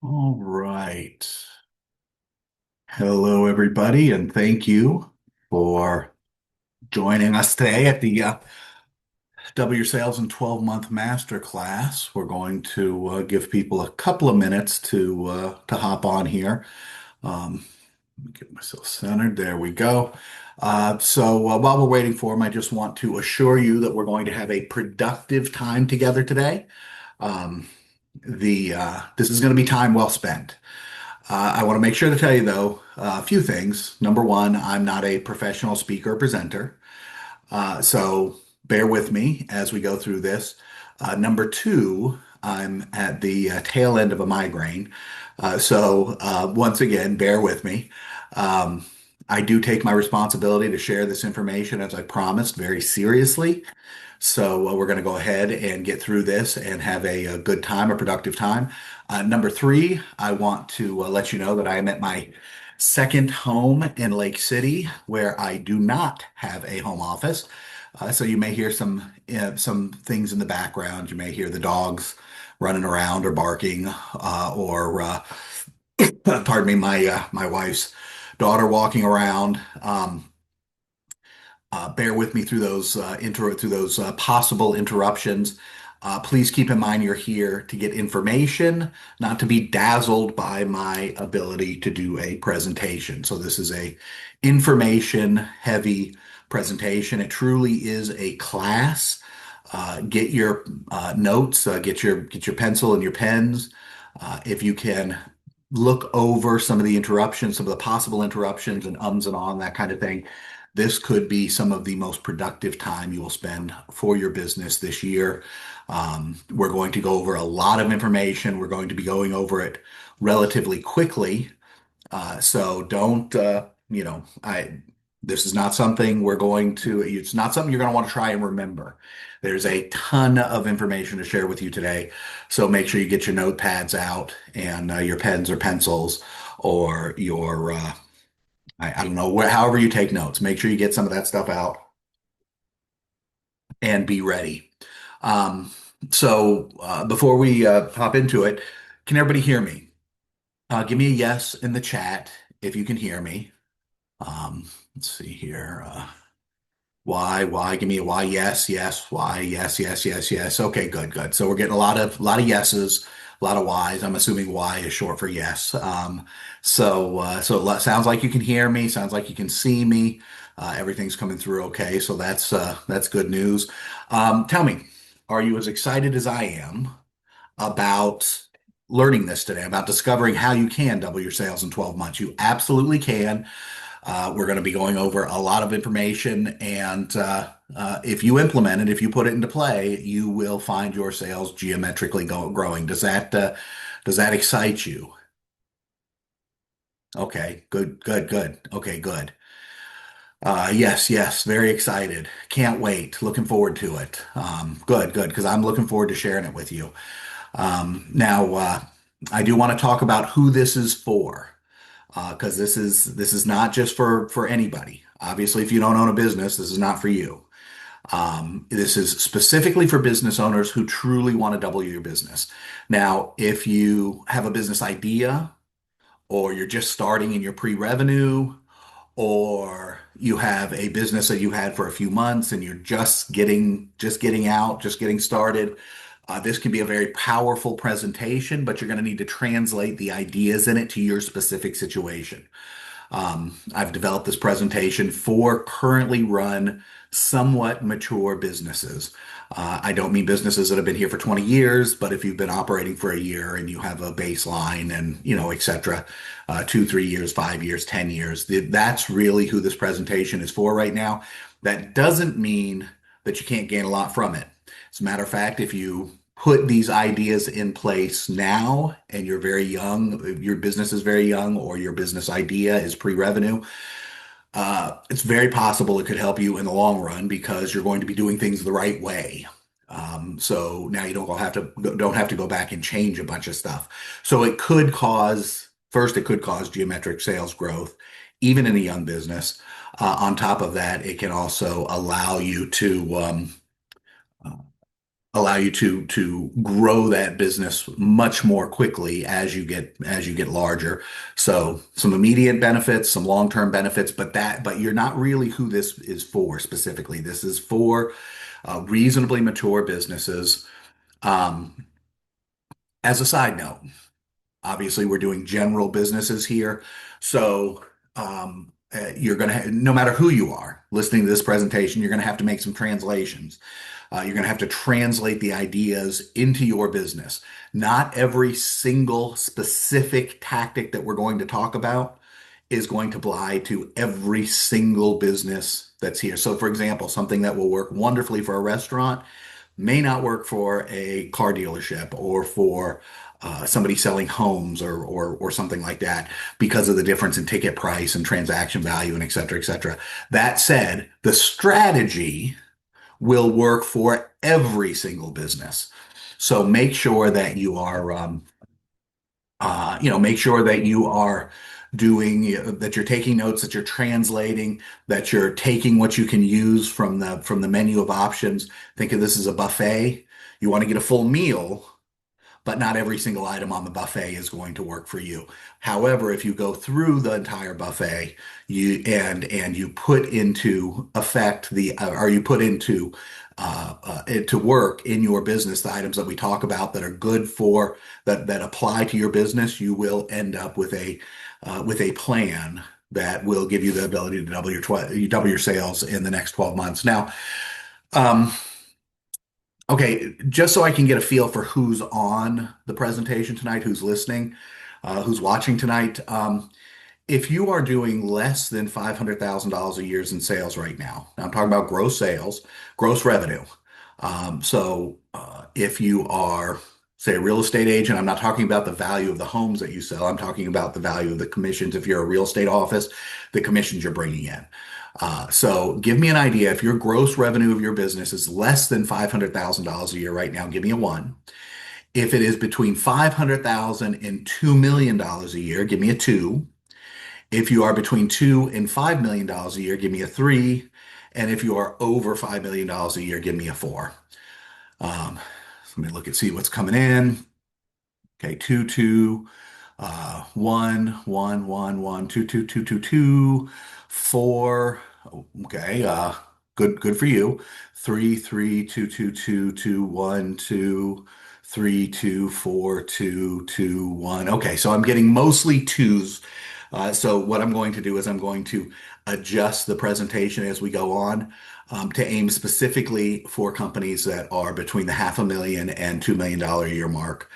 All right. Hello, everybody, and thank you for joining us today at the W Sales in 12-month Masterclass. We're going to give people a couple of minutes to hop on here. Let me get myself centered. There we go. So while we're waiting for them, I just want to assure you that we're going to have a productive time together today. Um, this is going to be time well spent. I want to make sure to tell you, though, a few things. Number one, I'm not a professional speaker or presenter, so bear with me as we go through this. Number two, I'm at the tail end of a migraine, so once again, bear with me. Um, I do take my responsibility to share this information, as I promised, very seriously. So we're going to go ahead and get through this and have a good time, a productive time. Number three, I want to let you know that I am at my second home in Lake City, where I do not have a home office. So you may hear some things in the background. You may hear the dogs running around or barking, or pardon me, my wife's daughter walking around. Bear with me through those possible interruptions. Please keep in mind you're here to get information, not to be dazzled by my ability to do a presentation. So this is a information-heavy presentation. It truly is a class. Get your notes, get your pencil and your pens. If you can look over some of the interruptions, some of the possible interruptions and ums and on, that kind of thing. This could be some of the most productive time you will spend for your business this year. We're going to go over a lot of information. We're going to be going over it relatively quickly. So don't, this is not something it's not something you're going to want to try and remember. There's a ton of information to share with you today. So make sure you get your notepads out and your pens or pencils or I don't know, however you take notes. Make sure you get some of that stuff out and be ready. Um, so before we hop into it, can everybody hear me? Give me a yes in the chat if you can hear me. Let's see here. Why? Give me a why. Yes, yes. Why? Yes, yes, yes, yes. Okay, good, good. So we're getting a lot of yeses, a lot of whys. I'm assuming Y is short for yes. So it sounds like you can hear me. Sounds like you can see me. Everything's coming through okay. So that's good news. Tell me, are you as excited as I am about learning this today, about discovering how you can double your sales in 12 months? You absolutely can. We're going to be going over a lot of information, and if you implement it, if you put it into play, you will find your sales geometrically growing. Does that excite you? Okay, good, good, good. Okay, good. Yes, yes, very excited. Can't wait. Looking forward to it. Good, good, because I'm looking forward to sharing it with you. Now, I do want to talk about who this is for. Because this is not just for anybody. Obviously, if you don't own a business, this is not for you. This is specifically for business owners who truly want to double your business. Now, if you have a business idea, or you're just starting in your pre-revenue, or you have a business that you had for a few months and you're just getting started. This can be a very powerful presentation, but you're going to need to translate the ideas in it to your specific situation. I've developed this presentation for currently run, somewhat mature businesses. I don't mean businesses that have been here for 20 years, but if you've been operating for a year and you have a baseline and, et cetera, 2, 3 years, 5 years, 10 years, that's really who this presentation is for right now. That doesn't mean that you can't gain a lot from it. As a matter of fact, if you put these ideas in place now and you're very young, your business is very young, or your business idea is pre-revenue, it's very possible it could help you in the long run because you're going to be doing things the right way. So now you don't have to go back and change a bunch of stuff. So it could cause geometric sales growth, even in a young business. On top of that, it can also allow you to allow you to grow that business much more quickly as you get larger. So some immediate benefits, some long-term benefits, but you're not really who this is for specifically. This is for reasonably mature businesses. Um, as a side note, obviously, we're doing general businesses here. So you're going to, no matter who you are listening to this presentation, you're going to have to make some translations. You're going to have to translate the ideas into your business. Not every single specific tactic that we're going to talk about is going to apply to every single business that's here. So, for example, something that will work wonderfully for a restaurant may not work for a car dealership or for somebody selling homes or something like that because of the difference in ticket price and transaction value and et cetera, et cetera. That said, the strategy will work for every single business. So make sure that you are make sure that you are that you're taking notes, that you're translating, that you're taking what you can use from the menu of options. Think of this as a buffet. You want to get a full meal, but not every single item on the buffet is going to work for you. However, if you go through the entire buffet, and you put into effect or you put into to work in your business the items that we talk about that are good for that apply to your business, you will end up with a plan that will give you the ability to double your sales in the next 12 months. Now, um, okay, just so I can get a feel for who's on the presentation tonight, who's listening, who's watching tonight. If you are doing less than $500,000 a year in sales right now I'm talking about gross sales, gross revenue. If you are, say, a real estate agent, I'm not talking about the value of the homes that you sell. I'm talking about the value of the commissions. If you're a real estate office, the commissions you're bringing in. So give me an idea. If your gross revenue of your business is less than $500,000 a year right now, give me a one. If it is between $500,000 and $2 million a year, give me a two. If you are between $2 and $5 million a year, give me a three. And if you are over $5 million a year, give me a four. Let me look and see what's coming in. Okay, two, two, one, one, one, one, two, two, two, two, two, four. Okay, good for you. Three, three, two, two, two, two, one, two, three, two, four, two, two, one. Okay, so I'm getting mostly twos. So what I'm going to do is I'm going to adjust the presentation as we go on to aim specifically for companies that are between the $500,000 and $2 million a year mark,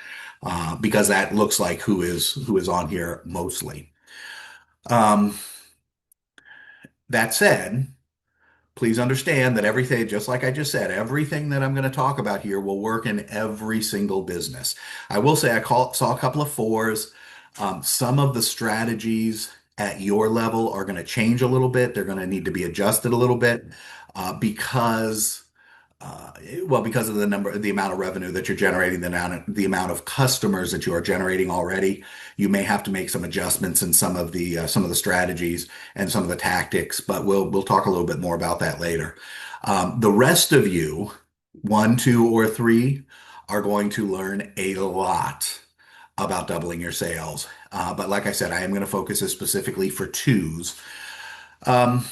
because that looks like who is on here mostly. Um, that said, please understand that everything, just like I just said, everything that I'm going to talk about here will work in every single business. I will say saw a couple of fours. Some of the strategies at your level are going to change a little bit. They're going to need to be adjusted a little bit because uh, because of the amount of revenue that you're generating, the amount of customers that you are generating already, you may have to make some adjustments in some of the strategies and some of the tactics. But we'll talk a little bit more about that later. The rest of you, one, two, or three, are going to learn a lot about doubling your sales. But like I said, I am going to focus this specifically for twos. Um,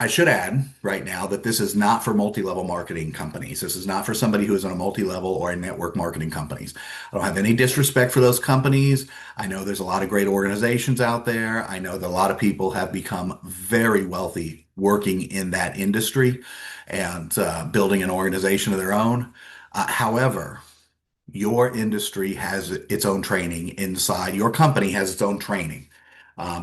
I should add right now that this is not for multi-level marketing companies. This is not for somebody who is on a multi-level or a network marketing companies. I don't have any disrespect for those companies. I know there's a lot of great organizations out there. I know that a lot of people have become very wealthy working in that industry and building an organization of their own. However, your industry has its own training inside. Your company has its own training.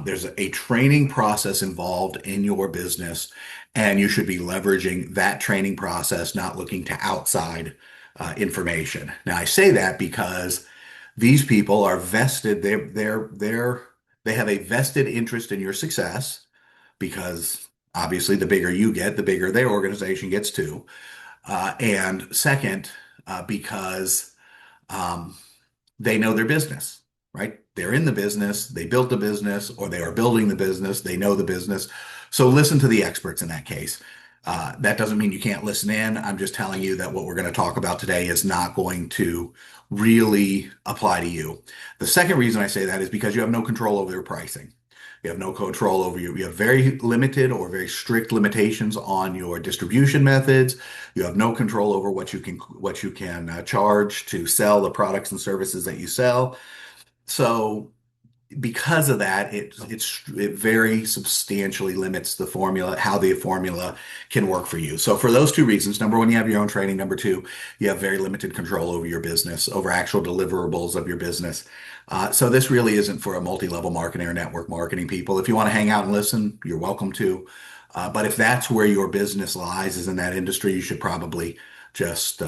There's a training process involved in your business, and you should be leveraging that training process, not looking to outside information. Now, I say that because these people are vested. They have a vested interest in your success because obviously the bigger you get, the bigger their organization gets too. And second, because um, they know their business, right? They're in the business, they built the business, or they are building the business, they know the business. So listen to the experts in that case. That doesn't mean you can't listen in. I'm just telling you that what we're going to talk about today is not going to really apply to you. The second reason I say that is because you have no control over your pricing. You have no control over you. You have very limited or very strict limitations on your distribution methods. You have no control over what you can charge to sell the products and services that you sell. So because of that, it very substantially limits the formula, how the formula can work for you. So for those two reasons, number one, you have your own training. Number two, you have very limited control over your business, over actual deliverables of your business. So this really isn't for a multi-level marketing or network marketing people. If you want to hang out and listen, you're welcome to. But if that's where your business lies, is in that industry, you should probably just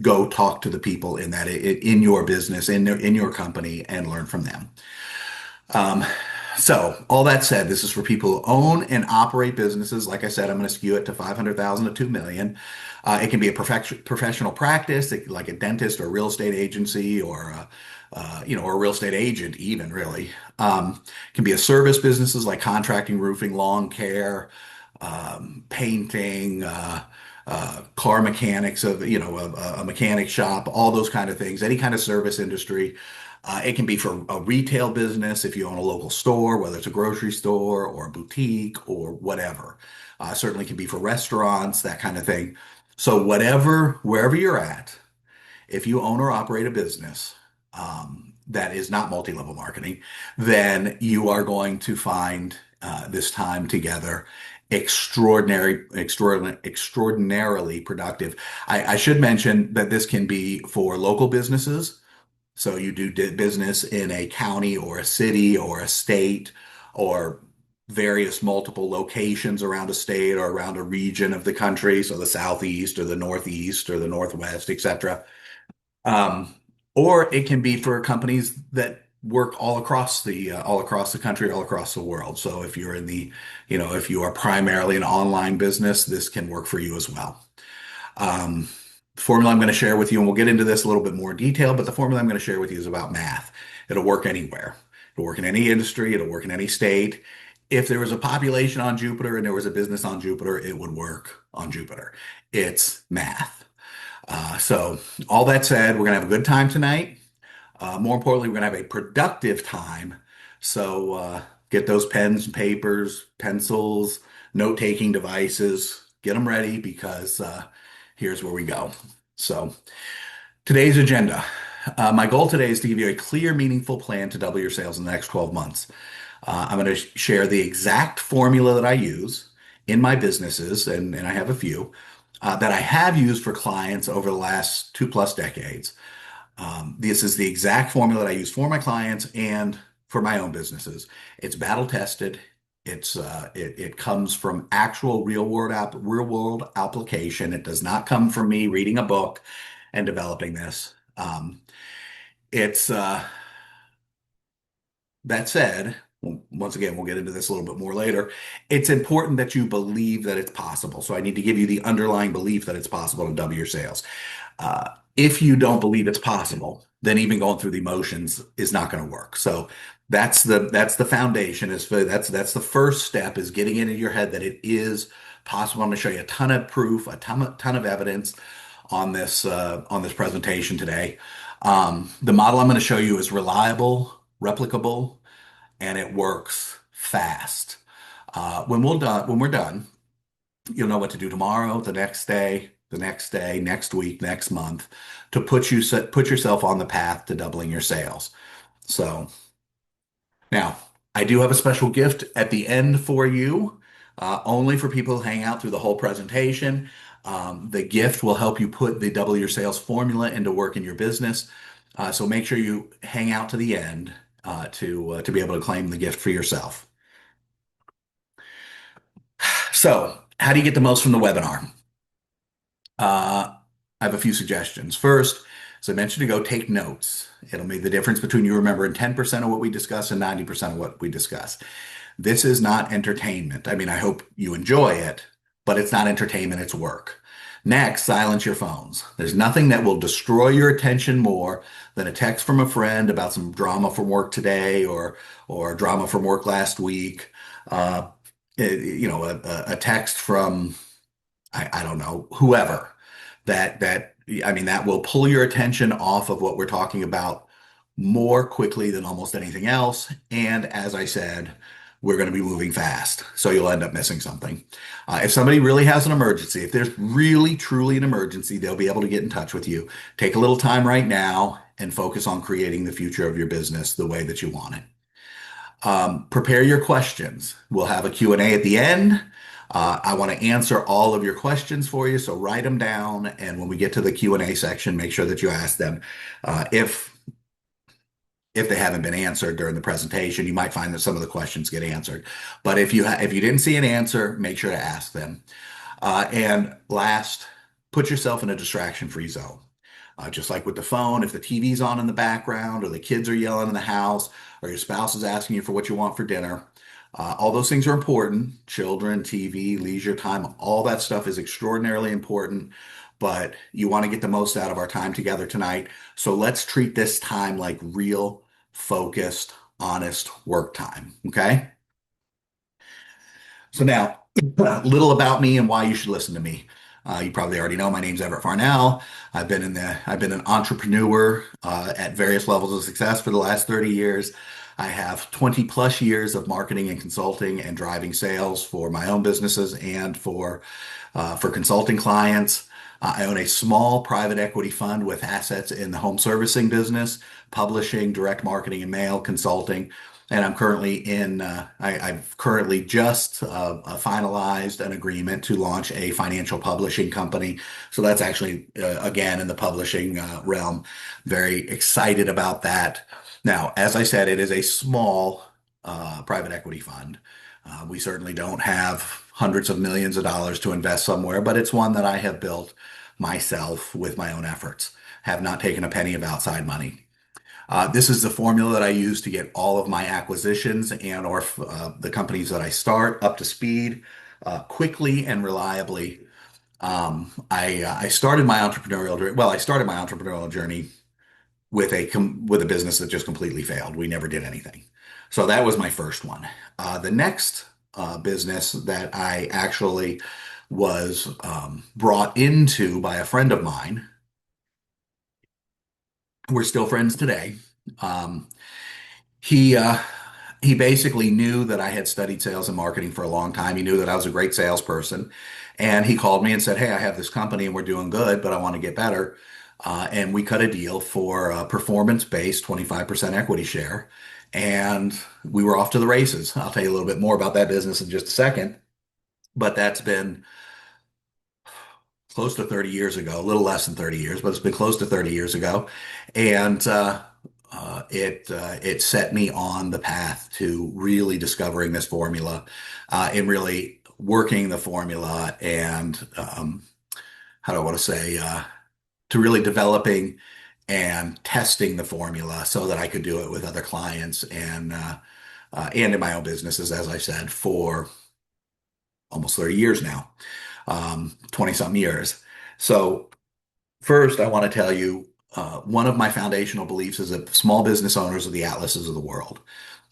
go talk to the people in that in your business, in your company, and learn from them. Um, so all that said, this is for people who own and operate businesses. Like I said, I'm going to skew it to 500,000 to 2 million. It can be a professional practice, like a dentist or a real estate agency or a real estate agent even really. It can be a service businesses like contracting, roofing, lawn care, painting, car mechanics a mechanic shop, all those kind of things, any kind of service industry. It can be for a retail business if you own a local store, whether it's a grocery store or a boutique or whatever. Certainly can be for restaurants, that kind of thing. So wherever you're at, if you own or operate a business that is not multi-level marketing, then you are going to find this time together extraordinarily productive. I should mention that this can be for local businesses. So you do business in a county or a city or a state or various multiple locations around a state or around a region of the country. So the Southeast or the Northeast or the Northwest, etc. Um, or it can be for companies that work all across the country, all across the world. So if you're if you are primarily an online business, this can work for you as well. Um, the formula I'm going to share with you, and we'll get into this a little bit more detail, but the formula I'm going to share with you is about math. It'll work anywhere. It'll work in any industry. It'll work in any state. If there was a population on Jupiter and there was a business on Jupiter, it would work on Jupiter. It's math. So all that said, we're going to have a good time tonight. More importantly, we're going to have a productive time. So get those pens and papers, pencils, note-taking devices, get them ready because here's where we go. So today's agenda. My goal today is to give you a clear, meaningful plan to double your sales in the next 12 months. I'm going to share the exact formula that I use in my businesses, and I have a few that I have used for clients over the last 2+ decades. This is the exact formula that I use for my clients and for my own businesses. It's battle tested. It comes from actual real world application. It does not come from me reading a book and developing this. It's That said, once again, we'll get into this a little bit more later. It's important that you believe that it's possible. So I need to give you the underlying belief that it's possible to double your sales. If you don't believe it's possible, then even going through the motions is not going to work. So that's the foundation. That's the first step, is getting it in your head that it is possible. I'm going to show you a ton of proof, a ton of evidence on this presentation today. The model I'm going to show you is reliable, replicable, and it works fast. When we're done, you'll know what to do tomorrow, the next day, next week, next month to put yourself on the path to doubling your sales. So now I do have a special gift at the end for you, only for people who hang out through the whole presentation. The gift will help you put the double your sales formula into work in your business. So make sure you hang out to the end to be able to claim the gift for yourself. So, how do you get the most from the webinar? I have a few suggestions. First, as I mentioned, to go take notes. It'll make the difference between you remembering 10% of what we discuss and 90% of what we discuss. This is not entertainment. I mean, I hope you enjoy it, but it's not entertainment, it's work. Next, silence your phones. There's nothing that will destroy your attention more than a text from a friend about some drama from work today or drama from work last week. A text from I don't know, whoever I mean, that will pull your attention off of what we're talking about more quickly than almost anything else. And as I said, we're going to be moving fast. So you'll end up missing something. If somebody really has an emergency, if there's really truly an emergency, they'll be able to get in touch with you. Take a little time right now and focus on creating the future of your business the way that you want it. Prepare your questions. We'll have a Q&A at the end. I want to answer all of your questions for you, so write them down. And when we get to the Q&A section, make sure that you ask them. If they haven't been answered during the presentation, you might find that some of the questions get answered. But if you didn't see an answer, make sure to ask them. And last, put yourself in a distraction-free zone. Just like with the phone, if the TV's on in the background, or the kids are yelling in the house, or your spouse is asking you for what you want for dinner, all those things are important. Children, TV, leisure time, all that stuff is extraordinarily important. But you want to get the most out of our time together tonight. So let's treat this time like real, focused, honest work time. Okay? So now, a little about me and why you should listen to me. You probably already know my name's Everett Farnell. I've been an entrepreneur at various levels of success for the last 30 years. I have 20 plus years of marketing and consulting and driving sales for my own businesses and for consulting clients. I own a small private equity fund with assets in the home servicing business, publishing, direct marketing and mail, consulting. And I'm currently I've currently just finalized an agreement to launch a financial publishing company. So that's actually, again, in the publishing realm. Very excited about that. Now, as I said, it is a small private equity fund. We certainly don't have hundreds of millions of dollars to invest somewhere, but it's one that I have built myself with my own efforts. Have not taken a penny of outside money. This is the formula that I use to get all of my acquisitions and/or the companies that I start up to speed quickly and reliably. I started my I started my entrepreneurial journey with a business that just completely failed. We never did anything. So that was my first one. The next business that I actually was brought into by a friend of mine. We're still friends today. Um, he uh, he basically knew that I had studied sales and marketing for a long time. He knew that I was a great salesperson, and he called me and said, "Hey, I have this company and we're doing good, but I want to get better." And we cut a deal for a performance-based 25% equity share, and we were off to the races. I'll tell you a little bit more about that business in just a second, but that's been close to 30 years ago, a little less than 30 years, but it's been close to 30 years ago. And it set me on the path to really discovering this formula and really working the formula and how do I want to say to really developing and testing the formula so that I could do it with other clients and in my own businesses, as I said, for almost 30 years now, 20 some years. So first, I want to tell you one of my foundational beliefs is that small business owners are the atlases of the world.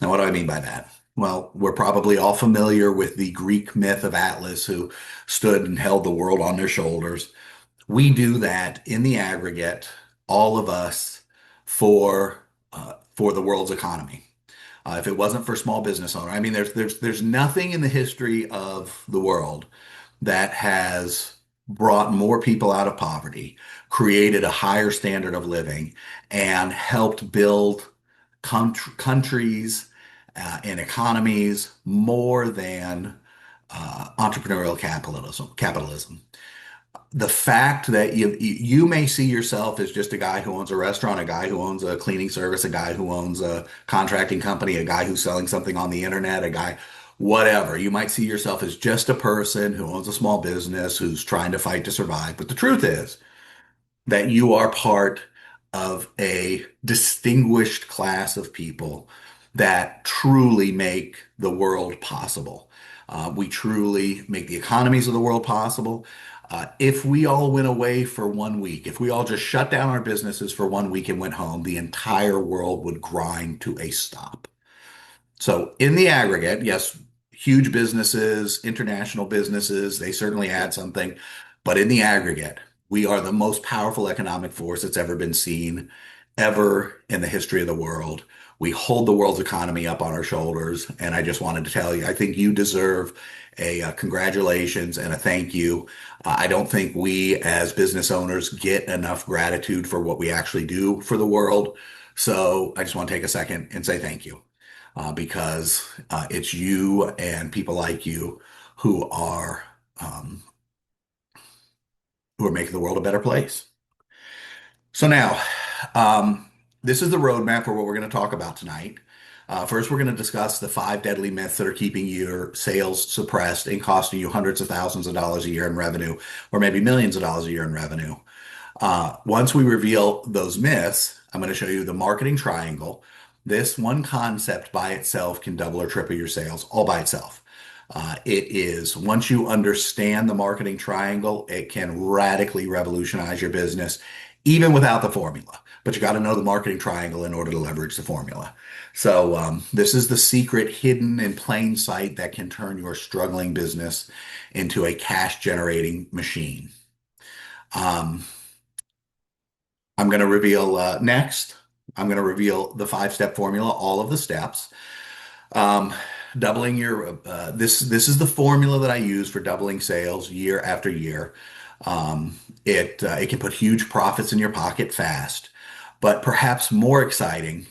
Now, what do I mean by that? Well, we're probably all familiar with the Greek myth of Atlas, who stood and held the world on their shoulders. We do that in the aggregate, all of us, for the world's economy. If it wasn't for small business owner, I mean, there's nothing in the history of the world that has brought more people out of poverty, created a higher standard of living, and helped build countries and economies more than entrepreneurial capitalism. The fact that you may see yourself as just a guy who owns a restaurant, a guy who owns a cleaning service, a guy who owns a contracting company, a guy who's selling something on the internet, a guy, whatever. You might see yourself as just a person who owns a small business who's trying to fight to survive. But the truth is that you are part of a distinguished class of people that truly make the world possible. We truly make the economies of the world possible. If we all went away for 1 week, if we all just shut down our businesses for 1 week and went home, the entire world would grind to a stop. So, in the aggregate, yes, huge businesses, international businesses, they certainly add something. But in the aggregate, we are the most powerful economic force that's ever been seen, ever in the history of the world. We hold the world's economy up on our shoulders. And I just wanted to tell you, I think you deserve a congratulations and a thank you. I don't think we as business owners get enough gratitude for what we actually do for the world. So I just want to take a second and say thank you because it's you and people like you who are um, who are making the world a better place. So now, um, this is the roadmap for what we're going to talk about tonight. First, we're going to discuss the five deadly myths that are keeping your sales suppressed and costing you hundreds of thousands of dollars a year in revenue, or maybe millions of dollars a year in revenue. Once we reveal those myths, I'm going to show you the marketing triangle. This one concept by itself can double or triple your sales all by itself. It is, once you understand the marketing triangle, it can radically revolutionize your business, even without the formula. But you got to know the marketing triangle in order to leverage the formula. So, this is the secret hidden in plain sight that can turn your struggling business into a cash generating machine. Um, I'm going to reveal next. I'm going to reveal the five-step formula, all of the steps. Um, doubling your this is the formula that I use for doubling sales year after year. It can put huge profits in your pocket fast, but perhaps more exciting,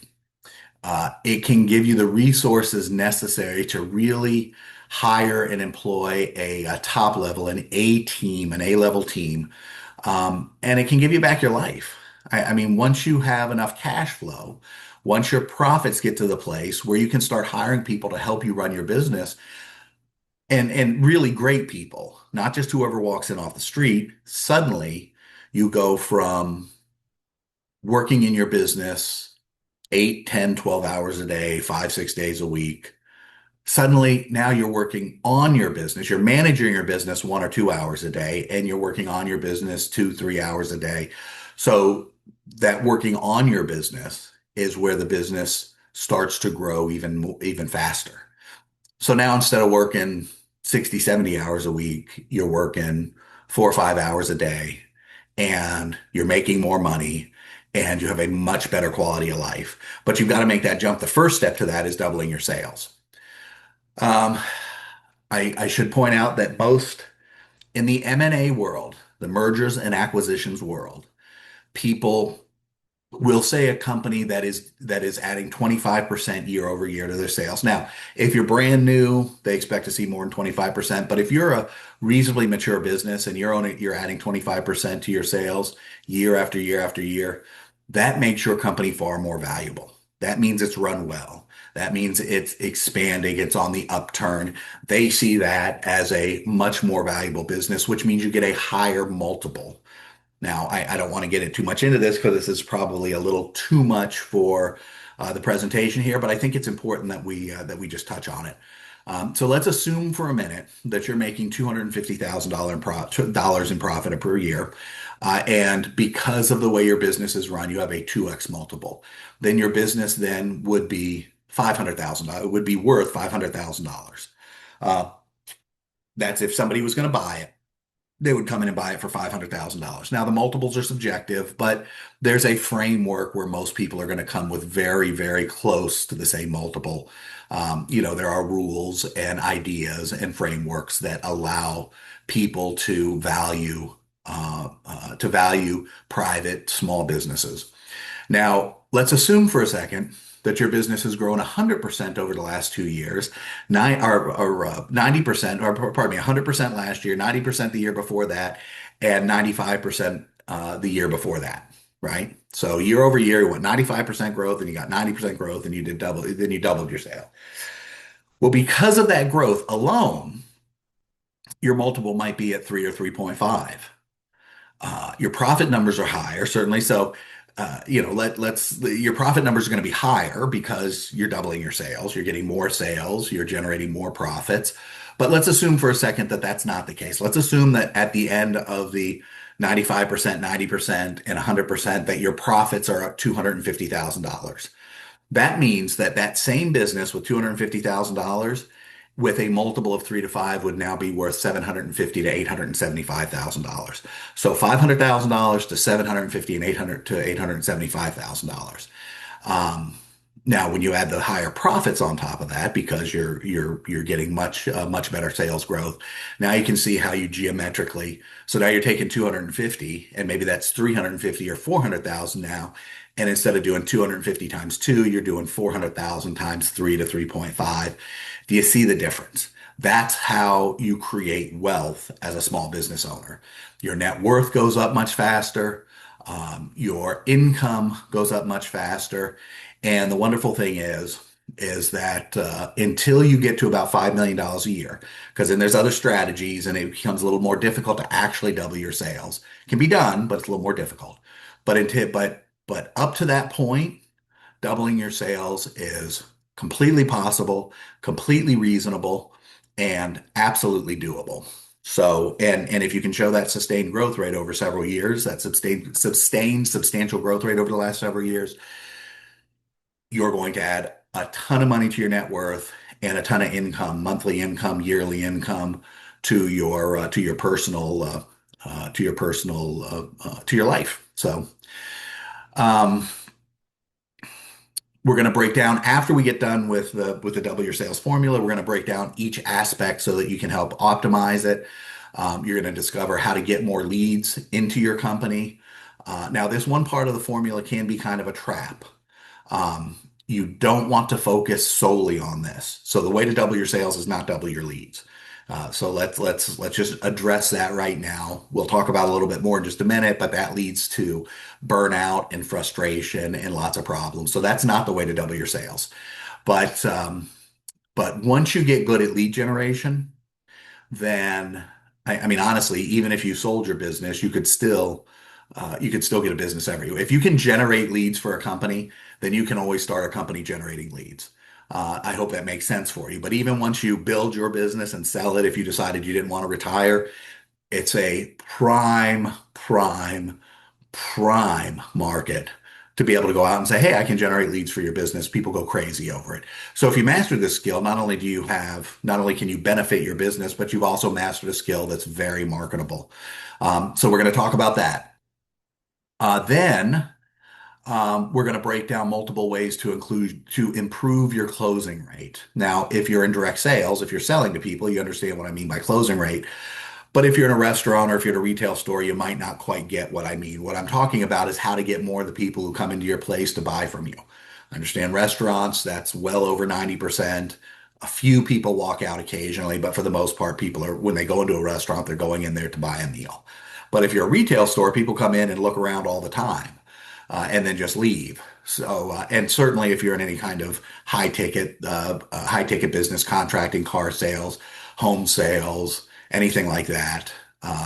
it can give you the resources necessary to really hire and employ a top level, an A team, an A level team, and it can give you back your life. I mean, once you have enough cash flow, once your profits get to the place where you can start hiring people to help you run your business, and really great people, not just whoever walks in off the street, suddenly you go from working in your business 8, 10, 12 hours a day, 5, 6 days a week. Suddenly, now you're working on your business. You're managing your business 1 or 2 hours a day, and you're working on your business 2, 3 hours a day. So that working on your business is where the business starts to grow even faster. So now instead of working 60, 70 hours a week, you're working 4 or 5 hours a day and you're making more money and you have a much better quality of life. But you've got to make that jump. The first step to that is doubling your sales. Um, I should point out that most in the M&A world, the mergers and acquisitions world, people will say a company that is adding 25% year over year to their sales. Now, if you're brand new, they expect to see more than 25%. But if you're a reasonably mature business and you're adding 25% to your sales year after year after year, that makes your company far more valuable. That means it's run well. That means it's expanding, it's on the upturn. They see that as a much more valuable business, which means you get a higher multiple. Now, I don't want to get too much into this because this is probably a little too much for the presentation here, but I think it's important that we just touch on it. So let's assume for a minute that you're making $250,000 in profit per year, and because of the way your business is run, you have a 2x multiple. Then your business then would be $500,000. It would be worth $500,000. Uh, that's if somebody was going to buy it, they would come in and buy it for $500,000. Now, the multiples are subjective, but there's a framework where most people are going to come with very, very close to the same multiple. There are rules and ideas and frameworks that allow people to value private small businesses. Now, let's assume for a second that your business has grown 100% over the last 2 years, 90%, or pardon me, 100% last year, 90% the year before that, and 95% the year before that, right? So year over year, you went 95% growth and you got 90% growth and then you doubled your sale. Well, because of that growth alone, your multiple might be at 3 or 3.5. Your profit numbers are higher, certainly. So, your profit numbers are going to be higher because you're doubling your sales, you're getting more sales, you're generating more profits. But let's assume for a second that that's not the case. Let's assume that at the end of the 95%, 90%, and 100%, that your profits are up $250,000. That means that that same business with $250,000 with a multiple of 3 to 5 would now be worth 750 to $875,000. So $500,000 to 750 and 800 to $875,000. Um, Now, when you add the higher profits on top of that, because you're getting much better sales growth, now you can see how you geometrically. So now you're taking 250, and maybe that's 350 or 400,000 now. And instead of doing 250 times two, you're doing 400,000 times 3 to 3.5. Do you see the difference? That's how you create wealth as a small business owner. Your net worth goes up much faster. Your income goes up much faster. And the wonderful thing is that until you get to about $5 million a year, because then there's other strategies and it becomes a little more difficult to actually double your sales. It can be done, but it's a little more difficult. But up to that point, doubling your sales is completely possible, completely reasonable, and absolutely doable. So, and if you can show that sustained growth rate over several years, that sustained substantial growth rate over the last several years, you're going to add a ton of money to your net worth and a ton of income, monthly income, yearly income to your personal to your life. So, um, we're going to break down after we get done with the double your sales formula. We're going to break down each aspect so that you can help optimize it. You're going to discover how to get more leads into your company. Now, this one part of the formula can be kind of a trap. Um, you don't want to focus solely on this. So the way to double your sales is not double your leads. So let's just address that right now. We'll talk about it a little bit more in just a minute, but that leads to burnout and frustration and lots of problems. So that's not the way to double your sales. But but once you get good at lead generation, then I mean honestly, even if you sold your business, you could still get a business everywhere. If you can generate leads for a company, then you can always start a company generating leads. I hope that makes sense for you. But even once you build your business and sell it, if you decided you didn't want to retire, it's a prime market to be able to go out and say, hey, I can generate leads for your business. People go crazy over it. So if you master this skill, not only can you benefit your business, but you've also mastered a skill that's very marketable. So we're going to talk about that. Then we're going to break down multiple ways to improve your closing rate. Now, if you're in direct sales, if you're selling to people, you understand what I mean by closing rate. But if you're in a restaurant or if you're in a retail store, you might not quite get what I mean. What I'm talking about is how to get more of the people who come into your place to buy from you. I understand restaurants, that's well over 90%. A few people walk out occasionally, but for the most part, when they go into a restaurant, they're going in there to buy a meal. But if you're a retail store, people come in and look around all the time, and then just leave. So, and certainly if you're in any kind of high ticket business, contracting, car sales, home sales, anything like that,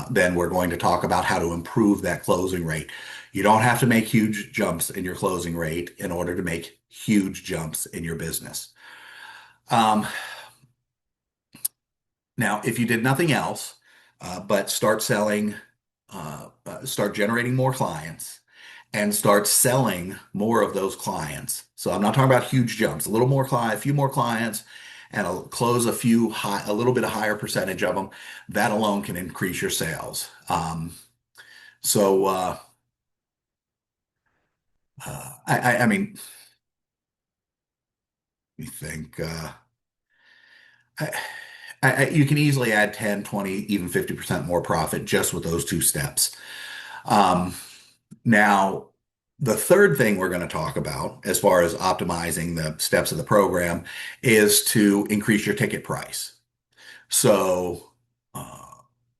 then we're going to talk about how to improve that closing rate. You don't have to make huge jumps in your closing rate in order to make huge jumps in your business. Um, Now, if you did nothing else, but start generating more clients and start selling more of those clients. So I'm not talking about huge jumps, a few more clients, and I'll close a little bit of higher percentage of them. That alone can increase your sales. So I mean, you think I, you can easily add 10, 20, even 50% more profit just with those two steps. Um, Now, the third thing we're going to talk about as far as optimizing the steps of the program is to increase your ticket price. So, uh,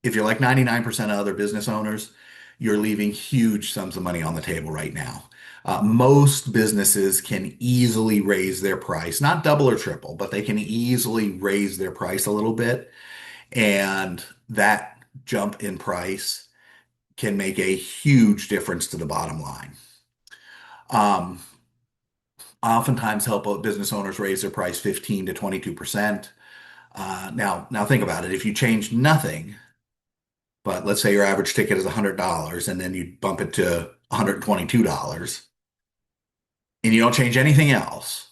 if you're like 99% of other business owners, you're leaving huge sums of money on the table right now. Most businesses can easily raise their price, not double or triple, but they can easily raise their price a little bit. And that jump in price can make a huge difference to the bottom line. Um, I oftentimes help business owners raise their price 15 to 22%. Now think about it. If you change nothing, but let's say your average ticket is $100 and then you bump it to $122 and you don't change anything else,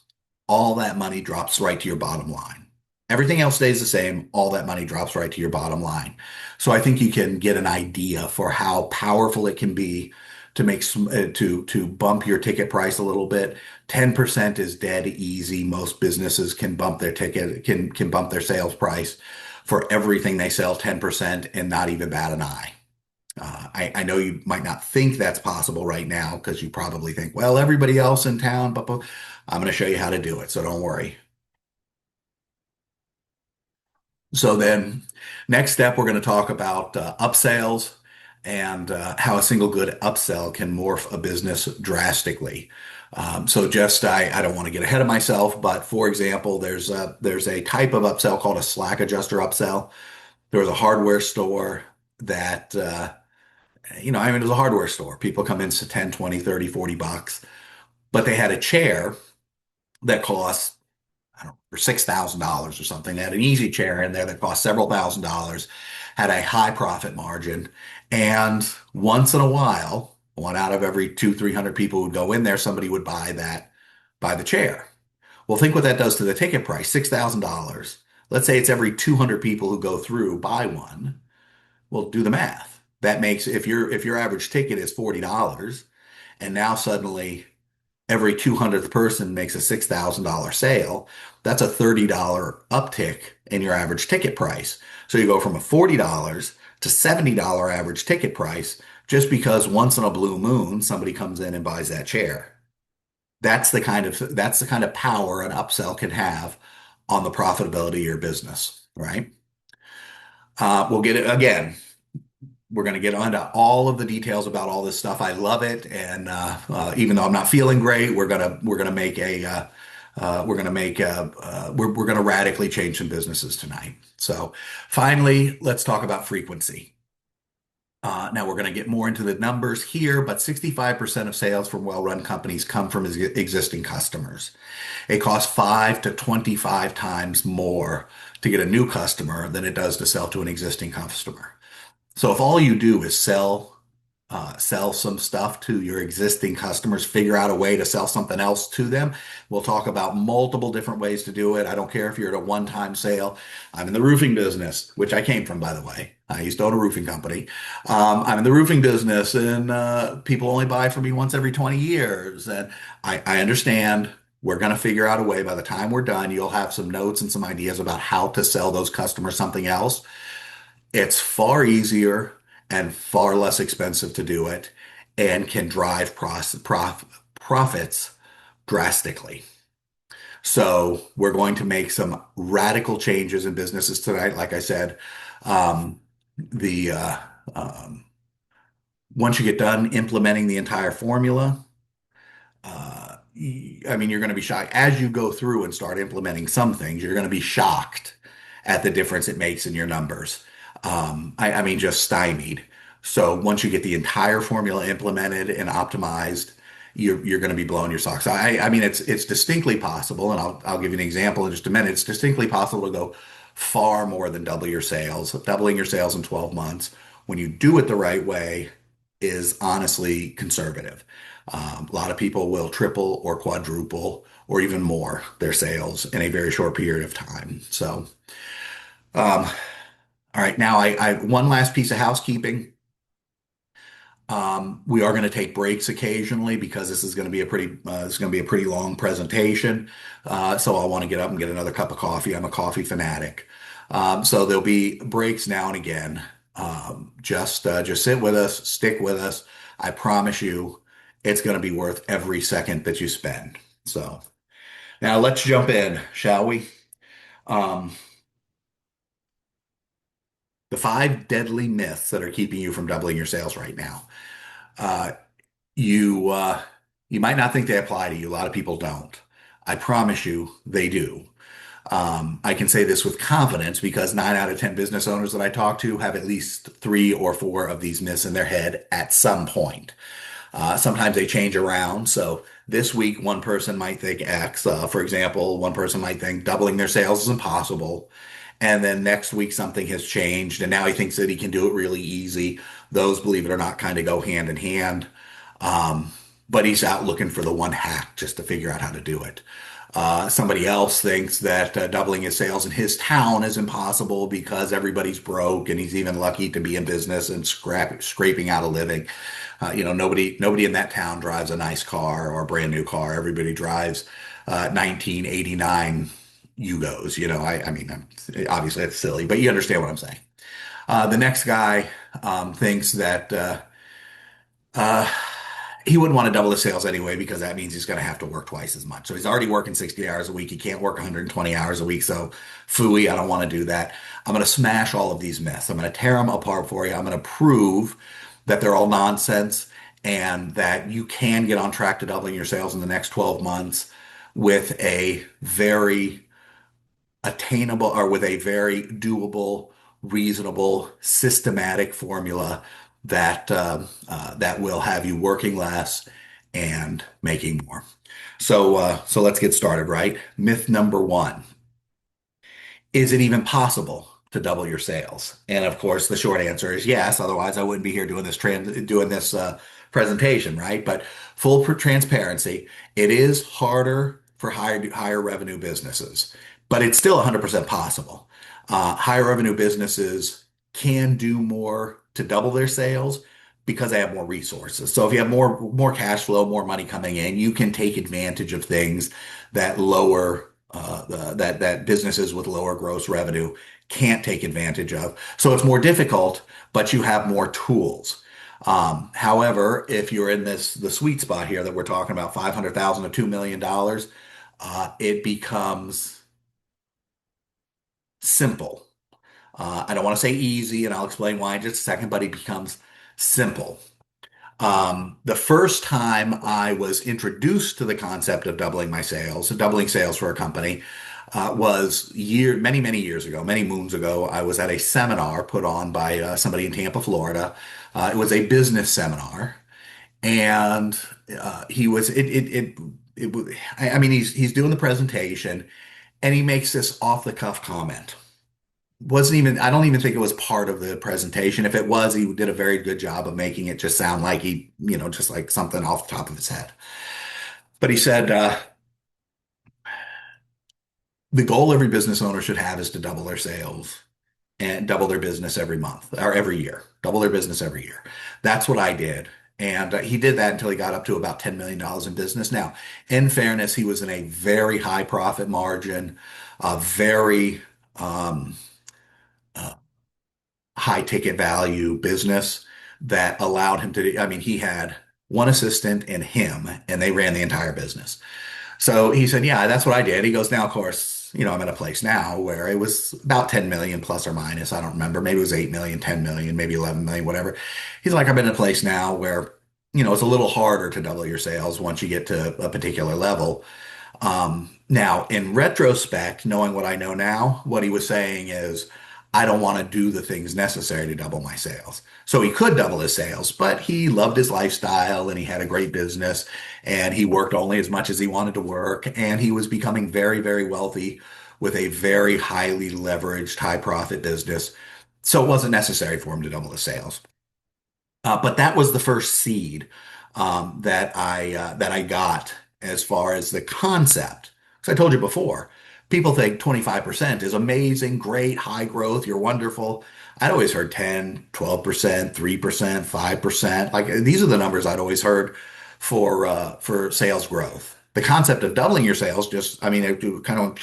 all that money drops right to your bottom line. Everything else stays the same. All that money drops right to your bottom line. So I think you can get an idea for how powerful it can be to to bump your ticket price a little bit. 10% is dead easy. Most businesses can bump their ticket, can bump their sales price for everything they sell 10% and not even bat an eye. I know you might not think that's possible right now because you probably think, well, everybody else in town, but I'm going to show you how to do it. So don't worry. So then, next step, we're going to talk about upsells and how a single good upsell can morph a business drastically. I don't want to get ahead of myself, but for example, there's a type of upsell called a slack adjuster upsell. There was a hardware store that, it was a hardware store. People come in to 10, 20, 30, $40, but they had a chair that cost I don't know, for $6,000 or something. They had an easy chair in there that cost several $1,000s, had a high profit margin. And once in a while, one out of every two, 300 people would go in there, somebody would buy the chair. Well, think what that does to the ticket price, $6,000. Let's say it's every 200 people who go through buy one. Well, do the math. That makes, if your average ticket is $40 and now suddenly every 200th person makes a $6,000 sale, that's a $30 uptick in your average ticket price. So you go from a $40 to $70 average ticket price just because once in a blue moon somebody comes in and buys that chair. That's the kind of power an upsell can have on the profitability of your business, right? We'll get it again. We're going to get into all of the details about all this stuff. I love it, and even though I'm not feeling great, we're gonna radically change some businesses tonight. So, finally, let's talk about frequency. Now we're going to get more into the numbers here, but 65% of sales from well-run companies come from existing customers. It costs 5 to 25 times more to get a new customer than it does to sell to an existing customer. So if all you do is sell some stuff to your existing customers, figure out a way to sell something else to them. We'll talk about multiple different ways to do it. I don't care if you're at a one-time sale. I'm in the roofing business, which I came from, by the way. I used to own a roofing company. I'm in the roofing business, and people only buy from me once every 20 years. And I understand. We're going to figure out a way. By the time we're done, you'll have some notes and some ideas about how to sell those customers something else. It's far easier and far less expensive to do it and can drive profits drastically. So we're going to make some radical changes in businesses tonight. Like I said, the once you get done implementing the entire formula, you're going to be shocked as you go through and start implementing some things. You're going to be shocked at the difference it makes in your numbers. Just stymied. So once you get the entire formula implemented and optimized, you're going to be blowing your socks. It's distinctly possible, and I'll give you an example in just a minute. It's distinctly possible to go far more than double your sales. Doubling your sales in 12 months, when you do it the right way, is honestly conservative. A lot of people will triple or quadruple or even more their sales in a very short period of time. So, all right, now I one last piece of housekeeping. We are going to take breaks occasionally because this is going to be a pretty long presentation. So I want to get up and get another cup of coffee. I'm a coffee fanatic. So there'll be breaks now and again. Just sit with us, stick with us. I promise you, it's going to be worth every second that you spend. So now let's jump in, shall we? Um, the 5 deadly myths that are keeping you from doubling your sales right now. Uh, you you might not think they apply to you. A lot of people don't. I promise you, they do. I can say this with confidence because 9 out of 10 business owners that I talk to have at least 3 or 4 of these myths in their head at some point. Sometimes they change around. So this week, one person might think X. For example, one person might think doubling their sales is impossible. And then next week, something has changed, and now he thinks that he can do it really easy. Those, believe it or not, kind of go hand in hand. But he's out looking for the one hack just to figure out how to do it. Somebody else thinks that doubling his sales in his town is impossible because everybody's broke and he's even lucky to be in business and scraping out a living. Nobody in that town drives a nice car or a brand new car. Everybody drives 1989 Yugos. Obviously that's silly, but you understand what I'm saying. The next guy thinks that uh, he wouldn't want to double his sales anyway because that means he's going to have to work twice as much. So he's already working 60 hours a week. He can't work 120 hours a week. So phooey, I don't want to do that. I'm going to smash all of these myths. I'm going to tear them apart for you. I'm going to prove that they're all nonsense and that you can get on track to doubling your sales in the next 12 months with a very attainable or with a very doable, reasonable, systematic formula that will have you working less and making more. So let's get started, right? Myth number one. Is it even possible to double your sales? And of course, the short answer is yes. Otherwise, I wouldn't be here doing this presentation, right? But full transparency, it is harder for higher revenue businesses, but it's still 100% possible. Higher revenue businesses can do more to double their sales because they have more resources. So if you have more cash flow, more money coming in, you can take advantage of things that that businesses with lower gross revenue can't take advantage of. So it's more difficult, but you have more tools. However, if you're in the sweet spot here that we're talking about, 500,000 to $2 million, it becomes simple. I don't want to say easy, and I'll explain why in just a second, but it becomes simple. The first time I was introduced to the concept of doubling sales for a company, was many years ago, many moons ago. I was at a seminar put on by somebody in Tampa, Florida. It was a business seminar, and he was it was. I mean, he's doing the presentation, and he makes this off the cuff comment. Wasn't even, I don't even think it was part of the presentation. If it was, he did a very good job of making it just sound like just like something off the top of his head. But he said, the goal every business owner should have is to double their sales and double their business every month or every year, double their business every year. That's what I did. And he did that until he got up to about $10 million in business. Now, in fairness, he was in a very high profit margin, a very, uh, high ticket value business that allowed him to, I mean, he had one assistant and him, and they ran the entire business. So he said, yeah, that's what I did. He goes, now, of course, I'm at a place now where it was about 10 million plus or minus. I don't remember. Maybe it was 8 million, 10 million, maybe 11 million, whatever. He's like, I'm in a place now where, it's a little harder to double your sales once you get to a particular level. Now, in retrospect, knowing what I know now, what he was saying is, I don't want to do the things necessary to double my sales. So he could double his sales, but he loved his lifestyle and he had a great business and he worked only as much as he wanted to work. And he was becoming very, very wealthy with a very highly leveraged, high profit business. So it wasn't necessary for him to double his sales. But that was the first seed that I got as far as the concept. Because I told you before, people think 25% is amazing, great, high growth, you're wonderful. I'd always heard 10, 12%, 3%, 5%. Like these are the numbers I'd always heard for sales growth. The concept of doubling your sales just, I mean, it kind of.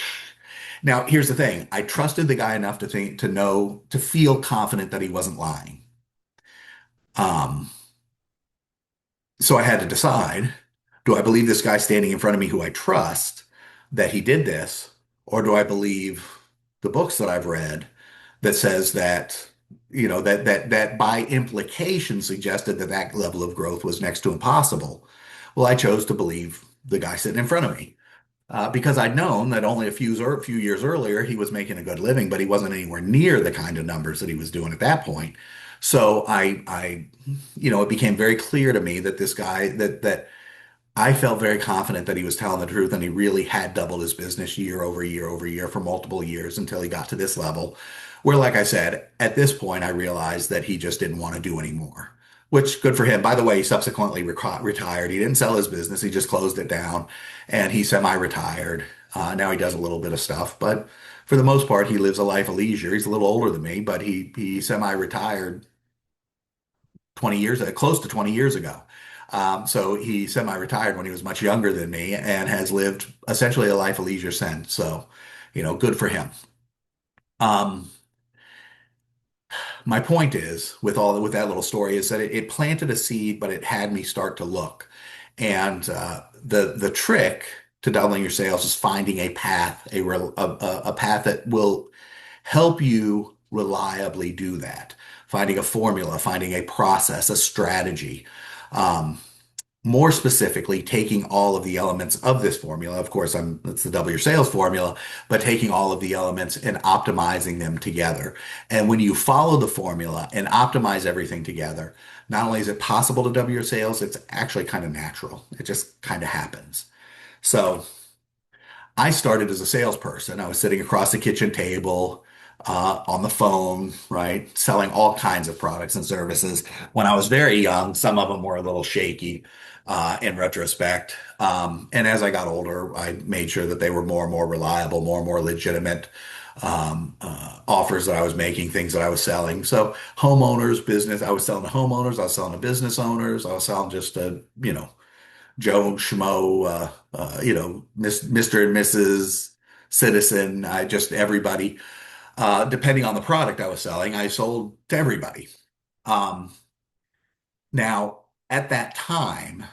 Now, here's the thing. I trusted the guy enough to feel confident that he wasn't lying. Um, So I had to decide, do I believe this guy standing in front of me who I trust that he did this, or do I believe the books that I've read that says that, that by implication suggested that that level of growth was next to impossible? Well, I chose to believe the guy sitting in front of me. Because I'd known that only a few years earlier he was making a good living, but he wasn't anywhere near the kind of numbers that he was doing at that point. So it became very clear to me that this guy that I felt very confident that he was telling the truth, and he really had doubled his business year over year over year for multiple years until he got to this level, where, like I said, at this point I realized that he just didn't want to do anymore. which good for him. By the way, he subsequently retired. He didn't sell his business. He just closed it down and he semi-retired. Now he does a little bit of stuff, but for the most part, he lives a life of leisure. He's a little older than me, but he semi-retired 20 years, close to 20 years ago. So he semi-retired when he was much younger than me and has lived essentially a life of leisure since. So, good for him. Um, my point is, with that little story, is that it planted a seed, but it had me start to look. And the trick to doubling your sales is finding a path, a path that will help you reliably do that. Finding a formula, finding a process, a strategy. Um, More specifically, taking all of the elements of this formula. Of course, it's the double your sales formula, but taking all of the elements and optimizing them together. And when you follow the formula and optimize everything together, not only is it possible to double your sales, it's actually kind of natural. It just kind of happens. So I started as a salesperson. I was sitting across the kitchen table, on the phone, right, selling all kinds of products and services. When I was very young, some of them were a little shaky, in retrospect. And as I got older, I made sure that they were more and more reliable, more and more legitimate, offers that I was making, things that I was selling. So homeowners, business, I was selling to homeowners, I was selling to business owners, I was selling just to, Joe Schmo, Mr. and Mrs. Citizen, I just everybody. Depending on the product I was selling, I sold to everybody. Um, Now, at that time,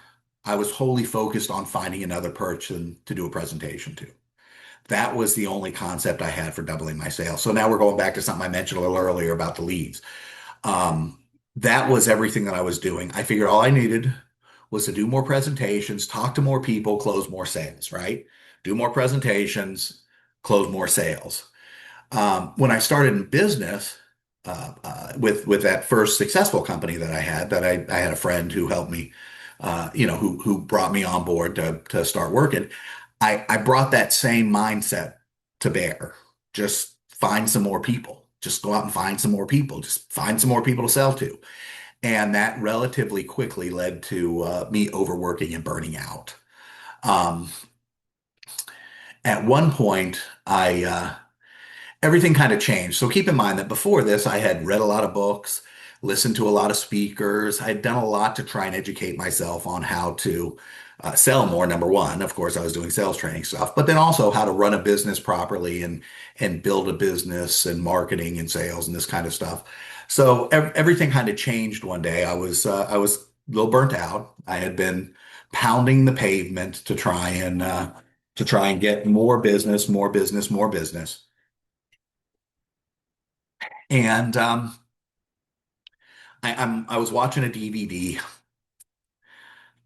I was wholly focused on finding another person to do a presentation to. That was the only concept I had for doubling my sales. So now we're going back to something I mentioned a little earlier about the leads. Um, that was everything that I was doing. I figured all I needed was to do more presentations, talk to more people, close more sales, right? Do more presentations, close more sales. When I started in business, with that first successful company that I had, I had a friend who helped me, who brought me on board to start working. I brought that same mindset to bear. Just find some more people. Just go out and find some more people. Just find some more people to sell to. And that relatively quickly led to me overworking and burning out. Um, at one point, everything kind of changed. So keep in mind that before this, I had read a lot of books, listened to a lot of speakers. I had done a lot to try and educate myself on how to sell more. Number one, of course, I was doing sales training stuff, but then also how to run a business properly and build a business and marketing and sales and this kind of stuff. So everything kind of changed one day. I was a little burnt out. I had been pounding the pavement to try and get more business, more business, more business. And I was watching a DVD.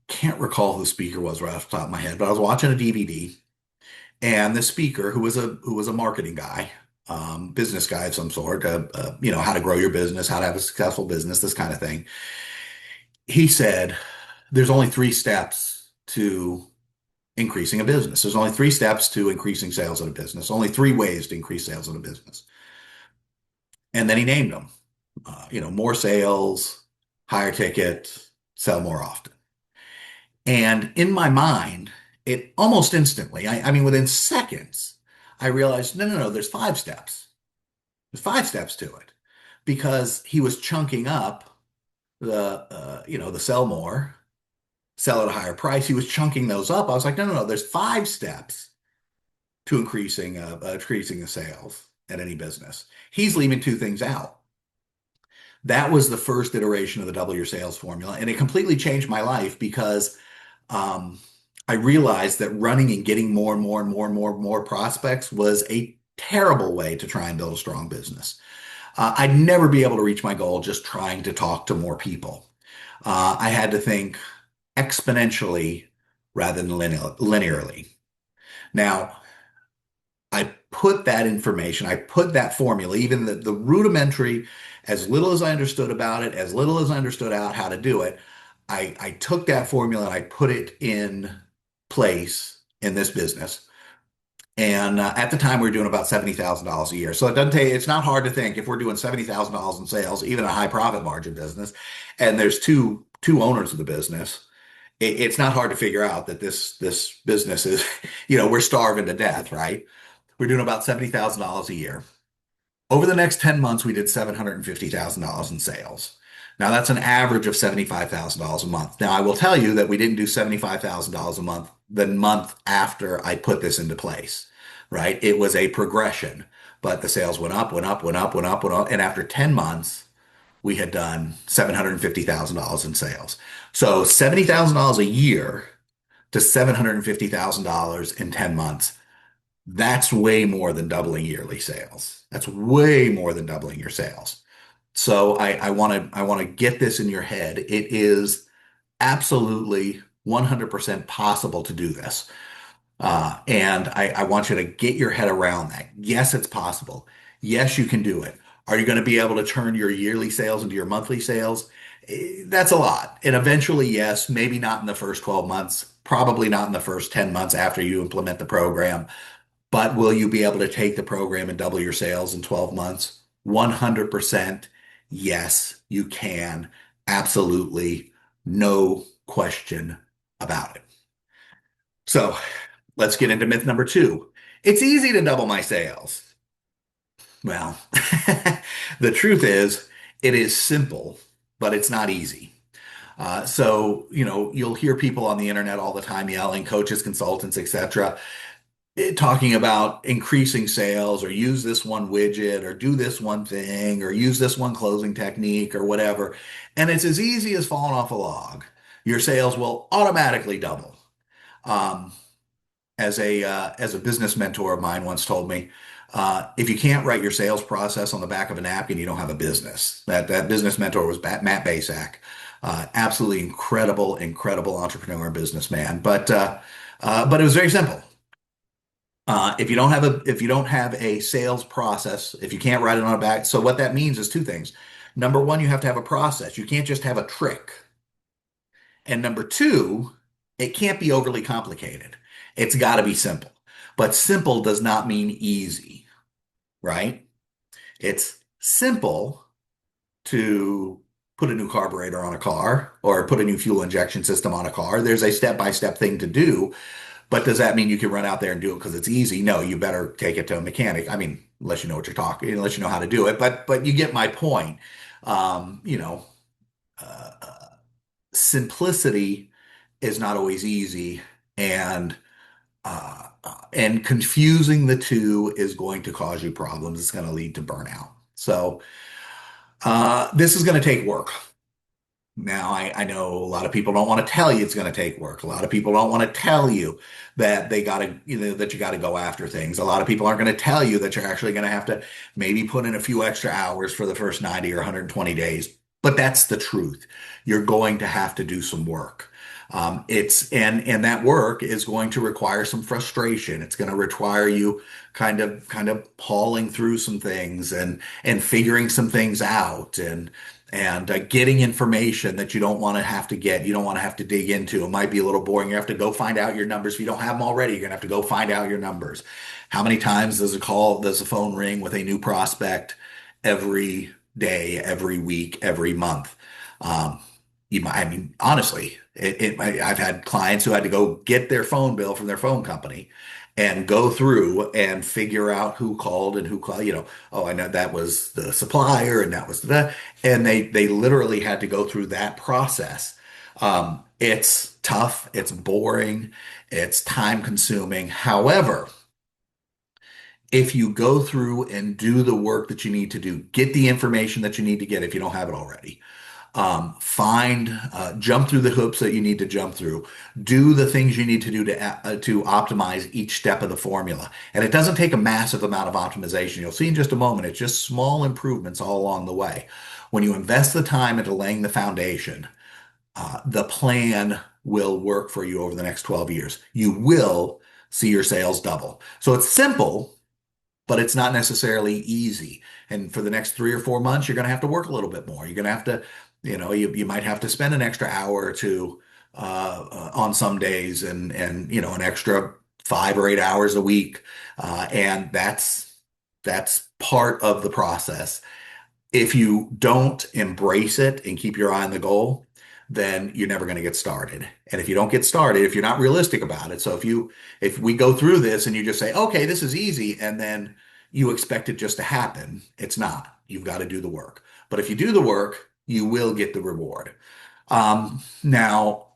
Can't recall who the speaker was right off the top of my head, but I was watching a DVD, and the speaker, who was a marketing guy, business guy of some sort, how to grow your business, how to have a successful business, this kind of thing. He said, "There's only three steps to increasing a business. There's only three steps to increasing sales in a business. Only three ways to increase sales in a business." And then he named them. More sales, higher ticket, sell more often. And in my mind, it almost instantly, I mean, within seconds, I realized, no, no, no, there's five steps. There's five steps to it because he was chunking up the sell more, sell at a higher price. He was chunking those up. I was like, no, no, no, there's five steps to increasing the sales at any business. He's leaving two things out. That was the first iteration of the double your sales formula, and it completely changed my life because um, I realized that running and getting more and more and more and more and more prospects was a terrible way to try and build a strong business. I'd never be able to reach my goal just trying to talk to more people. I had to think exponentially rather than linearly. Now, I put that information, I put that formula, even the rudimentary, as little as I understood about it, as little as I understood out how to do it, I took that formula and I put it in place in this business. And at the time, we were doing about $70,000 a year. So it doesn't take, it's not hard to think if we're doing $70,000 in sales, even a high profit margin business, And there's two owners of the business. It's not hard to figure out that this business is, we're starving to death, right? We're doing about $70,000 a year. Over the next 10 months, we did $750,000 in sales. Now, that's an average of $75,000 a month. Now, I will tell you that we didn't do $75,000 a month the month after I put this into place, right? It was a progression, but the sales went up, went up, went up, went up, went up. And after 10 months, we had done $750,000 in sales. So $70,000 a year to $750,000 in 10 months. That's way more than doubling yearly sales. That's way more than doubling your sales. So I want to get this in your head. It is absolutely 100% possible to do this. And I want you to get your head around that. Yes, it's possible. Yes, you can do it. Are you going to be able to turn your yearly sales into your monthly sales? That's a lot. And eventually, yes, maybe not in the first 12 months, probably not in the first 10 months after you implement the program. But will you be able to take the program and double your sales in 12 months? 100%. Yes, you can. Absolutely. No question about it. So let's get into myth number two. It's easy to double my sales. Well, the truth is, it is simple, but it's not easy. You'll hear people on the internet all the time yelling, coaches, consultants, etc., talking about increasing sales or use this one widget or do this one thing or use this one closing technique or whatever. And it's as easy as falling off a log. Your sales will automatically double. Um, as a business mentor of mine once told me, if you can't write your sales process on the back of a napkin, you don't have a business. That business mentor was Matt Basak, absolutely incredible, incredible entrepreneur and businessman. But it was very simple. If you don't have a sales process, if you can't write it on a back, so what that means is two things. Number one, you have to have a process. You can't just have a trick. And number two, it can't be overly complicated. It's got to be simple. But simple does not mean easy, right? It's simple to put a new carburetor on a car or put a new fuel injection system on a car. There's a step-by-step thing to do. But does that mean you can run out there and do it because it's easy? No, you better take it to a mechanic. I mean, unless you know what you're talking, unless you know how to do it. But you get my point. Um, you know, uh, Simplicity is not always easy, and and confusing the two is going to cause you problems. It's going to lead to burnout. So this is going to take work. Now, I know a lot of people don't want to tell you it's going to take work. A lot of people don't want to tell you that they got to, that you got to go after things. A lot of people aren't going to tell you that you're actually going to have to maybe put in a few extra hours for the first 90 or 120 days. But that's the truth. You're going to have to do some work. And that work is going to require some frustration. It's going to require you kind of hauling through some things and figuring some things out and getting information that you don't want to have to get, you don't want to have to dig into. It might be a little boring. You have to go find out your numbers. If you don't have them already, you're going to have to go find out your numbers. How many times does a phone ring with a new prospect every day, every week, every month? Um, I mean, honestly, I've had clients who had to go get their phone bill from their phone company and go through and figure out who called and who called, oh, I know that was the supplier and that was the, and they literally had to go through that process. It's tough, it's boring, it's time consuming. However, if you go through and do the work that you need to do, get the information that you need to get if you don't have it already, jump through the hoops that you need to jump through, do the things you need to do to optimize each step of the formula. And it doesn't take a massive amount of optimization. You'll see in just a moment, it's just small improvements all along the way. When you invest the time into laying the foundation, the plan will work for you over the next 12 years. You will see your sales double. So it's simple, but it's not necessarily easy. And for the next 3 or 4 months, you're going to have to work a little bit more. You're going to have to, you might have to spend an extra hour or two on some days and an extra 5 or 8 hours a week. And that's part of the process. If you don't embrace it and keep your eye on the goal, then you're never going to get started. And if you don't get started, if you're not realistic about it, so if we go through this and you just say, okay, this is easy, and then you expect it just to happen, it's not. You've got to do the work. But if you do the work, you will get the reward. Now,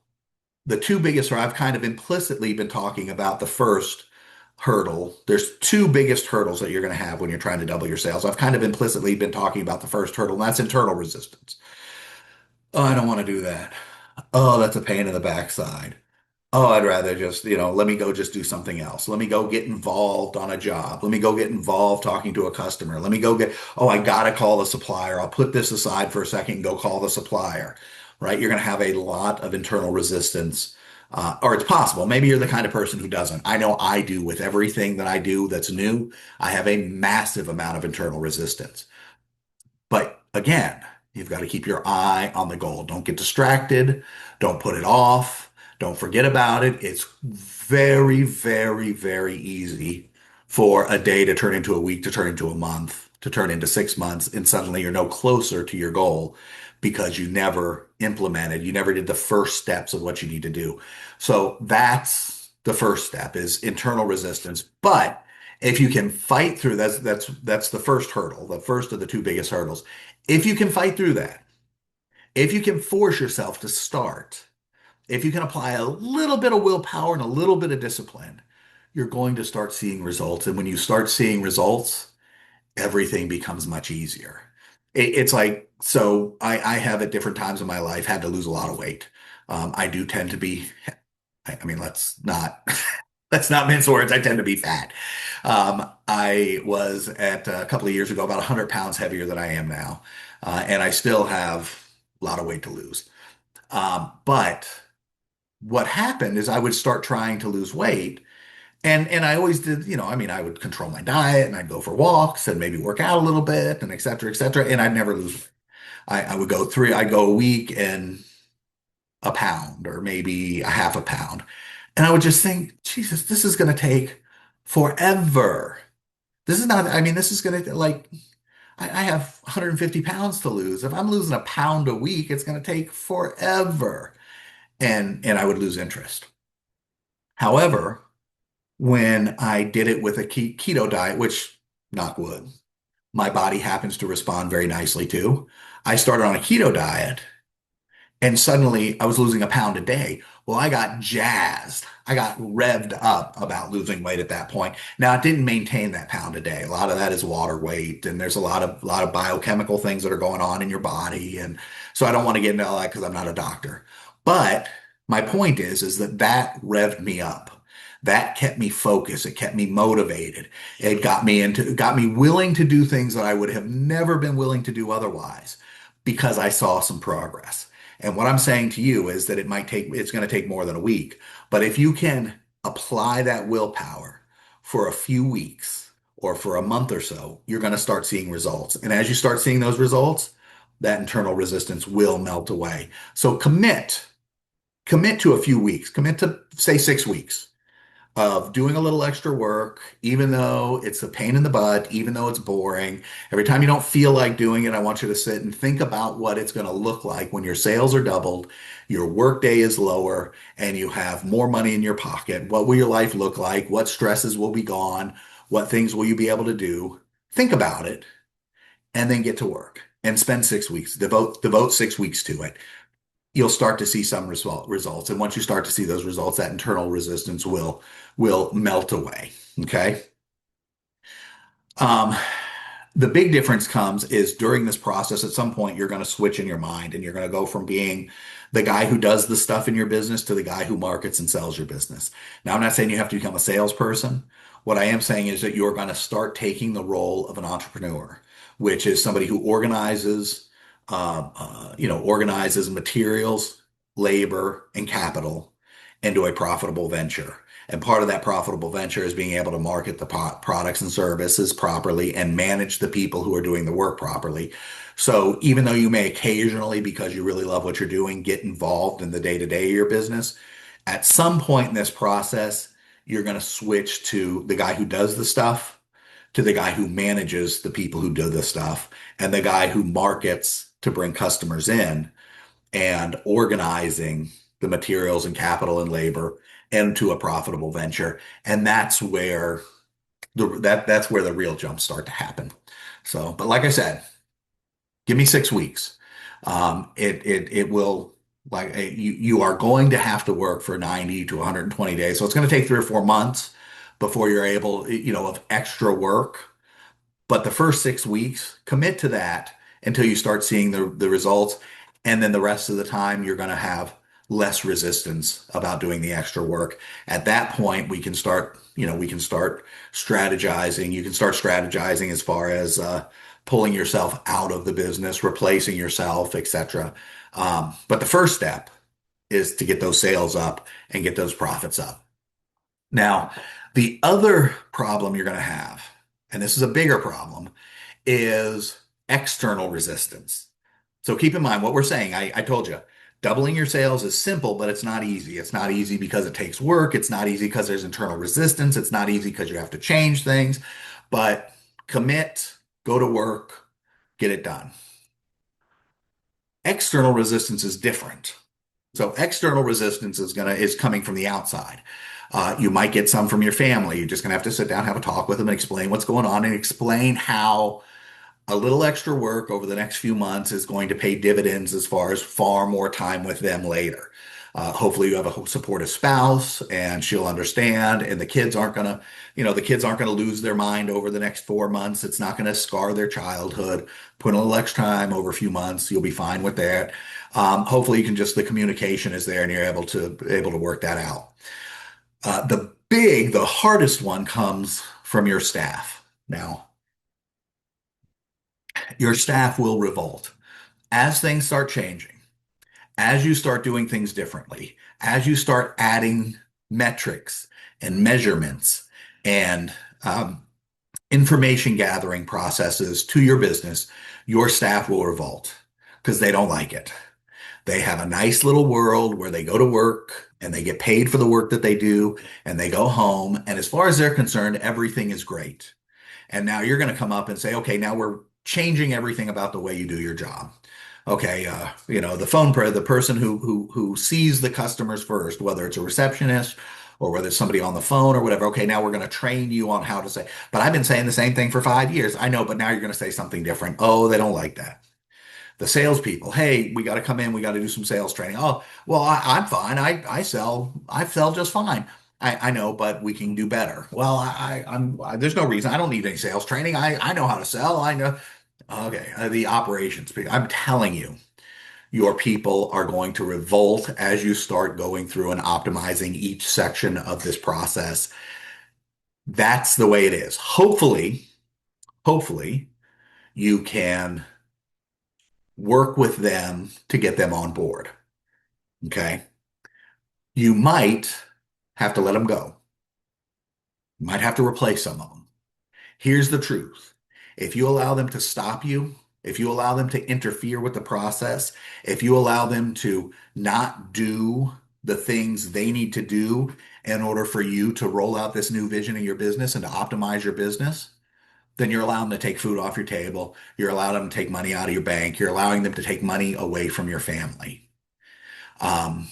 the two biggest, or I've kind of implicitly been talking about the first hurdle. There's two biggest hurdles that you're going to have when you're trying to double your sales. I've kind of implicitly been talking about the first hurdle, and that's internal resistance. Oh, I don't want to do that. Oh, that's a pain in the backside. Oh, I'd rather just, let me go just do something else. Let me go get involved on a job. Let me go get involved talking to a customer. Let me go I got to call the supplier. I'll put this aside for a second and go call the supplier, right? You're going to have a lot of internal resistance, or it's possible. Maybe you're the kind of person who doesn't. I know I do with everything that I do that's new. I have a massive amount of internal resistance. But again, you've got to keep your eye on the goal. Don't get distracted. Don't put it off. Don't forget about it. It's very, very, very easy for a day to turn into a week, to turn into a month, to turn into 6 months, and suddenly you're no closer to your goal because you never implemented, you never did the first steps of what you need to do. So that's the first step is internal resistance. But if you can fight through that's the first hurdle, the first of the two biggest hurdles. If you can fight through that, if you can force yourself to start, if you can apply a little bit of willpower and a little bit of discipline, you're going to start seeing results. And when you start seeing results, everything becomes much easier. It's like, so I have at different times in my life had to lose a lot of weight. I do tend to be, I mean, let's not let's not mince words. I tend to be fat. I was at a couple of years ago about 100 pounds heavier than I am now, and I still have a lot of weight to lose. But what happened is I would start trying to lose weight, and I always did. I mean, I would control my diet and I'd go for walks and maybe work out a little bit and et cetera, et cetera, and I'd never lose weight. I would I'd go a week and a pound or maybe a half a pound. And I would just think, Jesus, this is going to take forever. This is not, I mean, this is going to like, I have 150 pounds to lose. If I'm losing a pound a week, it's going to take forever. And I would lose interest. However, when I did it with a keto diet, which knock wood, my body happens to respond very nicely to, I started on a keto diet. And suddenly I was losing a pound a day. Well, I got jazzed. I got revved up about losing weight at that point. Now, it didn't maintain that pound a day. A lot of that is water weight, and there's a lot of biochemical things that are going on in your body. And so I don't want to get into all that because I'm not a doctor. But my point is that revved me up. That kept me focused. It kept me motivated. It got me willing to do things that I would have never been willing to do otherwise because I saw some progress. And what I'm saying to you is that it's going to take more than a week. But if you can apply that willpower for a few weeks or for a month or so, you're going to start seeing results. And as you start seeing those results, that internal resistance will melt away. So commit to a few weeks, commit to say 6 weeks of doing a little extra work, even though it's a pain in the butt, even though it's boring. Every time you don't feel like doing it, I want you to sit and think about what it's going to look like when your sales are doubled, your workday is lower, and you have more money in your pocket. What will your life look like? What stresses will be gone? What things will you be able to do? Think about it and then get to work and spend 6 weeks. Devote 6 weeks to it. You'll start to see some results. And once you start to see those results, that internal resistance will melt away. Okay. Um, the big difference comes is during this process, at some point, you're going to switch in your mind and you're going to go from being the guy who does the stuff in your business to the guy who markets and sells your business. Now, I'm not saying you have to become a salesperson. What I am saying is that you're going to start taking the role of an entrepreneur, which is somebody who organizes materials, labor, and capital into a profitable venture. And part of that profitable venture is being able to market the products and services properly and manage the people who are doing the work properly. So even though you may occasionally, because you really love what you're doing, get involved in the day-to-day of your business, at some point in this process, you're going to switch to the guy who does the stuff to the guy who manages the people who do this stuff and the guy who markets to bring customers in and organizing the materials and capital and labor into a profitable venture. And that's where the real jumps start to happen. So, but like I said, give me 6 weeks. It will you are going to have to work for 90 to 120 days. So it's going to take 3 or 4 months before you're able, of extra work. But the first 6 weeks, commit to that until you start seeing the results. And then the rest of the time, you're going to have less resistance about doing the extra work. At that point, we can start strategizing. You can start strategizing as far as pulling yourself out of the business, replacing yourself, etc. But the first step is to get those sales up and get those profits up. Now, the other problem you're going to have, and this is a bigger problem, is external resistance. So keep in mind what we're saying. I told you, doubling your sales is simple, but it's not easy. It's not easy because it takes work. It's not easy because there's internal resistance. It's not easy because you have to change things. But commit, go to work, get it done. External resistance is different. So external resistance is coming from the outside. You might get some from your family. You're just gonna have to sit down, have a talk with them, and explain what's going on, and explain how a little extra work over the next few months is going to pay dividends as far as far more time with them later. Hopefully you have a supportive spouse and she'll understand, and the kids aren't gonna lose their mind over the next 4 months. It's not gonna scar their childhood. Put a little extra time over a few months. You'll be fine with that. Hopefully the communication is there and you're able to work that out. The hardest one comes from your staff. Now, your staff will revolt as things start changing, as you start doing things differently, as you start adding metrics and measurements and information gathering processes to your business. Your staff will revolt because they don't like it. They have a nice little world where they go to work and they get paid for the work that they do, and they go home. And as far as they're concerned, everything is great. And now you're going to come up and say, okay, now we're changing everything about the way you do your job. Okay, the person who sees the customers first, whether it's a receptionist or whether it's somebody on the phone or whatever. Okay, now we're going to train you on how to say. But I've been saying the same thing for 5 years. I know, but now you're going to say something different. Oh, they don't like that. The salespeople, hey, we got to come in, we got to do some sales training. Oh, well, I'm fine. I sell just fine. I know, but we can do better. Well, there's no reason. I don't need any sales training. I know how to sell. I know. Okay, the operations people. I'm telling you, your people are going to revolt as you start going through and optimizing each section of this process. That's the way it is. Hopefully, you can work with them to get them on board. Okay. You might have to let them go. You might have to replace some of them. Here's the truth. If you allow them to stop you, if you allow them to interfere with the process, if you allow them to not do the things they need to do in order for you to roll out this new vision in your business and to optimize your business, then you're allowing them to take food off your table. You're allowing them to take money out of your bank. You're allowing them to take money away from your family. Um,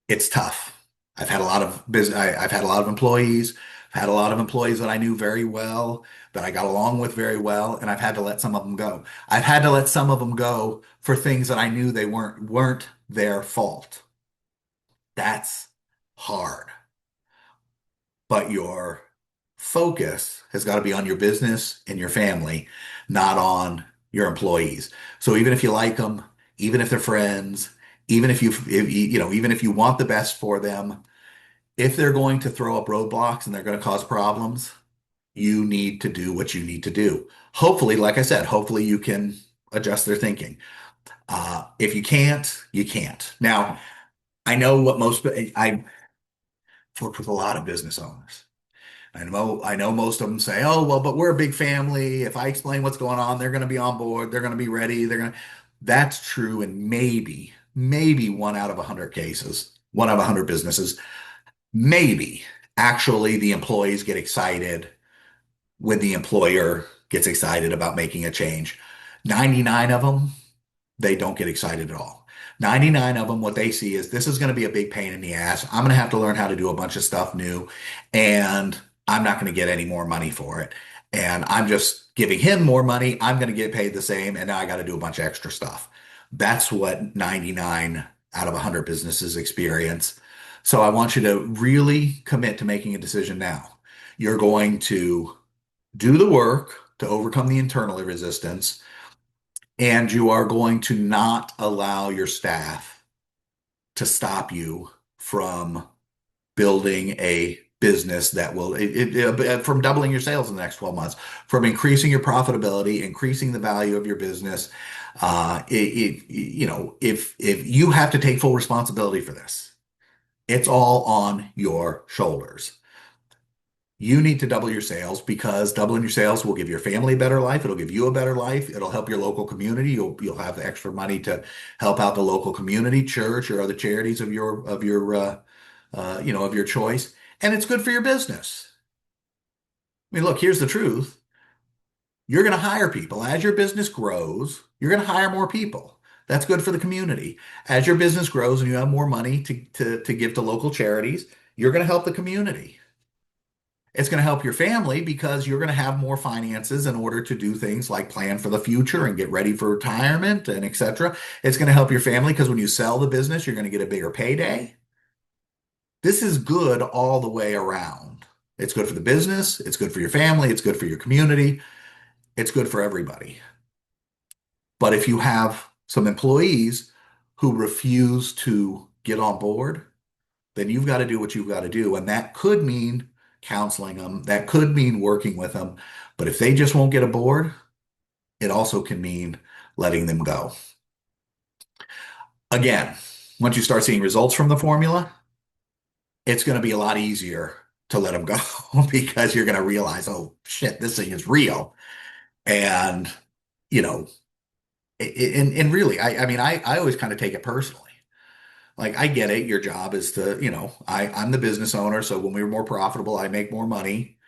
it's tough. I've had a lot of employees. I've had a lot of employees that I knew very well, that I got along with very well, and I've had to let some of them go. I've had to let some of them go for things that I knew they weren't their fault. That's hard. But your focus has got to be on your business and your family, not on your employees. So even if you like them, even if they're friends, even if you want the best for them, if they're going to throw up roadblocks and they're going to cause problems, you need to do what you need to do. Hopefully, like I said, hopefully you can adjust their thinking. If you can't, you can't. Now, I know what I've worked with a lot of business owners. I know most of them say, "Oh, well, but we're a big family. If I explain what's going on, they're going to be on board. They're going to be ready. They're going to." That's true in maybe one out of 100 cases, one out of 100 businesses. Maybe actually the employees get excited. when the employer gets excited about making a change. 99 of them, they don't get excited at all. 99 of them, what they see is this is going to be a big pain in the ass. I'm going to have to learn how to do a bunch of stuff new, and I'm not going to get any more money for it. And I'm just giving him more money. I'm going to get paid the same, and now I got to do a bunch of extra stuff. That's what 99 out of 100 businesses experience. So I want you to really commit to making a decision now. You're going to do the work to overcome the internal resistance, and you are going to not allow your staff to stop you from building a business that will from doubling your sales in the next 12 months, from increasing your profitability, increasing the value of your business. If you have to take full responsibility for this, it's all on your shoulders. You need to double your sales because doubling your sales will give your family a better life. It'll give you a better life. It'll help your local community. You'll have the extra money to help out the local community, church, or other charities of your choice. And it's good for your business. I mean, look, here's the truth. You're going to hire people. As your business grows, you're going to hire more people. That's good for the community. As your business grows and you have more money to give to local charities, you're going to help the community. It's going to help your family because you're going to have more finances in order to do things like plan for the future and get ready for retirement and etc. It's going to help your family because when you sell the business, you're going to get a bigger payday. This is good all the way around. It's good for the business, it's good for your family, it's good for your community, it's good for everybody. But if you have some employees who refuse to get on board, then you've got to do what you've got to do. And that could mean counseling them, that could mean working with them. But if they just won't get aboard, it also can mean letting them go. Again, once you start seeing results from the formula, it's going to be a lot easier to let them go because you're going to realize, oh shit, this thing is real. And, you know, and really, I always kind of take it personally. Like, I get it. Your job is to, I'm the business owner. So when we're more profitable, I make more money.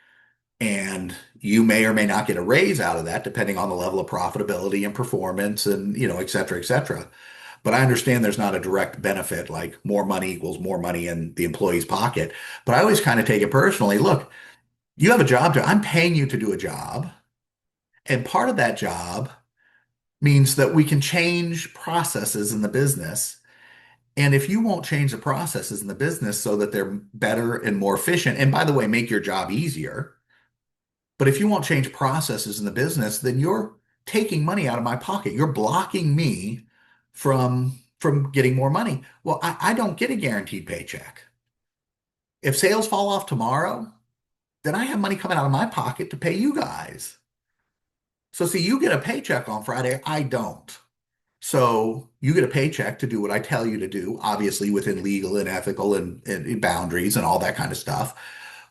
And you may or may not get a raise out of that, depending on the level of profitability and performance and, et cetera, et cetera. But I understand there's not a direct benefit, like more money equals more money in the employee's pocket. But I always kind of take it personally. Look, you have a job I'm paying you to do a job. And part of that job means that we can change processes in the business. And if you won't change the processes in the business so that they're better and more efficient, and by the way, make your job easier, but if you won't change processes in the business, then you're taking money out of my pocket. You're blocking me from getting more money. Well, I don't get a guaranteed paycheck. If sales fall off tomorrow, then I have money coming out of my pocket to pay you guys. So see, you get a paycheck on Friday, I don't. So you get a paycheck to do what I tell you to do, obviously within legal and ethical and boundaries and all that kind of stuff.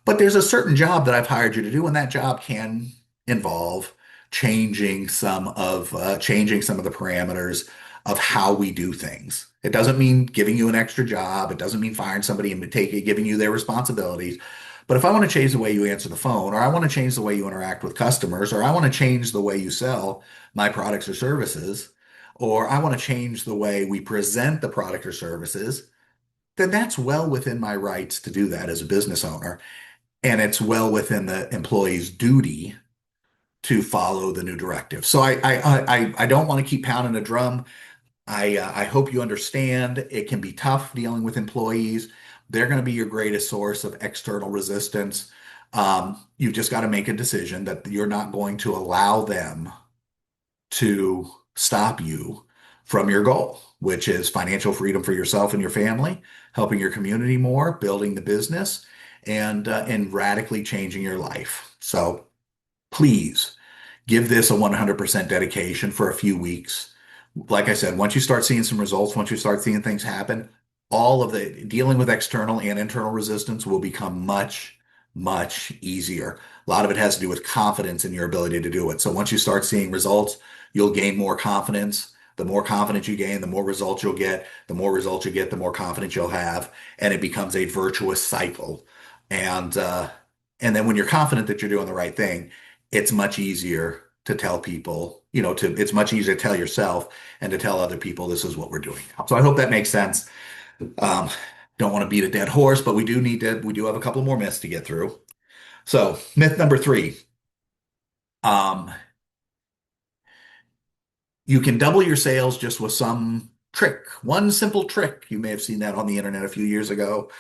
But there's a certain job that I've hired you to do, and that job can involve changing some of the parameters of how we do things. It doesn't mean giving you an extra job. It doesn't mean firing somebody and giving you their responsibilities. But if I want to change the way you answer the phone, or I want to change the way you interact with customers, or I want to change the way you sell my products or services, or I want to change the way we present the product or services, then that's well within my rights to do that as a business owner. And it's well within the employee's duty to follow the new directive. So I don't want to keep pounding the drum. I hope you understand it can be tough dealing with employees. They're going to be your greatest source of external resistance. You've just got to make a decision that you're not going to allow them to stop you from your goal, which is financial freedom for yourself and your family, helping your community more, building the business, and radically changing your life. So please give this a 100% dedication for a few weeks. Like I said, once you start seeing some results, once you start seeing things happen, all of the dealing with external and internal resistance will become much, much easier. A lot of it has to do with confidence in your ability to do it. So once you start seeing results, you'll gain more confidence. The more confidence you gain, the more results you'll get. The more results you get, the more confidence you'll have, and it becomes a virtuous cycle. And then when you're confident that you're doing the right thing, it's much easier to tell people, it's much easier to tell yourself and to tell other people this is what we're doing now. So I hope that makes sense. Um, don't want to beat a dead horse, but we do have a couple more myths to get through. So myth number three, um, you can double your sales just with some trick, one simple trick. You may have seen that on the internet a few years ago.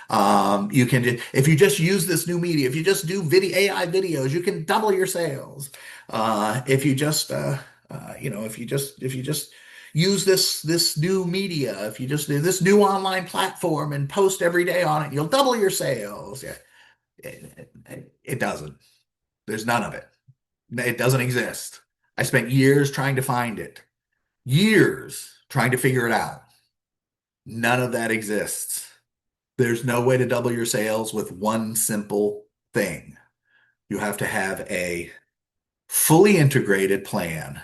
You can, if you just use this new media, if you just do video AI videos, you can double your sales. If you just, if you just use this new media, if you just do this new online platform and post every day on it, you'll double your sales. Yeah, it doesn't. There's none of it. It doesn't exist. I spent years trying to find it, years trying to figure it out. None of that exists. There's no way to double your sales with one simple thing. You have to have a fully integrated plan,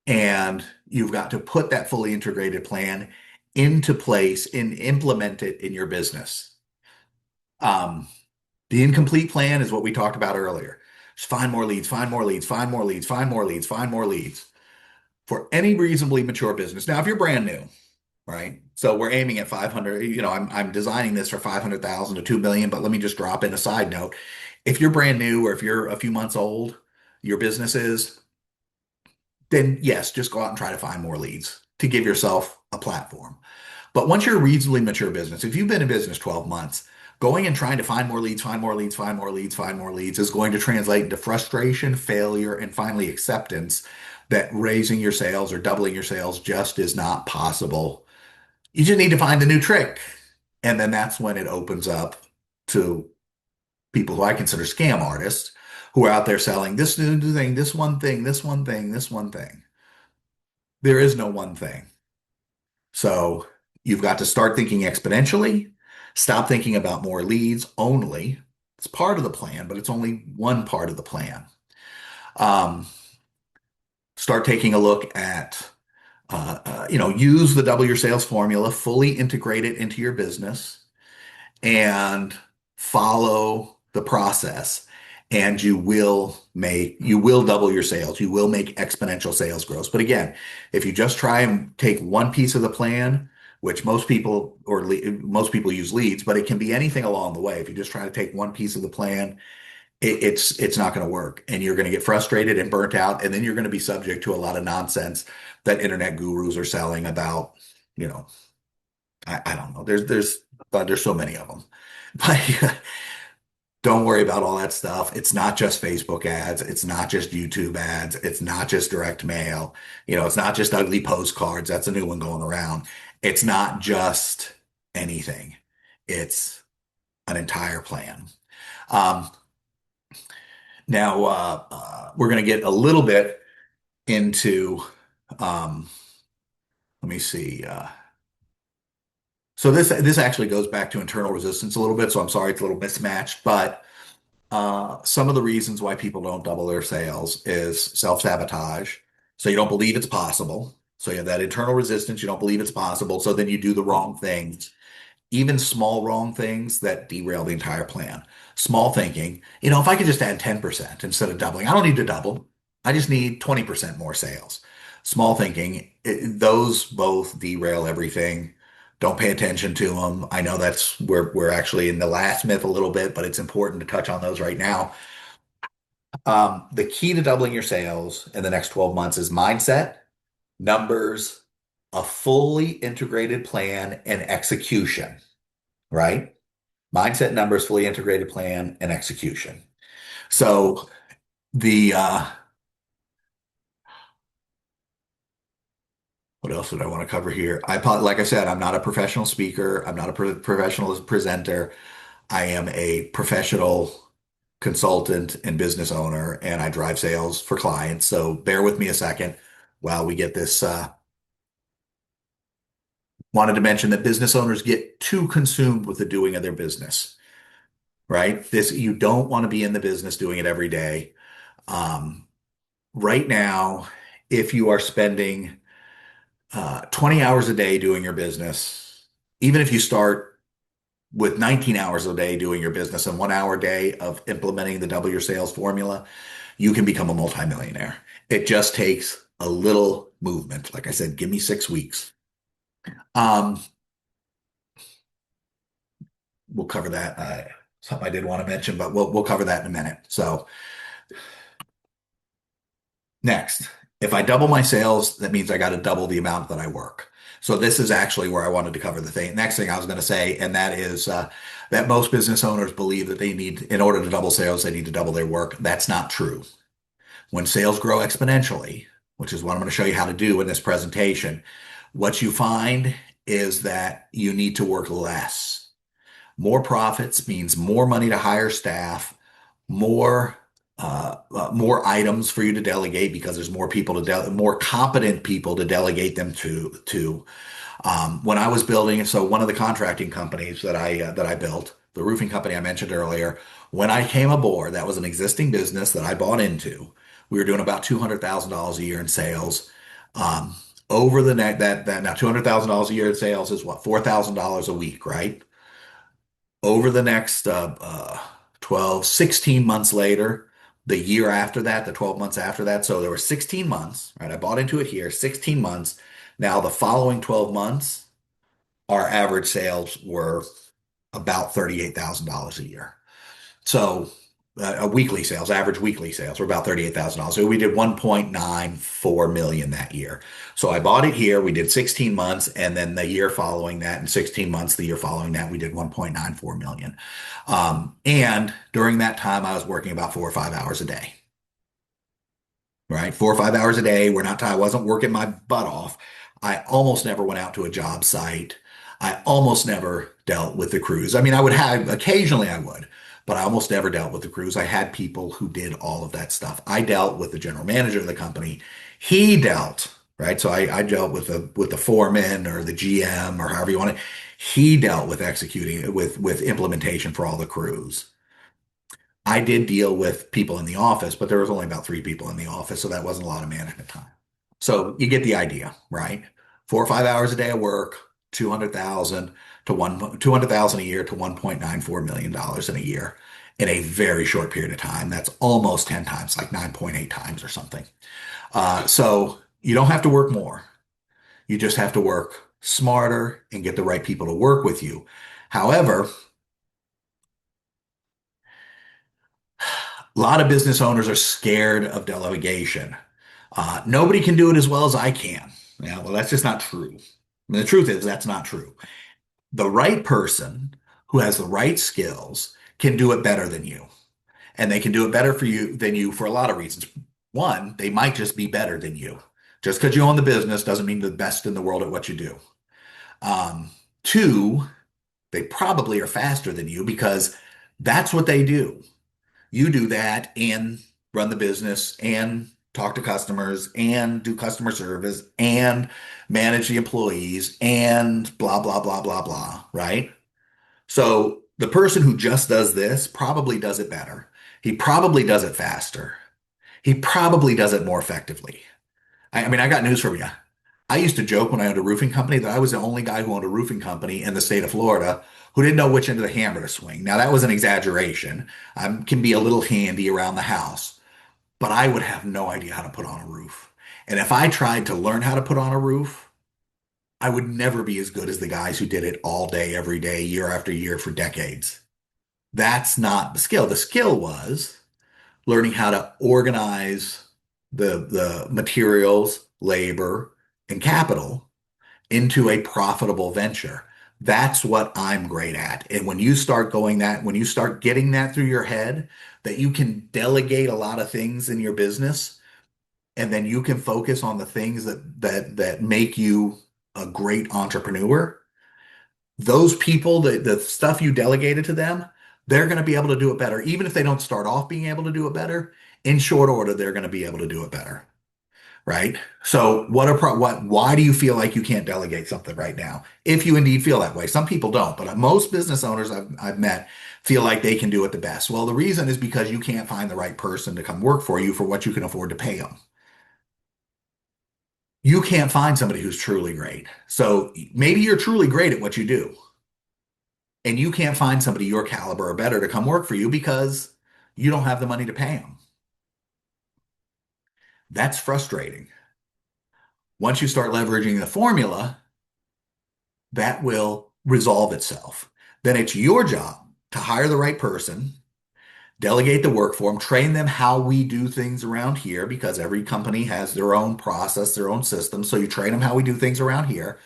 and you've got to put that fully integrated plan into place and implement it in your business. Um, the incomplete plan is what we talked about earlier. Just find more leads, find more leads, find more leads, find more leads, find more leads for any reasonably mature business. Now, if you're brand new, right? So we're aiming at 500, I'm designing this for 500,000 to 2 million, but let me just drop in a side note. If you're brand new or if you're a few months old, your business is, then yes, just go out and try to find more leads to give yourself a platform. But once you're a reasonably mature business, if you've been in business 12 months, going and trying to find more leads, find more leads, find more leads, find more leads is going to translate into frustration, failure, and finally acceptance that raising your sales or doubling your sales just is not possible. You just need to find the new trick. And then that's when it opens up to people who I consider scam artists who are out there selling this new thing, this one thing, this one thing, this one thing. There is no one thing. So you've got to start thinking exponentially, stop thinking about more leads only. It's part of the plan, but it's only one part of the plan. Um, Start taking a look at, use the double your sales formula, fully integrate it into your business and follow the process. And you will double your sales. You will make exponential sales growth. But again, if you just try and take one piece of the plan, which most people use leads, but it can be anything along the way. If you just try to take one piece of the plan, it's not going to work, and you're going to get frustrated and burnt out, and then you're going to be subject to a lot of nonsense that internet gurus are selling about, you know, I don't know. There's so many of them, but don't worry about all that stuff. It's not just Facebook ads. It's not just YouTube ads. It's not just direct mail. It's not just ugly postcards. That's a new one going around. It's not just anything. It's an entire plan. Um, Now, we're going to get a little bit into, um, let me see. So this actually goes back to internal resistance a little bit. So I'm sorry it's a little mismatched, but some of the reasons why people don't double their sales is self-sabotage. So you don't believe it's possible. So you have that internal resistance. You don't believe it's possible. So then you do the wrong things, even small wrong things that derail the entire plan. Small thinking, if I could just add 10% instead of doubling, I don't need to double. I just need 20% more sales. Small thinking, those both derail everything. Don't pay attention to them. I know that's we're actually in the last myth a little bit, but it's important to touch on those right now. The key to doubling your sales in the next 12 months is mindset, numbers, a fully integrated plan, and execution, right? Mindset, numbers, fully integrated plan, and execution. So the what else did I want to cover here? Like I said, I'm not a professional speaker. I'm not a professional presenter. I am a professional consultant and business owner, and I drive sales for clients. So bear with me a second while we get this. Wanted to mention that business owners get too consumed with the doing of their business, right? You don't want to be in the business doing it every day. Um, right now, if you are spending 20 hours a day doing your business, even if you start with 19 hours a day doing your business and 1 hour a day of implementing the double your sales formula, you can become a multimillionaire. It just takes a little movement. Like I said, give me 6 weeks. Um, we'll cover that. Something I did want to mention, but we'll cover that in a minute. So next, if I double my sales, that means I got to double the amount that I work. So this is actually where I wanted to cover the thing. Next thing I was going to say, and that is that most business owners believe that they need, in order to double sales, they need to double their work. That's not true. When sales grow exponentially, which is what I'm going to show you how to do in this presentation, what you find is that you need to work less. More profits means more money to hire staff, more more items for you to delegate because there's more people more competent people to delegate them to. When I was building, so one of the contracting companies that I built, the roofing company I mentioned earlier, when I came aboard, that was an existing business that I bought into. We were doing about $200,000 a year in sales. Um, over the net, that now $200,000 a year in sales is what, $4,000 a week, right? Over the next 12, 16 months later, the year after that, the 12 months after that. So there were 16 months, right? I bought into it here, 16 months. Now, the following 12 months, our average sales were about $38,000 a year. So weekly sales, average weekly sales were about $38,000. So we did 1.94 million that year. So I bought it here. We did 16 months, and then the year following that, and 16 months, the year following that, we did 1.94 million. And during that time, I was working about 4 or 5 hours a day. Right, 4 or 5 hours a day. I wasn't working my butt off. I almost never went out to a job site. I almost never dealt with the crews. I mean, I would have occasionally I would, but I almost never dealt with the crews. I had people who did all of that stuff. I dealt with the general manager of the company. He dealt, right? So I dealt with the foreman or the GM or however you want it. He dealt with executing with implementation for all the crews. I did deal with people in the office, but there was only about 3 people in the office, so that wasn't a lot of management time. So you get the idea, right? 4 or 5 hours a day of work, 200,000 to 200,000 a year to $1.94 million in a year in a very short period of time. That's almost 10 times, like 9.8 times or something. So you don't have to work more. You just have to work smarter and get the right people to work with you. However, a lot of business owners are scared of delegation. Nobody can do it as well as I can. Yeah, well, that's just not true. I mean, the truth is that's not true. The right person who has the right skills can do it better than you. And they can do it better for you than you for a lot of reasons. One, they might just be better than you. Just because you own the business doesn't mean you're the best in the world at what you do. Two, they probably are faster than you because that's what they do. You do that and run the business and talk to customers and do customer service and manage the employees and blah, blah, blah, blah, blah, right? So the person who just does this probably does it better. He probably does it faster. He probably does it more effectively. I mean, I got news for you. I used to joke when I owned a roofing company that I was the only guy who owned a roofing company in the state of Florida who didn't know which end of the hammer to swing. Now, that was an exaggeration. I can be a little handy around the house, but I would have no idea how to put on a roof. And if I tried to learn how to put on a roof, I would never be as good as the guys who did it all day, every day, year after year for decades. That's not the skill. The skill was learning how to organize the materials, labor, and capital into a profitable venture. That's what I'm great at. And when you start getting that through your head, that you can delegate a lot of things in your business, and then you can focus on the things that make you a great entrepreneur. Those people, the stuff you delegated to them, they're going to be able to do it better. Even if they don't start off being able to do it better, in short order, they're going to be able to do it better. Right? So why do you feel like you can't delegate something right now? If you indeed feel that way. Some people don't, but most business owners I've met feel like they can do it the best. Well, the reason is because you can't find the right person to come work for you for what you can afford to pay them. You can't find somebody who's truly great. So maybe you're truly great at what you do. and you can't find somebody your caliber or better to come work for you because you don't have the money to pay them. That's frustrating. Once you start leveraging the formula, that will resolve itself. Then it's your job to hire the right person, delegate the work for them, train them how we do things around here because every company has their own process, their own system. So you train them how we do things around here,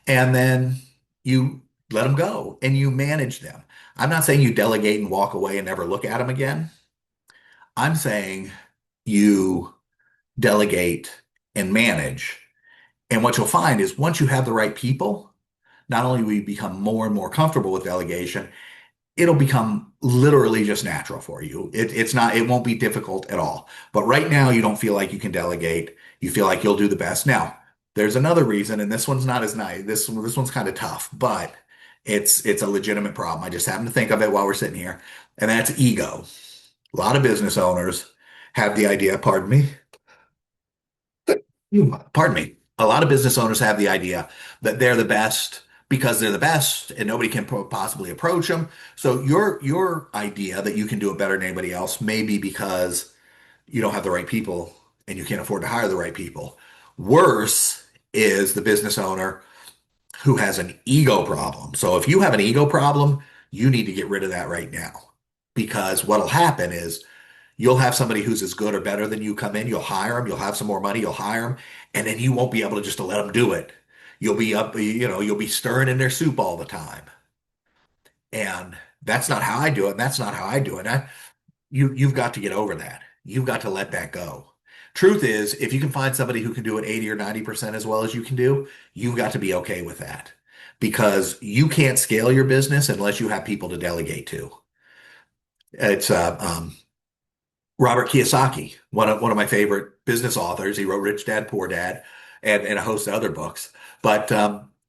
and then you let them go and you manage them. I'm not saying you delegate and walk away and never look at them again. I'm saying you delegate and manage. And what you'll find is once you have the right people, not only will you become more and more comfortable with delegation, it'll become literally just natural for you. It won't be difficult at all. But right now, you don't feel like you can delegate. You feel like you'll do the best. Now, there's another reason, and this one's not as nice. This one's kind of tough, but it's a legitimate problem. I just happened to think of it while we're sitting here, and that's ego. A lot of business owners have the idea, pardon me. A lot of business owners have the idea that they're the best because they're the best and nobody can possibly approach them. So your idea that you can do it better than anybody else may be because you don't have the right people and you can't afford to hire the right people. Worse is the business owner who has an ego problem. So if you have an ego problem, you need to get rid of that right now because what'll happen is you'll have somebody who's as good or better than you come in, you'll hire them, you'll have some more money, you'll hire them, and then you won't be able to just to let them do it. You'll be up, you'll be stirring in their soup all the time. And that's not how I do it. And that's not how I do it. You've got to get over that. You've got to let that go. Truth is, if you can find somebody who can do it 80 or 90% as well as you can do, you've got to be okay with that because you can't scale your business unless you have people to delegate to. It's Robert Kiyosaki, one of my favorite business authors. He wrote Rich Dad Poor Dad and a host of other books. But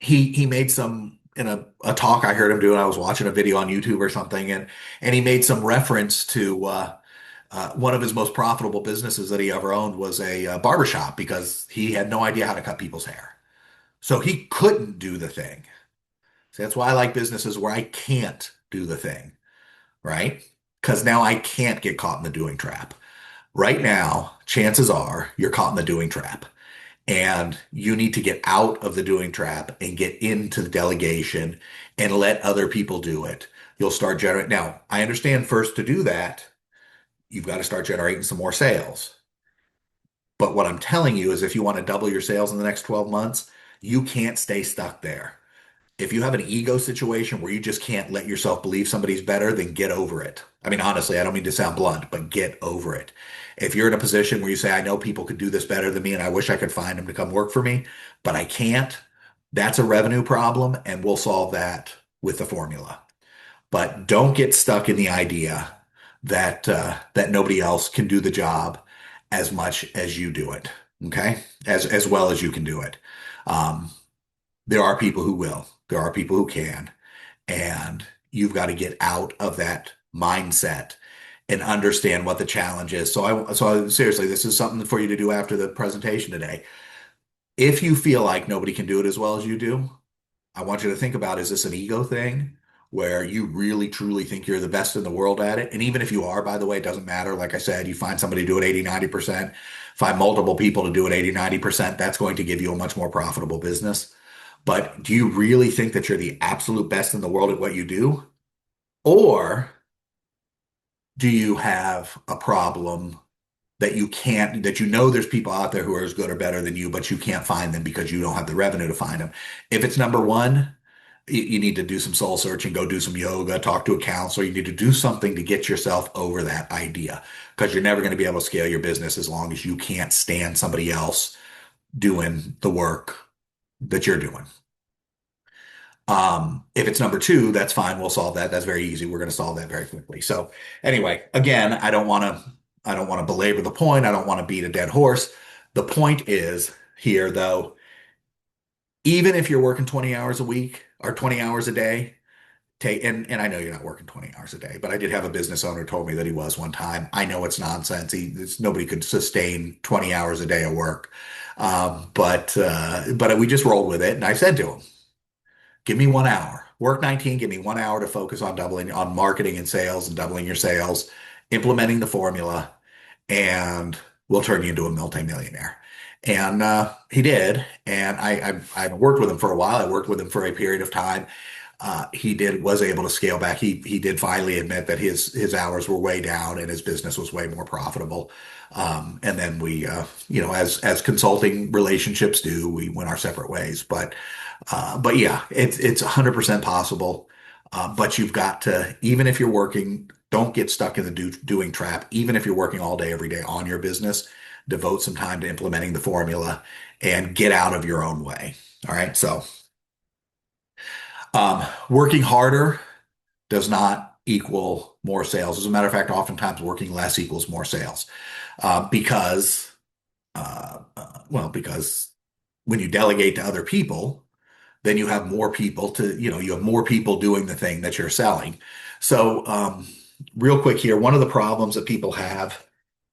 he made some in a talk I heard him do, and I was watching a video on YouTube or something, and he made some reference to one of his most profitable businesses that he ever owned was a barbershop because he had no idea how to cut people's hair. So he couldn't do the thing. So that's why I like businesses where I can't do the thing, right? Because now I can't get caught in the doing trap. Right now, chances are you're caught in the doing trap and you need to get out of the doing trap and get into the delegation and let other people do it. You'll start generating. Now, I understand first to do that, you've got to start generating some more sales. But what I'm telling you is if you want to double your sales in the next 12 months, you can't stay stuck there. If you have an ego situation where you just can't let yourself believe somebody's better, then get over it. I mean, honestly, I don't mean to sound blunt, but get over it. If you're in a position where you say, I know people could do this better than me and I wish I could find them to come work for me, but I can't, that's a revenue problem and we'll solve that with the formula. But don't get stuck in the idea that nobody else can do the job as much as you do it. Okay? As well as you can do it. Um, there are people who will. There are people who can. And you've got to get out of that mindset and understand what the challenge is. Seriously, this is something for you to do after the presentation today. If you feel like nobody can do it as well as you do, I want you to think about, is this an ego thing where you really truly think you're the best in the world at it? And even if you are, by the way, it doesn't matter. Like I said, you find somebody to do it 80, 90%, find multiple people to do it 80, 90%, that's going to give you a much more profitable business. But do you really think that you're the absolute best in the world at what you do? Or do you have a problem that you can't, that you know there's people out there who are as good or better than you, but you can't find them because you don't have the revenue to find them? If it's number one, you need to do some soul searching, go do some yoga, talk to a counselor. You need to do something to get yourself over that idea because you're never going to be able to scale your business as long as you can't stand somebody else doing the work that you're doing. If it's number two, that's fine. We'll solve that. That's very easy. We're going to solve that very quickly. So anyway, again, I don't want to belabor the point. I don't want to beat a dead horse. The point is here, though, even if you're working 20 hours a week or 20 hours a day, and I know you're not working 20 hours a day, but I did have a business owner told me that he was one time. I know it's nonsense. Nobody could sustain 20 hours a day of work. But we just rolled with it. And I said to him, give me 1 hour. Work 19, give me 1 hour to focus on doubling on marketing and sales and doubling your sales, implementing the formula, and we'll turn you into a multimillionaire. And he did. And I worked with him for a while. I worked with him for a period of time. Was able to scale back. He did finally admit that his hours were way down and his business was way more profitable. And then as consulting relationships do, we went our separate ways. But yeah, it's 100% possible. But you've got to, even if you're working, don't get stuck in the doing trap. Even if you're working all day, every day on your business, devote some time to implementing the formula and get out of your own way. All right. So, working harder does not equal more sales. As a matter of fact, oftentimes working less equals more sales, because when you delegate to other people, then you have more people you have more people doing the thing that you're selling. So, real quick here, one of the problems that people have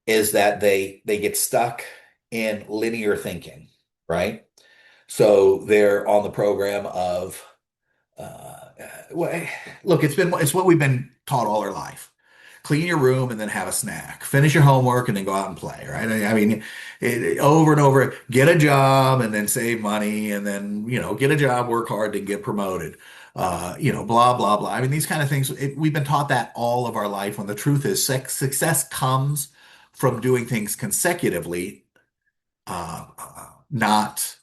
is that they get stuck in linear thinking, right? So they're on the program of, well, look, it's what we've been taught all our life. Clean your room and then have a snack. Finish your homework and then go out and play, right? I mean, over and over, get a job and then save money and then, get a job, work hard, then get promoted. Blah, blah, blah. I mean, these kind of things, we've been taught that all of our life when the truth is success comes from doing things consecutively, not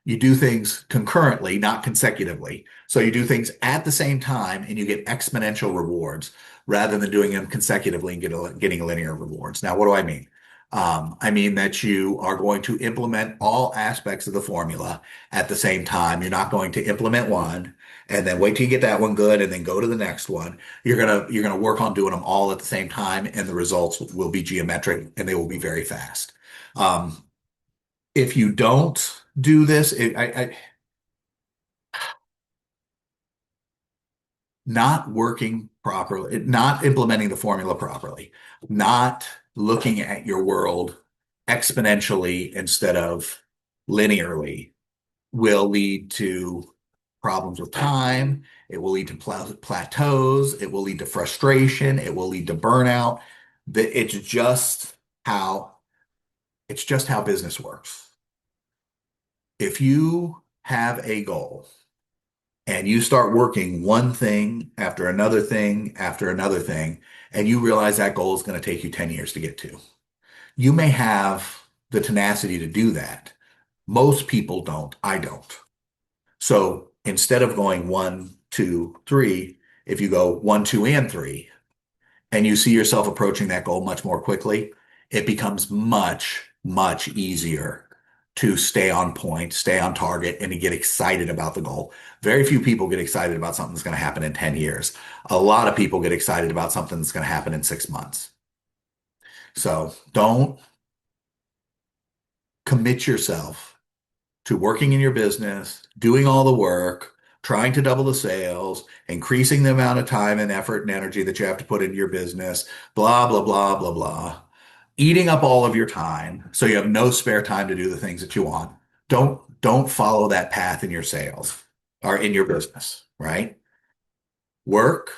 you do things concurrently, not consecutively. So you do things at the same time and you get exponential rewards rather than doing them consecutively and getting linear rewards. Now, what do I mean? I mean that you are going to implement all aspects of the formula at the same time. You're not going to implement one and then wait till you get that one good and then go to the next one. You're gonna work on doing them all at the same time, and the results will be geometric and they will be very fast. If you don't do this, not working properly, not implementing the formula properly, not looking at your world exponentially instead of linearly will lead to problems with time. It will lead to plateaus. It will lead to frustration. It will lead to burnout. It's just how business works. If you have a goal and you start working one thing after another thing after another thing, and you realize that goal is going to take you 10 years to get to, you may have the tenacity to do that. Most people don't. I don't. So instead of going one, two, three, if you go one, two, and three, and you see yourself approaching that goal much more quickly, it becomes much, much easier to stay on point, stay on target, and to get excited about the goal. Very few people get excited about something that's going to happen in 10 years. A lot of people get excited about something that's going to happen in 6 months. So don't commit yourself to working in your business, doing all the work, trying to double the sales, increasing the amount of time and effort and energy that you have to put into your business, blah, blah, blah, blah, blah, eating up all of your time so you have no spare time to do the things that you want. Don't follow that path in your sales or in your business, right? Work,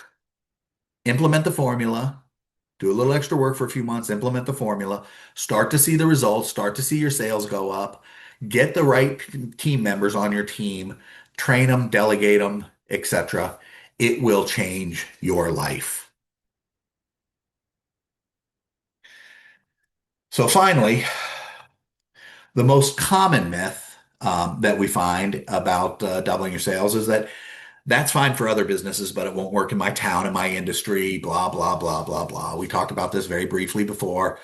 implement the formula, do a little extra work for a few months, implement the formula, start to see the results, start to see your sales go up, get the right team members on your team, train them, delegate them, etc. It will change your life. So finally, the most common myth that we find about doubling your sales is that that's fine for other businesses, but it won't work in my town, in my industry, blah, blah, blah, blah, blah. We talked about this very briefly before.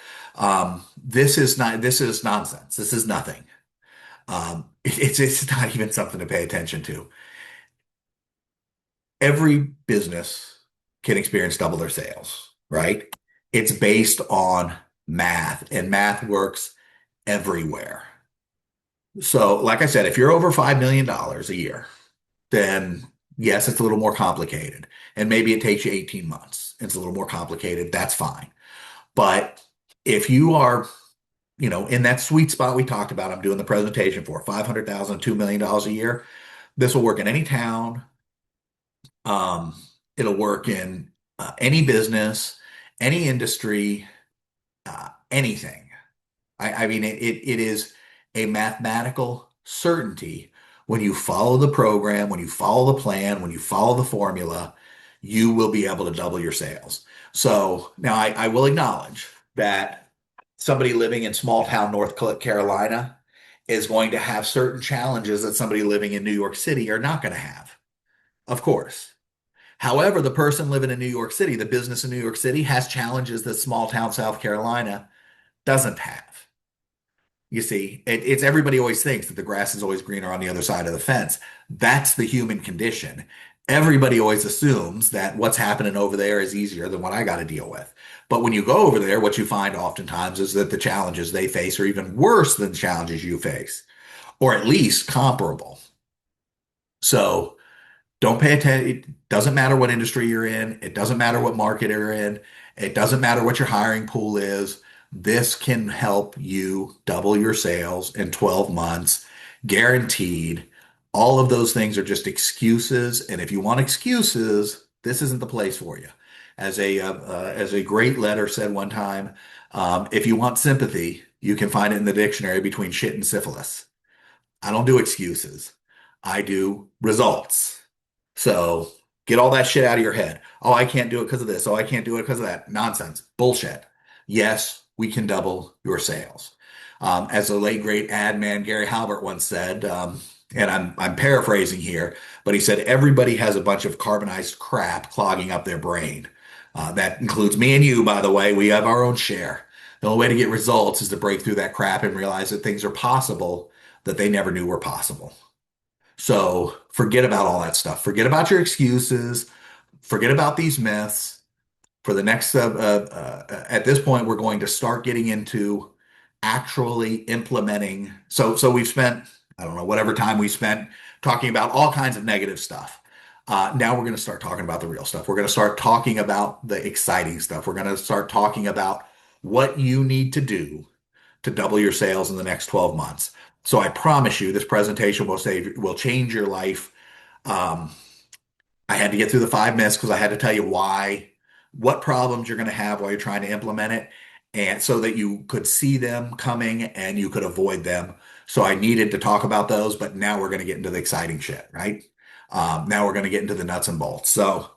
This is nonsense. This is nothing. It's not even something to pay attention to. Every business can experience double their sales, right? It's based on math, and math works everywhere. So, like I said, if you're over $5 million a year, then yes, it's a little more complicated. And maybe it takes you 18 months. It's a little more complicated. That's fine. But if you are, in that sweet spot we talked about, I'm doing the presentation for $500,000, $2 million a year. This will work in any town. Um, it'll work in any business, any industry, anything. I mean, it is a mathematical certainty. When you follow the program, when you follow the plan, when you follow the formula, you will be able to double your sales. So now I will acknowledge that somebody living in small town North Carolina is going to have certain challenges that somebody living in New York City are not going to have, of course. However, the person living in New York City, the business in New York City, has challenges that small town South Carolina doesn't have. You see, it's everybody always thinks that the grass is always greener on the other side of the fence. That's the human condition. Everybody always assumes that what's happening over there is easier than what I got to deal with. But when you go over there, what you find oftentimes is that the challenges they face are even worse than the challenges you face, or at least comparable. So, don't pay attention. It doesn't matter what industry you're in. It doesn't matter what market you're in. It doesn't matter what your hiring pool is. This can help you double your sales in 12 months, guaranteed. All of those things are just excuses. And if you want excuses, this isn't the place for you. As a great letter said one time, if you want sympathy, you can find it in the dictionary between shit and syphilis. I don't do excuses. I do results. So get all that shit out of your head. Oh, I can't do it because of this. Oh, I can't do it because of that. Nonsense. Bullshit. Yes, we can double your sales. As the late great ad man Gary Halbert once said, and I'm paraphrasing here, but he said everybody has a bunch of carbonized crap clogging up their brain. That includes me and you, by the way. We have our own share. The only way to get results is to break through that crap and realize that things are possible that they never knew were possible. So forget about all that stuff. Forget about your excuses. Forget about these myths. For the next, at this point, we're going to start getting into actually implementing. So we've spent, I don't know, whatever time we spent talking about all kinds of negative stuff. Now we're going to start talking about the real stuff. We're going to start talking about the exciting stuff. We're going to start talking about what you need to do to double your sales in the next 12 months. So I promise you, this presentation will change your life. Um, I had to get through the 5 myths because I had to tell you what problems you're going to have while you're trying to implement it, and so that you could see them coming and you could avoid them. So I needed to talk about those, but now we're going to get into the exciting shit, right? Now we're going to get into the nuts and bolts. So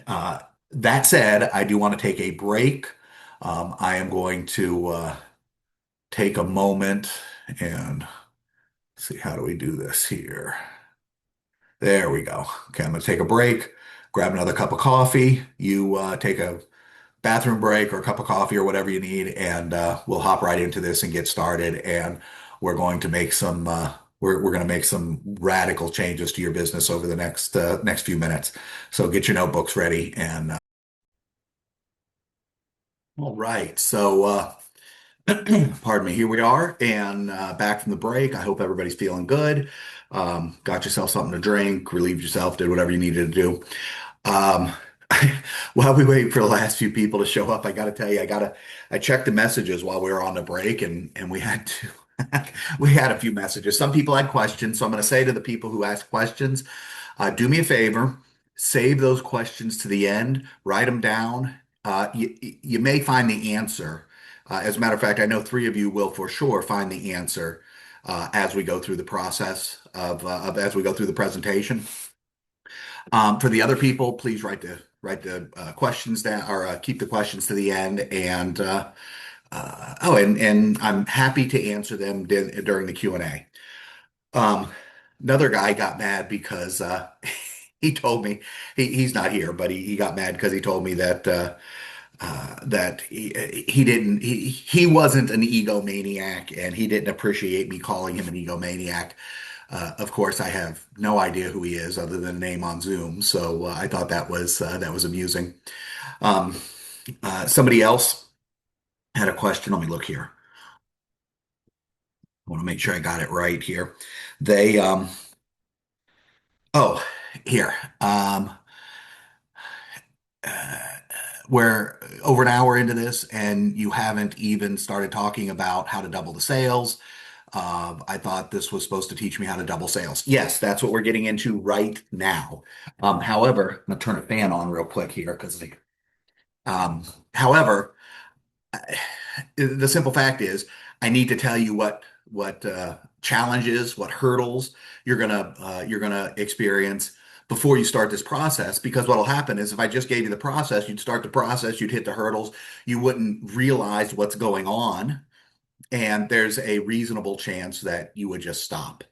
uh, that said, I do want to take a break. I am going to take a moment and see, how do we do this here? There we go. Okay, I'm going to take a break, grab another cup of coffee. You take a bathroom break or a cup of coffee or whatever you need, and we'll hop right into this and get started. And we're going to make some we're going to make some radical changes to your business over the next few minutes. So get your notebooks ready. And all right, so pardon me, here we are, and back from the break. I hope everybody's feeling good. Got yourself something to drink, relieved yourself, did whatever you needed to do. Um, while we wait for the last few people to show up, I got to tell you, I checked the messages while we were on the break, and we had to, we had a few messages. Some people had questions, so I'm going to say to the people who asked questions, do me a favor, save those questions to the end, write them down. You may find the answer. As a matter of fact, I know three of you will for sure find the answer as we go through the process as we go through the presentation. For the other people, please write the questions down, or keep the questions to the end. And and I'm happy to answer them during the Q&A. Another guy got mad because he told me he's not here, but he got mad because he told me that he didn't he wasn't an egomaniac, and he didn't appreciate me calling him an egomaniac. Of course, I have no idea who he is other than a name on Zoom, so I thought that was amusing. Um, Somebody else had a question. Let me look here. I want to make sure I got it right here. They oh here uh, we're over an hour into this, and you haven't even started talking about how to double the sales. I thought this was supposed to teach me how to double sales. Yes, that's what we're getting into right now. However, I'm gonna turn a fan on real quick here because um, however, the simple fact is I need to tell you what challenges, what hurdles you're gonna experience before you start this process. Because what'll happen is if I just gave you the process, you'd start the process, you'd hit the hurdles, you wouldn't realize what's going on, and there's a reasonable chance that you would just stop.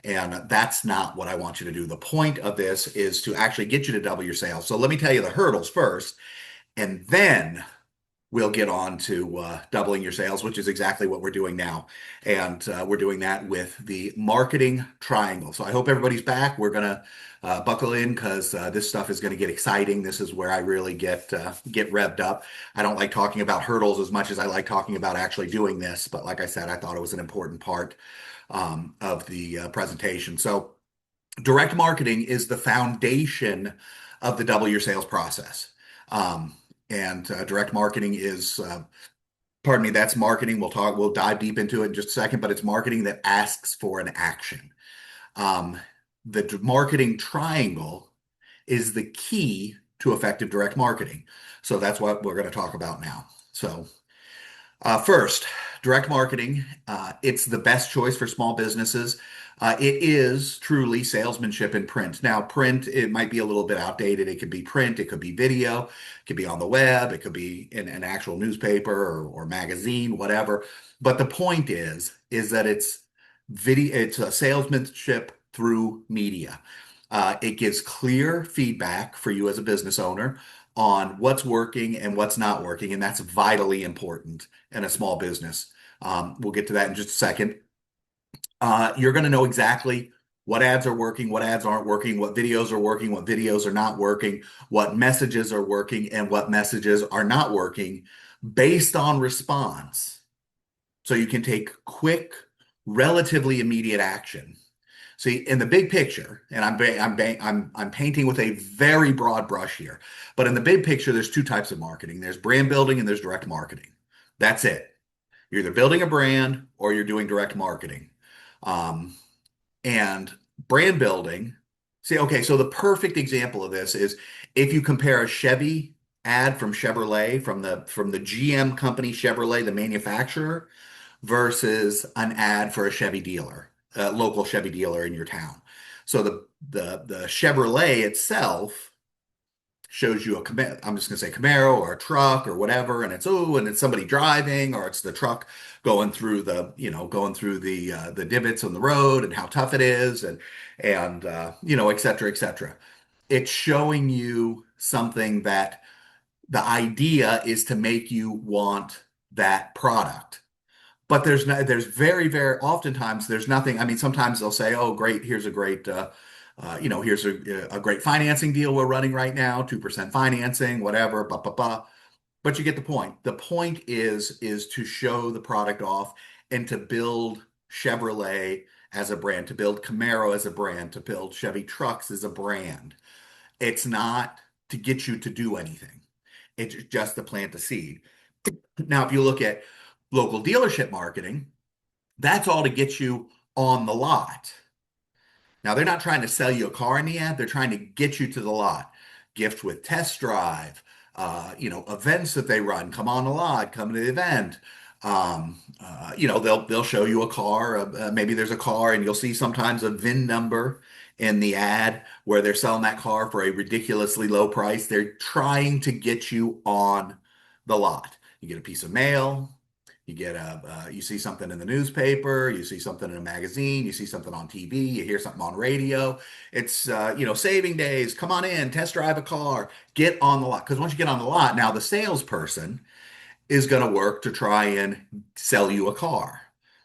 And that's not what I want you to do. The point of this is to actually get you to double your sales. So let me tell you the hurdles first, and then we'll get on to doubling your sales, which is exactly what we're doing now. And we're doing that with the marketing triangle. So I hope everybody's back. We're going to buckle in because this stuff is going to get exciting. This is where I really get revved up. I don't like talking about hurdles as much as I like talking about actually doing this. But like I said, I thought it was an important part of the presentation. So direct marketing is the foundation of the double your sales process. Um, and direct marketing is, pardon me, that's marketing. We'll dive deep into it in just a second, but it's marketing that asks for an action. Um, the marketing triangle is the key to effective direct marketing. So that's what we're going to talk about now. So first, direct marketing. It's the best choice for small businesses. It is truly salesmanship in print. Now, print, it might be a little bit outdated. It could be print, it could be video, it could be on the web, it could be in an actual newspaper or magazine, whatever. But the point is that it's video, it's a salesmanship through media. It gives clear feedback for you as a business owner on what's working and what's not working, and that's vitally important in a small business. We'll get to that in just a second. You're going to know exactly what ads are working, what ads aren't working, what videos are working, what videos are not working, what messages are working, and what messages are not working based on response. So you can take quick, relatively immediate action. See, in the big picture, and I'm painting with a very broad brush here, but in the big picture, there's two types of marketing. There's brand building and there's direct marketing. That's it. You're either building a brand or you're doing direct marketing. Um, and brand building, see, okay, so the perfect example of this is if you compare a Chevy ad from Chevrolet, from the GM company Chevrolet, the manufacturer, versus an ad for a Chevy dealer, a local Chevy dealer in your town. So the Chevrolet itself shows you I'm just going to say Camaro or a truck or whatever, and it's somebody driving, or it's the truck going through the divots on the road and how tough it is, and et cetera, et cetera. It's showing you something that the idea is to make you want that product. But there's very oftentimes there's nothing. I mean, sometimes they'll say, "Oh, great, here's a great, here's a great financing deal we're running right now, 2% financing, whatever, blah, blah, blah." But you get the point. The point is to show the product off and to build Chevrolet as a brand, to build Camaro as a brand, to build Chevy trucks as a brand. It's not to get you to do anything. It's just to plant the seed. Now, if you look at local dealership marketing, that's all to get you on the lot. Now, they're not trying to sell you a car in the ad, they're trying to get you to the lot. Gift with test drive, events that they run, come on the lot, come to the event. They'll show you a car. Maybe there's a car, and you'll see sometimes a VIN number in the ad where they're selling that car for a ridiculously low price. They're trying to get you on the lot. You get a piece of mail, you see something in the newspaper, you see something in a magazine, you see something on TV, you hear something on radio. It's, saving days, come on in, test drive a car, get on the lot. Because once you get on the lot, now the salesperson is going to work to try and sell you a car.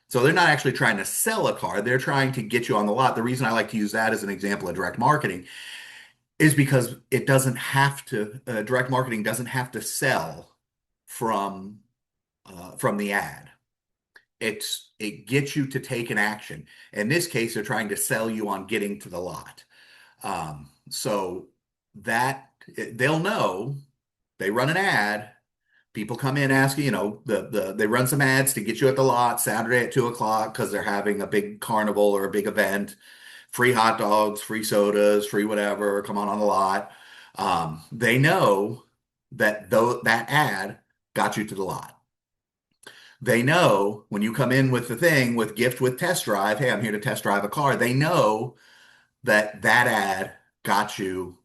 So they're not actually trying to sell a car, they're trying to get you on the lot. The reason I like to use that as an example of direct marketing is because direct marketing doesn't have to sell from the ad. It gets you to take an action. In this case, they're trying to sell you on getting to the lot. So that they'll know they run an ad, People come in asking, they run some ads to get you at the lot Saturday at 2 o'clock because they're having a big carnival or a big event. Free hot dogs, free sodas, free whatever. Come on the lot. They know that though that ad got you to the lot. They know when you come in with the thing with gift with test drive, hey, I'm here to test drive a car. They know that that ad got you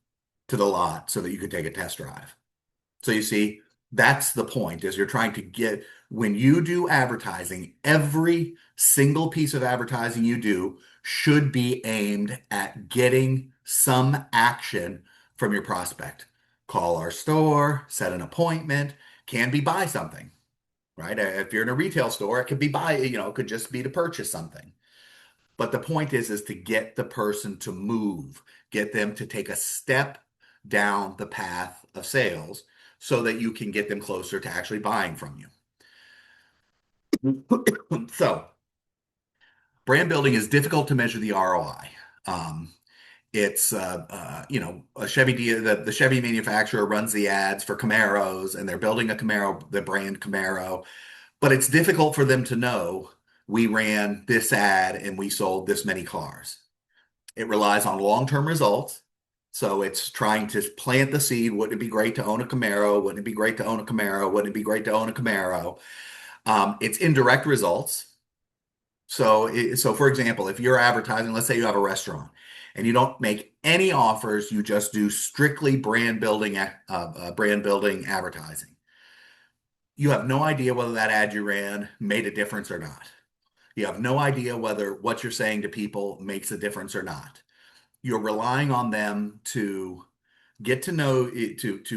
to the lot so that you could take a test drive. So you see, that's the point is you're trying to get when you do advertising, every single piece of advertising you do should be aimed at getting some action from your prospect. Call our store, set an appointment, can be buy something, right? If you're in a retail store, it could be buy, it could just be to purchase something. But the point is to get the person to move, get them to take a step down the path of sales so that you can get them closer to actually buying from you. So, brand building is difficult to measure the ROI. It's a the Chevy manufacturer runs the ads for Camaros, and they're building a Camaro, the brand Camaro, but it's difficult for them to know we ran this ad and we sold this many cars. It relies on long-term results. So it's trying to plant the seed. Wouldn't it be great to own a Camaro? Wouldn't it be great to own a Camaro? Wouldn't it be great to own a Camaro? It's indirect results. So for example, if you're advertising, let's say you have a restaurant and you don't make any offers, you just do strictly brand building advertising. You have no idea whether that ad you ran made a difference or not. You have no idea whether what you're saying to people makes a difference or not. You're relying on them to get to know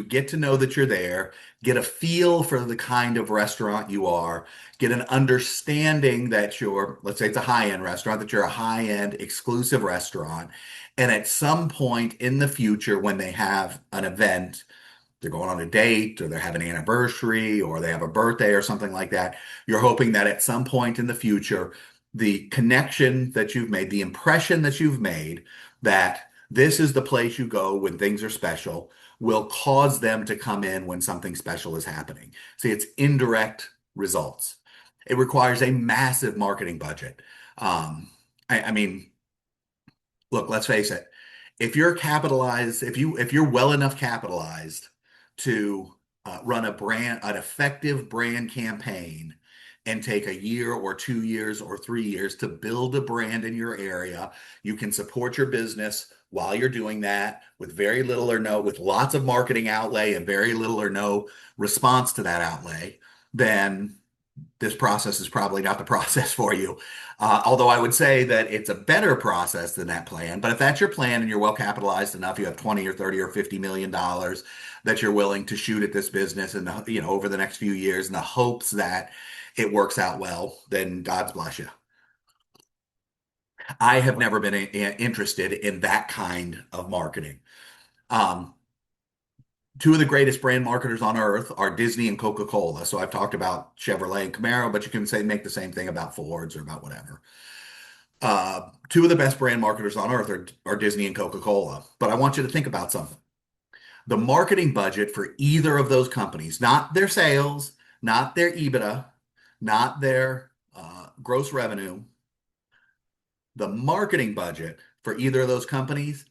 get to know that you're there, get a feel for the kind of restaurant you are, get an understanding that you're, let's say it's a high-end restaurant, that you're a high-end exclusive restaurant. And at some point in the future, when they have an event, they're going on a date or they have an anniversary or they have a birthday or something like that, you're hoping that at some point in the future, the connection that you've made, the impression that you've made that this is the place you go when things are special will cause them to come in when something special is happening. See, it's indirect results. It requires a massive marketing budget. I mean, look, let's face it. If you're capitalized, if you're well enough capitalized to run an effective brand campaign and take a year or 2 years or 3 years to build a brand in your area, you can support your business while you're doing that with very little or no, with lots of marketing outlay and very little or no response to that outlay, then this process is probably not the process for you. Although I would say that it's a better process than that plan. But if that's your plan and you're well capitalized enough, you have 20 or 30 or $50 million that you're willing to shoot at this business and over the next few years in the hopes that it works out well, then God's bless you. I have never been interested in that kind of marketing. Um, Two of the greatest brand marketers on earth are Disney and Coca-Cola. So I've talked about Chevrolet and Camaro, but you can make the same thing about Fords or about whatever. Two of the best brand marketers on earth are Disney and Coca-Cola. But I want you to think about something. The marketing budget for either of those companies, not their sales, not their EBITDA, not their gross revenue, the marketing budget for either of those companies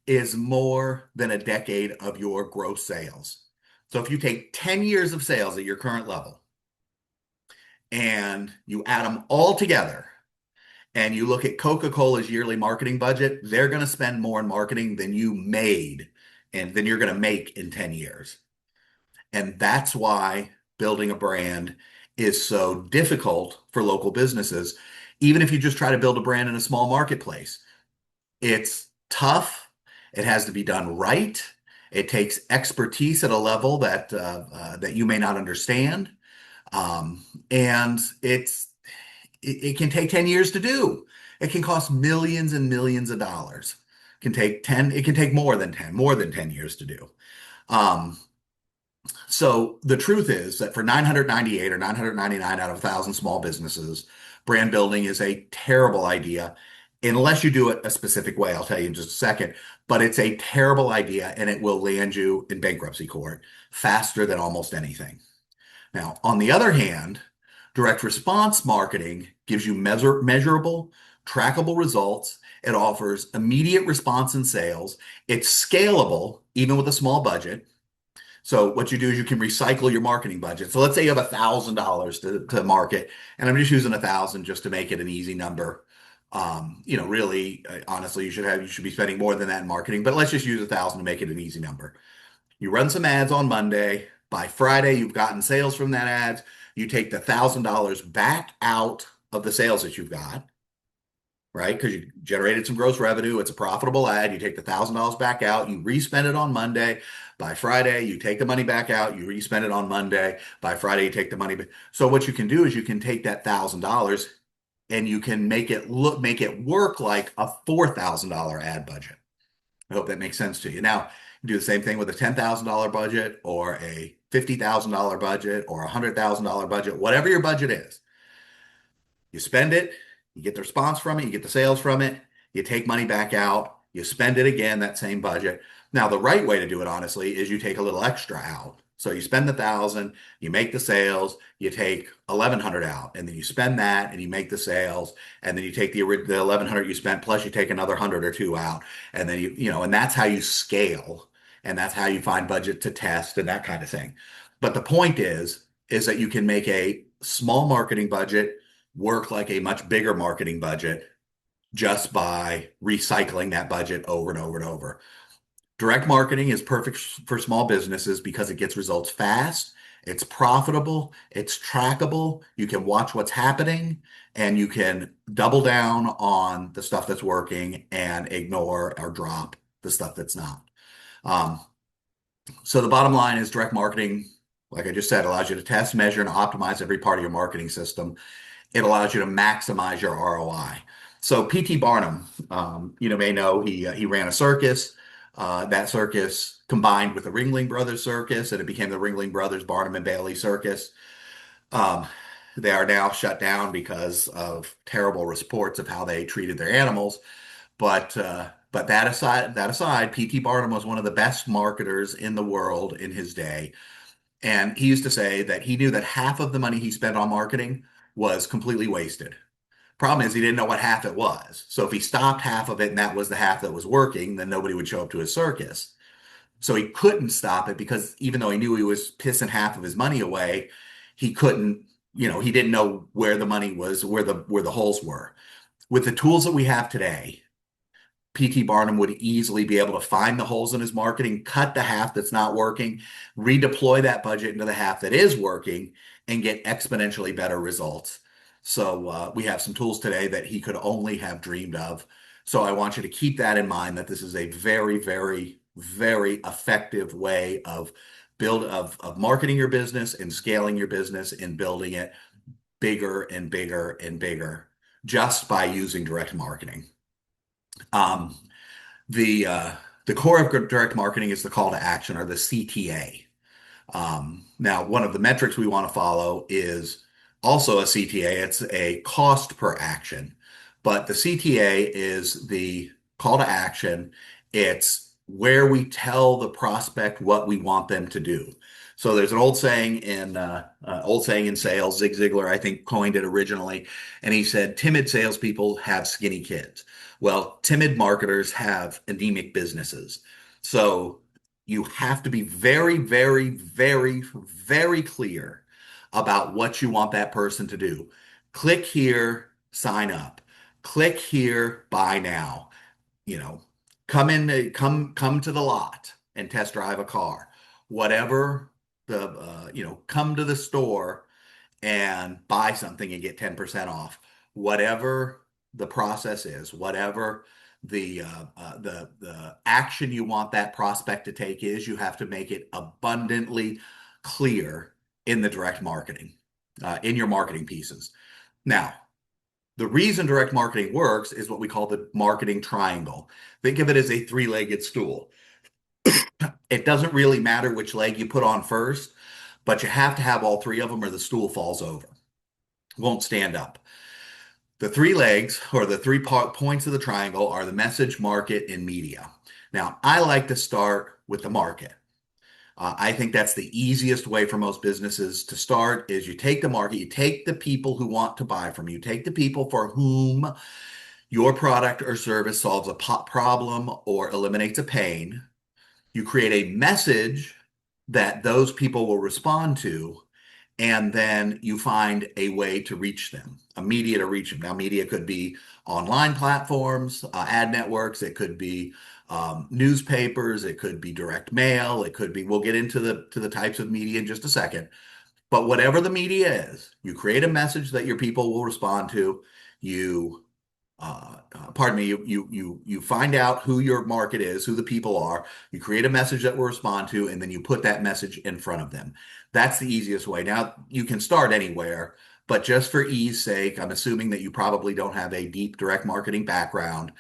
is more than a decade of your gross sales. So if you take 10 years of sales at your current level and you add them all together and you look at Coca-Cola's yearly marketing budget, they're going to spend more in marketing than you made and than you're going to make in 10 years. And that's why building a brand is so difficult for local businesses. Even if you just try to build a brand in a small marketplace, it's tough. It has to be done right. It takes expertise at a level that you may not understand, and it can take 10 years to do. It can cost millions and millions of dollars. It can take more than 10 years to do. So the truth is that for 998 or 999 out of 1,000 small businesses, brand building is a terrible idea unless you do it a specific way. I'll tell you in just a second, but it's a terrible idea and it will land you in bankruptcy court faster than almost anything. Now, on the other hand, direct response marketing gives you measurable, trackable results. It offers immediate response in sales. It's scalable, even with a small budget. So what you do is you can recycle your marketing budget. So let's say you have $1,000 to market, and I'm just using 1,000 just to make it an easy number. Really, honestly, you should be spending more than that in marketing, but let's just use 1,000 to make it an easy number. You run some ads on Monday. By Friday, you've gotten sales from that ads. You take the $1,000 back out of the sales that you've got, right? Because you generated some gross revenue. It's a profitable ad. You take the $1,000 back out. You respend it on Monday. By Friday, you take the money back out. You respend it on Monday. By Friday, you take the money back. So what you can do is you can take that $1,000 and you can make it work like a $4,000 ad budget. I hope that makes sense to you. Now, do the same thing with a $10,000 budget or a $50,000 budget or a $100,000 budget, whatever your budget is. You spend it, you get the response from it, you get the sales from it, you take money back out, you spend it again, that same budget. Now, the right way to do it, honestly, is you take a little extra out. So you spend the 1,000, you make the sales, you take 1,100 out, and then you spend that and you make the sales, and then you take the 1,100 you spent, plus you take another 100 or two out, and then and that's how you scale, and that's how you find budget to test and that kind of thing. But the point is that you can make a small marketing budget work like a much bigger marketing budget just by recycling that budget over and over and over. Direct marketing is perfect for small businesses because it gets results fast, it's profitable, it's trackable, you can watch what's happening, and you can double down on the stuff that's working and ignore or drop the stuff that's not. Um, so the bottom line is direct marketing, like I just said, allows you to test, measure, and optimize every part of your marketing system. It allows you to maximize your ROI. So P.T. Barnum, may know he ran a circus. That circus combined with the Ringling Brothers Circus, and it became the Ringling Brothers Barnum and Bailey Circus. Um, they are now shut down because of terrible reports of how they treated their animals. But that aside, P.T. Barnum was one of the best marketers in the world in his day. And he used to say that he knew that half of the money he spent on marketing was completely wasted. Problem is, he didn't know what half it was. So if he stopped half of it and that was the half that was working, then nobody would show up to his circus. So he couldn't stop it because even though he knew he was pissing half of his money away, he couldn't, he didn't know where the money was, where the holes were. With the tools that we have today, P.T. Barnum would easily be able to find the holes in his marketing, cut the half that's not working, redeploy that budget into the half that is working, and get exponentially better results. So we have some tools today that he could only have dreamed of. So I want you to keep that in mind that this is a very, very, very effective way of marketing your business and scaling your business and building it bigger and bigger and bigger just by using direct marketing. Um, the uh, the core of direct marketing is the call to action, or the CTA. Now, one of the metrics we want to follow is also a CTA. It's a cost per action, but the CTA is the call to action. It's where we tell the prospect what we want them to do. So there's an old saying in sales. Zig Ziglar, I think, coined it originally, and he said, "Timid salespeople have skinny kids." Well, timid marketers have anemic businesses. So you have to be very, very, very, very clear about what you want that person to do. Click here, sign up. Click here, buy now. You know, come to the lot and test drive a car. Whatever come to the store and buy something and get 10% off. Whatever the process is, whatever the action you want that prospect to take is, you have to make it abundantly clear in the direct marketing, in your marketing pieces. Now, the reason direct marketing works is what we call the marketing triangle. Think of it as a three-legged stool. It doesn't really matter which leg you put on first, but you have to have all three of them or the stool falls over, won't stand up. The three legs, or the three points of the triangle, are the message, market, and media. Now, I like to start with the market. I think that's the easiest way for most businesses to start is you take the market, you take the people who want to buy from you, take the people for whom your product or service solves a problem or eliminates a pain. You create a message that those people will respond to, and then you find a way to reach them, a media to reach them. Now, media could be online platforms, ad networks, it could be newspapers, it could be direct mail, it could be, we'll get into the types of media in just a second. But whatever the media is, you create a message that your people will respond to. You pardon me, you find out who your market is, who the people are, you create a message that will respond to, and then you put that message in front of them. That's the easiest way. Now, you can start anywhere, but just for ease sake, I'm assuming that you probably don't have a deep direct marketing background.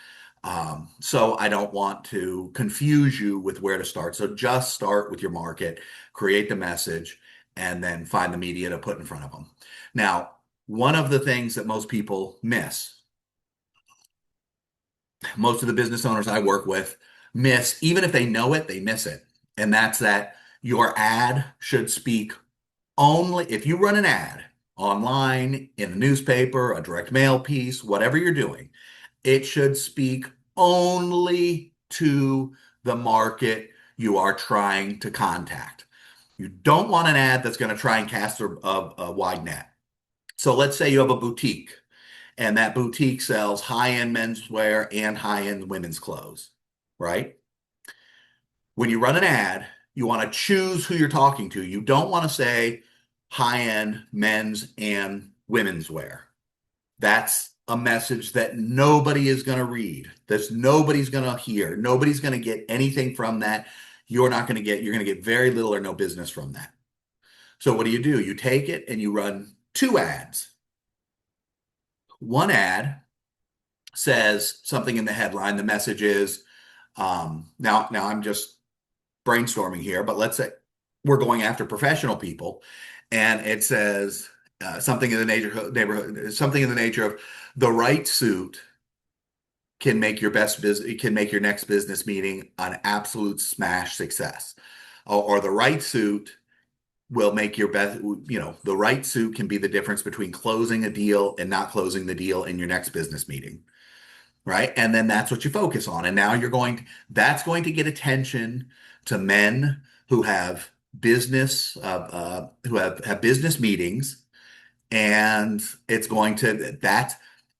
So I don't want to confuse you with where to start. So just start with your market, create the message, and then find the media to put in front of them. Now, one of the things that most people miss, most of the business owners I work with miss, even if they know it, they miss it. And that's that your ad should speak only, if you run an ad online, in a newspaper, a direct mail piece, whatever you're doing, it should speak only to the market you are trying to contact. You don't want an ad that's going to try and cast a wide net. So let's say you have a boutique and that boutique sells high-end menswear and high-end women's clothes, right? When you run an ad, you want to choose who you're talking to. You don't want to say high-end men's and women's wear. That's a message that nobody is going to read. That's nobody's going to hear. Nobody's going to get anything from that. You're going to get very little or no business from that. So what do? You take it and you run two ads. One ad says something in the headline. The message is, now I'm just brainstorming here, but let's say we're going after professional people, and it says something in the neighborhood, something in the nature of the right suit can make your best business, can make your next business meeting an absolute smash success, or the right suit will make your best, the right suit can be the difference between closing a deal and not closing the deal in your next business meeting. Right. And then that's what you focus on. And now that's going to get attention to men who have who have business meetings. And it's going to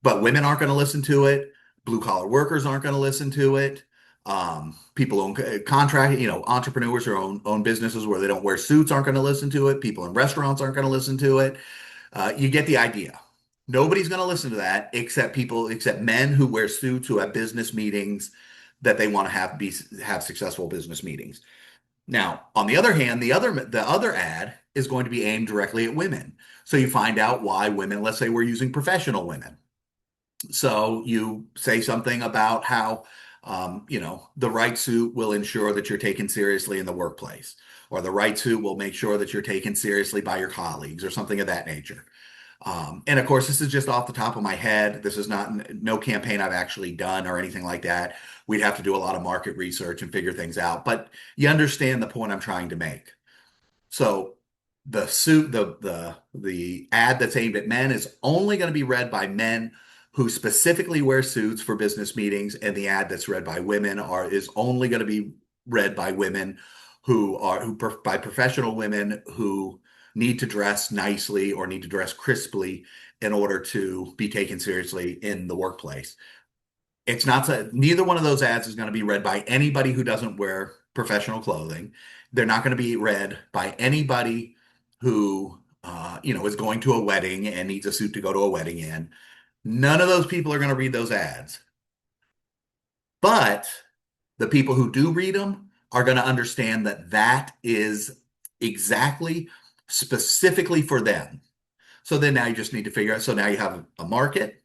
but women aren't going to listen to it. Blue collar workers aren't going to listen to it. People own contract, entrepreneurs who own businesses where they don't wear suits aren't going to listen to it. People in restaurants aren't going to listen to it. You get the idea. Nobody's going to listen to that except men who wear suits, who have business meetings that they want to have successful business meetings. Now, on the other hand, the other ad is going to be aimed directly at women. So you find out why women, let's say we're using professional women. So you say something about how, the right suit will ensure that you're taken seriously in the workplace, or the right suit will make sure that you're taken seriously by your colleagues, or something of that nature. And of course, this is just off the top of my head. This is no campaign I've actually done or anything like that. We'd have to do a lot of market research and figure things out, but you understand the point I'm trying to make. So the ad that's aimed at men is only going to be read by men who specifically wear suits for business meetings, and the ad that's read by women is only going to be read by women by professional women who need to dress nicely or need to dress crisply in order to be taken seriously in the workplace. Neither one of those ads is going to be read by anybody who doesn't wear professional clothing. They're not going to be read by anybody who, is going to a wedding and needs a suit to go to a wedding in. None of those people are going to read those ads. But the people who do read them are going to understand that that is exactly specifically for them. So then now you just need to figure out. So now you have a market,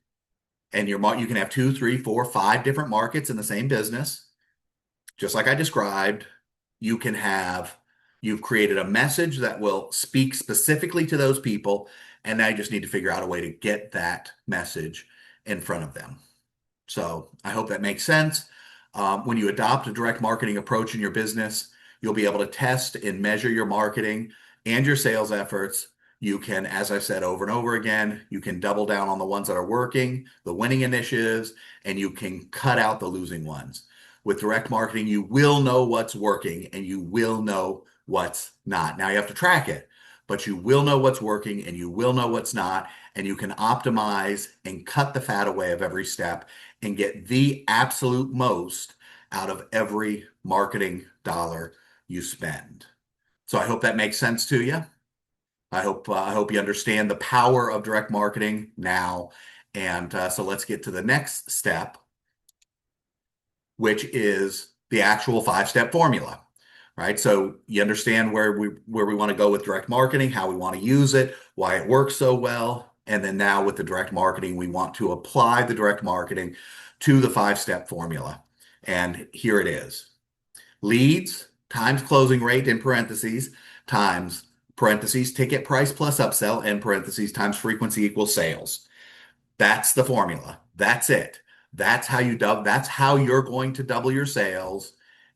and you can have 2, 3, 4, 5 different markets in the same business. Just like I described, you've created a message that will speak specifically to those people, and now you just need to figure out a way to get that message in front of them. So I hope that makes sense. When you adopt a direct marketing approach in your business, You'll be able to test and measure your marketing and your sales efforts. You can, as I said over and over again, you can double down on the ones that are working, the winning initiatives, and you can cut out the losing ones. With direct marketing, you will know what's working and you will know what's not. Now you have to track it, but you will know what's working and you will know what's not, and you can optimize and cut the fat away of every step and get the absolute most out of every marketing dollar you spend. So I hope that makes sense to you. I hope you understand the power of direct marketing now. And so let's get to the next step, which is the actual five-step formula, right? So you understand where we want to go with direct marketing, how we want to use it, why it works so well. And then now with the direct marketing, we want to apply the direct marketing to the five-step formula. And here it is. Leads times closing rate in parentheses times parentheses ticket price plus upsell and parentheses times frequency equals sales. That's the formula. That's it. That's how you're going to double your sales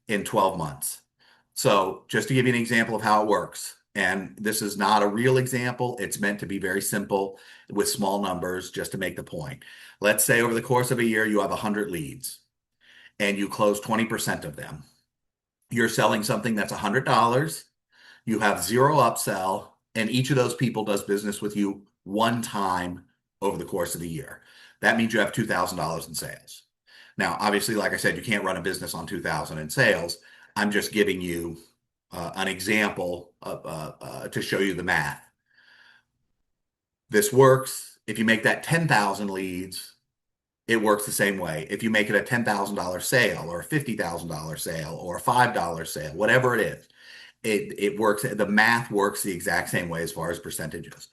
in 12 months. So just to give you an example of how it works, and this is not a real example, it's meant to be very simple with small numbers just to make the point. Let's say over the course of a year, you have 100 leads and you close 20% of them. You're selling something that's $100. You have zero upsell, and each of those people does business with you one time over the course of the year. That means you have $2,000 in sales. Now, obviously, like I said, you can't run a business on $2,000 in sales. I'm just giving you an example to show you the math. This works. If you make that 10,000 leads, it works the same way. If you make it a $10,000 sale or a $50,000 sale or a $5 sale, whatever it is, it works. The math works the exact same way as far as percentages.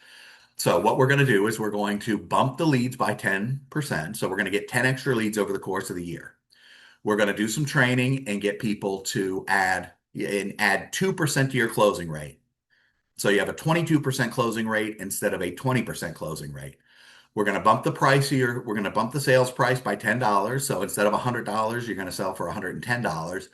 So what we're going to do is we're going to bump the leads by 10%. So we're going to get 10 extra leads over the course of the year. We're going to do some training and get people to add 2% to your closing rate. So you have a 22% closing rate instead of a 20% closing rate. We're going to bump we're going to bump the sales price by $10. So instead of $100, you're going to sell for $110.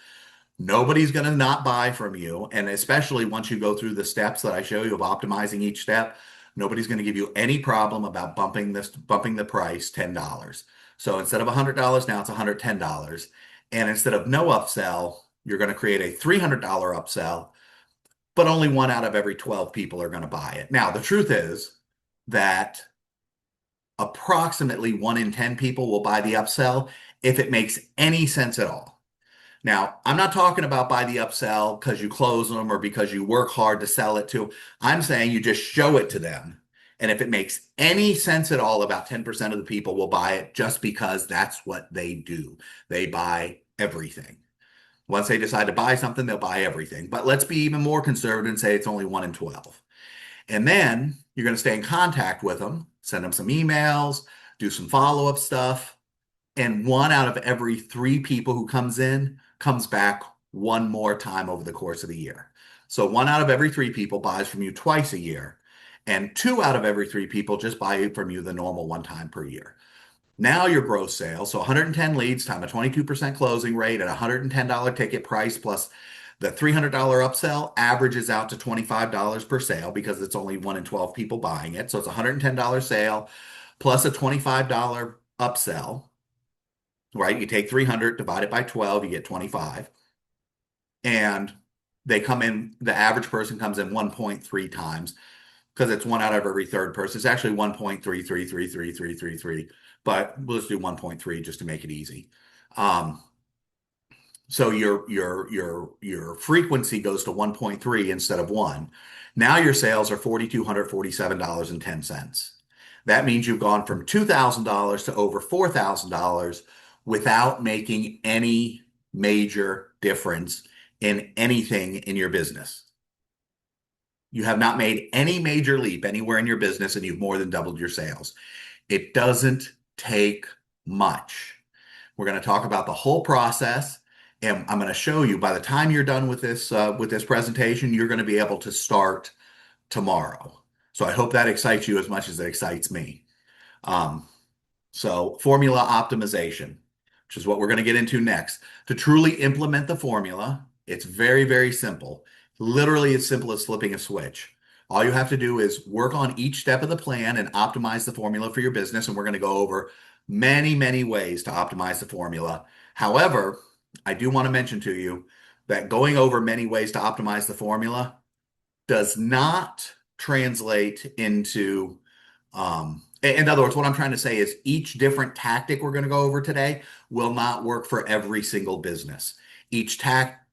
Nobody's going to not buy from you. And especially once you go through the steps that I show you of optimizing each step, nobody's going to give you any problem about bumping the price $10. So instead of $100, now it's $110. And instead of no upsell, you're going to create a $300 upsell, but only 1 out of every 12 people are going to buy it. Now, the truth is that approximately 1 in 10 people will buy the upsell if it makes any sense at all. Now, I'm not talking about buy the upsell because you close them or because you work hard to sell it to. I'm saying you just show it to them. And if it makes any sense at all, about 10% of the people will buy it just because that's what they do. They buy everything. Once they decide to buy something, they'll buy everything. But let's be even more conservative and say it's only 1 in 12. And then you're going to stay in contact with them, send them some emails, do some follow-up stuff. And 1 out of every 3 people who comes in comes back 1 more time over the course of the year. So 1 out of every 3 people buys from you twice a year. And 2 out of every 3 people just buy from you the normal 1 time per year. Now your gross sales, so 110 leads times a 22% closing rate at a $110 ticket price plus the $300 upsell averages out to $25 per sale because it's only 1 in 12 people buying it. So it's a $110 sale plus a $25 upsell, right? You take 300, divide it by 12, you get 25. And the average person comes in 1.3 times because it's 1 out of every 3rd person. It's actually 1.33333333, but we'll just do 1.3 just to make it easy. So your frequency goes to 1.3 instead of 1. Now your sales are $4,247.10. That means you've gone from $2,000 to over $4,000 without making any major difference in anything in your business. You have not made any major leap anywhere in your business and you've more than doubled your sales. It doesn't take much. We're going to talk about the whole process, and I'm going to show you by the time you're done with this presentation, you're going to be able to start tomorrow. So I hope that excites you as much as it excites me. So formula optimization, which is what we're going to get into next. To truly implement the formula, It's very, very simple. Literally as simple as flipping a switch. All you have to do is work on each step of the plan and optimize the formula for your business. And we're going to go over many, many ways to optimize the formula. However, I do want to mention to you that going over many ways to optimize the formula does not translate into, in other words, what I'm trying to say is each different tactic we're going to go over today will not work for every single business.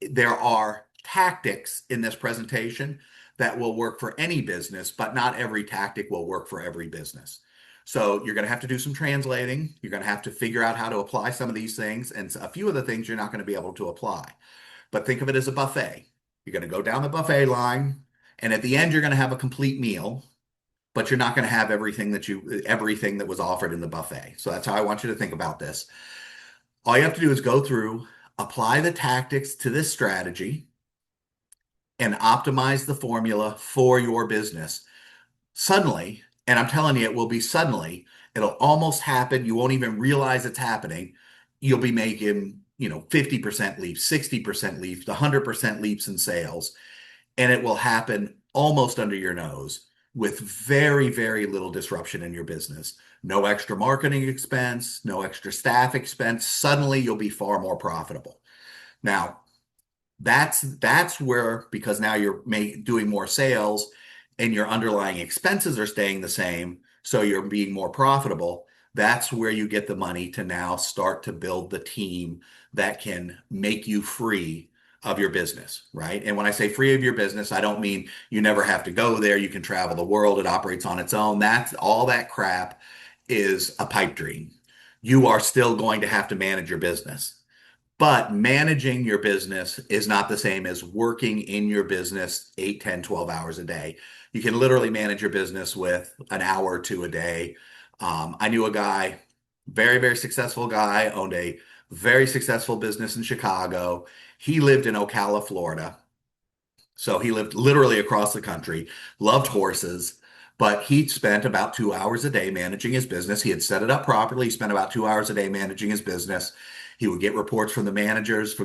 There are tactics in this presentation that will work for any business, but not every tactic will work for every business. So you're going to have to do some translating. You're going to have to figure out how to apply some of these things, and a few of the things you're not going to be able to apply. But think of it as a buffet. You're going to go down the buffet line, and at the end, you're going to have a complete meal, but you're not going to have everything that was offered in the buffet. So that's how I want you to think about this. All you have to do is go through, apply the tactics to this strategy, and optimize the formula for your business. Suddenly, and I'm telling you, it will be suddenly, it'll almost happen. You won't even realize it's happening. You'll be making, 50% leaps, 60% leaps, 100% leaps in sales, and it will happen almost under your nose with very, very little disruption in your business. No extra marketing expense, no extra staff expense. Suddenly, you'll be far more profitable. Now, that's where, because now you're doing more sales and your underlying expenses are staying the same, so you're being more profitable. That's where you get the money to now start to build the team that can make you free of your business, right? And when I say free of your business, I don't mean you never have to go there. You can travel the world. It operates on its own. That's all that crap is a pipe dream. You are still going to have to manage your business. But managing your business is not the same as working in your business 8, 10, 12 hours a day. You can literally manage your business with an hour or two a day. I knew a guy, very, very successful guy, owned a very successful business in Chicago. He lived in Ocala, Florida. So he lived literally across the country, loved horses, but he spent about 2 hours a day managing his business. He had set it up properly. He spent about 2 hours a day managing his business. He would get reports from the managers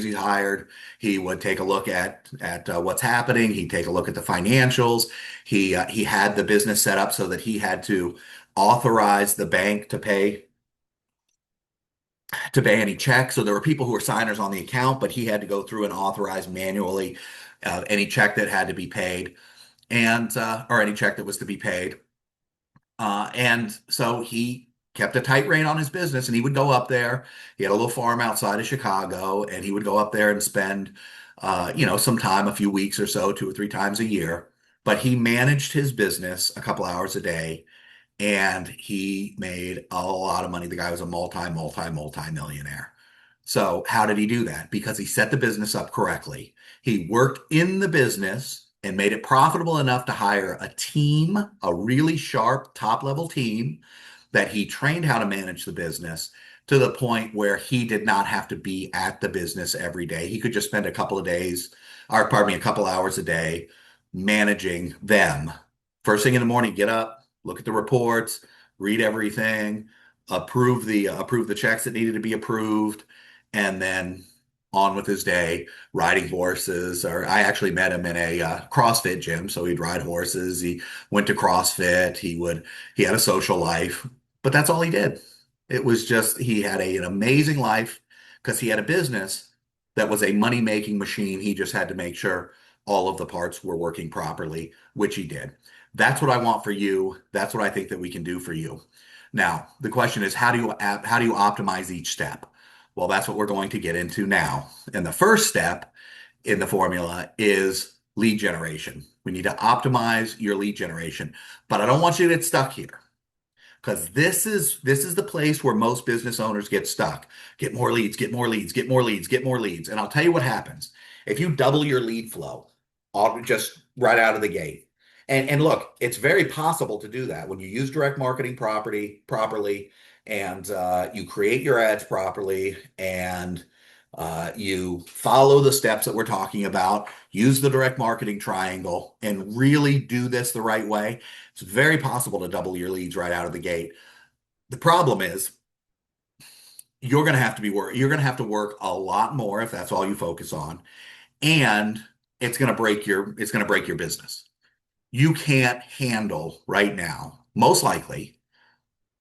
he hired. He would take a look at what's happening. He'd take a look at the financials. He had the business set up so that he had to authorize the bank to pay any checks. So there were people who were signers on the account, but he had to go through and authorize manually any check that had to be paid and or any check that was to be paid. And so he kept a tight rein on his business, and he would go up there. He had a little farm outside of Chicago, and he would go up there and spend, some time, a few weeks or so, 2 or 3 times a year. But he managed his business a couple hours a day, and he made a lot of money. The guy was a multi millionaire. So how did he do that? Because he set the business up correctly. He worked in the business and made it profitable enough to hire a team, a really sharp top level team that he trained how to manage the business to the point where he did not have to be at the business every day. He could just spend a couple of days, or pardon me, a couple hours a day managing them. First thing in the morning, get up, look at the reports, read everything, approve the checks that needed to be approved, and then on with his day, riding horses. Or I actually met him in a CrossFit gym, so he'd ride horses. He went to CrossFit. He had a social life, but that's all he did. It was just he had an amazing life because he had a business that was a money-making machine. He just had to make sure all of the parts were working properly, which he did. That's what I want for you. That's what I think that we can do for you. Now, the question is, how do you optimize each step? Well, that's what we're going to get into now. And the first step in the formula is lead generation. We need to optimize your lead generation, but I don't want you to get stuck here because this is the place where most business owners get stuck. Get more leads, get more leads, get more leads, get more leads. And I'll tell you what happens. If you double your lead flow just right out of the gate. And look, it's very possible to do that when you use direct marketing properly, and you create your ads properly, and you follow the steps that we're talking about, use the direct marketing triangle, and really do this the right way. It's very possible to double your leads right out of the gate. The problem is you're going to have to work a lot more if that's all you focus on, and it's going to break your business. You can't handle right now, most likely,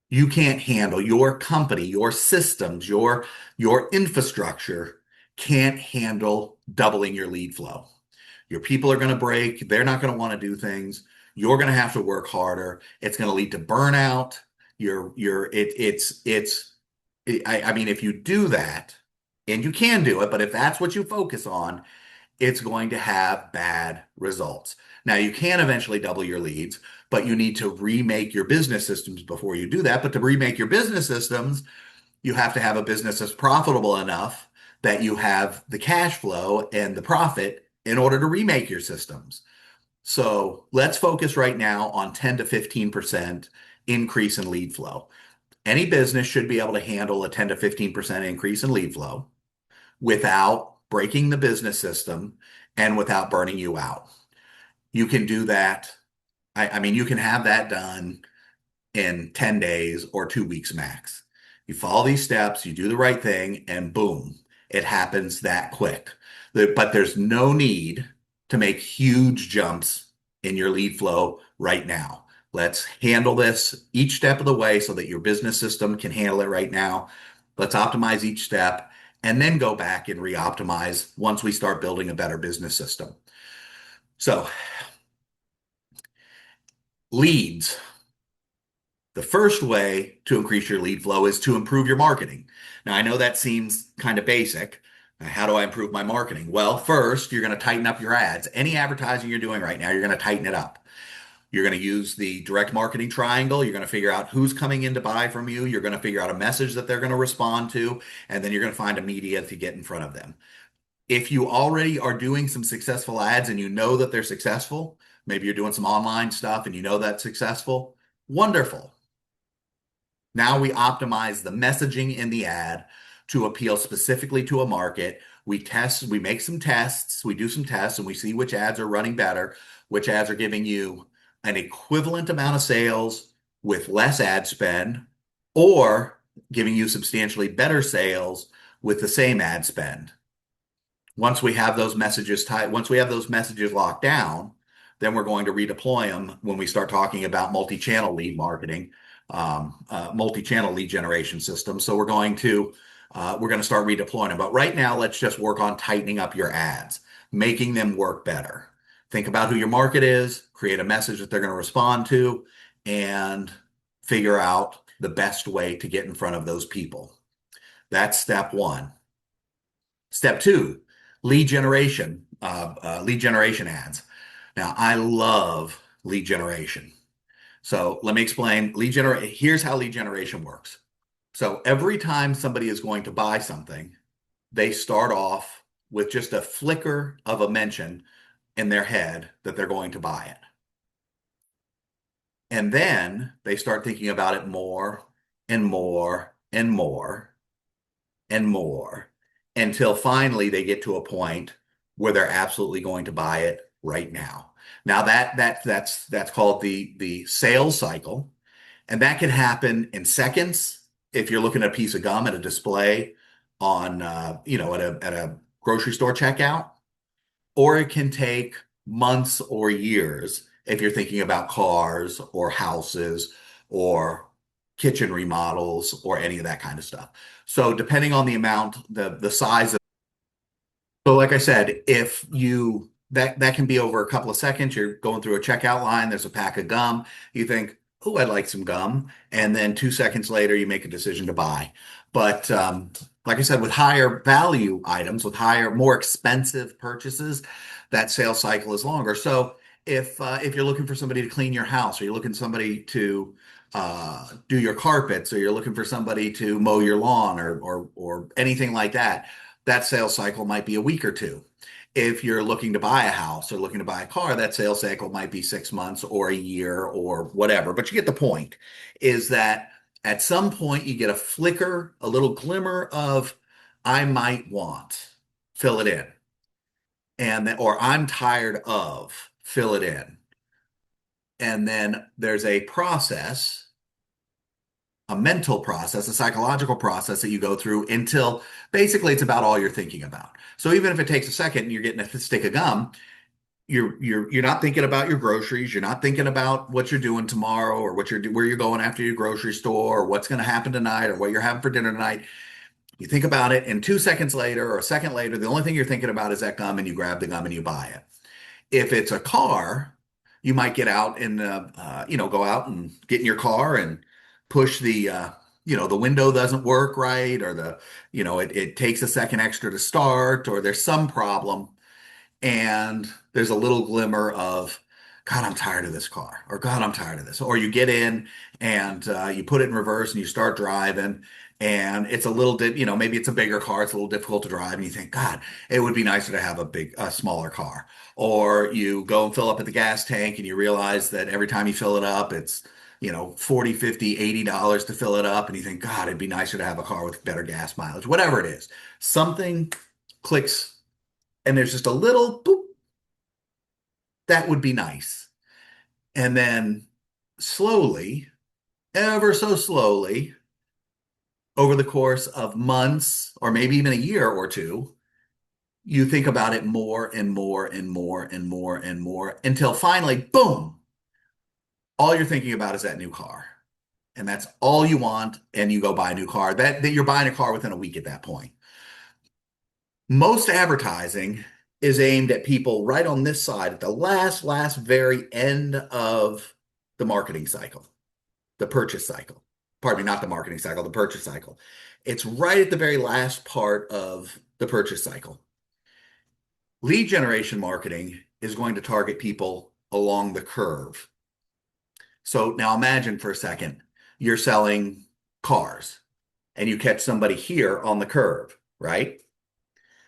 you can't handle your company, your systems, your infrastructure can't handle doubling your lead flow. Your people are going to break. They're not going to want to do things. You're going to have to work harder. It's going to lead to burnout. I mean, if you do that, and you can do it, but if that's what you focus on, it's going to have bad results. Now, you can eventually double your leads, but you need to remake your business systems before you do that. But to remake your business systems, you have to have a business that's profitable enough that you have the cash flow and the profit in order to remake your systems. So let's focus right now on 10 to 15% increase in lead flow. Any business should be able to handle a 10 to 15% increase in lead flow without breaking the business system and without burning you out. You can do that. I mean, you can have that done in 10 days or 2 weeks max. You follow these steps, you do the right thing, and boom, it happens that quick. But there's no need to make huge jumps in your lead flow right now. Let's handle this each step of the way so that your business system can handle it right now. Let's optimize each step and then go back and re-optimize once we start building a better business system. So, leads. The first way to increase your lead flow is to improve your marketing. Now, I know that seems kind of basic. How do I improve my marketing? Well, first, you're going to tighten up your ads. Any advertising you're doing right now, you're going to tighten it up. You're going to use the direct marketing triangle. You're going to figure out who's coming in to buy from you. You're going to figure out a message that they're going to respond to, and then you're going to find a media to get in front of them. If you already are doing some successful ads and you know that they're successful, maybe you're doing some online stuff and you know that's successful, wonderful. Now we optimize the messaging in the ad to appeal specifically to a market. We make some tests, we do some tests, and we see which ads are running better, which ads are giving you an equivalent amount of sales with less ad spend, or giving you substantially better sales with the same ad spend. Once we have those messages locked down, then we're going to redeploy them when we start talking about multi-channel lead marketing, multi-channel lead generation systems. So we're going to start redeploying them. But right now, let's just work on tightening up your ads, making them work better. Think about who your market is, create a message that they're going to respond to, and figure out the best way to get in front of those people. That's step one. Step two, lead generation ads. Now, I love lead generation. So let me explain here's how lead generation works. So every time somebody is going to buy something, they start off with just a flicker of a mention in their head that they're going to buy it. And then they start thinking about it more and more and more and more until finally they get to a point where they're absolutely going to buy it right now. Now that's called the sales cycle, and that can happen in seconds if you're looking at a piece of gum at a display on at a grocery store checkout, or it can take months or years if you're thinking about cars or houses or kitchen remodels or any of that kind of stuff. So depending on the amount, the size of, so like I said, if you that can be over a couple of seconds. You're going through a checkout line, there's a pack of gum. You think, oh, I'd like some gum. And then 2 seconds later, you make a decision to buy. But like I said, with higher value items, with more expensive purchases, that sales cycle is longer. So if you're looking for somebody to clean your house, or you're looking for somebody to do your carpets, or you're looking for somebody to mow your lawn, or anything like that, that sales cycle might be a week or two. If you're looking to buy a house or looking to buy a car, that sales cycle might be 6 months or a year or whatever. But you get the point, is that at some point you get a flicker, a little glimmer of, I might want, fill it in. Or I'm tired of, fill it in. And then there's a process a mental process, a psychological process that you go through until basically it's about all you're thinking about. So even if it takes a second and you're getting a stick of gum, you're not thinking about your groceries. You're not thinking about what you're doing tomorrow or where you're going after your grocery store or what's going to happen tonight or what you're having for dinner tonight. You think about it, and 2 seconds later or a second later, the only thing you're thinking about is that gum, and you grab the gum and you buy it. If it's a car, you might get out and go out and get in your car and push the window doesn't work right, or it takes a second extra to start, or there's some problem and there's a little glimmer of, God, I'm tired of this car, or God, I'm tired of this. Or you get in and you put it in reverse and you start driving, and it's a little bit, maybe it's a bigger car, it's a little difficult to drive, and you think, God, it would be nicer to have a smaller car. Or you go and fill up at the gas tank and you realize that every time you fill it up, it's 40, 50, $80 to fill it up, and you think, God, it'd be nicer to have a car with better gas mileage. Whatever it is, something clicks and there's just a little boop, that would be nice. And then slowly, ever so slowly, over the course of months or maybe even a year or two, you think about it more and more and more and more and more until finally, boom, all you're thinking about is that new car. And that's all you want, and you go buy a new car. That you're buying a car within a week at that point. Most advertising is aimed at people right on this side, at the last, very end of the marketing cycle, the purchase cycle. Pardon me, not the marketing cycle, the purchase cycle. It's right at the very last part of the purchase cycle. Lead generation marketing is going to target people along the curve. So now imagine for a second, you're selling cars and you catch somebody here on the curve, right?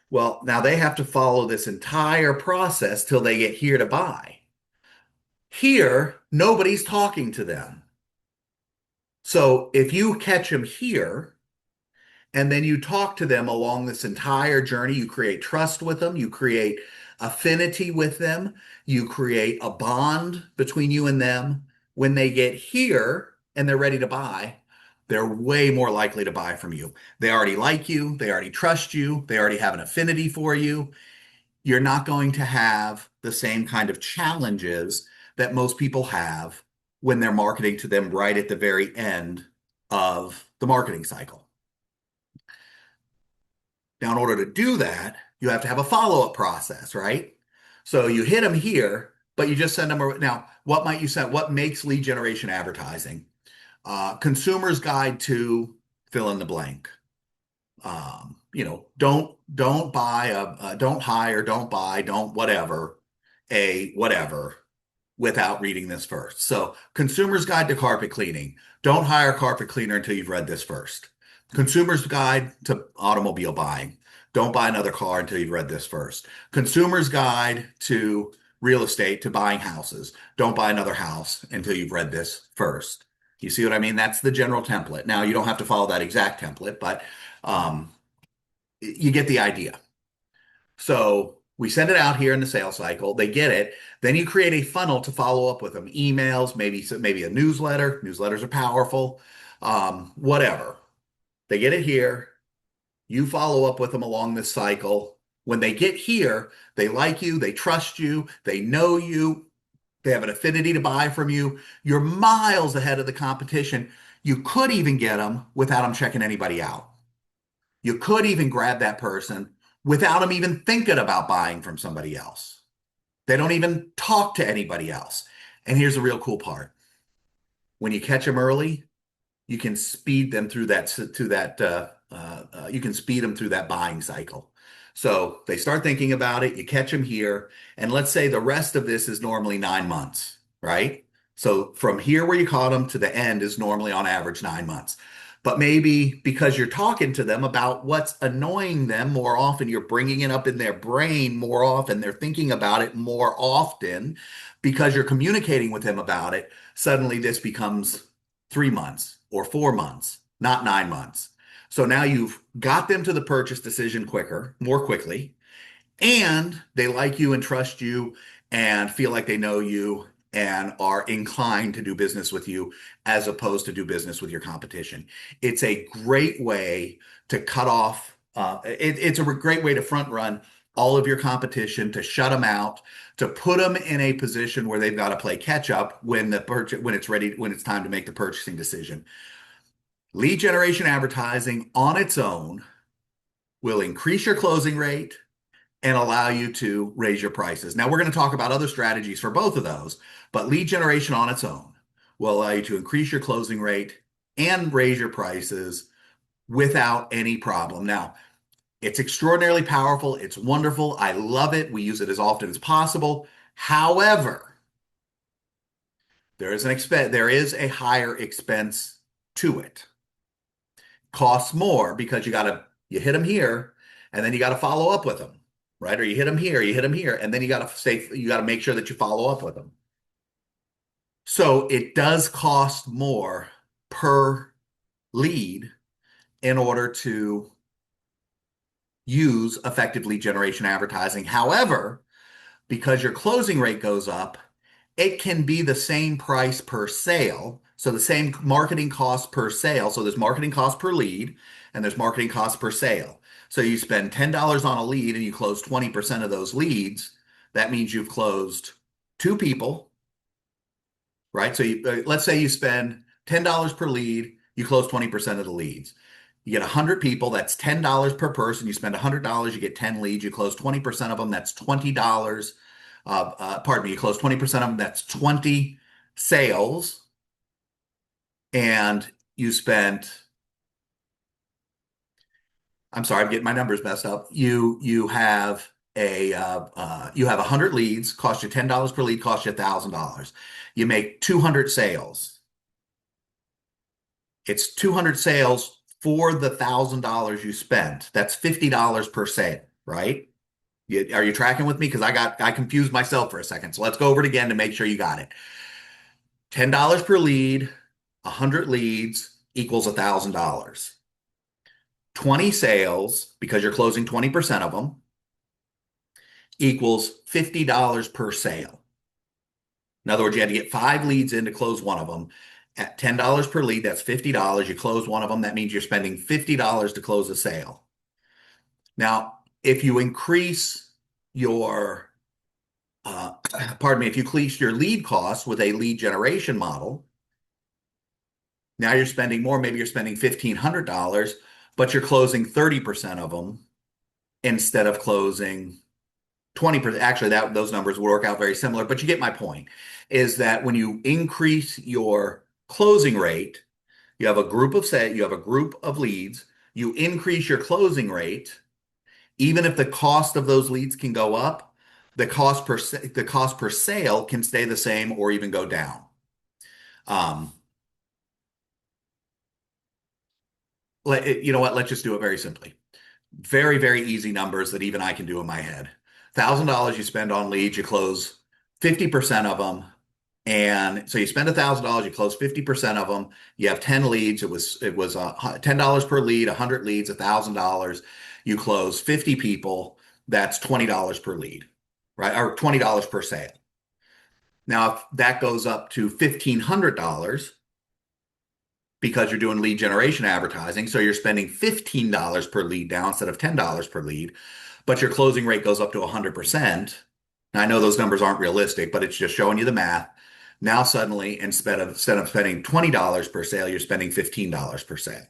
Well, now they have to follow this entire process till they get here to buy. Here, nobody's talking to them. So if you catch them here and then you talk to them along this entire journey, you create trust with them, you create affinity with them, you create a bond between you and them. When they get here and they're ready to buy, they're way more likely to buy from you. They already like you, they already trust you, they already have an affinity for you. You're not going to have the same kind of challenges that most people have when they're marketing to them right at the very end of the marketing cycle. Now, in order to do that, you have to have a follow-up process, right? So you hit them here, but you just send them. Now, what might you send? What makes lead generation advertising? Consumer's Guide to fill in the blank. Don't buy don't hire, don't buy, don't whatever, a whatever without reading this first. So, Consumer's Guide to Carpet Cleaning. Don't hire a carpet cleaner until you've read this first. Consumer's Guide to Automobile Buying. Don't buy another car until you've read this first. Consumer's Guide to Real Estate, to buying houses. Don't buy another house until you've read this first. You see what I mean? That's the general template. Now, you don't have to follow that exact template, but you get the idea. So we send it out here in the sales cycle. They get it. Then you create a funnel to follow up with them. Emails, maybe a newsletter. Newsletters are powerful. Whatever. They get it here. You follow up with them along this cycle. When they get here, they like you, they trust you, they know you, they have an affinity to buy from you. You're miles ahead of the competition. You could even get them without them checking anybody out. You could even grab that person without them even thinking about buying from somebody else. They don't even talk to anybody else. And here's the real cool part. When you catch them early, you can speed them through you can speed them through that buying cycle. So they start thinking about it, you catch them here, and let's say the rest of this is normally 9 months, right? So from here where you caught them to the end is normally on average 9 months. But maybe because you're talking to them about what's annoying them more often, you're bringing it up in their brain more often, they're thinking about it more often because you're communicating with them about it, suddenly this becomes 3 months or 4 months, not 9 months. So now you've got them to the purchase decision quicker, more quickly, and they like you and trust you and feel like they know you and are inclined to do business with you as opposed to do business with your competition. It's a great way to cut off, it's a great way to front run all of your competition, to shut them out, to put them in a position where they've got to play catch up when it's time to make the purchasing decision. Lead generation advertising on its own will increase your closing rate and allow you to raise your prices. Now, we're going to talk about other strategies for both of those, but lead generation on its own will allow you to increase your closing rate and raise your prices without any problem. Now, it's extraordinarily powerful. It's wonderful. I love it. We use it as often as possible. However, there is a higher expense to it. Costs more because you hit them here, and then you got to follow up with them, right? Or you hit them here, and then you got to make sure that you follow up with them. So it does cost more per lead in order to use effective lead generation advertising. However, because your closing rate goes up, it can be the same price per sale. So the same marketing cost per sale. So there's marketing cost per lead and there's marketing cost per sale. So you spend $10 on a lead and you close 20% of those leads. That means you've closed two people, right? So let's say you spend $10 per lead, you close 20% of the leads. You get 100 people, that's $10 per person. You spend $100, you get 10 leads, you close 20% of them, that's $20. You close 20% of them, that's 20 sales. And you spent, I'm sorry, I'm getting my numbers messed up. You have 100 leads, cost you $10 per lead, cost you $1,000. You make 200 sales. It's 200 sales for the $1,000 you spent. That's $50 per sale, right? Are you tracking with me? Because I confused myself for a second. So let's go over it again to make sure you got it. $10 per lead, 100 leads equals $1,000. 20 sales, because you're closing 20% of them, equals $50 per sale. In other words, you had to get 5 leads in to close one of them. At $10 per lead, that's $50. You close one of them, that means you're spending $50 to close a sale. Now, if you increase your, if you increase your lead costs with a lead generation model, now you're spending more. Maybe you're spending $1,500, but you're closing 30% of them instead of closing 20%. Actually, those numbers will work out very similar, but you get my point, is that when you increase your closing rate, you have a group of leads, you increase your closing rate, even if the cost of those leads can go up, the cost per sale can stay the same or even go down. You know what? Let's just do it very simply. Very, very easy numbers that even I can do in my head. $1,000 you spend on leads, you close 50% of them. And so you spend $1,000, you close 50% of them. You have 10 leads. It was $10 per lead, 100 leads, $1,000. You close 50 people. That's $20 per lead, right? Or $20 per sale. Now, if that goes up to $1,500 because you're doing lead generation advertising, so you're spending $15 per lead now instead of $10 per lead, but your closing rate goes up to 100%. Now, I know those numbers aren't realistic, but it's just showing you the math. Now, suddenly, instead of spending $20 per sale, you're spending $15 per sale.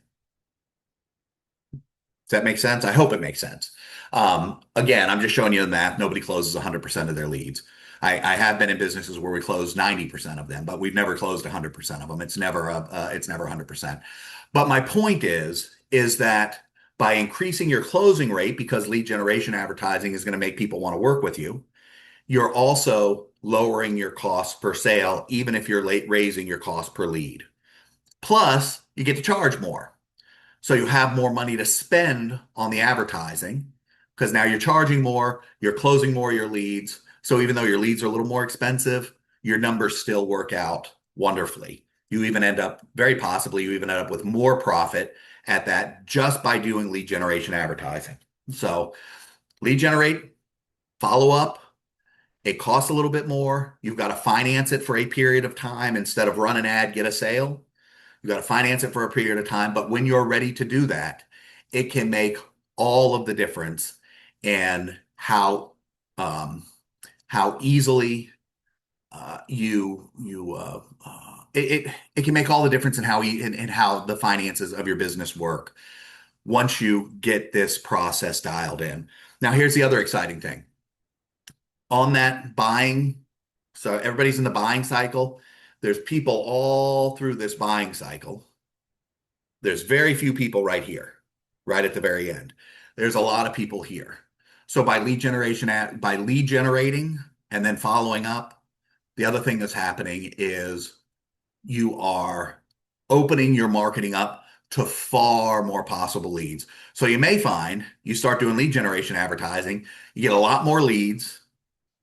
Does that make sense? I hope it makes sense. Again, I'm just showing you the math. Nobody closes 100% of their leads. I have been in businesses where we close 90% of them, but we've never closed 100% of them. It's never 100%. But my point is that by increasing your closing rate, because lead generation advertising is going to make people want to work with you, you're also lowering your cost per sale, even if you're raising your cost per lead. Plus, you get to charge more. So you have more money to spend on the advertising because now you're charging more, you're closing more of your leads. So even though your leads are a little more expensive, your numbers still work out wonderfully. You even end up with more profit at that just by doing lead generation advertising. So lead generate, follow up, It costs a little bit more. You've got to finance it for a period of time instead of run an ad, get a sale. You've got to finance it for a period of time. But when you're ready to do that, it can make all of the difference in um, how easily it can make all the difference in in how the finances of your business work once you get this process dialed in. Now, here's the other exciting thing. On that buying, so everybody's in the buying cycle. There's people all through this buying cycle. There's very few people right here, right at the very end. There's a lot of people here. So by lead generating and then following up, the other thing that's happening is you are opening your marketing up to far more possible leads. So you may find you start doing lead generation advertising, you get a lot more leads,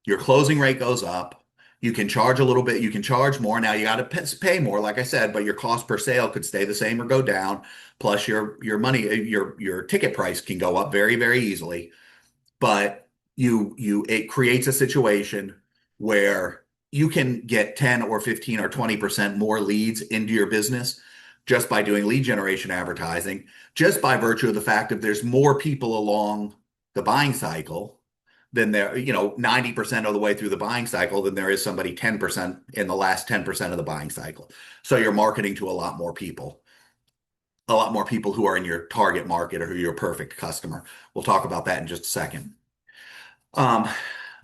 your closing rate goes up, you can charge a little bit, you can charge more. Now you got to pay more, like I said, but your cost per sale could stay the same or go down. Plus your money, your ticket price can go up very, very easily. But it creates a situation where you can get 10 or 15 or 20% more leads into your business just by doing lead generation advertising, just by virtue of the fact that there's more people along the buying cycle than 90% of the way through the buying cycle than there is somebody 10% in the last 10% of the buying cycle. So you're marketing to a lot more people who are in your target market or who are your perfect customer. We'll talk about that in just a second. Um,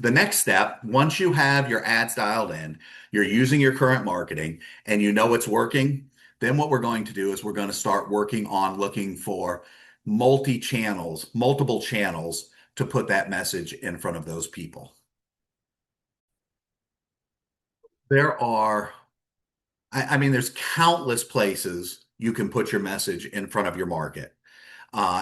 the next step, once you have your ads dialed in, you're using your current marketing and you know it's working, then what we're going to do is we're going to start working on looking for multiple channels to put that message in front of those people. There are, I mean, there's countless places you can put your message in front of your market.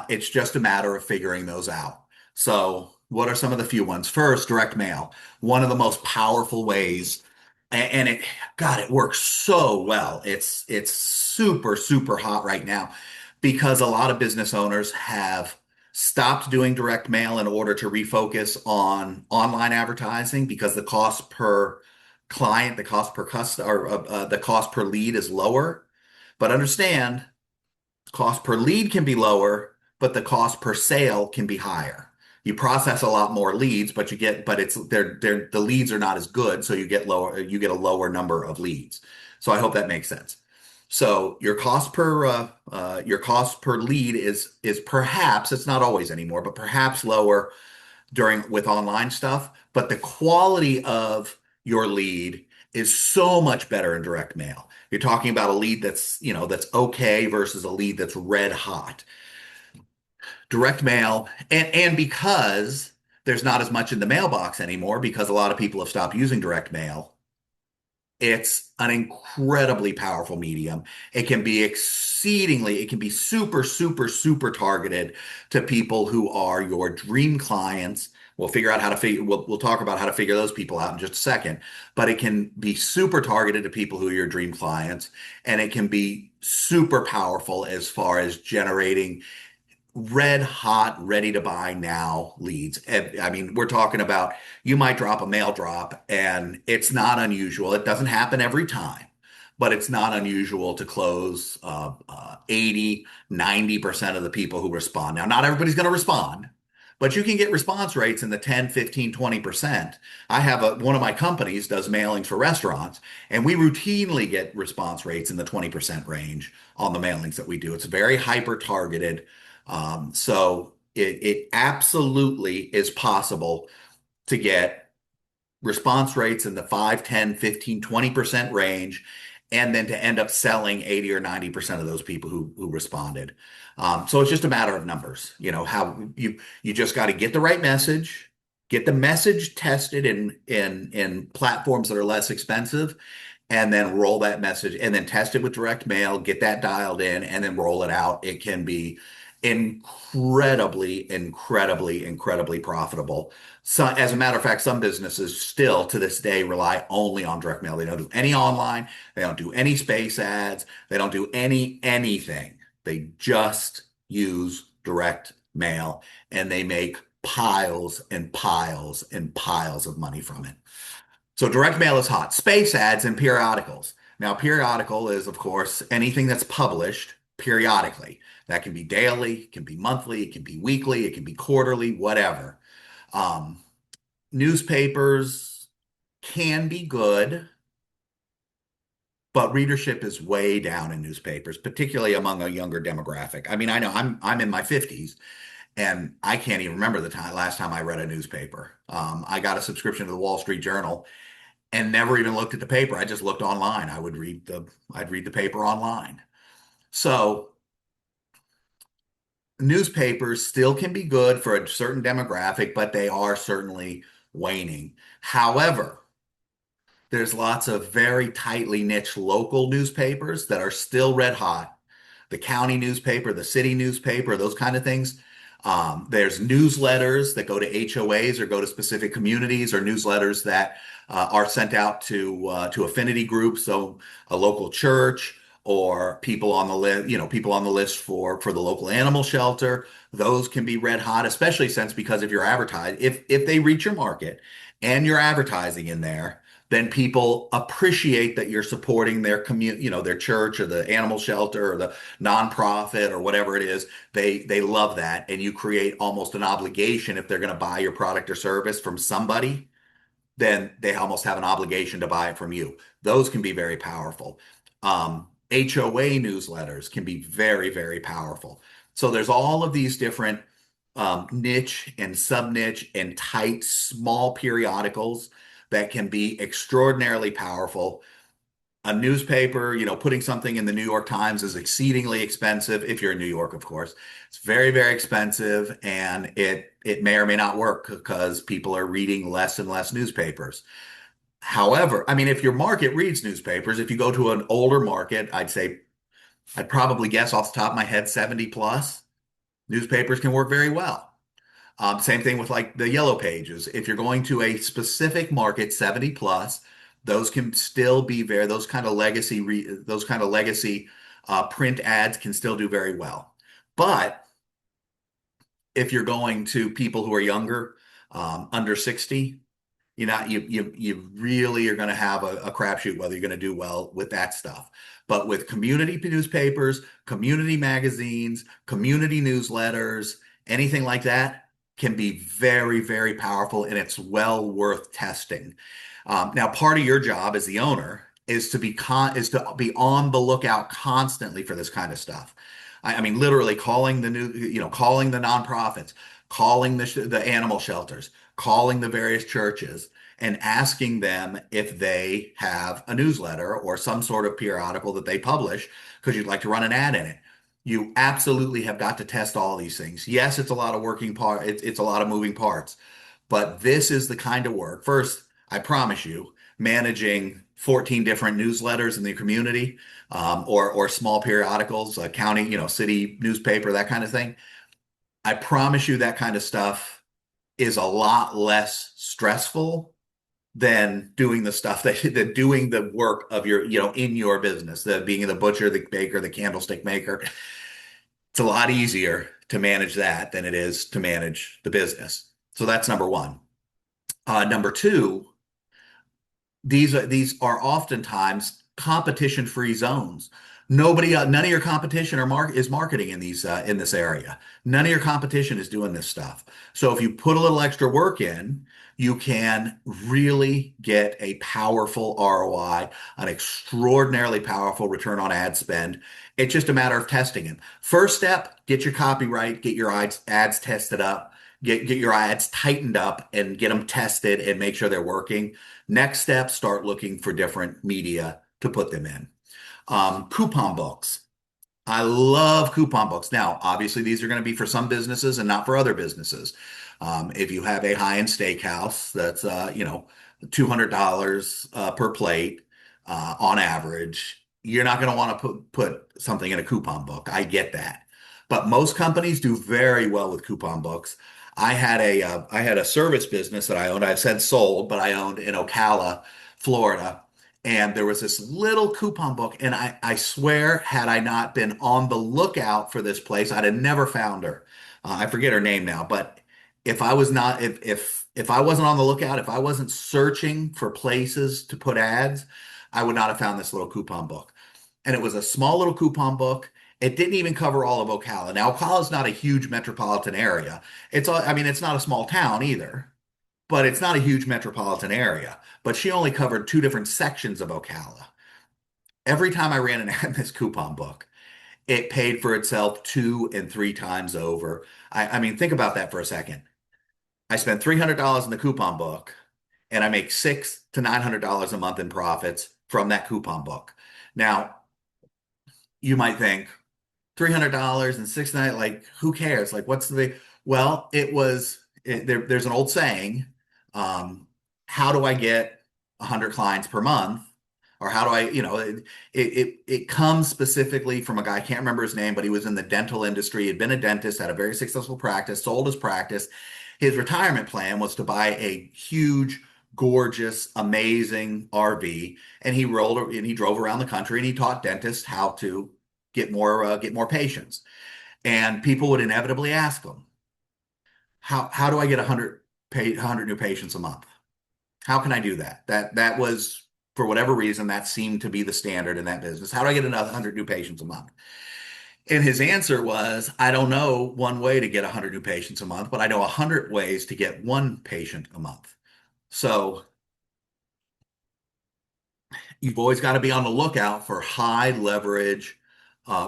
It's just a matter of figuring those out. So, what are some of the few ones? First, direct mail, one of the most powerful ways, and God, it works so well. It's super, super hot right now because a lot of business owners have stopped doing direct mail in order to refocus on online advertising because the cost per client, the cost per customer, or the cost per lead is lower. But understand, cost per lead can be lower, but the cost per sale can be higher. You process a lot more leads, but the leads are not as good, so you get a lower number of leads. So I hope that makes sense. So your cost per lead is perhaps, it's not always anymore, but perhaps lower with online stuff, but the quality of your lead is so much better in direct mail. You're talking about a lead that's okay versus a lead that's red hot. Direct mail, and because there's not as much in the mailbox anymore because a lot of people have stopped using direct mail, it's an incredibly powerful medium. It can be super, super, super targeted to people who are your dream clients. We'll talk about how to figure those people out in just a second, but it can be super targeted to people who are your dream clients, and it can be super powerful as far as generating red hot, ready to buy now leads. I mean, we're talking about you might drop a mail drop and it's not unusual. It doesn't happen every time, but it's not unusual to close 80, 90% of the people who respond. Now, not everybody's going to respond, but you can get response rates in the 10, 15, 20%. One of my companies does mailings for restaurants, and we routinely get response rates in the 20% range on the mailings that we do. It's very hyper targeted. So it absolutely is possible to get response rates in the 5, 10, 15, 20% range, and then to end up selling 80 or 90% of those people who responded. So it's just a matter of numbers. How you just got to get the right message, get the message tested in platforms that are less expensive, and then roll that message and then test it with direct mail, get that dialed in, and then roll it out. It can be incredibly, incredibly, incredibly profitable. So, as a matter of fact, some businesses still to this day rely only on direct mail. They don't do any online, they don't do any space ads, they don't do anything. They just use direct mail and they make piles and piles and piles of money from it. So direct mail is hot. Space ads and periodicals. Now, periodical is, of course, anything that's published periodically. That can be daily, it can be monthly, it can be weekly, it can be quarterly, whatever. Um, Newspapers can be good, but readership is way down in newspapers, particularly among a younger demographic. I mean, I know I'm in my 50s, and I can't even remember the last time I read a newspaper. I got a subscription to the Wall Street Journal and never even looked at the paper. I just looked online. I'd read the paper online. So newspapers still can be good for a certain demographic, but they are certainly waning. However, there's lots of very tightly niche local newspapers that are still red hot. The county newspaper, the city newspaper, those kind of things. There's newsletters that go to HOAs or go to specific communities, or newsletters that are sent out to affinity groups, so a local church or people on the list, people on the list for the local animal shelter. Those can be red hot, especially since because if you're advertised, if they reach your market and you're advertising in there, then people appreciate that you're supporting their community, their church or the animal shelter or the nonprofit or whatever it is. They love that, and you create almost an obligation if they're going to buy your product or service from somebody, then they almost have an obligation to buy it from you. Those can be very powerful. HOA newsletters can be very, very powerful. So there's all of these different niche and sub-niche and tight, small periodicals that can be extraordinarily powerful. A newspaper, putting something in the New York Times is exceedingly expensive. If you're in New York, of course, it's very, very expensive, and it may or may not work because people are reading less and less newspapers. However, I mean, if your market reads newspapers, if you go to an older market, I'd probably guess off the top of my head, 70 plus, newspapers can work very well. Same thing with like the yellow pages. If you're going to a specific market, 70 plus, those can still be those kind of legacy print ads can still do very well. But if you're going to people who are younger, under 60, you really are going to have a crapshoot whether you're going to do well with that stuff. But with community newspapers, community magazines, community newsletters, anything like that can be very, very powerful, and it's well worth testing. Now, part of your job as the owner is to be on the lookout constantly for this kind of stuff. I mean, literally calling the nonprofits, calling the animal shelters, calling the various churches, and asking them if they have a newsletter or some sort of periodical that they publish because you'd like to run an ad in it. You absolutely have got to test all these things. Yes, it's a lot of it's a lot of moving parts, but this is the kind of work. First, I promise you, managing 14 different newsletters in the community, or small periodicals, county, city newspaper, that kind of thing. I promise you that kind of stuff is a lot less stressful than doing the stuff than doing the work of in your business, the being the butcher, the baker, the candlestick maker. It's a lot easier to manage that than it is to manage the business. So that's number one. Number two, these are oftentimes competition-free zones. None of your competition is marketing in in this area. None of your competition is doing this stuff. So if you put a little extra work in, you can really get a powerful ROI, an extraordinarily powerful return on ad spend. It's just a matter of testing it. First step, get your copyright, get your ads tested up, get your ads tightened up and get them tested and make sure they're working. Next step, start looking for different media to put them in. Coupon books. I love coupon books. Now, obviously, these are going to be for some businesses and not for other businesses. If you have a high-end steakhouse that's, $200 per plate on average, you're not going to want to put something in a coupon book. I get that. But most companies do very well with coupon books. I had a service business that I owned. I've since sold, but I owned in Ocala, Florida. And there was this little coupon book. And I swear, had I not been on the lookout for this place, I'd have never found her. I forget her name now, but If I was not, if I wasn't on the lookout, if I wasn't searching for places to put ads, I would not have found this little coupon book. And it was a small little coupon book. It didn't even cover all of Ocala. Now, Ocala is not a huge metropolitan area. I mean, it's not a small town either, but it's not a huge metropolitan area. But she only covered two different sections of Ocala. Every time I ran an ad in this coupon book, it paid for itself two and three times over. I mean, think about that for a second. I spent $300 in the coupon book and I make $600 to $900 a month in profits from that coupon book. Now, you might think $300 and 6 night, like who cares? Like what's the big? Well, there's an old saying, um, how do I get 100 clients per month? Or how do I, it comes specifically from a guy, I can't remember his name, but he was in the dental industry, had been a dentist, had a very successful practice, sold his practice. His retirement plan was to buy a huge, gorgeous, amazing RV, and he drove around the country and he taught dentists how to get more patients. And people would inevitably ask him, how do I get 100 new patients a month? How can I do that? That was, for whatever reason, that seemed to be the standard in that business. How do I get another 100 new patients a month? And his answer was, I don't know one way to get 100 new patients a month, but I know 100 ways to get one patient a month. So you've always got to be on the lookout for high leverage,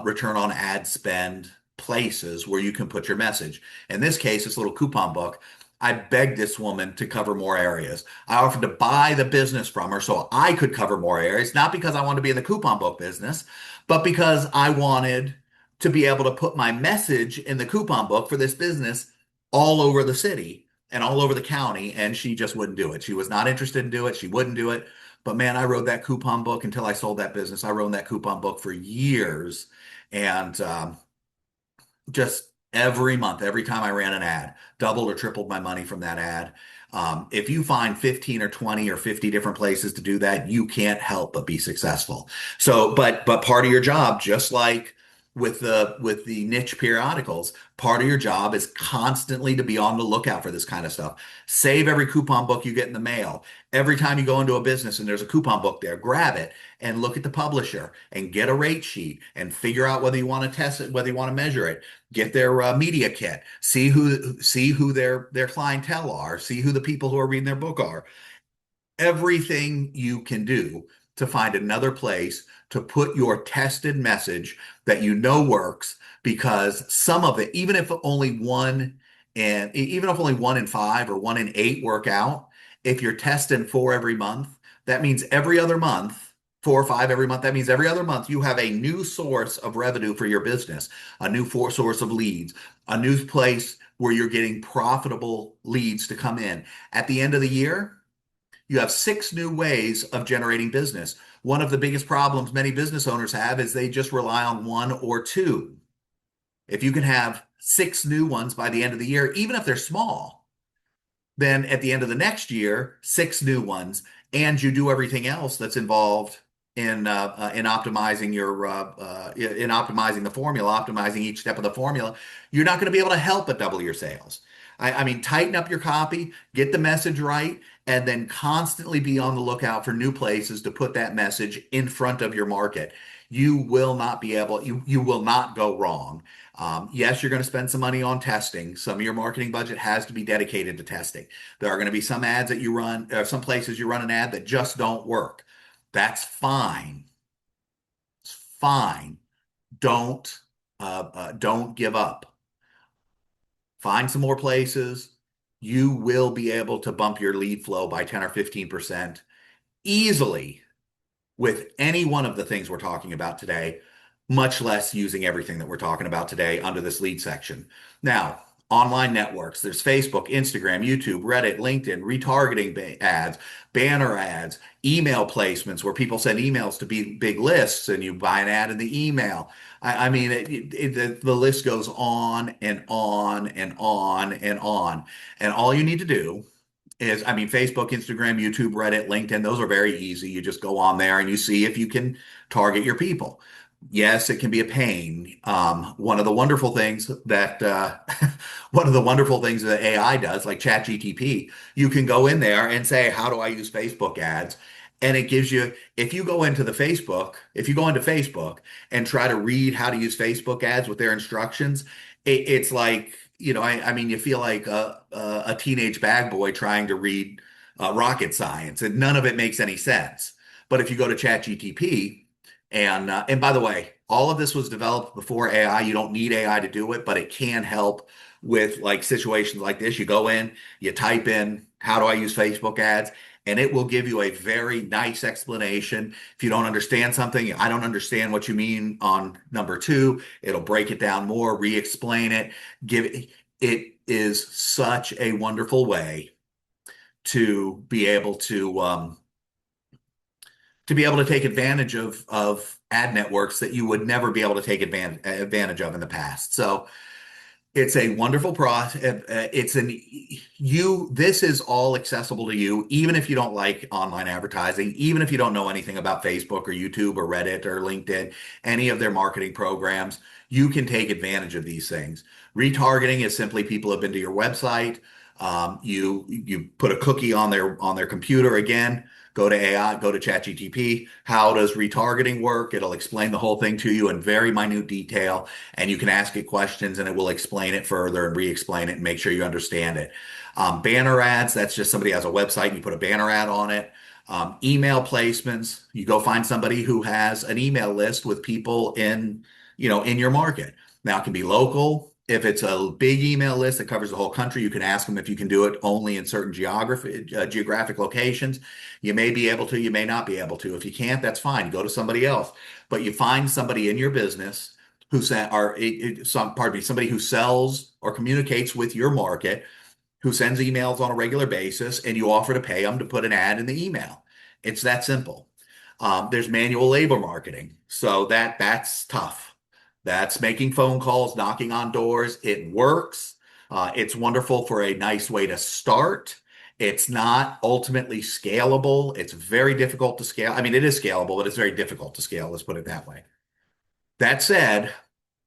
return on ad spend places where you can put your message. In this case, this little coupon book, I begged this woman to cover more areas. I offered to buy the business from her so I could cover more areas, not because I wanted to be in the coupon book business, but because I wanted to be able to put my message in the coupon book for this business all over the city and all over the county. And she just wouldn't do it. She was not interested in doing it. She wouldn't do it. But man, I rode that coupon book until I sold that business. I rode that coupon book for years. And just every month, every time I ran an ad, doubled or tripled my money from that ad. If you find 15 or 20 or 50 different places to do that, you can't help but be successful. So, but part of your job, just like with the niche periodicals, part of your job is constantly to be on the lookout for this kind of stuff. Save every coupon book you get in the mail. Every time you go into a business and there's a coupon book there, grab it and look at the publisher and get a rate sheet and figure out whether you want to test it, whether you want to measure it. Get their media kit. See who their clientele are. See who the people who are reading their book are. Everything you can do to find another place to put your tested message that you know works, because some of it, even if only one in five or one in eight work out, if you're testing four every month, that means every other month, four or five every month, that means every other month you have a new source of revenue for your business, a new source of leads, a new place where you're getting profitable leads to come in. At the end of the year, you have six new ways of generating business. One of the biggest problems many business owners have is they just rely on one or two. If you can have six new ones by the end of the year, even if they're small, then at the end of the next year, six new ones, and you do everything else that's involved in optimizing in optimizing the formula, optimizing each step of the formula, you're not going to be able to help but double your sales. I mean, tighten up your copy, get the message right, and then constantly be on the lookout for new places to put that message in front of your market. You will not go wrong. Yes, you're going to spend some money on testing. Some of your marketing budget has to be dedicated to testing. There are going to be some ads that you run, some places you run an ad that just don't work. That's fine. It's fine. Don't give up. Find some more places. You will be able to bump your lead flow by 10 or 15% easily with any one of the things we're talking about today, much less using everything that we're talking about today under this lead section. Now, online networks, there's Facebook, Instagram, YouTube, Reddit, LinkedIn, retargeting ads, banner ads, email placements where people send emails to big lists and you buy an ad in the email. I mean, the list goes on and on and on and on. And all you need to do is, I mean, Facebook, Instagram, YouTube, Reddit, LinkedIn, those are very easy. You just go on there and you see if you can target your people. Yes, it can be a pain. One of the wonderful things that one of the wonderful things that AI does, like ChatGTP, you can go in there and say, "How do I use Facebook ads?" And it gives you, if you go into Facebook and try to read how to use Facebook ads with their instructions, it's like, I mean, you feel like a teenage bag boy trying to read rocket science, and none of it makes any sense. But if you go to ChatGTP, and by the way, all of this was developed before AI. You don't need AI to do it, but it can help with like situations like this. You go in, you type in, how do I use Facebook ads? And it will give you a very nice explanation. If you don't understand something, I don't understand what you mean on number two, it'll break it down more, re-explain it, it is such a wonderful way to be able to take advantage of ad networks that you would never be able to take advantage of in the past. So it's a wonderful process. This is all accessible to you, even if you don't like online advertising, even if you don't know anything about Facebook or YouTube or Reddit or LinkedIn, any of their marketing programs, you can take advantage of these things. Retargeting is simply people have been to your website. You put a cookie on their computer again. Go to AI, go to ChatGTP. How does retargeting work? It'll explain the whole thing to you in very minute detail, and you can ask it questions and it will explain it further and re-explain it and make sure you understand it. Banner ads, that's just somebody has a website and you put a banner ad on it. Email placements, you go find somebody who has an email list with people in your market. Now it can be local. If it's a big email list that covers the whole country, you can ask them if you can do it only in certain geographic locations. You may be able to, you may not be able to. If you can't, that's fine. You go to somebody else. But you find somebody in your business who sent or pardon me, somebody who sells or communicates with your market, who sends emails on a regular basis, and you offer to pay them to put an ad in the email. It's that simple. There's manual labor marketing, so that's tough. That's making phone calls, knocking on doors. It works. It's wonderful for a nice way to start. It's not ultimately scalable. It's very difficult to scale. I mean, it is scalable, but it's very difficult to scale. Let's put it that way. That said,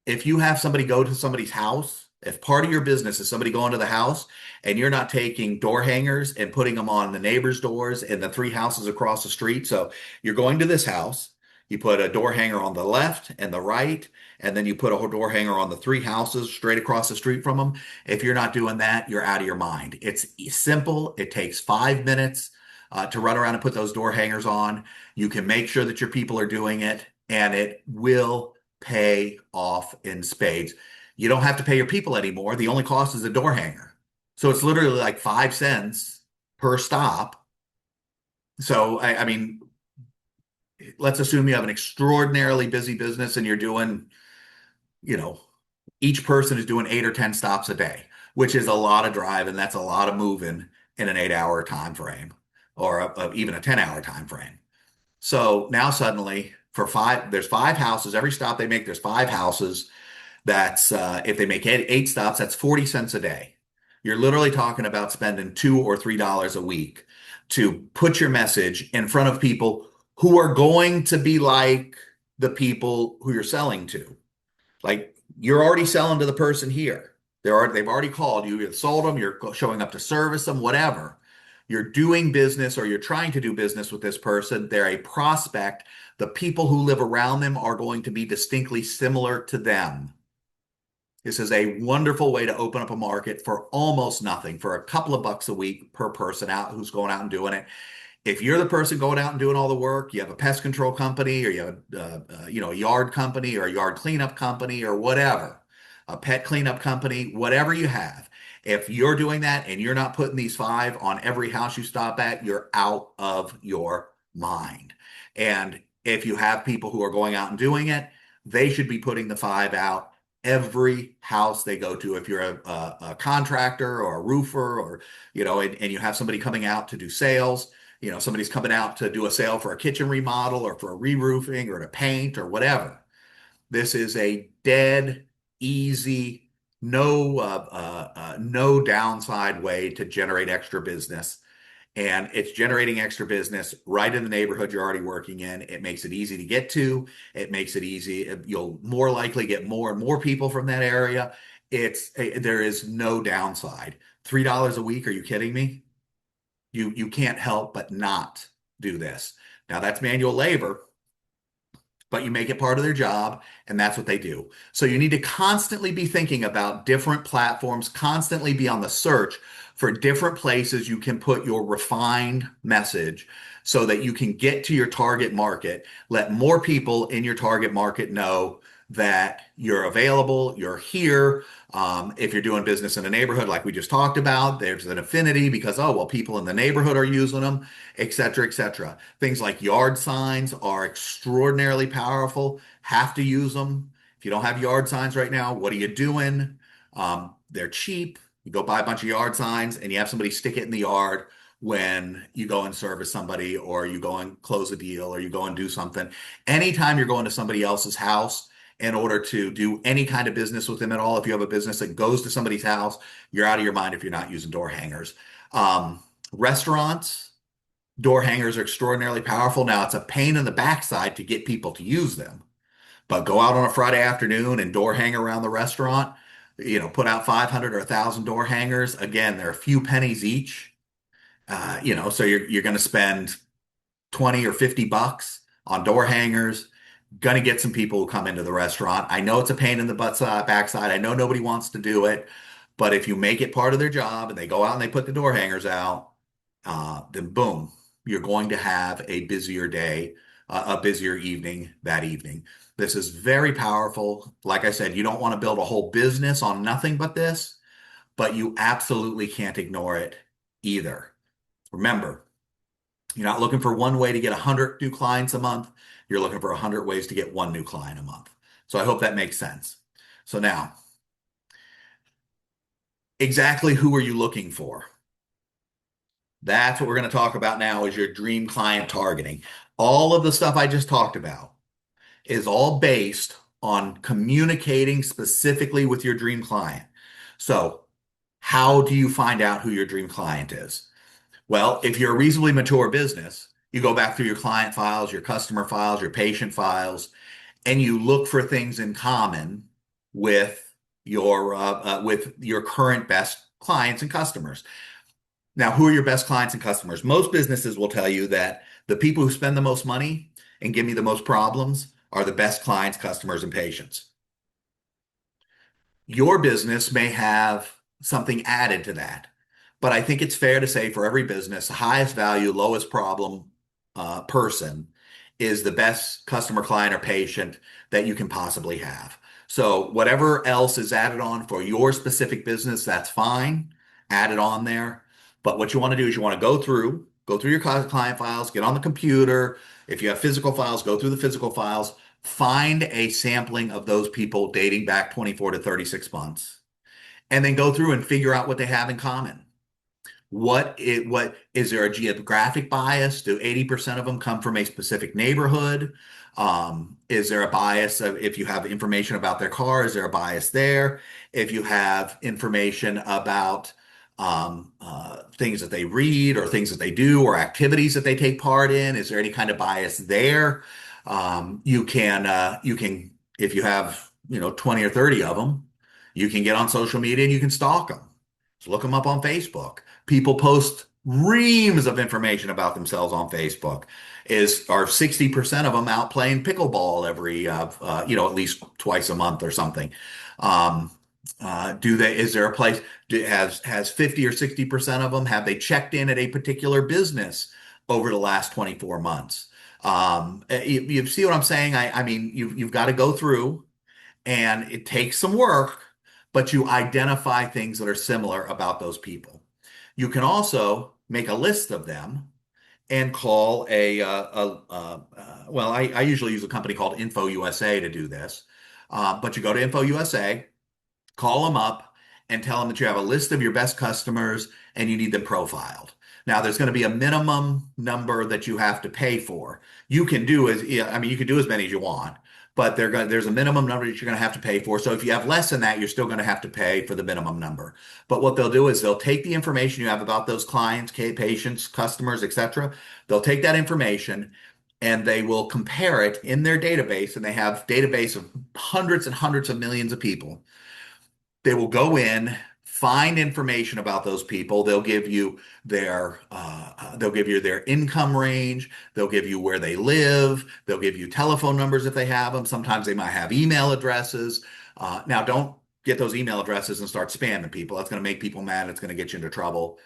if you have somebody go to somebody's house, if part of your business is somebody going to the house and you're not taking door hangers and putting them on the neighbors' doors and the three houses across the street. So you're going to this house, you put a door hanger on the left and the right, and then you put a door hanger on the three houses straight across the street from them. If you're not doing that, you're out of your mind. It's simple. It takes 5 minutes to run around and put those door hangers on. You can make sure that your people are doing it, and it will pay off in spades. You don't have to pay your people anymore. The only cost is a door hanger. So it's literally like 5 cents per stop. So, I mean, let's assume you have an extraordinarily busy business and you're doing, you know, each person is doing 8 or 10 stops a day, which is a lot of driving. That's a lot of moving in an 8 hour time frame or even a 10 hour time frame. So now suddenly there's five houses. Every stop they make, there's five houses. That's if they make eight stops, that's 40 cents a day. You're literally talking about spending $2 or $3 a week to put your message in front of people who are going to be like the people who you're selling to. Like you're already selling to the person here. They've already called you. You've sold them. You're showing up to service them, whatever. You're doing business or you're trying to do business with this person. They're a prospect. The people who live around them are going to be distinctly similar to them. This is a wonderful way to open up a market for almost nothing, for a couple of bucks a week per person out who's going out and doing it. If you're the person going out and doing all the work, you have a pest control company or you have a yard company or a yard cleanup company or whatever, a pet cleanup company, whatever you have. If you're doing that and you're not putting these five on every house you stop at, you're out of your mind. And if you have people who are going out and doing it, they should be putting the five out every house they go to. If you're a contractor or a roofer or, and you have somebody coming out to do sales, somebody's coming out to do a sale for a kitchen remodel or for a re-roofing or to paint or whatever. This is a dead, easy, no downside way to generate extra business. and it's generating extra business right in the neighborhood you're already working in. It makes it easy to get to. It makes it easy. You'll more likely get more and more people from that area. There is no downside. $3 a week? Are you kidding me? You can't help but not do this. Now that's manual labor, but you make it part of their job, and that's what they do. So you need to constantly be thinking about different platforms, constantly be on the search for different places you can put your refined message so that you can get to your target market, let more people in your target market know that you're available, you're here. If you're doing business in a neighborhood like we just talked about, there's an affinity because, oh, well, people in the neighborhood are using them, et cetera, et cetera. Things like yard signs are extraordinarily powerful. Have to use them. If you don't have yard signs right now, what are you doing? They're cheap. You go buy a bunch of yard signs and you have somebody stick it in the yard when you go and service somebody or you go and close a deal or you go and do something. Anytime you're going to somebody else's house in order to do any kind of business with them at all, if you have a business that goes to somebody's house, you're out of your mind if you're not using door hangers. Restaurants, door hangers are extraordinarily powerful. Now, it's a pain in the backside to get people to use them, but go out on a Friday afternoon and door hang around the restaurant, put out 500 or 1,000 door hangers. Again, they're a few pennies each, so you're going to spend 20 or 50 bucks on door hangers. Going to get some people who come into the restaurant. I know it's a pain in the backside. I know nobody wants to do it, but if you make it part of their job and they go out and they put the door hangers out, then boom, you're going to have a busier day, a busier evening that evening. This is very powerful. Like I said, you don't want to build a whole business on nothing but this, but you absolutely can't ignore it either. Remember, you're not looking for one way to get 100 new clients a month. You're looking for 100 ways to get one new client a month. So I hope that makes sense. So now, exactly who are you looking for? That's what we're going to talk about now is your dream client targeting. All of the stuff I just talked about is all based on communicating specifically with your dream client. So how do you find out who your dream client is? Well, if you're a reasonably mature business, you go back through your client files, your customer files, your patient files, and you look for things in common with your current best clients and customers. Now, who are your best clients and customers? Most businesses will tell you that the people who spend the most money and give me the most problems are the best clients, customers, and patients. Your business may have something added to that, but I think it's fair to say for every business, the highest value, lowest problem person is the best customer, client, or patient that you can possibly have. So whatever else is added on for your specific business, that's fine. Add it on there. But what you want to do is you want to go through your client files, get on the computer. If you have physical files, go through the physical files, find a sampling of those people dating back 24 to 36 months, and then go through and figure out what they have in common. What is there a geographic bias? Do 80% of them come from a specific neighborhood? Is there a bias of if you have information about their car, is there a bias there? If you have information about things that they read or things that they do or activities that they take part in, is there any kind of bias there? You can, if you have, 20 or 30 of them, you can get on social media and you can stalk them. Just look them up on Facebook. People post reams of information about themselves on Facebook. Are 60% of them out playing pickleball every, at least twice a month or something? Is there a place, has 50 or 60% of them, have they checked in at a particular business over the last 24 months? You see what I'm saying? I mean, you've got to go through and it takes some work, but you identify things that are similar about those people. You can also make a list of them and call I usually use a company called Info USA to do this. But you go to Info USA, call them up and tell them that you have a list of your best customers and you need them profiled. Now, there's going to be a minimum number that you have to pay for. You can do you can do as many as you want, but there's a minimum number that you're going to have to pay for. So if you have less than that, you're still going to have to pay for the minimum number. But what they'll do is they'll take the information you have about those clients, patients, customers, etc. They'll take that information and they will compare it in their database, and they have database of hundreds and hundreds of millions of people. They will go in, find information about those people. They'll give you their income range. They'll give you where they live. They'll give you telephone numbers if they have them. Sometimes they might have email addresses. Now, don't get those email addresses and start spamming people. That's going to make people mad. It's going to get you into trouble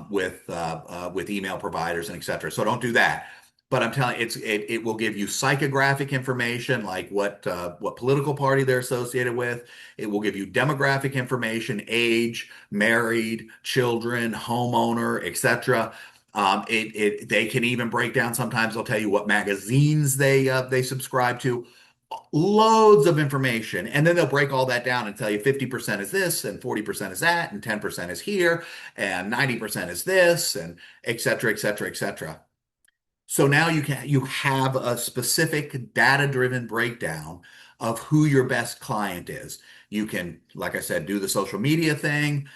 with email providers and et cetera. So don't do that. But I'm telling you, it will give you psychographic information like what political party they're associated with. It will give you demographic information, age, married, children, homeowner, etc. They can even break down. Sometimes they'll tell you what magazines they subscribe to. Loads of information, and then they'll break all that down and tell you 50% is this, and 40% is that, and 10% is here, and 90% is this, and et cetera, et cetera, et cetera. So now you have a specific data-driven breakdown of who your best client is. You can, like I said, do the social media thing,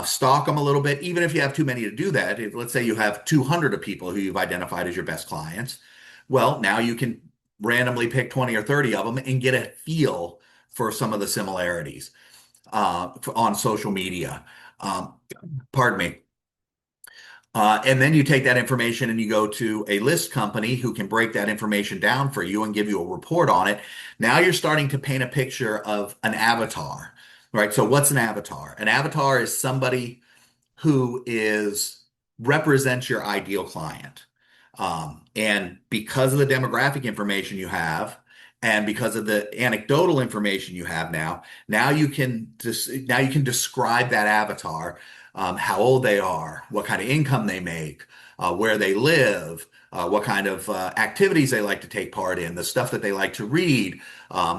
stalk them a little bit, even if you have too many to do that. Let's say you have 200 of people who you've identified as your best clients. Well, now you can randomly pick 20 or 30 of them and get a feel for some of the similarities on social media. Um, Pardon me. And then you take that information and you go to a list company who can break that information down for you and give you a report on it. Now you're starting to paint a picture of an avatar, right? So what's an avatar? An avatar is somebody who represents your ideal client. And because of the demographic information you have, and because of the anecdotal information you have now you can describe that avatar, how old they are, what kind of income they make, where they live, what kind of activities they like to take part in, the stuff that they like to read.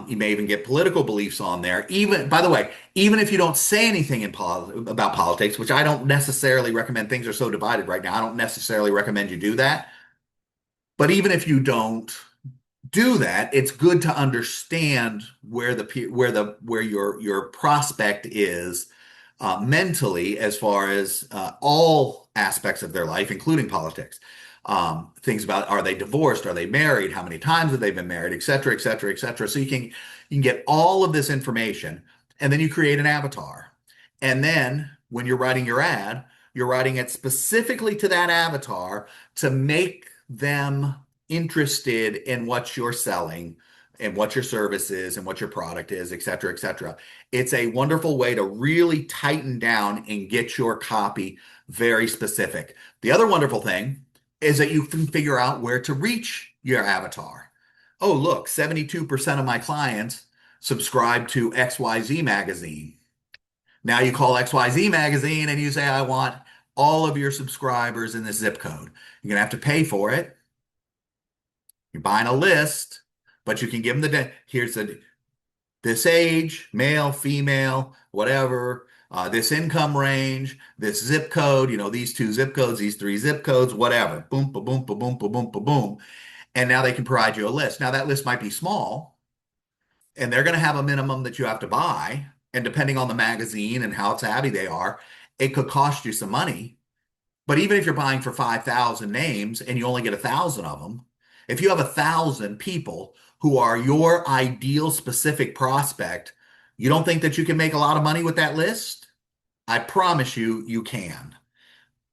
You may even get political beliefs on there. Even, by the way, even if you don't say anything about politics, which I don't necessarily recommend, things are so divided right now. I don't necessarily recommend you do that. But even if you don't do that, it's good to understand where your prospect is mentally, as far as all aspects of their life, including politics. Things about, are they divorced? Are they married? How many times have they been married? Et cetera, et cetera, et cetera. So you can get all of this information, and then you create an avatar. And then when you're writing your ad, you're writing it specifically to that avatar to make them interested in what you're selling and what your service is and what your product is, et cetera, et cetera. It's a wonderful way to really tighten down and get your copy very specific. The other wonderful thing is that you can figure out where to reach your avatar. Oh, look, 72% of my clients subscribe to XYZ magazine. Now you call XYZ magazine and you say, I want all of your subscribers in this zip code. You're going to have to pay for it. You're buying a list, but you can give them here's this age, male, female, whatever, this income range, this zip code, these 2 zip codes, these 3 zip codes, whatever. Boom, ba boom, ba boom, ba boom, ba boom. And now they can provide you a list. Now that list might be small, and they're going to have a minimum that you have to buy. And depending on the magazine and how savvy they are, it could cost you some money. But even if you're buying for 5,000 names and you only get 1,000 of them, if you have 1,000 people who are your ideal specific prospect, you don't think that you can make a lot of money with that list? I promise you, you can.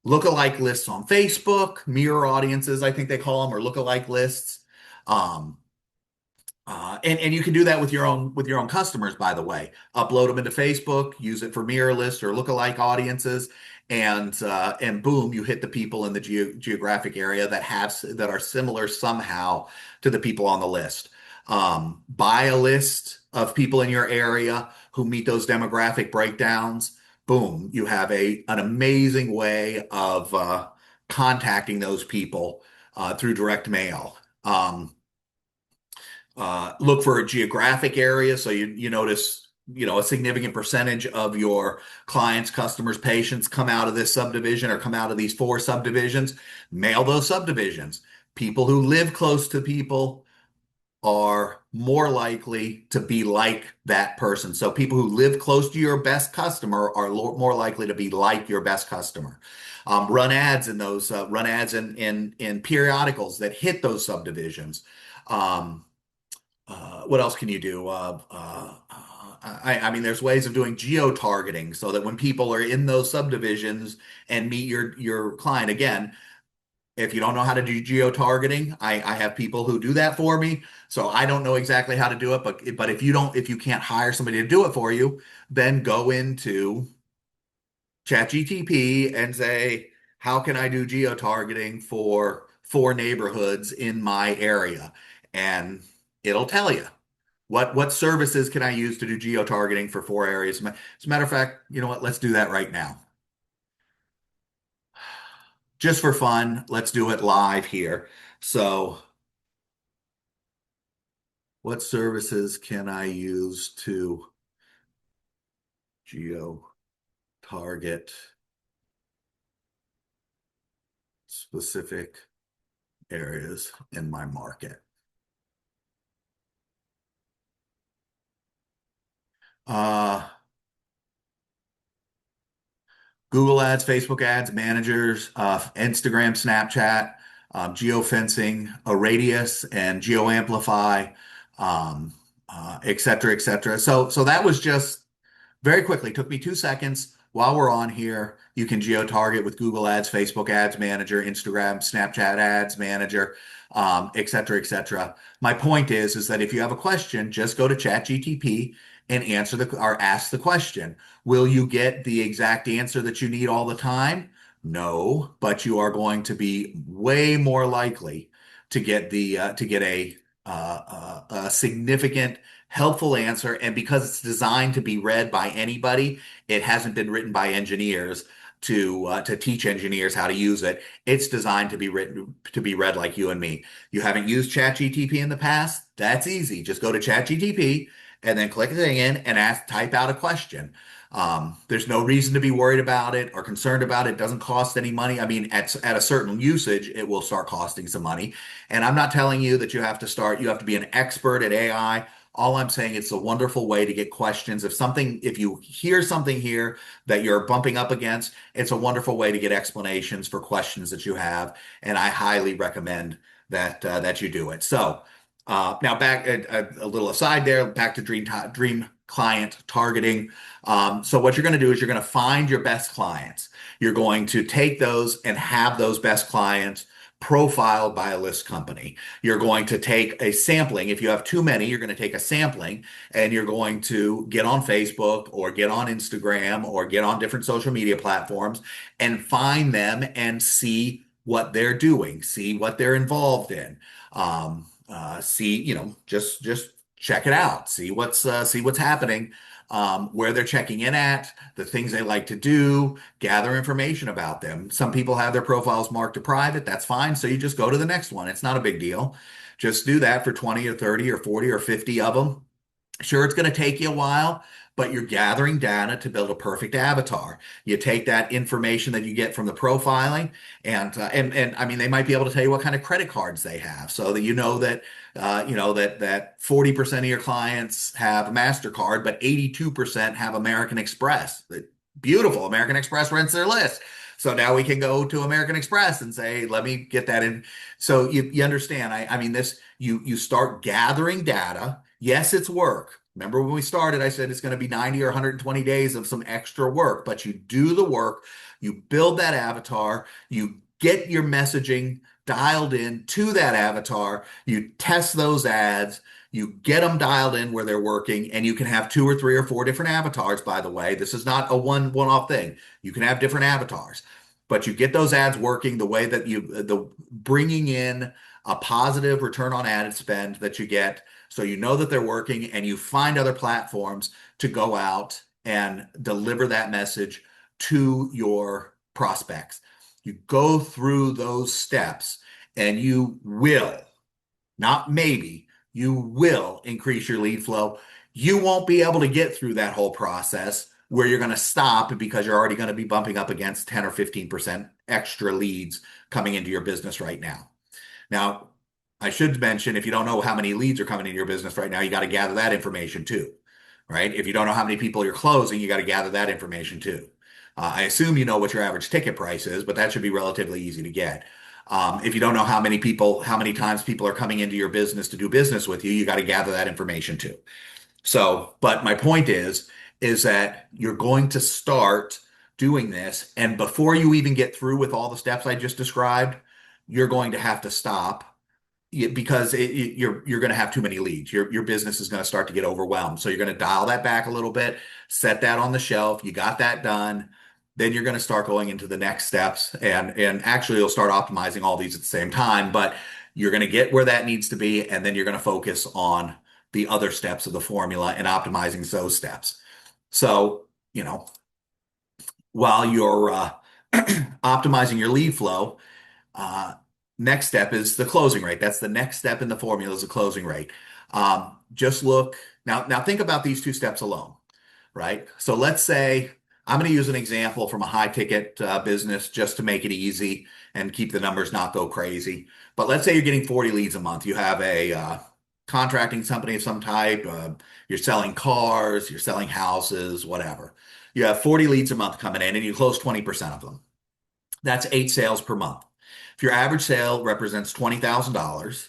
Lookalike lists on Facebook, mirror audiences, I think they call them, or lookalike lists. And you can do that with your own customers, by the way. Upload them into Facebook, use it for mirror lists or lookalike audiences, and boom, you hit the people in the geographic area that are similar somehow to the people on the list. Buy a list of people in your area who meet those demographic breakdowns. Boom, you have an amazing way of contacting those people through direct mail. Look for a geographic area. So you notice, a significant percentage of your clients, customers, patients come out of this subdivision or come out of these 4 subdivisions. Mail those subdivisions. People who live close to people are more likely to be like that person. So people who live close to your best customer are more likely to be like your best customer. Run ads in those, run ads in periodicals that hit those subdivisions. Um, what else can you do? I mean, there's ways of doing geo-targeting so that when people are in those subdivisions and meet your client, again, if you don't know how to do geo-targeting, I have people who do that for me. So I don't know exactly how to do it, but if you can't hire somebody to do it for you, then go into ChatGTP and say, how can I do geo-targeting for four neighborhoods in my area? And it'll tell you. What services can I use to do geo-targeting for four areas? As a matter of fact, you know what? Let's do that right now. Just for fun, let's do it live here. So, what services can I use to geo-target specific areas in my market? Uh, Google Ads, Facebook Ads, Managers, Instagram, Snapchat, geofencing, a radius, and GeoAmplify, um, et cetera, et cetera. So that was just very quickly. Took me 2 seconds. While we're on here, you can geo-target with Google Ads, Facebook Ads Manager, Instagram, Snapchat Ads Manager, et cetera, et cetera. My point is that if you have a question, just go to ChatGTP and answer or ask the question. Will you get the exact answer that you need all the time? No, but you are going to be way more likely to get a significant helpful answer. And because it's designed to be read by anybody, it hasn't been written by engineers to teach engineers how to use it. It's designed to be written to be read like you and me. You haven't used ChatGTP in the past? That's easy. Just go to ChatGTP and then click the thing in and type out a question. There's no reason to be worried about it or concerned about it. It doesn't cost any money. I mean, at a certain usage, it will start costing some money. And I'm not telling you that you have to be an expert at AI. All I'm saying, it's a wonderful way to get questions. If you hear something here that you're bumping up against, it's a wonderful way to get explanations for questions that you have. And I highly recommend that you do it. So now back a little aside there, back to dream client targeting. So what you're going to do is you're going to find your best clients. You're going to take those and have those best clients profiled by a list company. You're going to take a sampling. If you have too many, you're going to take a sampling and you're going to get on Facebook or get on Instagram or get on different social media platforms and find them and see what they're doing, see what they're involved in. See, just check it out, see what's happening, where they're checking in at, the things they like to do, gather information about them. Some people have their profiles marked to private. That's fine. So you just go to the next one. It's not a big deal. Just do that for 20 or 30 or 40 or 50 of them. Sure, it's going to take you a while, but you're gathering data to build a perfect avatar. You take that information that you get from the profiling, and I mean, they might be able to tell you what kind of credit cards they have, so that that 40% of your clients have a MasterCard, but 82% have American Express. Beautiful, American Express rents their list. So now we can go to American Express and say, let me get that in. So you understand, I mean, you start gathering data. Yes, it's work. Remember when we started, I said it's going to be 90 or 120 days of some extra work, but you do the work, you build that avatar, you get your messaging dialed in to that avatar, you test those ads, you get them dialed in where they're working, and you can have two or three or four different avatars, by the way. This is not a one-off thing. You can have different avatars, but you get those ads working the way that the bringing in a positive return on added spend that you get, so you know that they're working, and you find other platforms to go out and deliver that message to your prospects. You go through those steps and you will, not maybe, you will increase your lead flow. You won't be able to get through that whole process where you're going to stop because you're already going to be bumping up against 10 or 15% extra leads coming into your business right now. Now, I should mention, if you don't know how many leads are coming into your business right now, you got to gather that information too, right? If you don't know how many people you're closing, you got to gather that information too. I assume you know what your average ticket price is, but that should be relatively easy to get. If you don't know how many people, how many times people are coming into your business to do business with you, you got to gather that information too. So, but my point is that you're going to start doing this, and before you even get through with all the steps I just described, you're going to have to stop because you're going to have too many leads. Your business is going to start to get overwhelmed. So you're going to dial that back a little bit, set that on the shelf. You got that done. Then you're going to start going into the next steps, and actually you'll start optimizing all these at the same time. But you're going to get where that needs to be, and then you're going to focus on the other steps of the formula and optimizing those steps. So, while you're optimizing your lead flow, uh, next step is the closing rate. That's the next step in the formula is the closing rate. Just look now. Think about these two steps alone, right? So let's say I'm going to use an example from a high ticket business just to make it easy and keep the numbers not go crazy. But let's say you're getting 40 leads a month. You have a contracting company of some type. You're selling cars, you're selling houses, whatever. You have 40 leads a month coming in and you close 20% of them. That's 8 sales per month. If your average sale represents $20,000,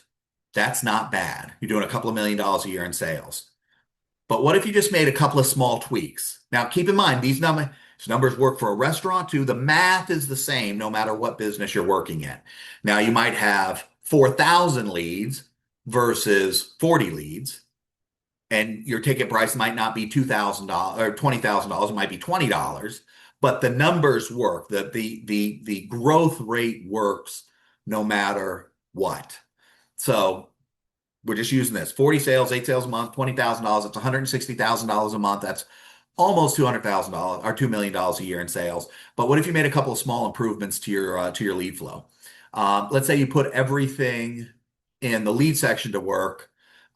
that's not bad. You're doing a couple of $1 million a year in sales. But what if you just made a couple of small tweaks? Now, keep in mind, these numbers work for a restaurant too. The math is the same no matter what business you're working in. Now, you might have 4,000 leads versus 40 leads, and your ticket price might not be $2,000 or $20,000. It might be $20, but the numbers work. The growth rate works no matter what. So we're just using this 40 sales, 8 sales a month, $20,000. It's $160,000 a month. That's almost $200,000 or $2 million a year in sales. But what if you made a couple of small improvements to your lead flow? Let's say you put everything in the lead section to work,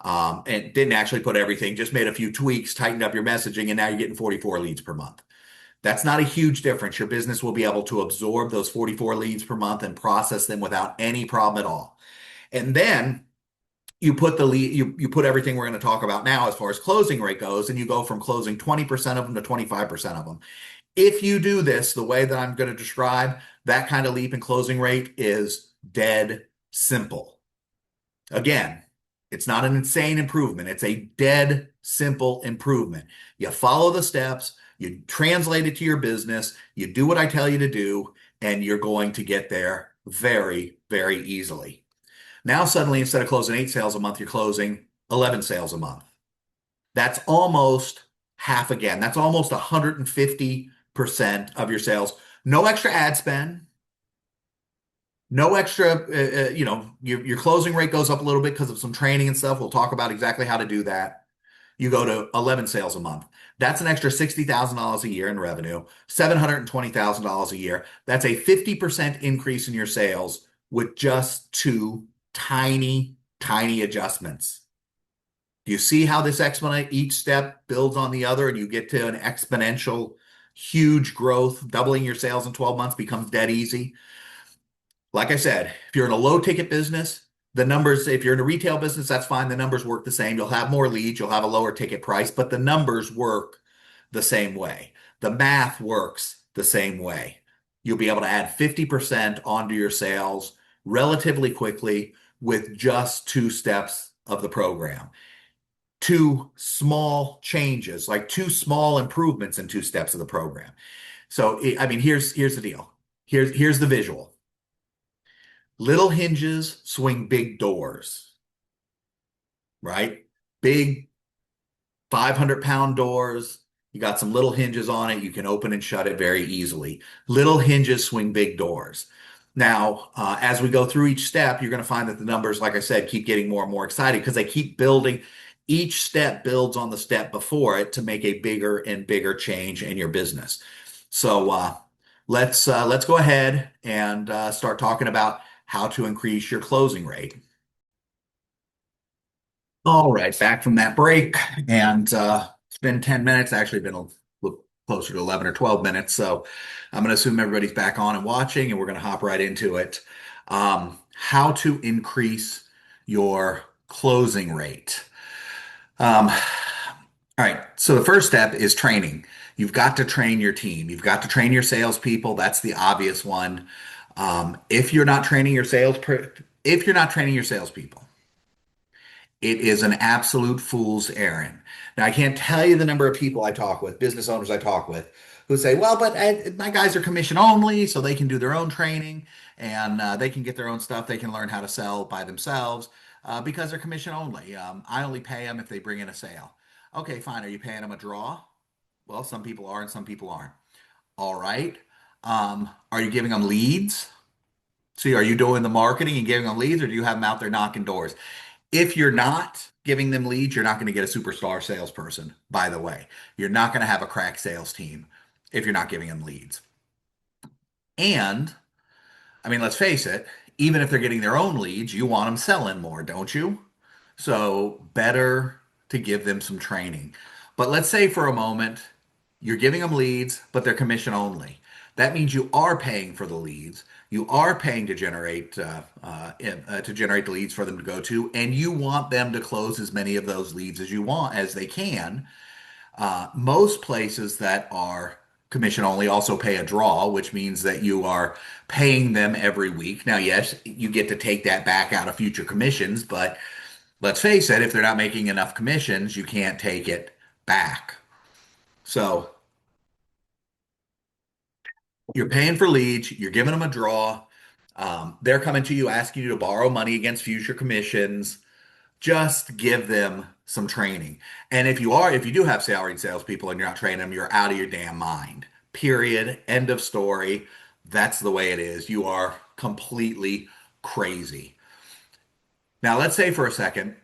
and didn't actually put everything, just made a few tweaks, tightened up your messaging, and now you're getting 44 leads per month. That's not a huge difference. Your business will be able to absorb those 44 leads per month and process them without any problem at all. And then you put the lead, you put everything we're going to talk about now as far as closing rate goes, and you go from closing 20% of them to 25% of them. If you do this the way that I'm going to describe, that kind of leap in closing rate is dead simple. Again, it's not an insane improvement. It's a dead simple improvement. You follow the steps, you translate it to your business, you do what I tell you to do, and you're going to get there very, very easily. Now, suddenly, instead of closing 8 sales a month, you're closing 11 sales a month. That's almost half again. That's almost 150% of your sales. No extra ad spend. No extra, your closing rate goes up a little bit because of some training and stuff. We'll talk about exactly how to do that. You go to 11 sales a month. That's an extra $60,000 a year in revenue, $720,000 a year. That's a 50% increase in your sales with just two tiny, tiny adjustments. Do you see how this exponent, each step builds on the other, and you get to an exponential, huge growth? Doubling your sales in 12 months becomes dead easy. Like I said, if you're in a low ticket business, the numbers, if you're in a retail business, that's fine. The numbers work the same. You'll have more leads, you'll have a lower ticket price, but the numbers work the same way. The math works the same way. You'll be able to add 50% onto your sales relatively quickly with just 2 steps of the program. 2 small changes, like 2 small improvements in 2 steps of the program. So, I mean, here's the deal. Here's the visual. Little hinges swing big doors, right? Big 500-pound doors. You got some little hinges on it. You can open and shut it very easily. Little hinges swing big doors. Now, as we go through each step, you're going to find that the numbers, like I said, keep getting more and more exciting because they keep building. Each step builds on the step before it to make a bigger and bigger change in your business. So let's go ahead and start talking about how to increase your closing rate. All right, back from that break, and it's been 10 minutes. Actually, been a little closer to 11 or 12 minutes. So I'm going to assume everybody's back on and watching, and we're going to hop right into it. How to increase your closing rate. Um, all right. So the first step is training. You've got to train your team. You've got to train your salespeople. That's the obvious one. If you're not training your if you're not training your salespeople, it is an absolute fool's errand. Now, I can't tell you the number of people I talk with, business owners I talk with, who say, well, but my guys are commission only, so they can do their own training and they can get their own stuff. They can learn how to sell by themselves because they're commission only. I only pay them if they bring in a sale. Okay, fine. Are you paying them a draw? Well, some people are and some people aren't. All right. Are you giving them leads? See, are you doing the marketing and giving them leads, or do you have them out there knocking doors? If you're not giving them leads, you're not going to get a superstar salesperson, by the way. You're not going to have a crack sales team if you're not giving them leads. And, I mean, let's face it, even if they're getting their own leads, you want them selling more, don't you? So, better to give them some training. But let's say for a moment you're giving them leads, but they're commission only. That means you are paying for the leads. You are paying to generate the leads for them to go to, and you want them to close as many of those leads as you want as they can. Most places that are commission only also pay a draw, which means that you are paying them every week. Now, yes, you get to take that back out of future commissions, but let's face it, if they're not making enough commissions, you can't take it back. So you're paying for leads, you're giving them a draw. They're coming to you asking you to borrow money against future commissions. Just give them some training. And if you do have salaried salespeople and you're not training them, you're out of your damn mind. Period. End of story. That's the way it is. You are completely crazy. Now, let's say for a second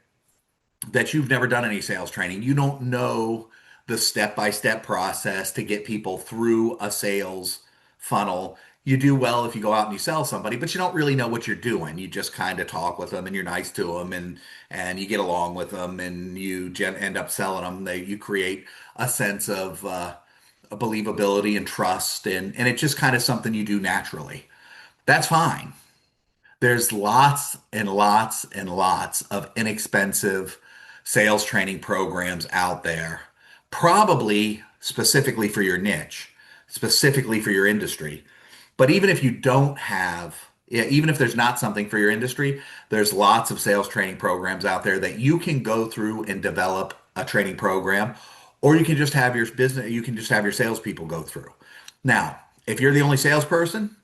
that you've never done any sales training. You don't know the step-by-step process to get people through a sales funnel. You do well if you go out and you sell somebody, but you don't really know what you're doing. You just kind of talk with them and you're nice to them and you get along with them and end up selling them. You create a sense of believability and trust and it's just kind of something you do naturally. That's fine. There's lots and lots and lots of inexpensive sales training programs out there, probably specifically for your niche, specifically for your industry. But even if you don't have, yeah, even if there's not something for your industry, there's lots of sales training programs out there that you can go through and develop a training program, or you can just have your business, you can just have your salespeople go through. Now, if you're the only salesperson,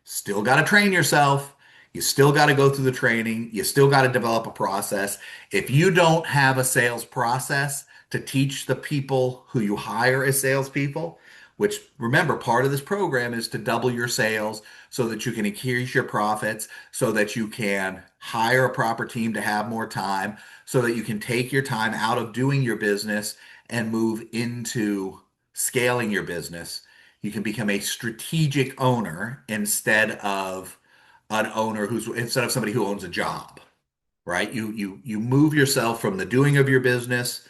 still got to train yourself. You still got to go through the training. You still got to develop a process. If you don't have a sales process to teach the people who you hire as salespeople, which remember, part of this program is to double your sales so that you can increase your profits, so that you can hire a proper team to have more time, so that you can take your time out of doing your business and move into scaling your business. You can become a strategic owner instead of somebody who owns a job, right? You move yourself from the doing of your business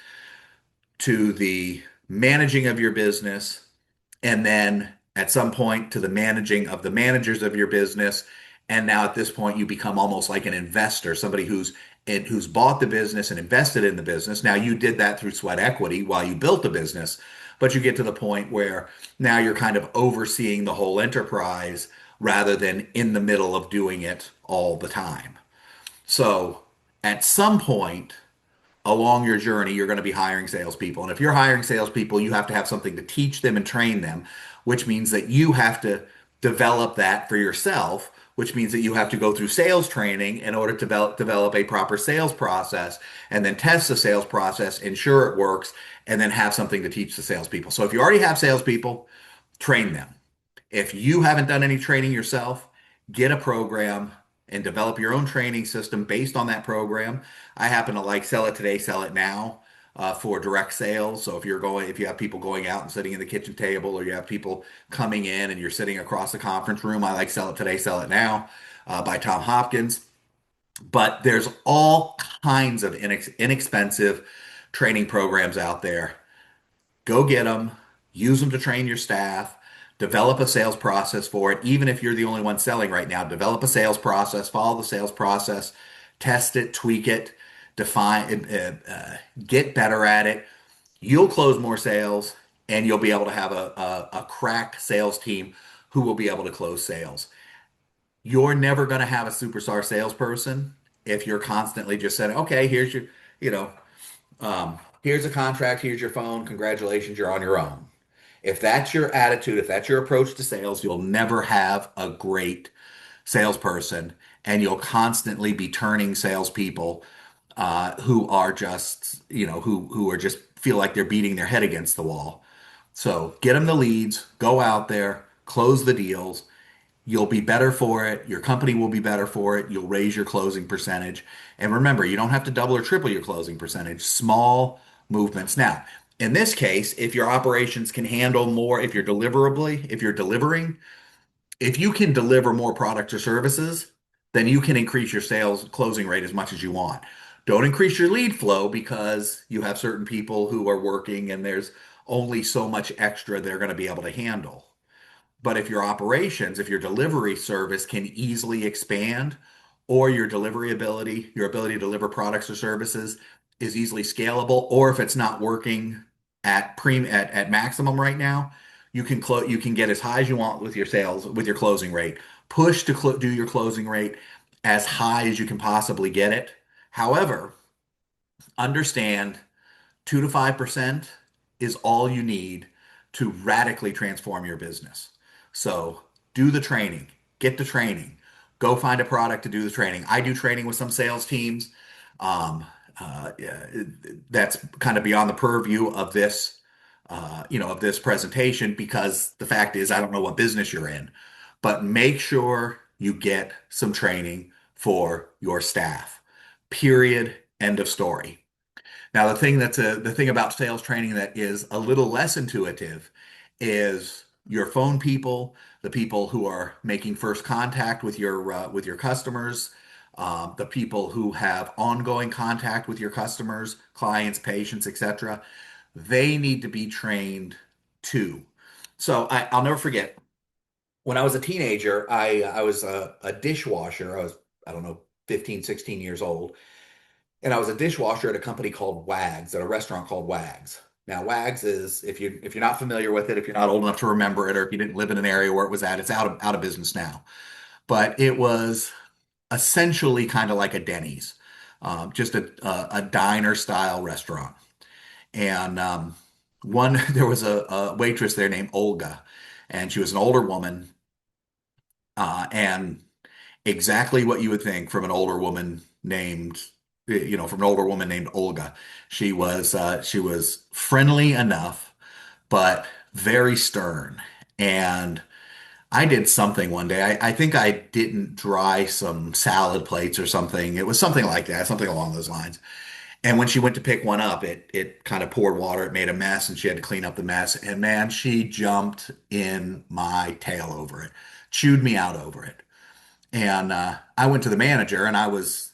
to the managing of your business, and then at some point to the managing of the managers of your business. And now at this point, you become almost like an investor, somebody who's bought the business and invested in the business. Now you did that through sweat equity while you built the business, but you get to the point where now you're kind of overseeing the whole enterprise rather than in the middle of doing it all the time. So at some point, along your journey, you're going to be hiring salespeople. And if you're hiring salespeople, you have to have something to teach them and train them, which means that you have to develop that for yourself, which means that you have to go through sales training in order to develop a proper sales process and then test the sales process, ensure it works, and then have something to teach the salespeople. So if you already have salespeople, train them. If you haven't done any training yourself, get a program and develop your own training system based on that program. I happen to like sell it today, sell it now for direct sales. So if you have people going out and sitting in the kitchen table, or you have people coming in and you're sitting across the conference room, I like sell it today, sell it now by Tom Hopkins. But there's all kinds of inexpensive training programs out there. Go get them, use them to train your staff, develop a sales process for it. Even if you're the only one selling right now, develop a sales process, follow the sales process, test it, tweak it, define, get better at it. You'll close more sales, and you'll be able to have a crack sales team who will be able to close sales. You're never going to have a superstar salesperson if you're constantly just saying, okay, here's your, you know, here's a contract, here's your phone, congratulations, you're on your own. If that's your attitude, if that's your approach to sales, you'll never have a great salesperson, and you'll constantly be turning salespeople who are just, who are just feel like they're beating their head against the wall. So get them the leads, go out there, close the deals. You'll be better for it. Your company will be better for it. You'll raise your closing percentage. And remember, you don't have to double or triple your closing percentage. Small movements. Now, in this case, if your operations can handle more, if you're delivering, if you can deliver more products or services, then you can increase your sales closing rate as much as you want. Don't increase your lead flow because you have certain people who are working and there's only so much extra they're going to be able to handle. But if your operations, if your delivery service can easily expand, or your delivery ability, your ability to deliver products or services is easily scalable, or if it's not working at maximum right now, you can get as high as you want with your sales, with your closing rate. Push to do your closing rate as high as you can possibly get it. However, understand 2 to 5% is all you need to radically transform your business. So do the training, get the training, go find a product to do the training. I do training with some sales teams. Um, yeah, that's kind of beyond the purview of this, of this presentation, because the fact is, I don't know what business you're in, but make sure you get some training for your staff. Period. End of story. Now, the thing about sales training that is a little less intuitive is your phone people, the people who are making first contact with your customers, the people who have ongoing contact with your customers, clients, patients, etc. They need to be trained too. So I'll never forget when I was a teenager, I was a dishwasher. I don't know, 15, 16 years old, and I was a dishwasher at a company called Wags, at a restaurant called Wags. Now, Wags is, if you're not familiar with it, if you're not old enough to remember it, or if you didn't live in an area where it was at, it's out of business now. But it was essentially kind of like a Denny's, just a diner style restaurant. And there was a waitress there named Olga, and she was an older woman, and exactly what you would think from an older woman named, from an older woman named Olga. She was friendly enough, but very stern. And I did something one day. I think I didn't dry some salad plates or something. It was something like that, something along those lines. And when she went to pick one up, it kind of poured water. It made a mess, and she had to clean up the mess. And man, she jumped in my tail over it, chewed me out over it. And I went to the manager, and I was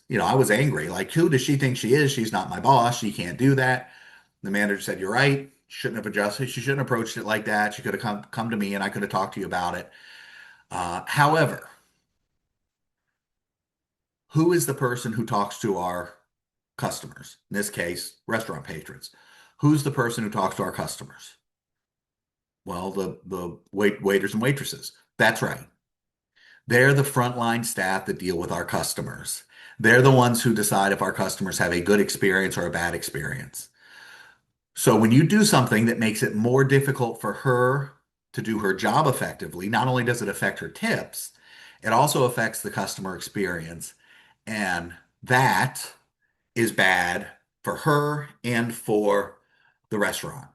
angry. Like, who does she think she is? She's not my boss. She can't do that. The manager said, "You're right. Shouldn't have adjusted. She shouldn't have approached it like that. She could have come to me, and I could have talked to you about it." However, who is the person who talks to our customers? In this case, restaurant patrons. Who's the person who talks to our customers? Well, the waiters and waitresses. That's right. They're the frontline staff that deal with our customers. They're the ones who decide if our customers have a good experience or a bad experience. So when you do something that makes it more difficult for her to do her job effectively, not only does it affect her tips, it also affects the customer experience. And that is bad for her and for the restaurant.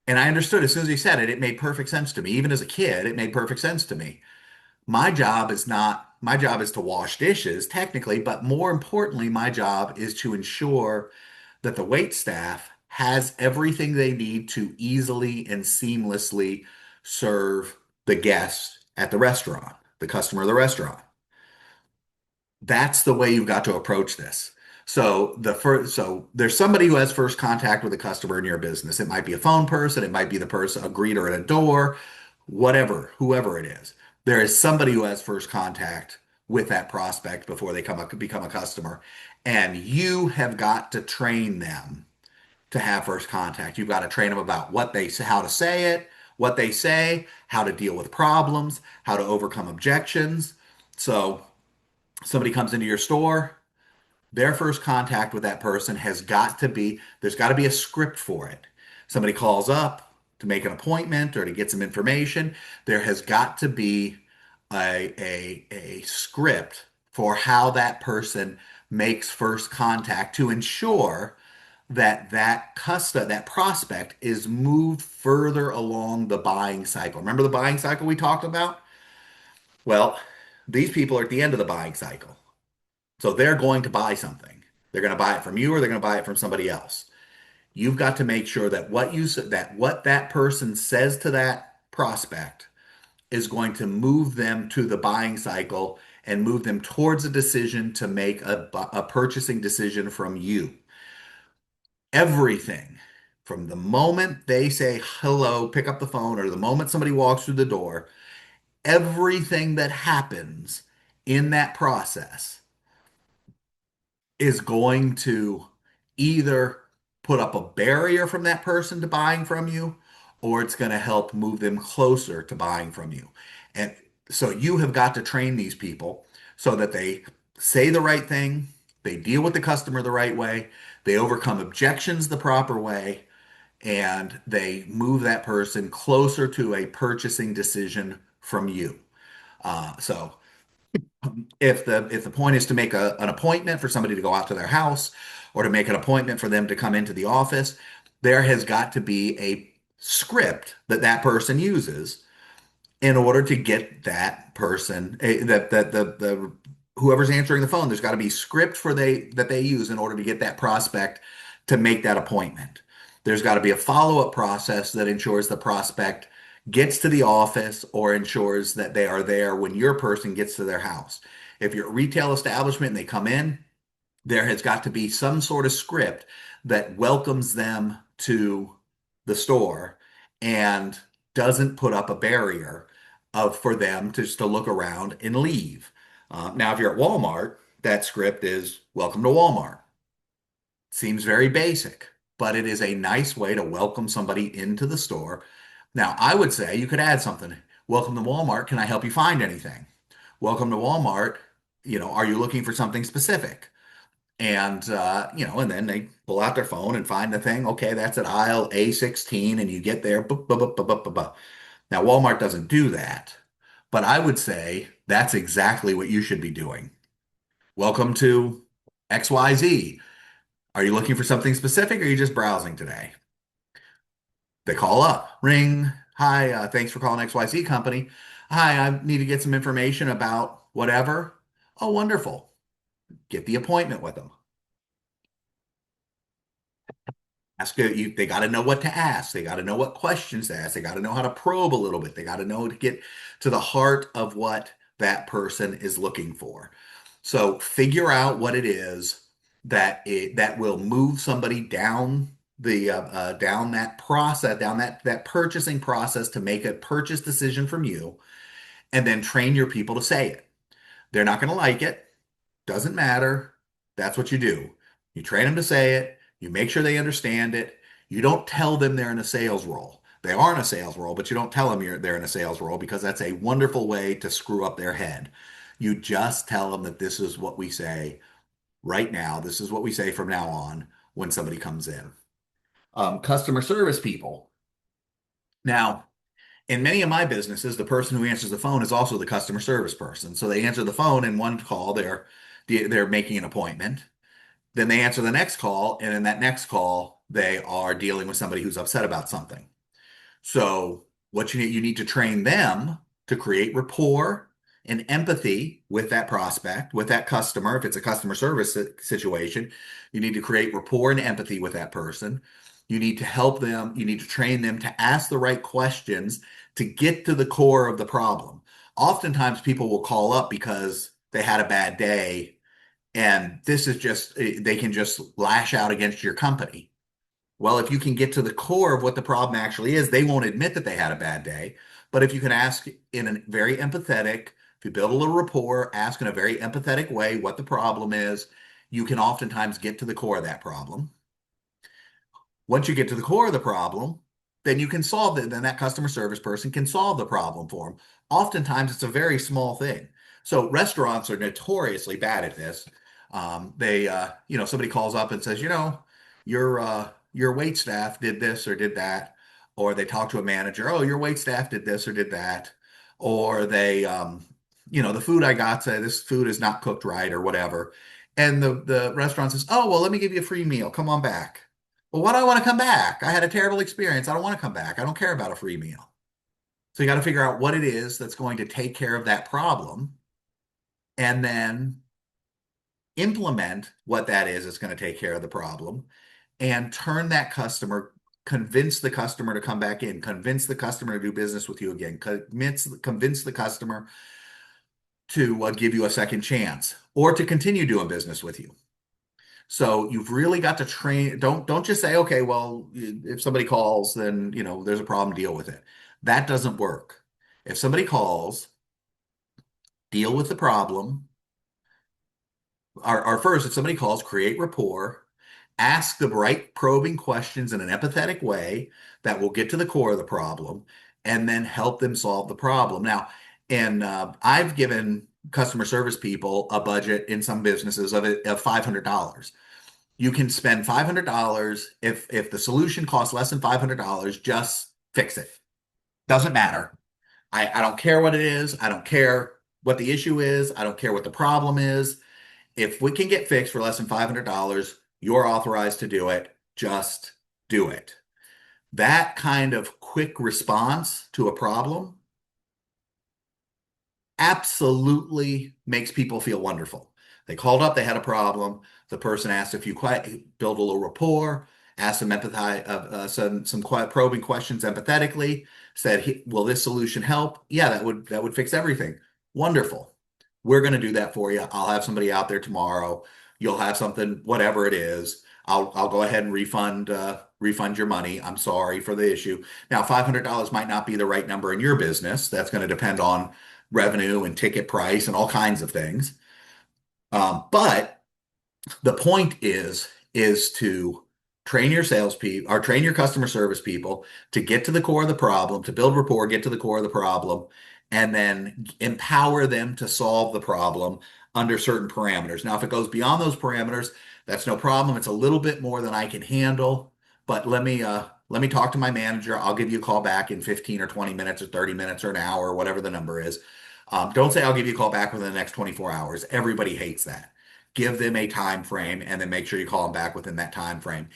And I understood as soon as he said it, it made perfect sense to me. Even as a kid, it made perfect sense to me. My job is to wash dishes technically, but more importantly, my job is to ensure that the wait staff has everything they need to easily and seamlessly serve the guest at the restaurant, the customer of the restaurant. That's the way you've got to approach this. So there's somebody who has first contact with a customer in your business. It might be a phone person, it might be the person, a greeter at a door, whatever, whoever it is. There is somebody who has first contact with that prospect before they become a customer. And you have got to train them to have first contact. You've got to train them about what they say, how to say it, what they say, how to deal with problems, how to overcome objections. So somebody comes into your store, their first contact with that person has got to be, there's got to be a script for it. Somebody calls up to make an appointment or to get some information. There has got to be a script for how that person makes first contact to ensure that that prospect is moved further along the buying cycle. Remember the buying cycle we talked about? Well, these people are at the end of the buying cycle. So they're going to buy something. They're going to buy it from you or they're going to buy it from somebody else. You've got to make sure that what that person says to that prospect is going to move them to the buying cycle and move them towards a decision to make a purchasing decision from you. Everything from the moment they say hello, pick up the phone, or the moment somebody walks through the door, everything that happens in that process is going to either put up a barrier from that person to buying from you, or it's going to help move them closer to buying from you. And so you have got to train these people so that they say the right thing, they deal with the customer the right way, they overcome objections the proper way, and they move that person closer to a purchasing decision from you. So if the point is to make an appointment for somebody to go out to their house or to make an appointment for them to come into the office, there has got to be a script that that person uses in order to get that person that the whoever's answering the phone, there's got to be script that they use in order to get that prospect to make that appointment. There's got to be a follow-up process that ensures the prospect gets to the office or ensures that they are there when your person gets to their house. If you're a retail establishment and they come in, there has got to be some sort of script that welcomes them to the store and doesn't put up a barrier for them just to look around and leave. Now, if you're at Walmart, that script is welcome to Walmart. Seems very basic, but it is a nice way to welcome somebody into the store. Now, I would say you could add something. Welcome to Walmart. Can I help you find anything? Welcome to Walmart. Are you looking for something specific? And and then they pull out their phone and find the thing. Okay, that's at aisle A16, and you get there. Boop, boop, boop, boop, boop, boop, boop. Now, Walmart doesn't do that, but I would say that's exactly what you should be doing. Welcome to XYZ. Are you looking for something specific or are you just browsing today? They call up, ring. Hi, thanks for calling XYZ Company. Hi, I need to get some information about whatever. Oh, wonderful. Get the appointment with them. They got to know what to ask. They got to know what questions to ask. They got to know how to probe a little bit. They got to know to get to the heart of what that person is looking for. So figure out what it is that will move somebody down down that process, down that purchasing process to make a purchase decision from you, and then train your people to say it. They're not going to like it. Doesn't matter. That's what you do. You train them to say it. You make sure they understand it. You don't tell them they're in a sales role. They are in a sales role, but you don't tell them they're in a sales role because that's a wonderful way to screw up their head. You just tell them that this is what we say right now. This is what we say from now on when somebody comes in. Customer service people. Now, in many of my businesses, the person who answers the phone is also the customer service person. So they answer the phone in one call, they're making an appointment. Then they answer the next call, and in that next call, they are dealing with somebody who's upset about something. So what you need to train them to create rapport and empathy with that prospect, with that customer. If it's a customer service situation, you need to create rapport and empathy with that person. You need to help them. You need to train them to ask the right questions to get to the core of the problem. Oftentimes people will call up because they had a bad day and this is just, they can just lash out against your company. Well, if you can get to the core of what the problem actually is, they won't admit that they had a bad day. But if you can ask in a very empathetic, If you build a little rapport, ask in a very empathetic way what the problem is, you can oftentimes get to the core of that problem. Once you get to the core of the problem, then you can solve it. Then that customer service person can solve the problem for them. Oftentimes, it's a very small thing. So restaurants are notoriously bad at this. Somebody calls up and says, your wait staff did this or did that, or they talk to a manager, oh, your wait staff did this or did that, or the food I got said this food is not cooked right or whatever, and the restaurant says, oh, well, let me give you a free meal. Come on back. Well, why do I want to come back? I had a terrible experience. I don't want to come back. I don't care about a free meal. So you got to figure out what it is that's going to take care of that problem and then implement what that is that's going to take care of the problem and turn that customer, convince the customer to come back in, convince the customer to do business with you again, convince the customer to give you a second chance or to continue doing business with you. So you've really got to train. Don't just say, okay, well, if somebody calls, then there's a problem, deal with it. That doesn't work. If somebody calls, deal with the problem. Our first, if somebody calls, create rapport, ask the right probing questions in an empathetic way that will get to the core of the problem, and then help them solve the problem. Now, and I've given customer service people a budget in some businesses of $500. You can spend $500 if the solution costs less than $500, just fix it. Doesn't matter. I don't care what it is. I don't care what the issue is. I don't care what the problem is. If we can get fixed for less than $500, you're authorized to do it. Just do it. That kind of quick response to a problem absolutely makes people feel wonderful. They called up, they had a problem. The person asked a few build a little rapport, asked some quiet probing questions empathetically, said, will this solution help? Yeah, that would fix everything. Wonderful. We're going to do that for you. I'll have somebody out there tomorrow. You'll have something, whatever it is. I'll go ahead and refund your money. I'm sorry for the issue. Now, $500 might not be the right number in your business. That's going to depend on revenue and ticket price and all kinds of things. But the point is to train your salespeople or train your customer service people to get to the core of the problem, to build rapport, get to the core of the problem, and then empower them to solve the problem under certain parameters. Now, if it goes beyond those parameters, that's no problem. It's a little bit more than I can handle, but let me talk to my manager. I'll give you a call back in 15 or 20 minutes or 30 minutes or an hour or whatever the number is. Don't say I'll give you a call back within the next 24 hours. Everybody hates that. Give them a time frame and then make sure you call them back within that time frame.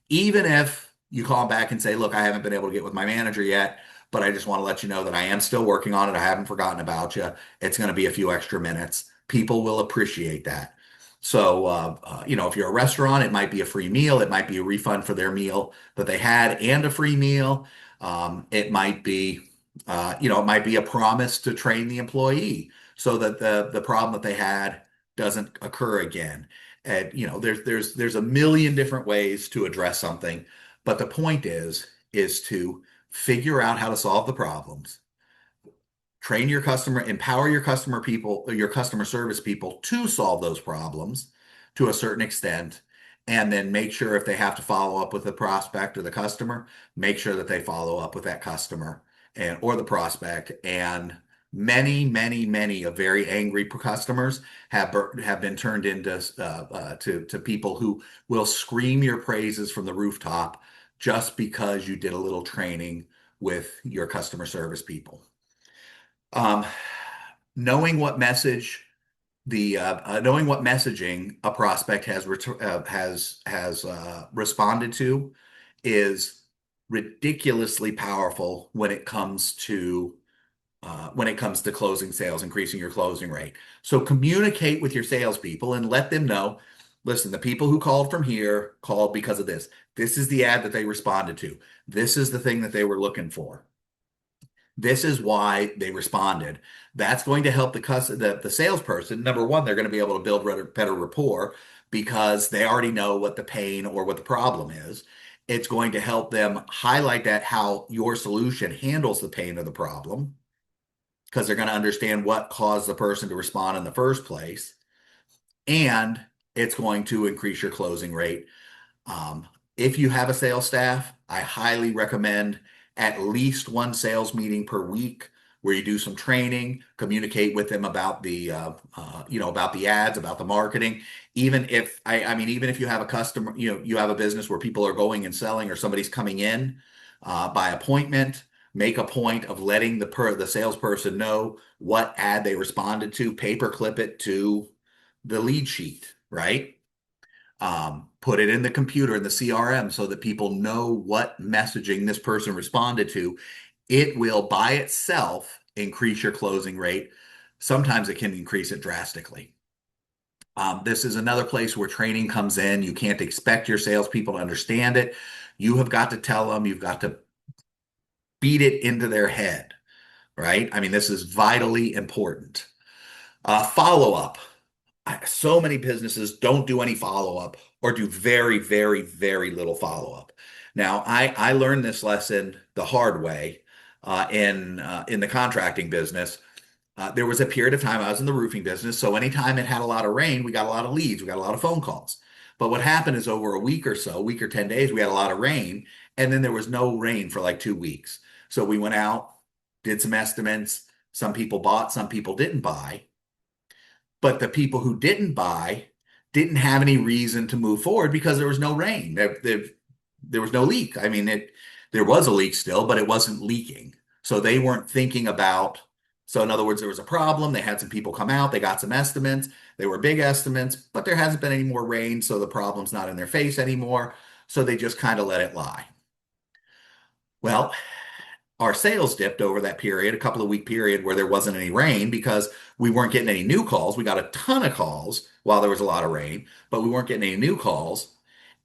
Even if you call them back and say, look, I haven't been able to get with my manager yet, but I just want to let you know that I am still working on it. I haven't forgotten about you. It's going to be a few extra minutes. People will appreciate that. So, if you're a restaurant, it might be a free meal. It might be a refund for their meal that they had and a free meal. It might be a promise to train the employee so that the problem that they had doesn't occur again. And there's a million different ways to address something, but the point is to figure out how to solve the problems, train your customer, empower your customer people, your customer service people to solve those problems to a certain extent, and then make sure if they have to follow up with the prospect or the customer, make sure that they follow up with that customer or the prospect. And many of very angry customers have been turned into to people who will scream your praises from the rooftop just because you did a little training with your customer service people. Um, knowing what message knowing what messaging a prospect has responded to is ridiculously powerful when it comes to closing sales, increasing your closing rate. So communicate with your salespeople and let them know, listen, the people who called from here called because of this. This is the ad that they responded to. This is the thing that they were looking for. This is why they responded. That's going to help the salesperson. Number one, they're going to be able to build better rapport because they already know what the pain or what the problem is. It's going to help them highlight how your solution handles the pain or the problem. because they're going to understand what caused the person to respond in the first place, and it's going to increase your closing rate. Um, if you have a sales staff, I highly recommend at least one sales meeting per week where you do some training, communicate with them about about the ads, about the marketing. Even if you have a customer, you have a business where people are going and selling, or somebody's coming in by appointment, make a point of letting the salesperson know what ad they responded to, paperclip it to the lead sheet, right? Put it in the computer in the CRM so that people know what messaging this person responded to. It will by itself increase your closing rate. Sometimes it can increase it drastically. This is another place where training comes in. You can't expect your salespeople to understand it. You have got to tell them, you've got to beat it into their head, right? I mean, this is vitally important. Follow up. So many businesses don't do any follow up, or do very, very, very little follow up. Now, I learned this lesson the hard way in the contracting business. There was a period of time I was in the roofing business, so anytime it had a lot of rain, we got a lot of leads, we got a lot of phone calls. But what happened is over a week or so, a week or 10 days, we had a lot of rain, and then there was no rain for like 2 weeks. So we went out, did some estimates. Some people bought, some people didn't buy. But the people who didn't buy didn't have any reason to move forward because there was no rain. There was no leak. I mean, there was a leak still, but it wasn't leaking. So they weren't thinking about. So in other words, there was a problem. They had some people come out. They got some estimates. They were big estimates, but there hasn't been any more rain, so the problem's not in their face anymore. So they just kind of let it lie. Well, our sales dipped over that period, a couple of week period where there wasn't any rain, because we weren't getting any new calls. We got a ton of calls while there was a lot of rain, but we weren't getting any new calls,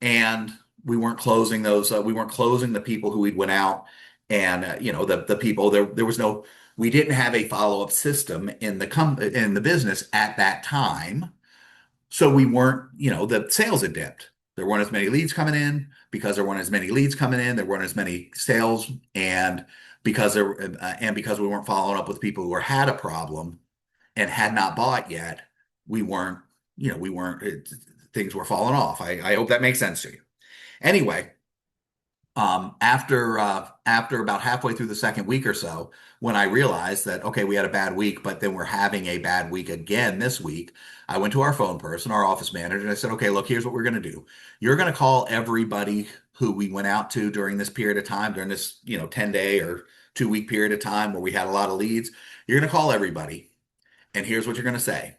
and we weren't closing those. We weren't closing the people who we'd went out, and the people there was no. We didn't have a follow up system in the business at that time, so we weren't, the sales had dipped. There weren't as many leads coming in. Because there weren't as many leads coming in, there weren't as many sales, and because we weren't following up with people who had a problem and had not bought yet, we weren't, things were falling off. I hope that makes sense to you. Anyway, after about halfway through the second week or so, when I realized that, okay, we had a bad week, but then we're having a bad week again this week, I went to our phone person, our office manager, and I said, okay, look, here's what we're going to do. You're going to call everybody who we went out to during this period of time, during this 10-day or 2 week period of time where we had a lot of leads. You're going to call everybody, and here's what you're going to say.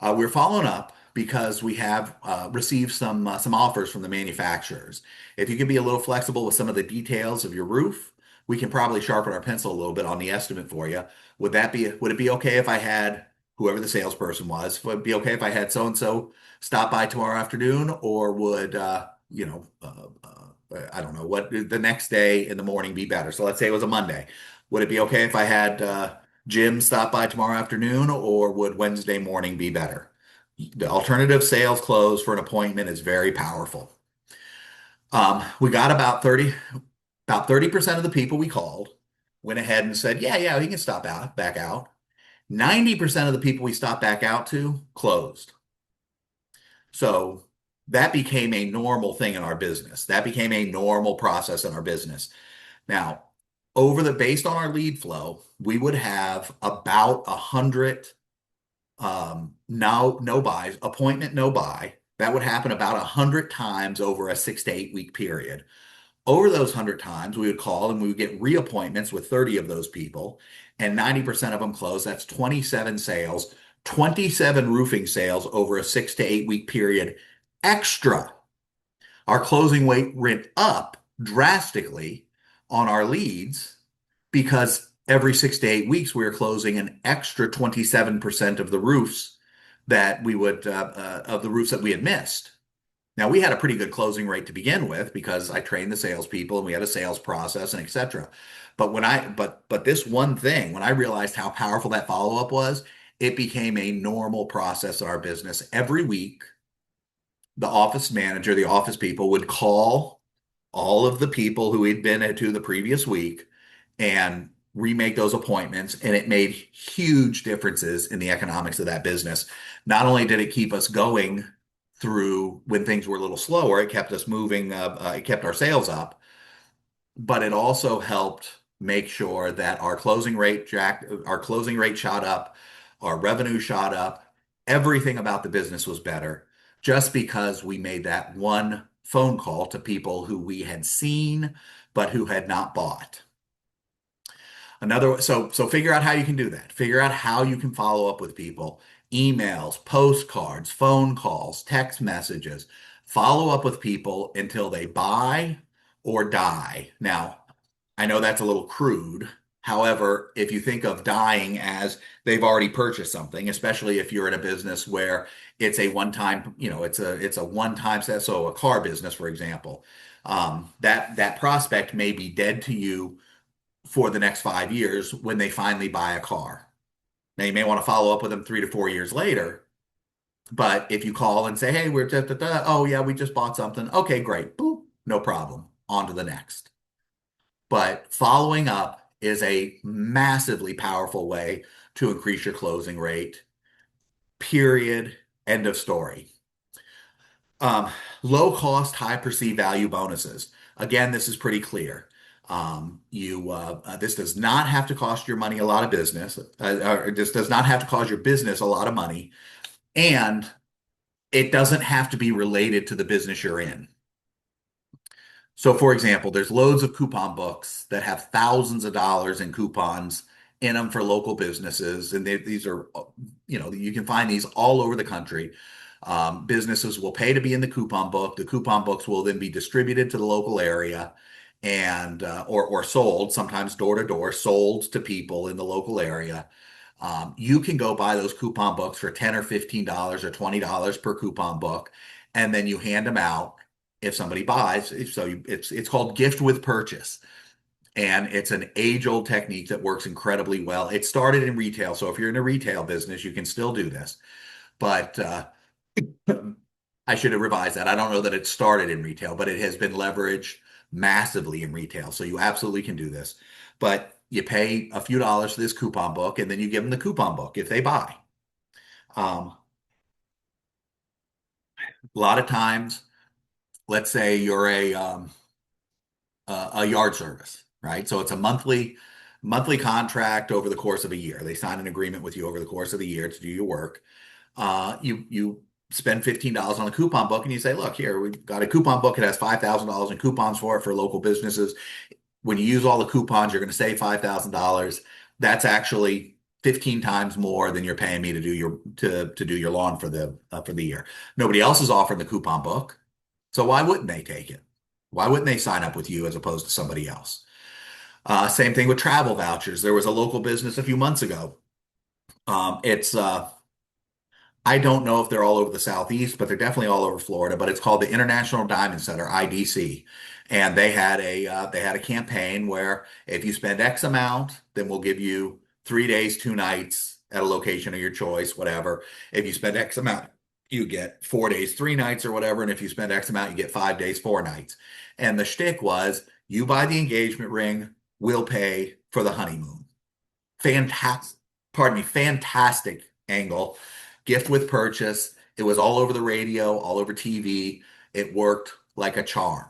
We're following up because we have received some offers from the manufacturers. If you can be a little flexible with some of the details of your roof, we can probably sharpen our pencil a little bit on the estimate for you. Would it be okay if I had whoever the salesperson was? Would it be okay if I had so and so stop by tomorrow afternoon, or would I don't know, what the next day in the morning be better? So let's say it was a Monday. Would it be okay if I had Jim stop by tomorrow afternoon, or would Wednesday morning be better? The alternative sales close for an appointment is very powerful. We got about 30% of the people we called went ahead and said, yeah, he can back out. 90% of the people we stopped back out to closed. So that became a normal thing in our business. That became a normal process in our business. Now, based on our lead flow, we would have about 100 no buys, appointment no buy. That would happen about 100 times over a 6 to 8 week period. Over those 100 times, we would call and we would get reappointments with 30 of those people, and 90% of them closed. That's 27 sales, 27 roofing sales over a 6 to 8 week period extra. Our closing rate went up drastically on our leads because every 6 to 8 weeks we were closing an extra 27% of the roofs that we had missed. Now, we had a pretty good closing rate to begin with because I trained the salespeople and we had a sales process and et cetera. But this one thing, when I realized how powerful that follow-up was, it became a normal process in our business. Every week, the office manager, the office people would call all of the people who he'd been to the previous week and remake those appointments, and it made huge differences in the economics of that business. Not only did it keep us going through when things were a little slower, it kept us moving, it kept our sales up, but it also helped make sure that our closing rate shot up, our revenue shot up, everything about the business was better just because we made that one phone call to people who we had seen but who had not bought. So figure out how you can do that. Figure out how you can follow up with people. Emails, postcards, phone calls, text messages. Follow up with people until they buy or die. Now, I know that's a little crude. However, if you think of dying as they've already purchased something, especially if you're in a business where it's a one-time, it's a one-time set, so a car business, for example, that prospect may be dead to you for the next 5 years when they finally buy a car. Now, you may want to follow up with them 3 to 4 years later, but if you call and say, hey, we're da, da, da, oh yeah, we just bought something. Okay, great. Boop, no problem. On to the next. But following up is a massively powerful way to increase your closing rate. Period. End of story. Um, Low cost, high perceived value bonuses. Again, this is pretty clear. This does not have to cost your money a lot of business. This does not have to cost your business a lot of money, and it doesn't have to be related to the business you're in. So, for example, there's loads of coupon books that have thousands of dollars in coupons in them for local businesses, and these are, you can find these all over the country. Businesses will pay to be in the coupon book. The coupon books will then be distributed to the local area and or sold, sometimes door to door, sold to people in the local area. You can go buy those coupon books for $10 or $15 or $20 per coupon book, and then you hand them out if somebody buys. It's called gift with purchase. And it's an age-old technique that works incredibly well. It started in retail, so if you're in a retail business, you can still do this. But I should have revised that. I don't know that it started in retail, but it has been leveraged massively in retail. So you absolutely can do this. But you pay a few dollars for this coupon book, and then you give them the coupon book if they buy. Um, a lot of times, let's say you're a yard service, right? So it's a monthly contract over the course of a year. They sign an agreement with you over the course of the year to do your work. You spend $15 on a coupon book and you say, look, here, we've got a coupon book. It has $5,000 in coupons for it for local businesses. When you use all the coupons, you're going to save $5,000. That's actually 15 times more than you're paying me to do your lawn for the year. Nobody else is offering the coupon book, so why wouldn't they take it? Why wouldn't they sign up with you as opposed to somebody else? Same thing with travel vouchers. There was a local business a few months ago. It's I don't know if they're all over the Southeast, but they're definitely all over Florida. But it's called the International Diamond Center, IDC, and they had a campaign where if you spend X amount, then we'll give you 3 days, 2 nights at a location of your choice, whatever. If you spend X amount, you get 4 days, 3 nights, or whatever. And if you spend X amount, you get 5 days, 4 nights. And the shtick was, you buy the engagement ring, we'll pay for the honeymoon. Fantastic, pardon me, fantastic angle. Gift with purchase. It was all over the radio, all over TV. It worked like a charm.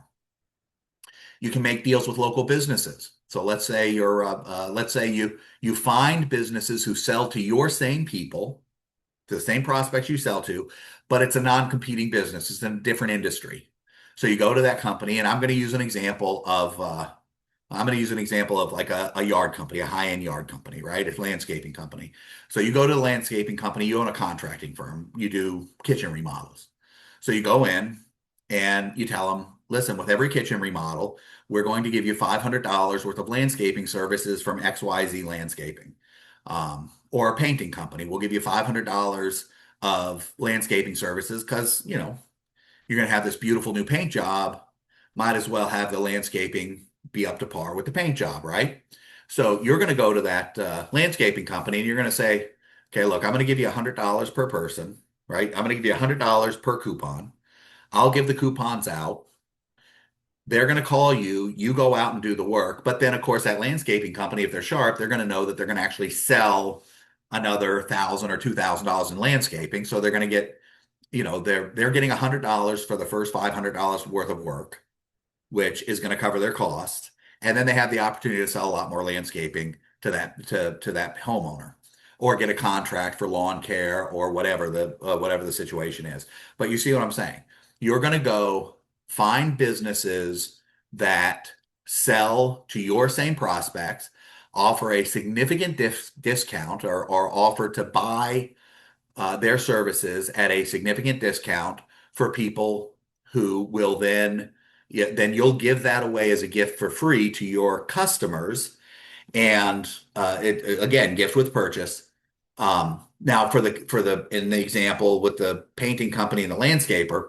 You can make deals with local businesses. So let's say you find businesses who sell to your same people, to the same prospects you sell to, but it's a non-competing business. It's in a different industry. So you go to that company, and I'm going to use an example of like a yard company, a high-end yard company, right? It's a landscaping company. So you go to the landscaping company, you own a contracting firm, you do kitchen remodels. So you go in and you tell them, listen, with every kitchen remodel, we're going to give you $500 worth of landscaping services from XYZ Landscaping. Or a painting company, we'll give you $500 of landscaping services because, you're going to have this beautiful new paint job. Might as well have the landscaping be up to par with the paint job, right? So you're going to go to that landscaping company and you're going to say, okay, look, I'm going to give you $100 per person, right? I'm going to give you $100 per coupon. I'll give the coupons out. They're going to call you, you go out and do the work. But then, of course, that landscaping company, if they're sharp, they're going to know that they're going to actually sell another $1,000 or $2,000 in landscaping. So they're going to get, they're getting $100 for the first $500 worth of work, which is going to cover their cost. And then they have the opportunity to sell a lot more landscaping to that homeowner, or get a contract for lawn care or whatever the situation is. But you see what I'm saying? You're going to go find businesses that sell to your same prospects, offer a significant discount, or offer to buy their services at a significant discount for people who will then, yeah, then you'll give that away as a gift for free to your customers. And again, gift with purchase. Now for the in the example with the painting company and the landscaper,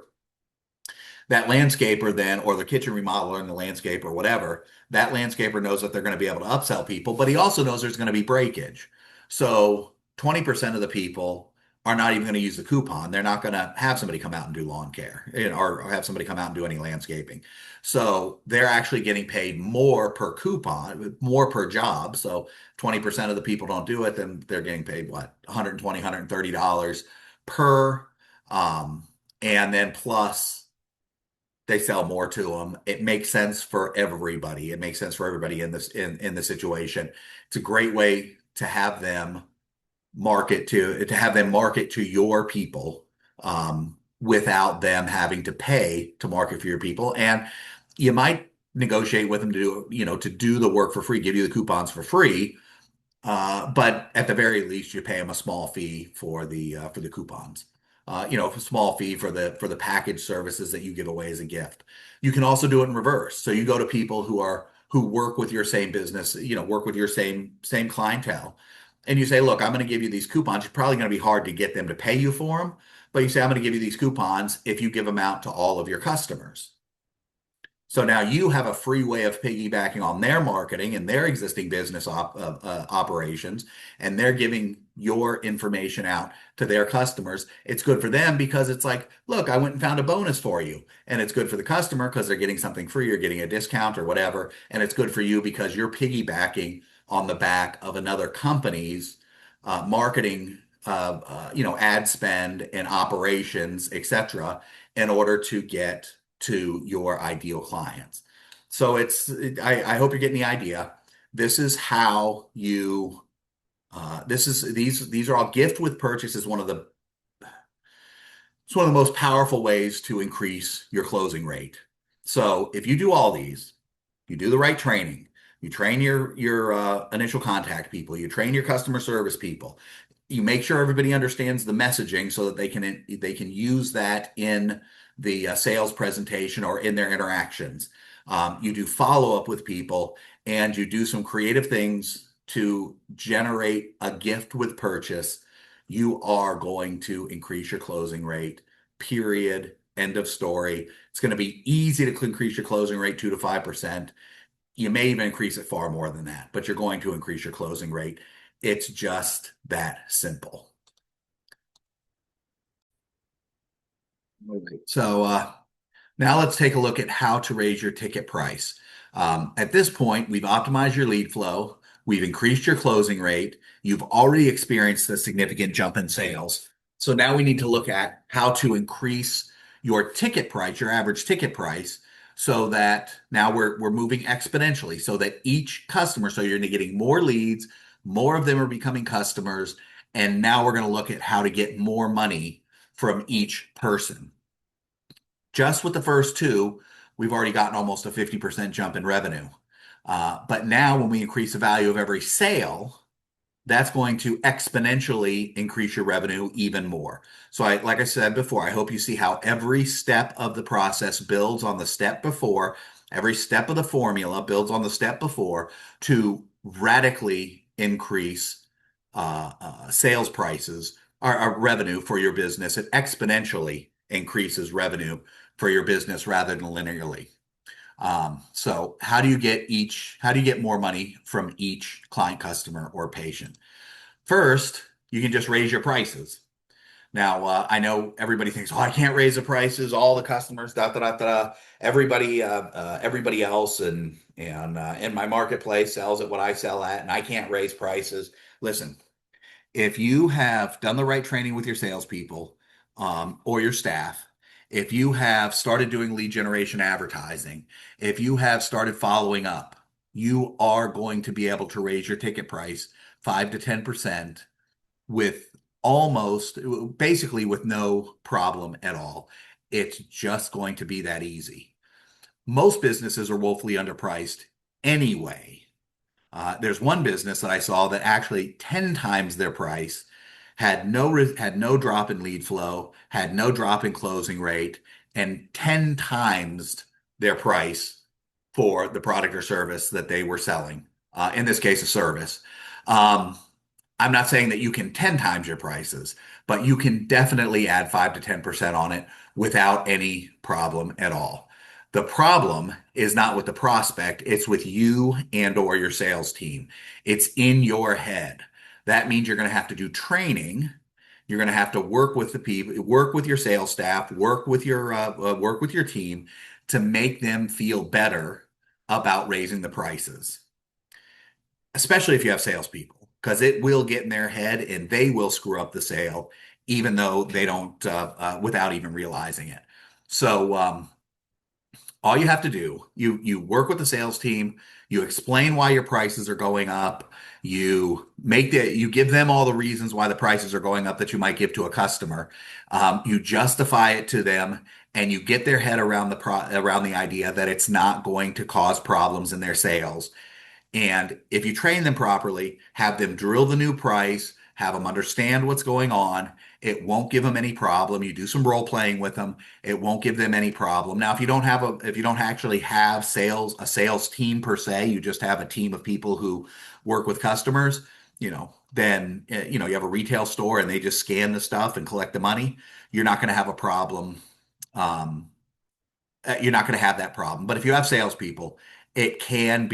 that landscaper then, or the kitchen remodeler and the landscaper, whatever, that landscaper knows that they're going to be able to upsell people, but he also knows there's going to be breakage. So 20% of the people are not even going to use the coupon. They're not going to have somebody come out and do lawn care, or have somebody come out and do any landscaping. So they're actually getting paid more per coupon, more per job. So 20% of the people don't do it, then they're getting paid what, $120, $130 per, and then plus they sell more to them. It makes sense for everybody. It makes sense for everybody in this in the situation. It's a great way to have them market to your people, without them having to pay to market for your people. And you might negotiate with them to do the work for free, give you the coupons for free. But at the very least, you pay them a small fee for the coupons. A small fee for the package services that you give away as a gift. You can also do it in reverse. So you go to people who work with your same business, work with your same clientele, and you say, "Look, I'm going to give you these coupons. It's probably going to be hard to get them to pay you for them, but you say I'm going to give you these coupons if you give them out to all of your customers." So now you have a free way of piggybacking on their marketing and their existing business operations, and they're giving your information out to their customers. It's good for them because it's like, look, I went and found a bonus for you. And it's good for the customer because they're getting something free or getting a discount or whatever. And it's good for you because you're piggybacking on the back of another company's marketing, ad spend and operations, etc., in order to get to your ideal clients. So I hope you're getting the idea. This is how you, these are all gift with purchase is it's one of the most powerful ways to increase your closing rate. So if you do all these, you do the right training, you train your initial contact people, you train your customer service people, you make sure everybody understands the messaging so that they can use that in the sales presentation or in their interactions. You do follow up with people, and you do some creative things to generate a gift with purchase. You are going to increase your closing rate, period. End of story. It's going to be easy to increase your closing rate 2 to 5%. You may even increase it far more than that, but you're going to increase your closing rate. It's just that simple. Okay. So now let's take a look at how to raise your ticket price. At this point, we've optimized your lead flow. We've increased your closing rate. You've already experienced a significant jump in sales. So now we need to look at how to increase your ticket price, your average ticket price, so that now we're moving exponentially so that each customer, so you're getting more leads, more of them are becoming customers, and now we're going to look at how to get more money from each person. Just with the first two, we've already gotten almost a 50% jump in revenue. But now when we increase the value of every sale, that's going to exponentially increase your revenue even more. So like I said before, I hope you see how every step of the process builds on the step before. Every step of the formula builds on the step before to radically increase sales prices or revenue for your business. It exponentially increases revenue for your business rather than linearly. So how do you get more money from each client, customer, or patient? First, you can just raise your prices. Now, I know everybody thinks, oh, I can't raise the prices. All the customers, da da da da. Everybody else, and in my marketplace sells at what I sell at, and I can't raise prices. Listen, if you have done the right training with your salespeople, or your staff, if you have started doing lead generation advertising, if you have started following up, you are going to be able to raise your ticket price 5 to 10% with almost basically with no problem at all. It's just going to be that easy. Most businesses are woefully underpriced anyway. There's one business that I saw that actually 10 times their price had no drop in lead flow, had no drop in closing rate, and 10 times their price for the product or service that they were selling. In this case, a service. Um, I'm not saying that you can 10 times your prices, but you can definitely add 5 to 10% on it without any problem at all. The problem is not with the prospect, it's with you and or your sales team. It's in your head. That means you're going to have to do training. You're going to have to work with the people, work with your sales staff, work with your team to make them feel better about raising the prices, especially if you have salespeople, because it will get in their head and they will screw up the sale, even though they don't, without even realizing it. So, all you have to do, you work with the sales team, you explain why your prices are going up, you give them all the reasons why the prices are going up that you might give to a customer. You justify it to them, and you get their head around around the idea that it's not going to cause problems in their sales. And if you train them properly, have them drill the new price, have them understand what's going on, it won't give them any problem. You do some role playing with them, it won't give them any problem. Now, if you don't actually have a sales team per se, you just have a team of people who work with customers, then you have a retail store and they just scan the stuff and collect the money. You're not going to have a problem. Um, you're not going to have that problem. But if you have salespeople, it can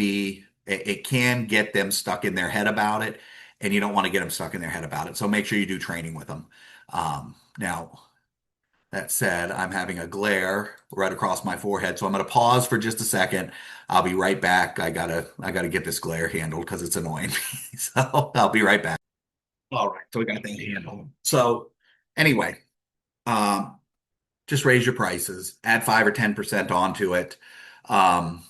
get them stuck in their head about it, and you don't want to get them stuck in their head about it. So make sure you do training with them. Now, that said, I'm having a glare right across my forehead, so I'm going to pause for just a second. I'll be right back. I gotta get this glare handled because it's annoying me. So I'll be right back. All right, so we got that handled. So anyway, um, just raise your prices, add 5 or 10% onto it. Um,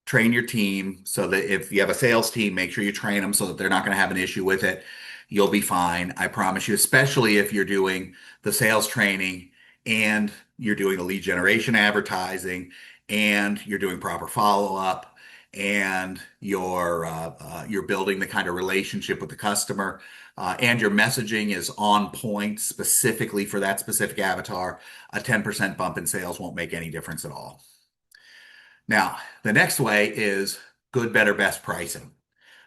Train your team so that if you have a sales team, make sure you train them so that they're not going to have an issue with it. You'll be fine. I promise you, especially if you're doing the sales training and you're doing the lead generation advertising and you're doing proper follow-up and you're building the kind of relationship with the customer, and your messaging is on point specifically for that specific avatar. A 10% bump in sales won't make any difference at all. Now, the next way is good, better, best pricing.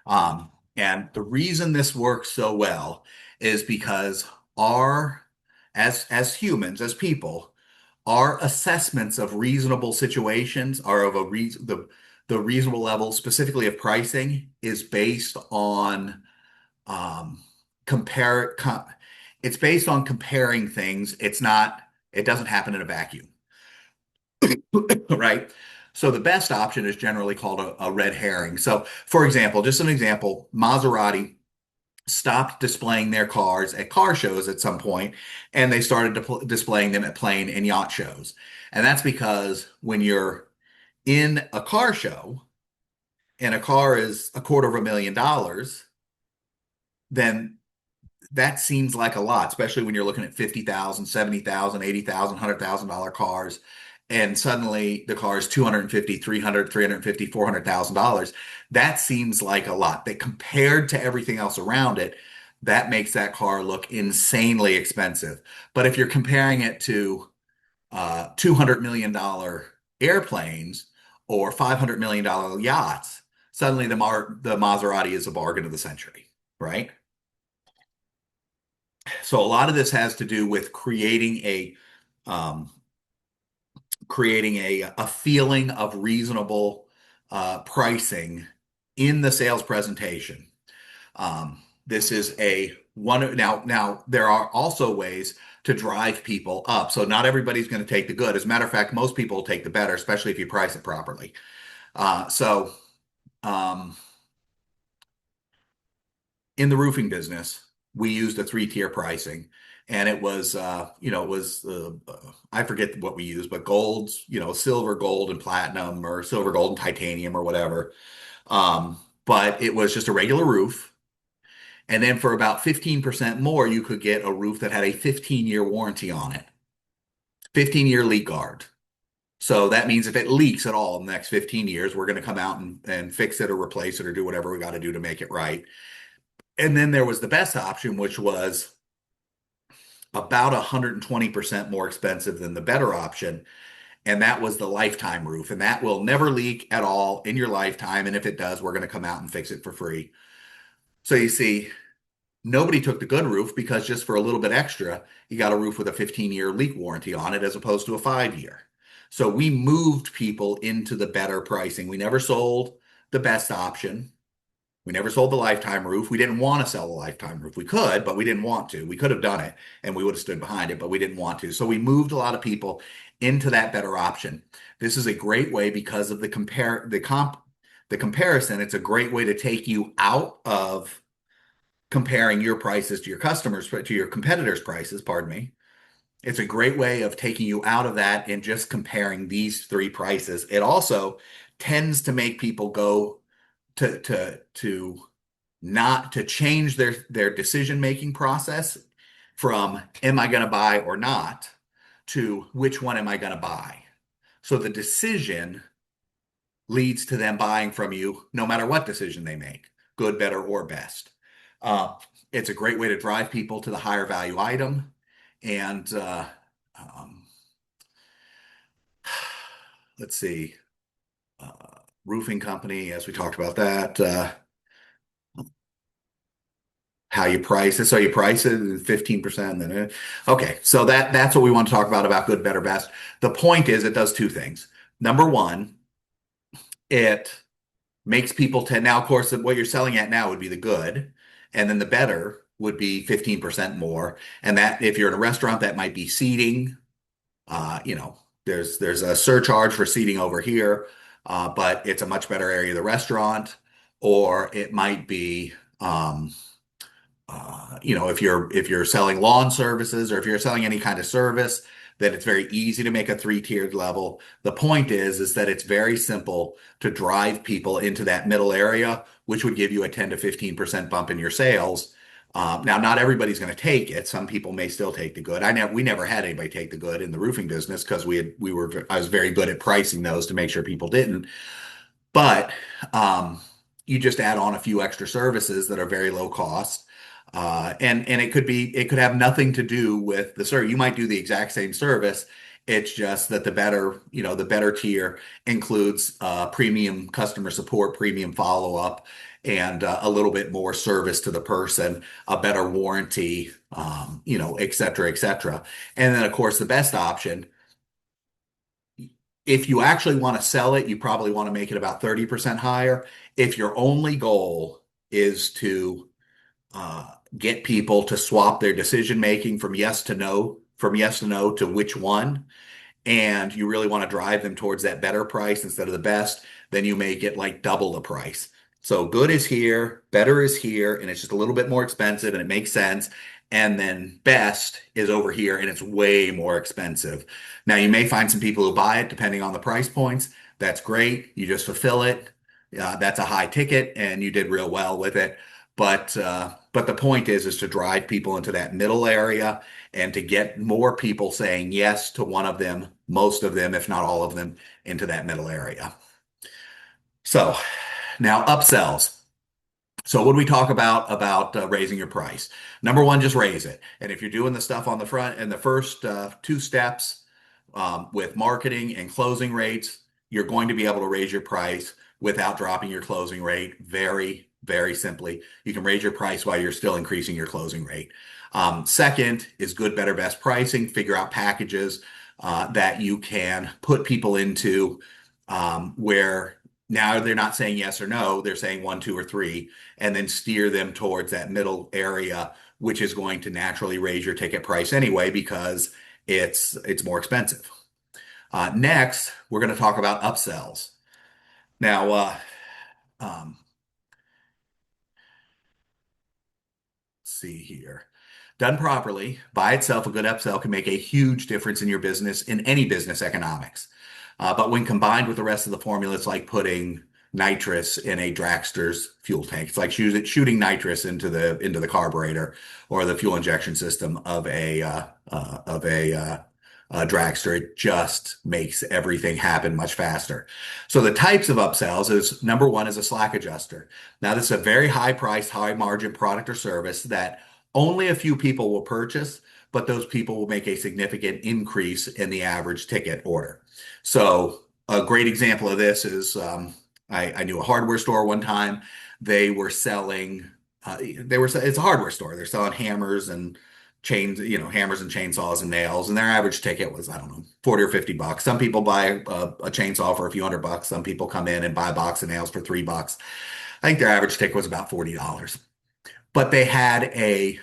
And the reason this works so well is because our, as humans, as people, our assessments of reasonable situations are of the reasonable level, specifically of pricing, is based on um, compare. It's based on comparing things. It doesn't happen in a vacuum. Right? So the best option is generally called a red herring. So, for example, just an example, Maserati stopped displaying their cars at car shows at some point, and they started displaying them at plane and yacht shows. And that's because when you're in a car show and a car is $250,000, then that seems like a lot, especially when you're looking at 50,000, 70,000, 80,000, $100,000 cars. And suddenly the car is 250, 300, 350, $400,000. That seems like a lot. That compared to everything else around it, that makes that car look insanely expensive. But if you're comparing it to $200 million airplanes or $500 million yachts, suddenly the Maserati is a bargain of the century, right? So a lot of this has to do with um, creating a feeling of reasonable pricing in the sales presentation. This is a now there are also ways to drive people up. So not everybody's going to take the good. As a matter of fact, most people will take the better, especially if you price it properly. So um, in the roofing business, we used a three-tier pricing, and it was I forget what we used, but golds, silver, gold, and platinum, or silver, gold, and titanium, or whatever. But it was just a regular roof. And then for about 15% more, you could get a roof that had a 15-year warranty on it, 15-year leak guard. So that means if it leaks at all in the next 15 years, we're going to come out and fix it or replace it or do whatever we got to do to make it right. And then there was the best option, which was about 120% more expensive than the better option. And that was the lifetime roof. And that will never leak at all in your lifetime. And if it does, we're going to come out and fix it for free. So you see, nobody took the good roof because just for a little bit extra, you got a roof with a 15-year leak warranty on it as opposed to a 5-year. So we moved people into the better pricing. We never sold the best option. We never sold the lifetime roof. We didn't want to sell the lifetime roof. We could, but we didn't want to. We could have done it and we would have stood behind it, but we didn't want to. So we moved a lot of people into that better option. This is a great way because of the comparison. It's a great way to take you out of comparing your prices to your customers, to your competitors' prices, pardon me. It's a great way of taking you out of that and just comparing these three prices. It also tends to make people go to not to change their decision-making process from am I going to buy or not to which one am I going to buy. So the decision leads to them buying from you no matter what decision they make, good, better, or best. Uh, it's a great way to drive people to the higher value item. And um, let's see, uh, roofing company, as we talked about that, how you price it. So you price it 15%. Then, okay, so that's what we want to talk about good, better, best. The point is it does two things. Number one, it makes people tend now, of course, what you're selling at now would be the good, and then the better would be 15% more. And that if you're in a restaurant, that might be seating. There's a surcharge for seating over here, but it's a much better area of the restaurant. Or it might be if you're selling lawn services or if you're selling any kind of service, then it's very easy to make a three-tiered level. The point is that it's very simple to drive people into that middle area, which would give you a 10 to 15% bump in your sales. Now, not everybody's going to take it. Some people may still take the good. We never had anybody take the good in the roofing business because I was very good at pricing those to make sure people didn't. But you just add on a few extra services that are very low cost. And it could have nothing to do with the service. You might do the exact same service. It's just that the better tier includes premium customer support, premium follow-up, and a little bit more service to the person, a better warranty, et cetera, et cetera. And then, of course, the best option, if you actually want to sell it, you probably want to make it about 30% higher. If your only goal is to get people to swap their decision making from yes to no, to which one, and you really want to drive them towards that better price instead of the best, then you make it like double the price. So good is here, better is here, and it's just a little bit more expensive and it makes sense. And then best is over here and it's way more expensive. Now you may find some people who buy it depending on the price points. That's great. You just fulfill it. That's a high ticket and you did real well with it. But the point is to drive people into that middle area and to get more people saying yes to one of them, most of them, if not all of them, into that middle area. So now upsells. So what do we talk about raising your price? Number one, just raise it. And if you're doing the stuff on the front and the first two steps with marketing and closing rates, you're going to be able to raise your price without dropping your closing rate very, very simply. You can raise your price while you're still increasing your closing rate. Second is good, better, best pricing. Figure out packages that you can put people into where now they're not saying yes or no, they're saying one, two, or three, and then steer them towards that middle area which is going to naturally raise your ticket price anyway because it's more expensive. Next, we're going to talk about upsells. Now, um, let's see here. Done properly, by itself, a good upsell can make a huge difference in your business, in any business economics. But when combined with the rest of the formula, it's like putting nitrous in a dragster's fuel tank. It's like shooting nitrous into the carburetor or the fuel injection system of a dragster. It just makes everything happen much faster. So the types of upsells is number one is a slack adjuster. Now this is a very high price, high margin product or service that only a few people will purchase, but those people will make a significant increase in the average ticket order. So a great example of this is I knew a hardware store one time. They were selling, it's a hardware store. They're selling hammers and chains, hammers and chainsaws and nails. And their average ticket was, I don't know, 40 or 50 bucks. Some people buy a chainsaw for a few hundred bucks. Some people come in and buy a box of nails for $3. I think their average ticket was about $40. But they had a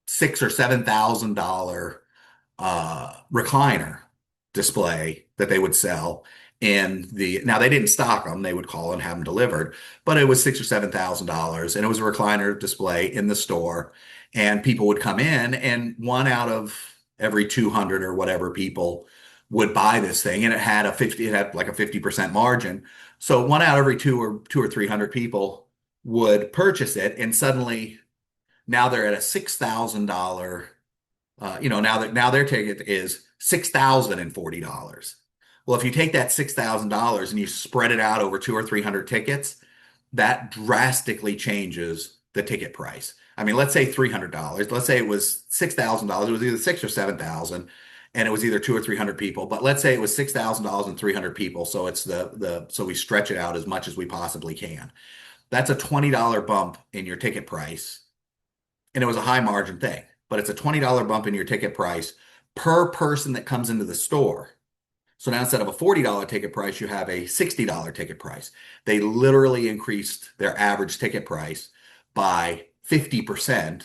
$6,000 or $7,000 recliner display that they would sell now they didn't stock them, they would call and have them delivered, but it was $6,000 or $7,000 and it was a recliner display in the store, and people would come in and one out of every 200 or whatever people would buy this thing, and it had like a 50% margin. So one out of every two or 300 people would purchase it, and suddenly now they're at a $6,000. Now their ticket is $6,040. Well, if you take that $6,000 and you spread it out over 200 or 300 tickets, that drastically changes the ticket price. I mean, let's say $300. Let's say it was $6,000. It was either 6 or 7,000, and it was either 200 or 300 people. But let's say it was $6,000 and 300 people. So it's so we stretch it out as much as we possibly can. That's a $20 bump in your ticket price, and it was a high margin thing. But it's a $20 bump in your ticket price per person that comes into the store. So now instead of a $40 ticket price, you have a $60 ticket price. They literally increased their average ticket price by 50%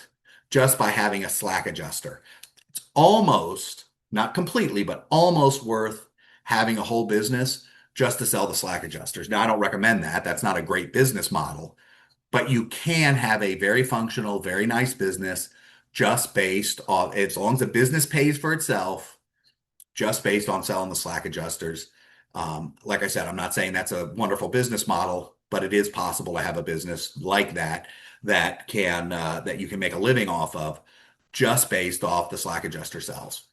just by having a slack adjuster. It's almost, not completely, but almost worth having a whole business just to sell the slack adjusters. Now, I don't recommend that. That's not a great business model, but you can have a very functional, very nice business just based on, as long as the business pays for itself, just based on selling the slack adjusters. Like I said, I'm not saying that's a wonderful business model, but it is possible to have a business like that that you can make a living off of just based off the slack adjuster sales.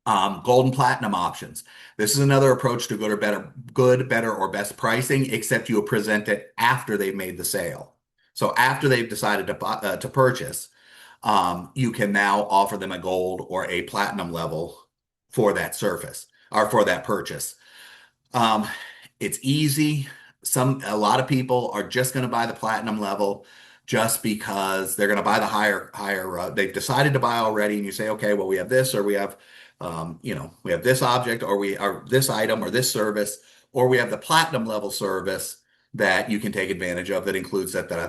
Gold and platinum options. This is another approach to good, better, or best pricing, except you present it after they've made the sale. So after they've decided to purchase, you can now offer them a gold or a platinum level for that surface or for that purchase. It's easy. A lot of people are just going to buy the platinum level just because they're going to buy the higher. They've decided to buy already, and you say, okay, well, we have this, or we have, we have this object, or we are this item, or this service, or we have the platinum level service that you can take advantage of that includes that. There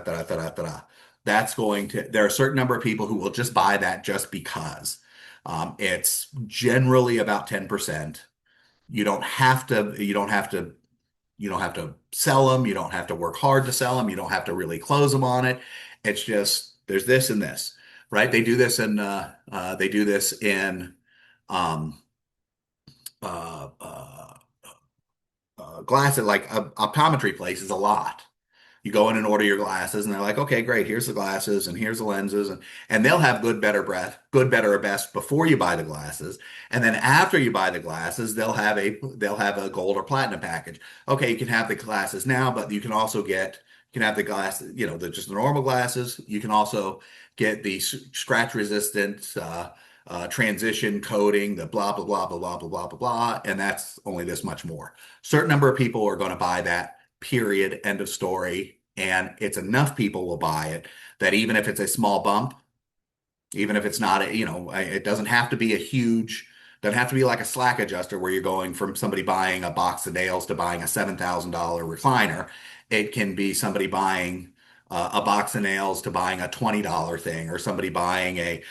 are a certain number of people who will just buy that just because. It's generally about 10%. You don't have to sell them. You don't have to work hard to sell them. You don't have to really close them on it. It's just, there's this and this, right? They do this in um, uh, uh, glasses, like optometry places a lot. You go in and order your glasses, and they're like, okay, great, here's the glasses and here's the lenses, and they'll have good, better, or best before you buy the glasses. And then after you buy the glasses, they'll have a gold or platinum package. Okay, you can have the glasses now, but you can have the glasses, just the normal glasses. You can also get the scratch resistant transition coating, the blah, blah, blah, blah, blah, blah, blah, blah, blah, and that's only this much more. Certain number of people are going to buy that, period, end of story. And it's enough people will buy it that even if it's a small bump, even if it's not, it doesn't have to be doesn't have to be like a slack adjuster where you're going from somebody buying a box of nails to buying a $7,000 recliner. It can be somebody buying a box of nails to buying a $20 thing, or somebody buying a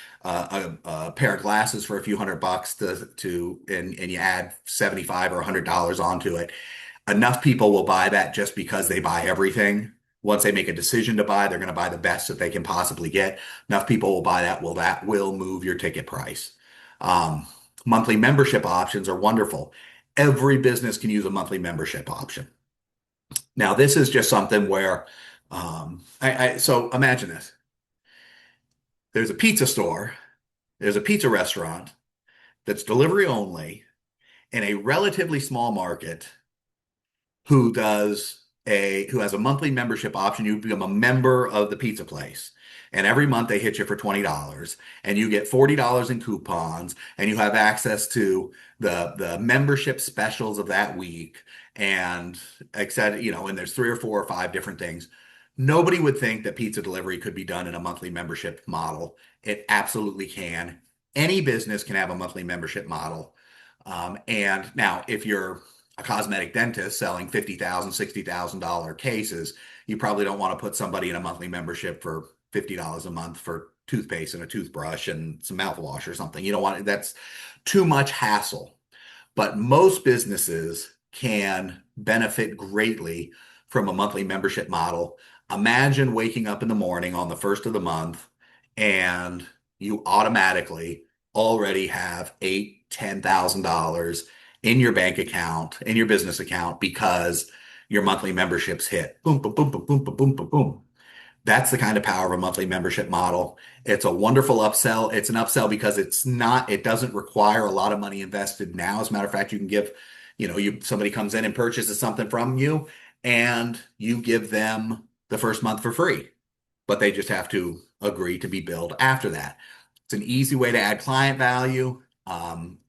pair of glasses for a few $100 and you add 75 or $100 onto it. Enough people will buy that just because they buy everything. Once they make a decision to buy, they're going to buy the best that they can possibly get. Enough people will buy that. Well, that will move your ticket price. Um, Monthly membership options are wonderful. Every business can use a monthly membership option. Now, this is just something where, so imagine this. There's a pizza store, there's a pizza restaurant that's delivery only in a relatively small market who has a monthly membership option. You become a member of the pizza place. And every month they hit you for $20 and you get $40 in coupons and you have access to the membership specials of that week and etc. And there's three or four or five different things. Nobody would think that pizza delivery could be done in a monthly membership model. It absolutely can. Any business can have a monthly membership model. And now, if you're a cosmetic dentist selling $50,000, $60,000 cases, you probably don't want to put somebody in a monthly membership for $50 a month for toothpaste and a toothbrush and some mouthwash or something. You don't want that's too much hassle. But most businesses can benefit greatly from a monthly membership model. Imagine waking up in the morning on the first of the month and you automatically already have $8,000, $10,000 in your bank account, in your business account, because your monthly memberships hit. Boom, boom, boom, boom, boom, boom, boom, boom, boom. That's the kind of power of a monthly membership model. It's a wonderful upsell. It's an upsell because it doesn't require a lot of money invested now. As a matter of fact, you can give, somebody comes in and purchases something from you and you give them the first month for free, but they just have to agree to be billed after that. It's an easy way to add client value.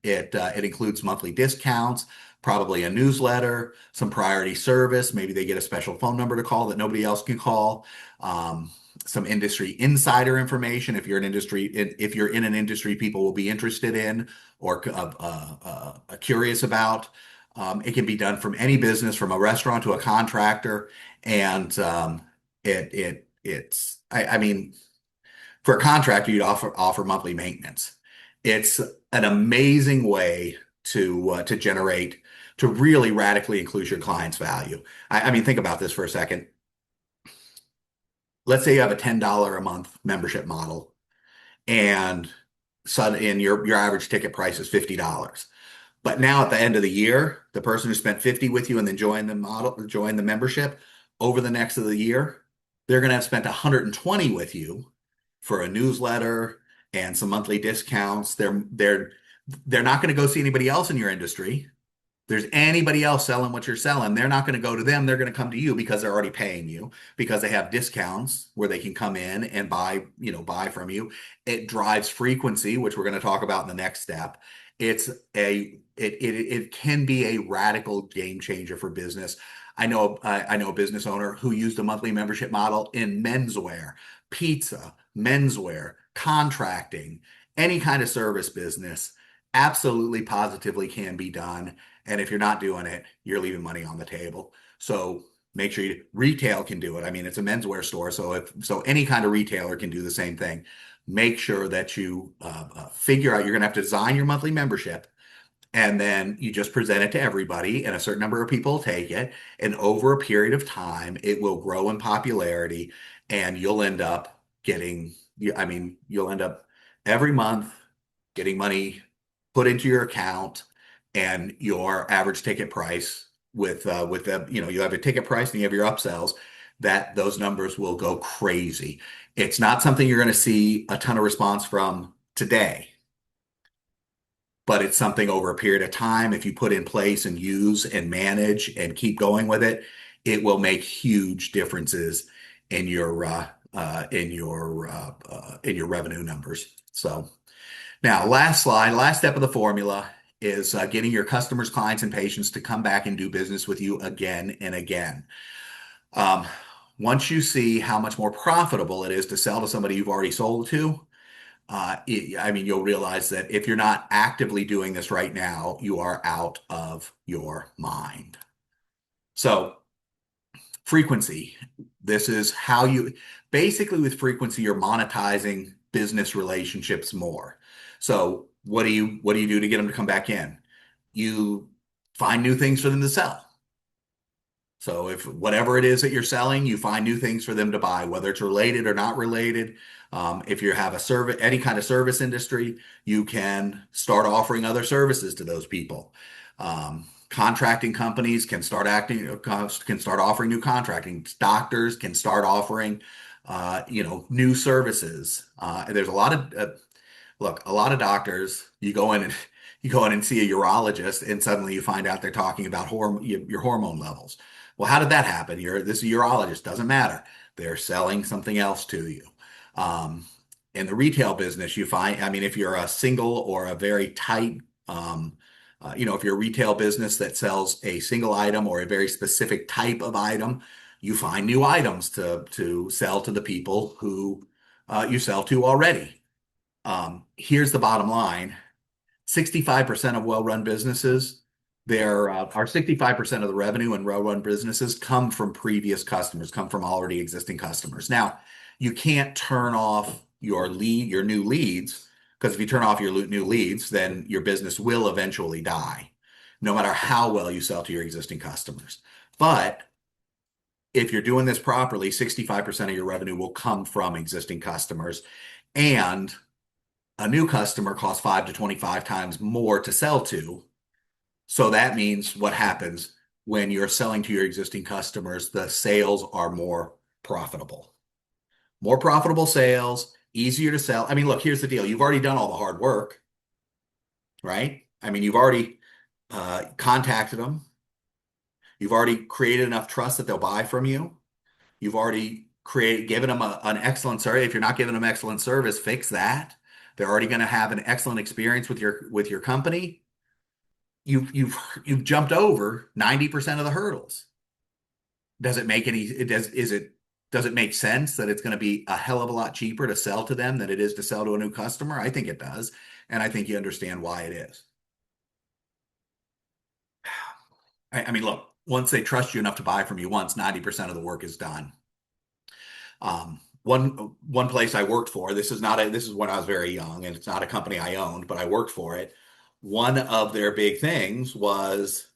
It includes monthly discounts, probably a newsletter, some priority service. Maybe they get a special phone number to call that nobody else can call. Some industry insider information. If you're in an industry people will be interested in or curious about. It can be done from any business, from a restaurant to a contractor, and I mean, for a contractor, you'd offer monthly maintenance. It's an amazing way to really radically increase your client's value. I mean, think about this for a second. Let's say you have a $10 a month membership model, and your average ticket price is $50. But now at the end of the year, the person who spent 50 with you and then joined the membership over the next of the year, they're going to have spent 120 with you for a newsletter and some monthly discounts. They're not going to go see anybody else in your industry. There's anybody else selling what you're selling, they're not going to go to them. They're going to come to you because they're already paying you, because they have discounts where they can come in and buy from you. It drives frequency, which we're going to talk about in the next step. It can be a radical game changer for business. I know a business owner who used a monthly membership model in menswear, pizza, menswear, contracting, any kind of service business. Absolutely, positively can be done. And if you're not doing it, you're leaving money on the table. So make sure retail can do it. I mean, it's a menswear store, so any kind of retailer can do the same thing. Make sure that you figure out, you're going to have to design your monthly membership, and then you just present it to everybody, and a certain number of people will take it. And over a period of time, it will grow in popularity, and you'll end up you'll end up every month getting money put into your account, and your average ticket price you have a ticket price and you have your upsells, that those numbers will go crazy. It's not something you're going to see a ton of response from today, but it's something over a period of time. If you put in place and use and manage and keep going with it, it will make huge differences in your revenue numbers. So now, last slide, last step of the formula is getting your customers, clients, and patients to come back and do business with you again and again. Once you see how much more profitable it is to sell to somebody you've already sold to, you'll realize that if you're not actively doing this right now, you are out of your mind. So, frequency. This is how you basically with frequency, you're monetizing business relationships more. So what do you do to get them to come back in? You find new things for them to sell. So if whatever it is that you're selling, you find new things for them to buy, whether it's related or not related. If you have a service, any kind of service industry, you can start offering other services to those people. Contracting companies can start offering new contracting. Doctors can start offering, new services. There's a lot of look, a lot of doctors, you go in and see a urologist, and suddenly you find out they're talking about your hormone levels. Well, how did that happen? This is a urologist, doesn't matter. They're selling something else to you. Um, in the retail business, you find, I mean, if you're a single or a very tight, if you're a retail business that sells a single item or a very specific type of item, you find new items to sell to the people who you sell to already. Here's the bottom line. 65% of well-run businesses, there are 65% of the revenue in well-run businesses come from previous customers, come from already existing customers. Now, you can't turn off your new leads, because if you turn off your new leads, then your business will eventually die, no matter how well you sell to your existing customers. But if you're doing this properly, 65% of your revenue will come from existing customers. And a new customer costs 5 to 25 times more to sell to. So that means what happens when you're selling to your existing customers, the sales are more profitable. More profitable sales, easier to sell. I mean, look, here's the deal. You've already done all the hard work, right? I mean, you've already contacted them. You've already created enough trust that they'll buy from you. You've already given them an excellent service. If you're not giving them excellent service, fix that. They're already going to have an excellent experience with your company. You've jumped over 90% of the hurdles. Does it make any it does is it does it make sense that it's going to be a hell of a lot cheaper to sell to them than it is to sell to a new customer? I think it does, and I think you understand why it is. I mean, look, once they trust you enough to buy from you once, 90% of the work is done. One place I worked for, this is when I was very young, and it's not a company I owned, but I worked for it. One of their big things was,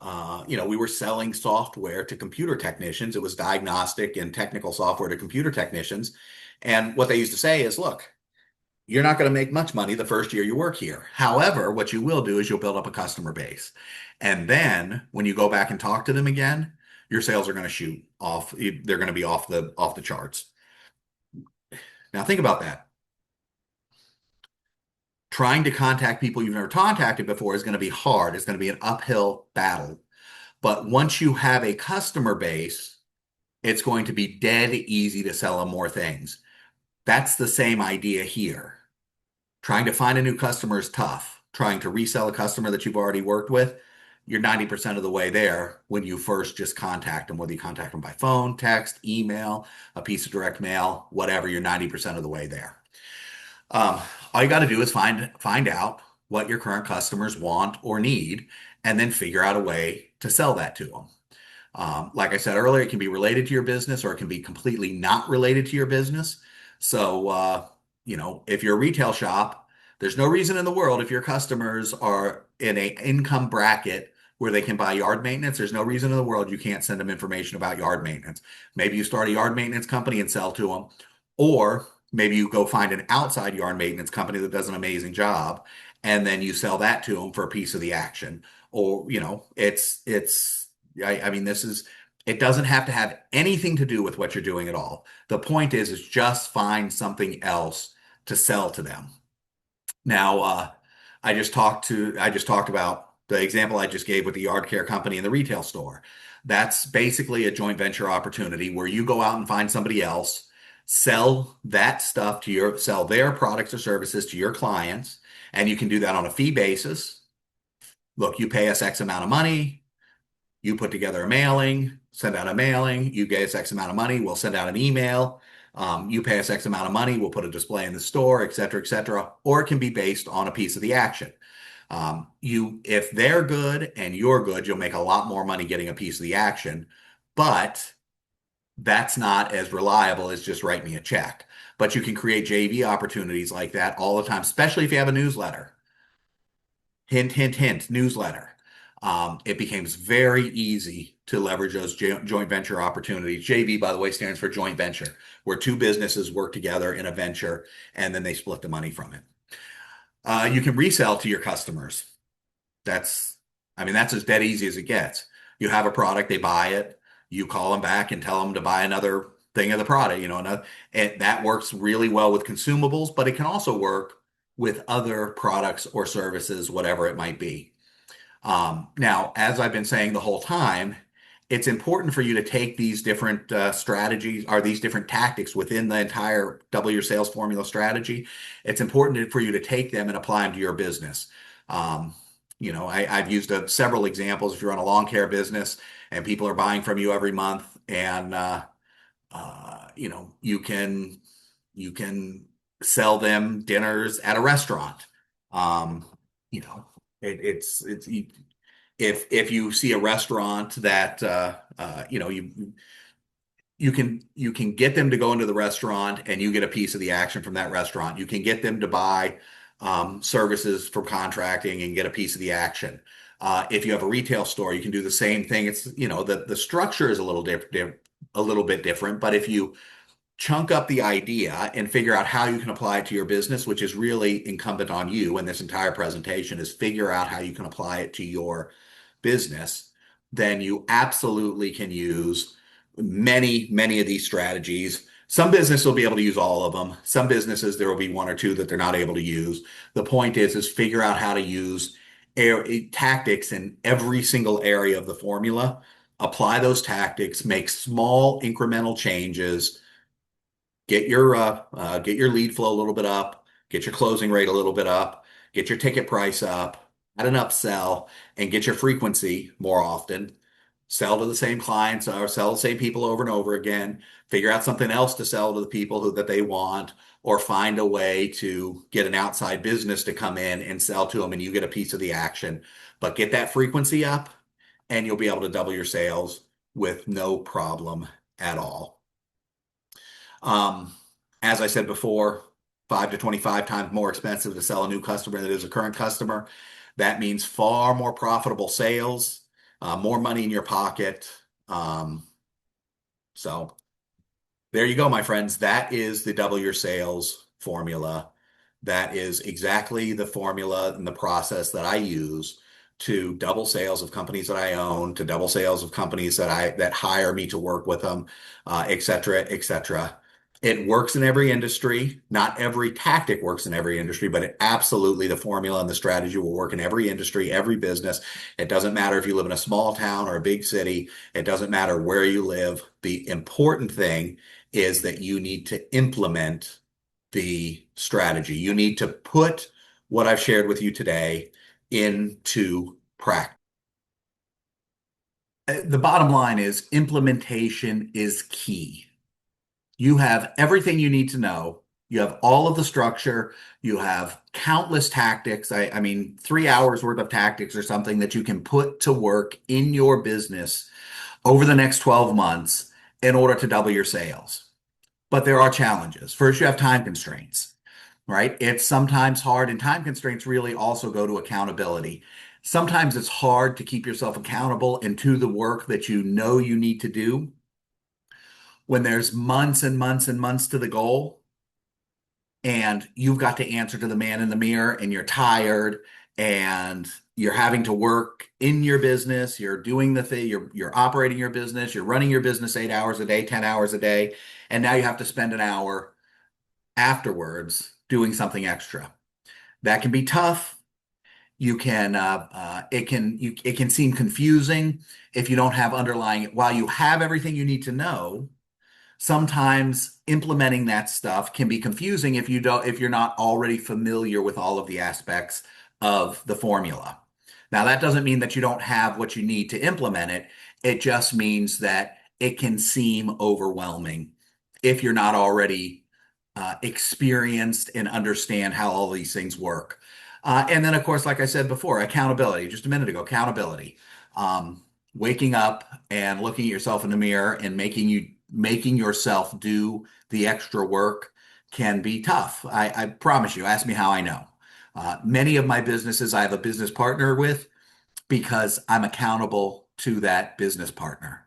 we were selling software to computer technicians. It was diagnostic and technical software to computer technicians. And what they used to say is, look, you're not going to make much money the first year you work here. However, what you will do is you'll build up a customer base. And then when you go back and talk to them again, your sales are going to shoot off. They're going to be off the charts. Now think about that. Trying to contact people you've never contacted before is going to be hard. It's going to be an uphill battle. But once you have a customer base, it's going to be dead easy to sell them more things. That's the same idea here. Trying to find a new customer is tough. Trying to resell a customer that you've already worked with, you're 90% of the way there when you first just contact them, whether you contact them by phone, text, email, a piece of direct mail, whatever, you're 90% of the way there. All you got to do is find out what your current customers want or need, and then figure out a way to sell that to them. Like I said earlier, it can be related to your business or it can be completely not related to your business. So, if you're a retail shop, there's no reason in the world if your customers are in a income bracket where they can buy yard maintenance, there's no reason in the world you can't send them information about yard maintenance. Maybe you start a yard maintenance company and sell to them, or maybe you go find an outside yard maintenance company that does an amazing job, and then you sell that to them for a piece of the action. Or, I mean, it doesn't have to have anything to do with what you're doing at all. The point is just find something else to sell to them. Now, I just talked about the example I just gave with the yard care company and the retail store. That's basically a joint venture opportunity where you go out and find somebody else, sell sell their products or services to your clients, and you can do that on a fee basis. Look, you pay us X amount of money, you put together a mailing, send out a mailing, you pay us X amount of money, we'll send out an email. You pay us X amount of money, we'll put a display in the store, et cetera, et cetera. Or it can be based on a piece of the action. If they're good and you're good, you'll make a lot more money getting a piece of the action. But That's not as reliable as just write me a check. But you can create JV opportunities like that all the time, especially if you have a newsletter. Hint, hint, hint, newsletter. It becomes very easy to leverage those joint venture opportunities. JV, by the way, stands for joint venture, where two businesses work together in a venture and then they split the money from it. You can resell to your customers. That's, I mean, that's as dead easy as it gets. You have a product, they buy it, you call them back and tell them to buy another thing of the product, and that works really well with consumables, but it can also work with other products or services, whatever it might be. Now, as I've been saying the whole time, it's important for you to take these different strategies or these different tactics within the entire double your sales formula strategy. It's important for you to take them and apply them to your business. Um, I've used several examples. If you run a lawn care business and people are buying from you every month, and you can sell them dinners at a restaurant. Um, you know, it's if you see a restaurant that you can get them to go into the restaurant and you get a piece of the action from that restaurant. You can get them to buy services from contracting and get a piece of the action. If you have a retail store, you can do the same thing. It's the structure is a little different, a little bit different, but if you chunk up the idea and figure out how you can apply it to your business, which is really incumbent on you. And this entire presentation is figure out how you can apply it to your business, then you absolutely can use many, many of these strategies. Some business will be able to use all of them. Some businesses, there will be one or two that they're not able to use. The point is figure out how to use tactics in every single area of the formula. Apply those tactics, make small incremental changes, get your lead flow a little bit up, get your closing rate a little bit up, get your ticket price up, add an upsell, and get your frequency more often. Sell to the same clients or sell the same people over and over again. Figure out something else to sell to the people that they want, or find a way to get an outside business to come in and sell to them, and you get a piece of the action. But get that frequency up, and you'll be able to double your sales with no problem at all. Um, as I said before, 5 to 25 times more expensive to sell a new customer than it is a current customer. That means far more profitable sales, more money in your pocket. So there you go, my friends. That is the double your sales formula. That is exactly the formula and the process that I use to double sales of companies that I own, to double sales of companies that hire me to work with them, et cetera, et cetera. It works in every industry. Not every tactic works in every industry, but the formula and the strategy will work in every industry, every business. It doesn't matter if you live in a small town or a big city. It doesn't matter where you live. The important thing is that you need to implement the strategy. You need to put what I've shared with you today into practice. The bottom line is implementation is key. You have everything you need to know. You have all of the structure. You have countless tactics. I mean, 3 hours worth of tactics or something that you can put to work in your business over the next 12 months in order to double your sales. But there are challenges. First, you have time constraints, right? It's sometimes hard, and time constraints really also go to accountability. Sometimes it's hard to keep yourself accountable and to the work that you know you need to do when there's months and months and months to the goal, and you've got to answer to the man in the mirror, and you're tired, and you're having to work in your business, you're doing the thing, you're operating your business, you're running your business 8 hours a day, 10 hours a day, and now you have to spend an hour afterwards doing something extra. That can be tough. It can seem confusing if you don't have underlying, while you have everything you need to know. Sometimes implementing that stuff can be confusing if you're not already familiar with all of the aspects of the formula. Now, that doesn't mean that you don't have what you need to implement it. It just means that it can seem overwhelming if you're not already experienced and understand how all these things work. And then, of course, like I said before, accountability, just a minute ago, accountability. Waking up and looking at yourself in the mirror and making yourself do the extra work can be tough. I promise you, ask me how I know. Many of my businesses I have a business partner with because I'm accountable to that business partner.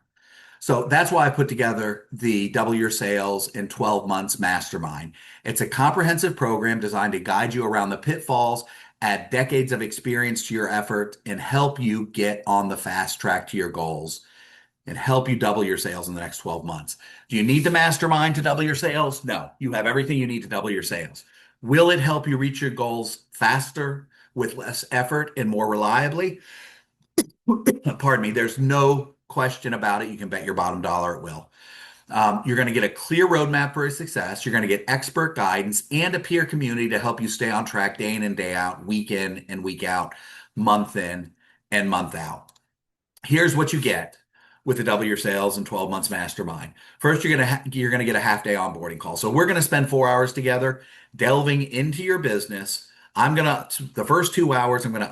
So that's why I put together the Double Your Sales in 12 Months Mastermind. It's a comprehensive program designed to guide you around the pitfalls, add decades of experience to your effort, and help you get on the fast track to your goals and help you double your sales in the next 12 months. Do you need the mastermind to double your sales? No, you have everything you need to double your sales. Will it help you reach your goals faster, with less effort, and more reliably? Pardon me, there's no question about it. You can bet your bottom dollar it will. You're going to get a clear roadmap for success. You're going to get expert guidance and a peer community to help you stay on track day in and day out, week in and week out, month in and month out. Here's what you get with the Double Your Sales in 12 Months Mastermind. First, you're gonna get a half day onboarding call. So we're gonna spend 4 hours together delving into your business. The first 2 hours, I'm gonna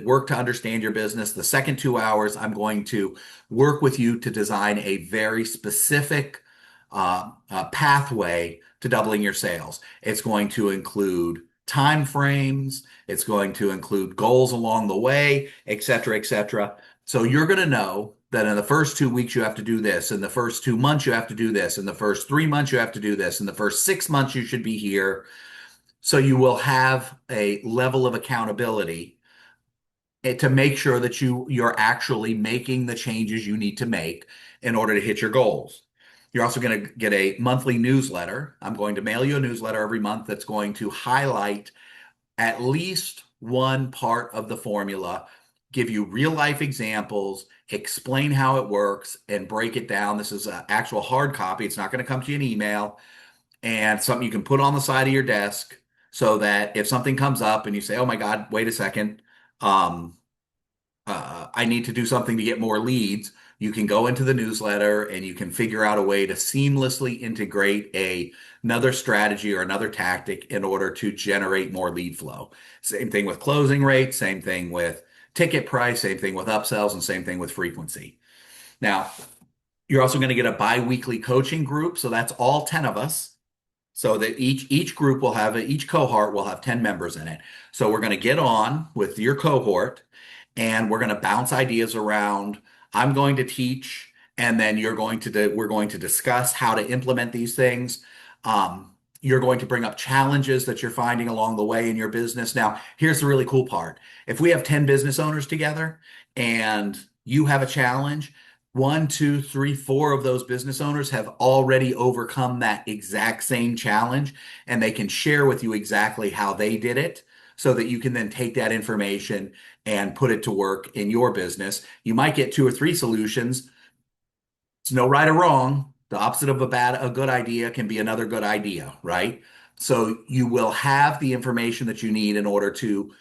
work to understand your business. The second 2 hours, I'm going to work with you to design a very specific pathway to doubling your sales. It's going to include time frames. It's going to include goals along the way, et cetera, et cetera. So you're going to know that in the first 2 weeks you have to do this, in the first 2 months you have to do this, in the first 3 months you have to do this, in the first 6 months you should be here. So you will have a level of accountability to make sure that you're actually making the changes you need to make in order to hit your goals. You're also going to get a monthly newsletter. I'm going to mail you a newsletter every month that's going to highlight at least one part of the formula, give you real life examples, explain how it works, and break it down. This is an actual hard copy. It's not going to come to you in email, and something you can put on the side of your desk so that if something comes up and you say, oh my God, wait a second, I need to do something to get more leads, you can go into the newsletter and you can figure out a way to seamlessly integrate another strategy or another tactic in order to generate more lead flow. Same thing with closing rate, same thing with ticket price, same thing with upsells, and same thing with frequency. Now, you're also going to get a bi-weekly coaching group. So that's all 10 of us. So that each cohort will have 10 members in it. So we're going to get on with your cohort and we're going to bounce ideas around. I'm going to teach, and then we're going to discuss how to implement these things. You're going to bring up challenges that you're finding along the way in your business. Now, here's the really cool part. If we have 10 business owners together and you have a challenge, one, two, three, four of those business owners have already overcome that exact same challenge, and they can share with you exactly how they did it so that you can then take that information and put it to work in your business. You might get two or three solutions. It's no right or wrong. The opposite of a good idea can be another good idea, right? So you will have the information that you need in order to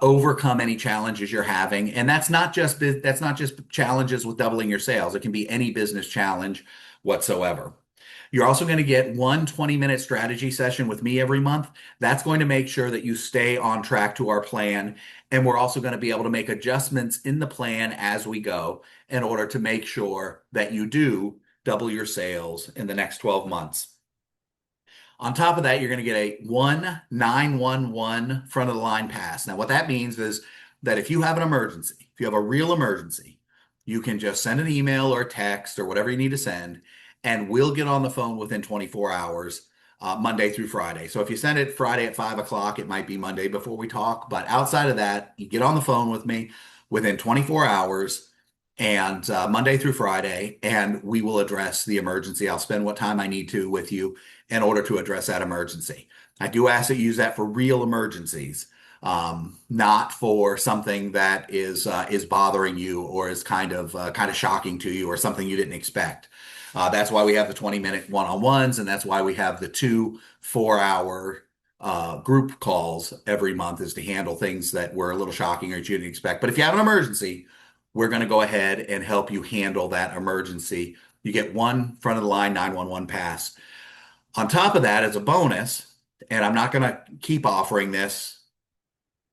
overcome any challenges you're having. And that's not just challenges with doubling your sales. It can be any business challenge whatsoever. You're also going to get one 20-minute strategy session with me every month. That's going to make sure that you stay on track to our plan. And we're also going to be able to make adjustments in the plan as we go in order to make sure that you do double your sales in the next 12 months. On top of that, you're going to get a 911 front of the line pass. Now, what that means is that if you have an emergency, if you have a real emergency, you can just send an email or a text or whatever you need to send, and we'll get on the phone within 24 hours, Monday through Friday. So if you send it Friday at 5 o'clock, it might be Monday before we talk. But outside of that, you get on the phone with me within 24 hours and Monday through Friday, and we will address the emergency. I'll spend what time I need to with you in order to address that emergency. I do ask that you use that for real emergencies, not for something that is bothering you or is kind of shocking to you or something you didn't expect. That's why we have the 20-minute one-on-ones, and that's why we have the 2 4-hour group calls every month, is to handle things that were a little shocking or you didn't expect. But if you have an emergency, we're going to go ahead and help you handle that emergency. You get one front of the line 911 pass. On top of that, as a bonus, and I'm not going to keep offering this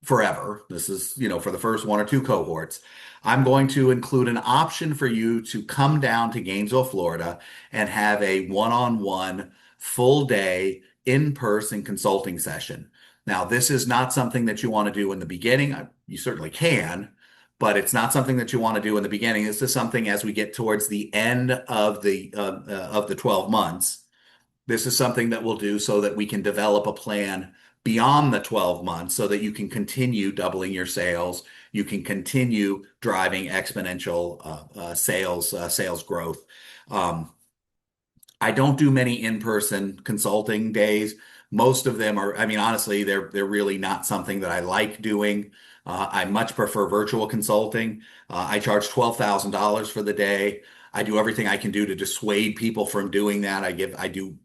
forever. This is, for the first one or two cohorts. I'm going to include an option for you to come down to Gainesville, Florida, and have a one-on-one full day in-person consulting session. Now, this is not something that you want to do in the beginning. You certainly can, but it's not something that you want to do in the beginning. This is something as we get towards the end of the 12 months. This is something that we'll do so that we can develop a plan beyond the 12 months so that you can continue doubling your sales. You can continue driving exponential sales growth. Um, I don't do many in-person consulting days. Most of them are, I mean, honestly, they're really not something that I like doing. I much prefer virtual consulting. I charge $12,000 for the day. I do everything I can do to dissuade people from doing that. I do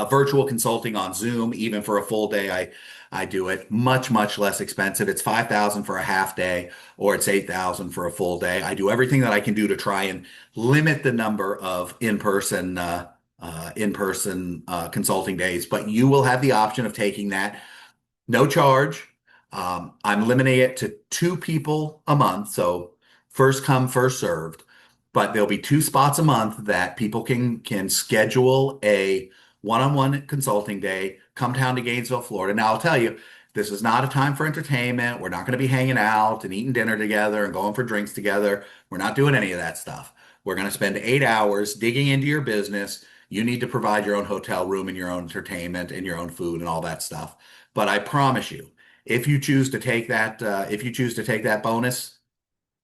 virtual consulting on Zoom, even for a full day. I do it much less expensive. It's 5,000 for a half day, or it's 8,000 for a full day. I do everything that I can do to try and limit the number of in person consulting days. But you will have the option of taking that no charge. I'm limiting it to two people a month, so first come, first served. But there'll be two spots a month that people can schedule a one-on-one consulting day. Come down to Gainesville, Florida. Now, I'll tell you, this is not a time for entertainment. We're not going to be hanging out and eating dinner together and going for drinks together. We're not doing any of that stuff. We're going to spend 8 hours digging into your business. You need to provide your own hotel room and your own entertainment and your own food and all that stuff. But I promise you, if you choose to take that bonus,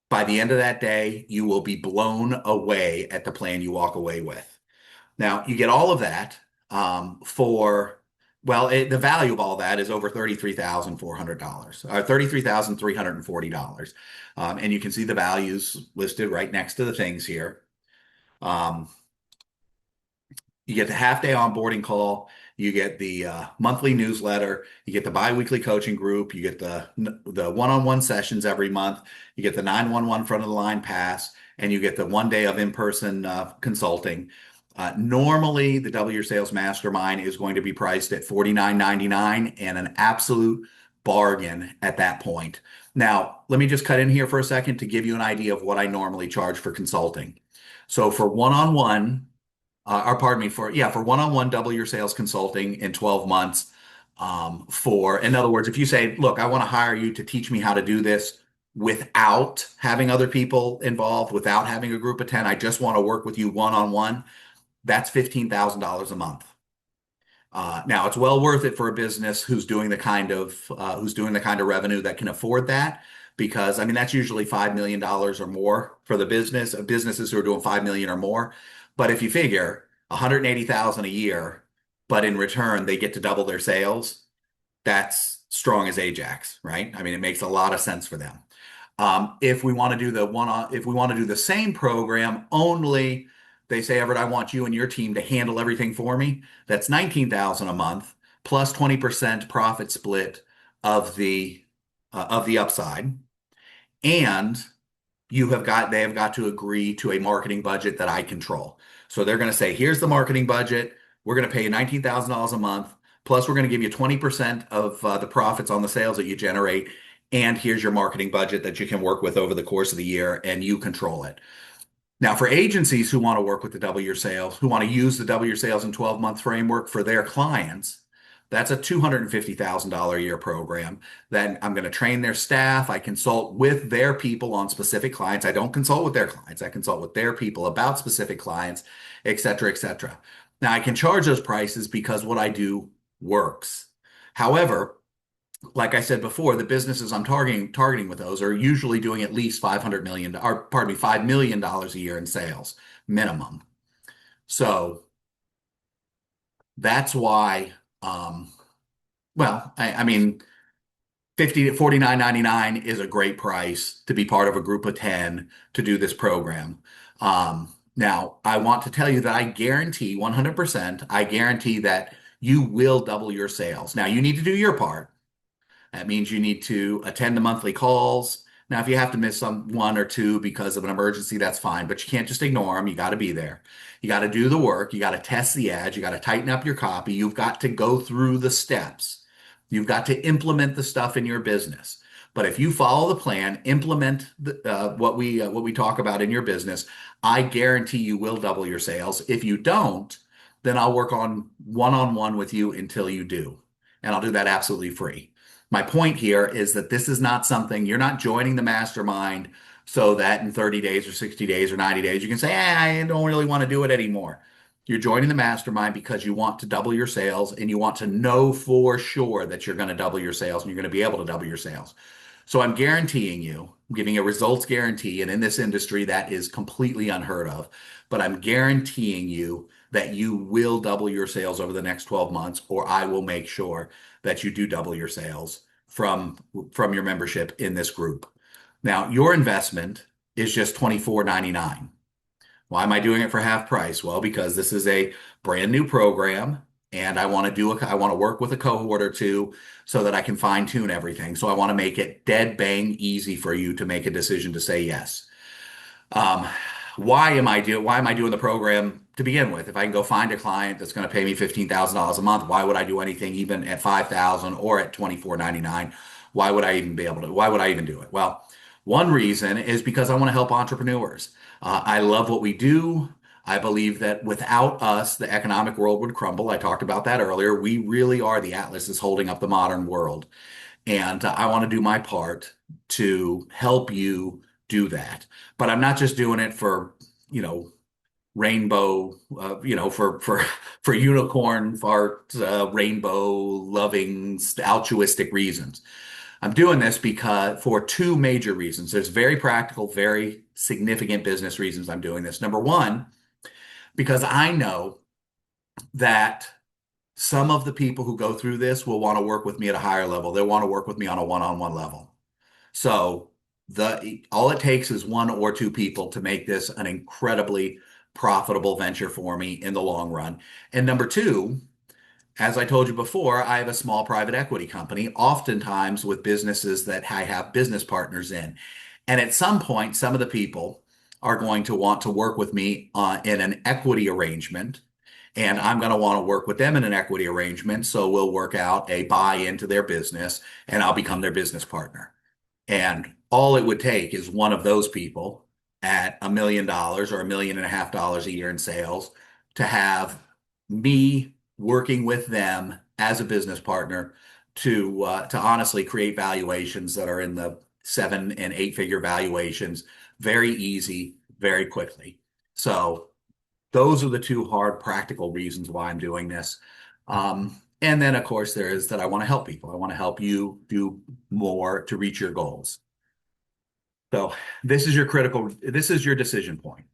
by the end of that day, you will be blown away at the plan you walk away with. Now, you get all of that for, well, the value of all that is over $33,400, or $33,340. And you can see the values listed right next to the things here. Um, you get the half-day onboarding call. You get the monthly newsletter. You get the biweekly coaching group. You get the one-on-one sessions every month. You get the 911 front of the line pass, and you get the 1 day of in-person consulting. Normally, the Double Your Sales Mastermind is going to be priced at $49.99 and an absolute bargain at that point. Now, let me just cut in here for a second to give you an idea of what I normally charge for consulting. So for one-on-one, or pardon me, for one-on-one Double Your Sales consulting in 12 months, in other words, if you say, look, I want to hire you to teach me how to do this without having other people involved, without having a group of 10, I just want to work with you one-on-one, that's $15,000 a month. Now it's well worth it for a business who's doing the kind of revenue that can afford that, because I mean that's usually $5 million or more for the businesses who are doing 5 million or more. But if you figure 180,000 a year, but in return they get to double their sales, that's strong as Ajax, right? I mean, it makes a lot of sense for them. If we want to do the same program, only they say, Everett, I want you and your team to handle everything for me. That's 19,000 a month plus 20% profit split of the upside, and they have got to agree to a marketing budget that I control. So they're going to say, here's the marketing budget. We're going to pay you $19,000 a month. Plus, we're going to give you 20% of the profits on the sales that you generate. And here's your marketing budget that you can work with over the course of the year, and you control it. Now, for agencies who want to work with the Double Your Sales, who want to use the Double Your Sales in 12-month framework for their clients, that's a $250,000 a year program. Then I'm going to train their staff. I consult with their people on specific clients. I don't consult with their clients. I consult with their people about specific clients, et cetera, et cetera. Now, I can charge those prices because what I do works. However, like I said before, the businesses I'm targeting with those are usually doing at least $500 million, or pardon me, $5 million a year in sales minimum. So that's why, I mean, $49.99 is a great price to be part of a group of 10 to do this program. Now, I want to tell you that I guarantee 100%, I guarantee that you will double your sales. Now, you need to do your part. That means you need to attend the monthly calls. Now, if you have to miss one or two because of an emergency, that's fine, but you can't just ignore them. You got to be there. You got to do the work. You got to test the ads. You got to tighten up your copy. You've got to go through the steps. You've got to implement the stuff in your business. But if you follow the plan, implement what we talk about in your business, I guarantee you will double your sales. If you don't, then I'll work on one-on-one with you until you do. And I'll do that absolutely free. My point here is that this is not something you're not joining the mastermind so that in 30 days or 60 days or 90 days you can say, I don't really want to do it anymore. You're joining the mastermind because you want to double your sales and you want to know for sure that you're going to double your sales and you're going to be able to double your sales. So I'm guaranteeing you, I'm giving a results guarantee, and in this industry that is completely unheard of, but I'm guaranteeing you that you will double your sales over the next 12 months, or I will make sure that you do double your sales from your membership in this group. Now, your investment is just $24.99. Why am I doing it for half price? Well, because this is a brand new program and I want to work with a cohort or two so that I can fine tune everything. So I want to make it dead bang easy for you to make a decision to say yes. Um, why am I doing the program to begin with? If I can go find a client that's going to pay me $15,000 a month, why would I do anything even at 5,000 or at 24.99? Why would I even do it? Well, one reason is because I want to help entrepreneurs. I love what we do. I believe that without us, the economic world would crumble. I talked about that earlier. We really are the atlas that's holding up the modern world. And I want to do my part to help you do that. But I'm not just doing it for, you know, rainbow, for unicorn fart, rainbow loving, altruistic reasons. I'm doing this because for two major reasons. There's very practical, very significant business reasons I'm doing this. Number one, because I know that some of the people who go through this will want to work with me at a higher level. They'll want to work with me on a one-on-one level. So all it takes is one or two people to make this an incredibly profitable venture for me in the long run. And number two, as I told you before, I have a small private equity company, oftentimes with businesses that I have business partners in. And at some point, some of the people are going to want to work with me in an equity arrangement. And I'm going to want to work with them in an equity arrangement. So we'll work out a buy into their business and I'll become their business partner. And all it would take is one of those people at $1 million or $1.5 million a year in sales to have me working with them as a business partner to honestly create valuations that are in the 7 and 8 figure valuations, very easy, very quickly. So those are the two hard practical reasons why I'm doing this. And then, of course, there is that I want to help people. I want to help you do more to reach your goals. So this is your decision point.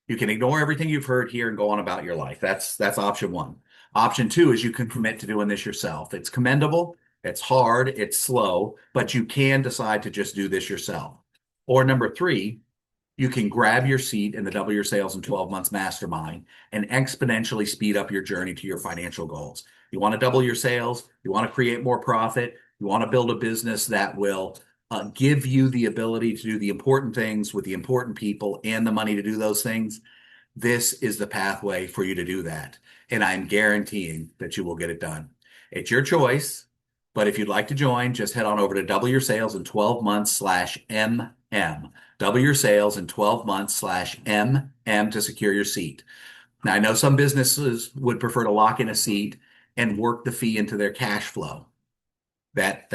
You can ignore everything you've heard here and go on about your life. That's option one. Option two is you can commit to doing this yourself. It's commendable, it's hard, it's slow, but you can decide to just do this yourself. Or number three, you can grab your seat in the Double Your Sales in 12 Months Mastermind and exponentially speed up your journey to your financial goals. You want to double your sales, you want to create more profit, you want to build a business that will give you the ability to do the important things with the important people and the money to do those things. This is the pathway for you to do that. And I'm guaranteeing that you will get it done. It's your choice. But if you'd like to join, just head on over to Double Your Sales in 12 months/MM. Double your sales in 12 months/MM to secure your seat. Now, I know some businesses would prefer to lock in a seat and work the fee into their cash flow. That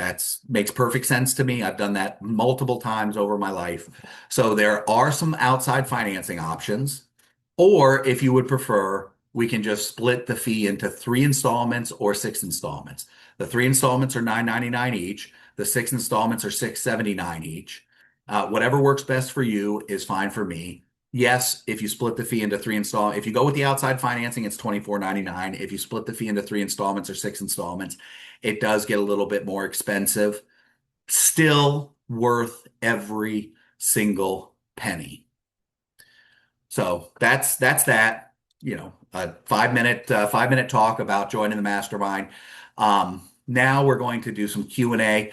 makes perfect sense to me. I've done that multiple times over my life. So there are some outside financing options. Or if you would prefer, we can just split the fee into 3 installments or 6 installments. The 3 installments are $9.99 each. The 6 installments are $6.79 each. Whatever works best for you is fine for me. Yes, if you split the fee into 3 installments, if you go with the outside financing, it's $24.99. If you split the fee into 3 installments or 6 installments, it does get a little bit more expensive. Still worth every single penny. So that's that, a 5-minute talk about joining the mastermind. Now we're going to do some Q&A.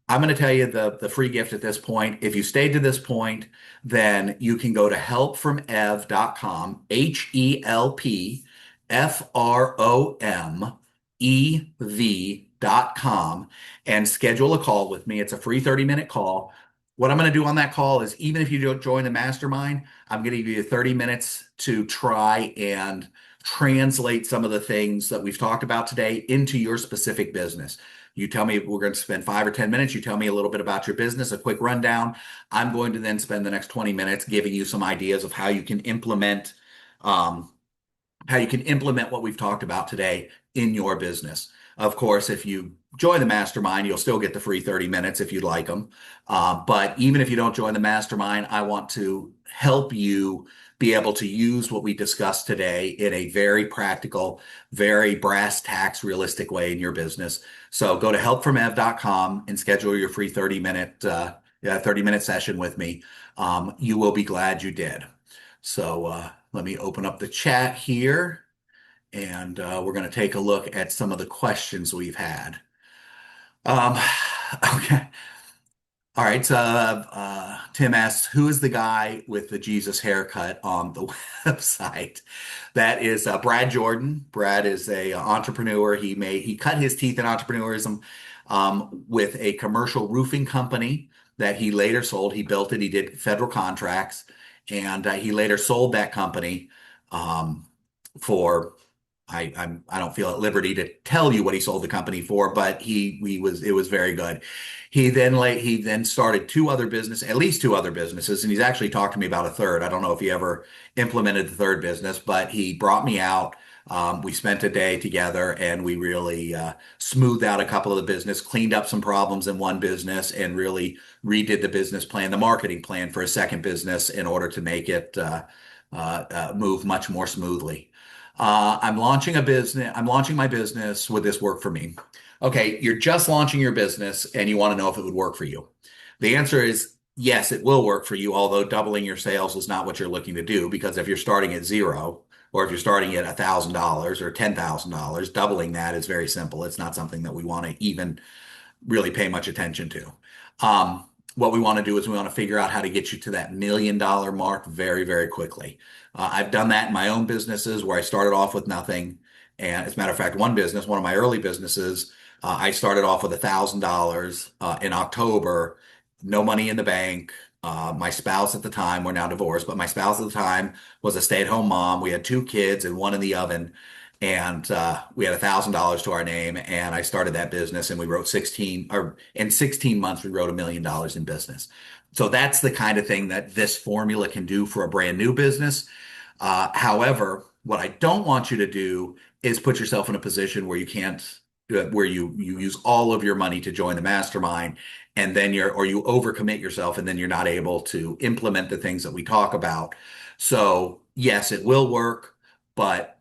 I'm going to tell you the free gift at this point. If you stayed to this point, then you can go to helpfromev.com, HELPFROMEV.com, dwysev.com and schedule a call with me. It's a free 30-minute call. What I'm going to do on that call is, even if you don't join the mastermind, I'm going to give you 30 minutes to try and translate some of the things that we've talked about today into your specific business. You tell me, we're going to spend 5 or 10 minutes. You tell me a little bit about your business, a quick rundown. I'm going to then spend the next 20 minutes giving you some ideas of um, how you can implement what we've talked about today in your business. Of course, if you join the mastermind, you'll still get the free 30 minutes if you'd like them. But even if you don't join the mastermind, I want to help you be able to use what we discussed today in a very practical, very brass tacks, realistic way in your business. So go to helpfromev.com and schedule your free 30-minute session with me. You will be glad you did. So let me open up the chat here, and we're going to take a look at some of the questions we've had. Um, okay. All right. So Tim asks, who is the guy with the Jesus haircut on the website? That is Brad Jordan. Brad is a entrepreneur. He cut his teeth in entrepreneurism with a commercial roofing company that he later sold. He built it. He did federal contracts, and he later sold that company for I don't feel at liberty to tell you what he sold the company for, but it was very good. He then started at least two other businesses, and he's actually talked to me about a third. I don't know if he ever implemented the third business, but he brought me out. We spent a day together, and we really smoothed out a couple of the business, cleaned up some problems in one business, and really redid the business plan, the marketing plan for a second business in order to make it move much more smoothly. I'm launching a business. I'm launching my business. Would this work for me? Okay, you're just launching your business and you want to know if it would work for you. The answer is yes, it will work for you, although doubling your sales is not what you're looking to do, because if you're starting at zero, or if you're starting at $1,000 or $10,000, doubling that is very simple. It's not something that we want to even really pay much attention to. What we want to do is we want to figure out how to get you to that $1 million mark very, very quickly. I've done that in my own businesses where I started off with nothing. And as a matter of fact, one of my early businesses, I started off with $1,000 in October, no money in the bank. My spouse at the time, we're now divorced, but my spouse at the time was a stay-at-home mom. We had two kids and one in the oven. And we had $1,000 to our name, and I started that business, and in 16 months, we wrote $1 million in business. So that's the kind of thing that this formula can do for a brand new business. However, what I don't want you to do is put yourself in a position where you use all of your money to join the mastermind, and then you overcommit yourself, and then you're not able to implement the things that we talk about. So yes, it will work, but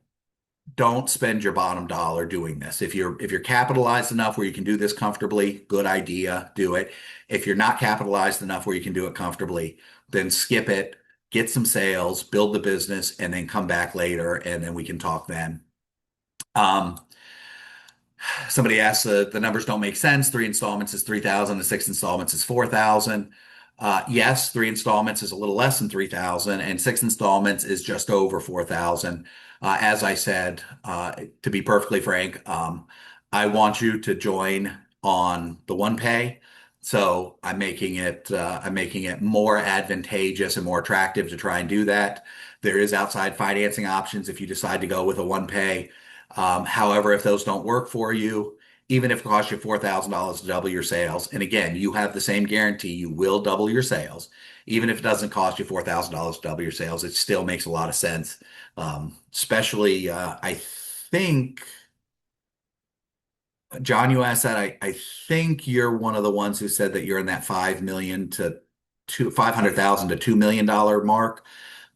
don't spend your bottom dollar doing this. If you're capitalized enough where you can do this comfortably, good idea, do it. If you're not capitalized enough where you can do it comfortably, then skip it, get some sales, build the business, and then come back later, and then we can talk then. Somebody asked, the numbers don't make sense. 3 installments is 3,000, the 6 installments is 4,000. Yes, 3 installments is a little less than 3,000, and 6 installments is just over 4,000. As I said, to be perfectly frank, I want you to join on the one pay. So I'm making it more advantageous and more attractive to try and do that. There is outside financing options if you decide to go with a one pay. However, if those don't work for you, even if it costs you $4,000 to double your sales, and again, you have the same guarantee, you will double your sales. Even if it doesn't cost you $4,000 to double your sales, it still makes a lot of sense. Especially, I think, John, you asked that. I think you're one of the ones who said that you're in that 500,000 to $2 million mark.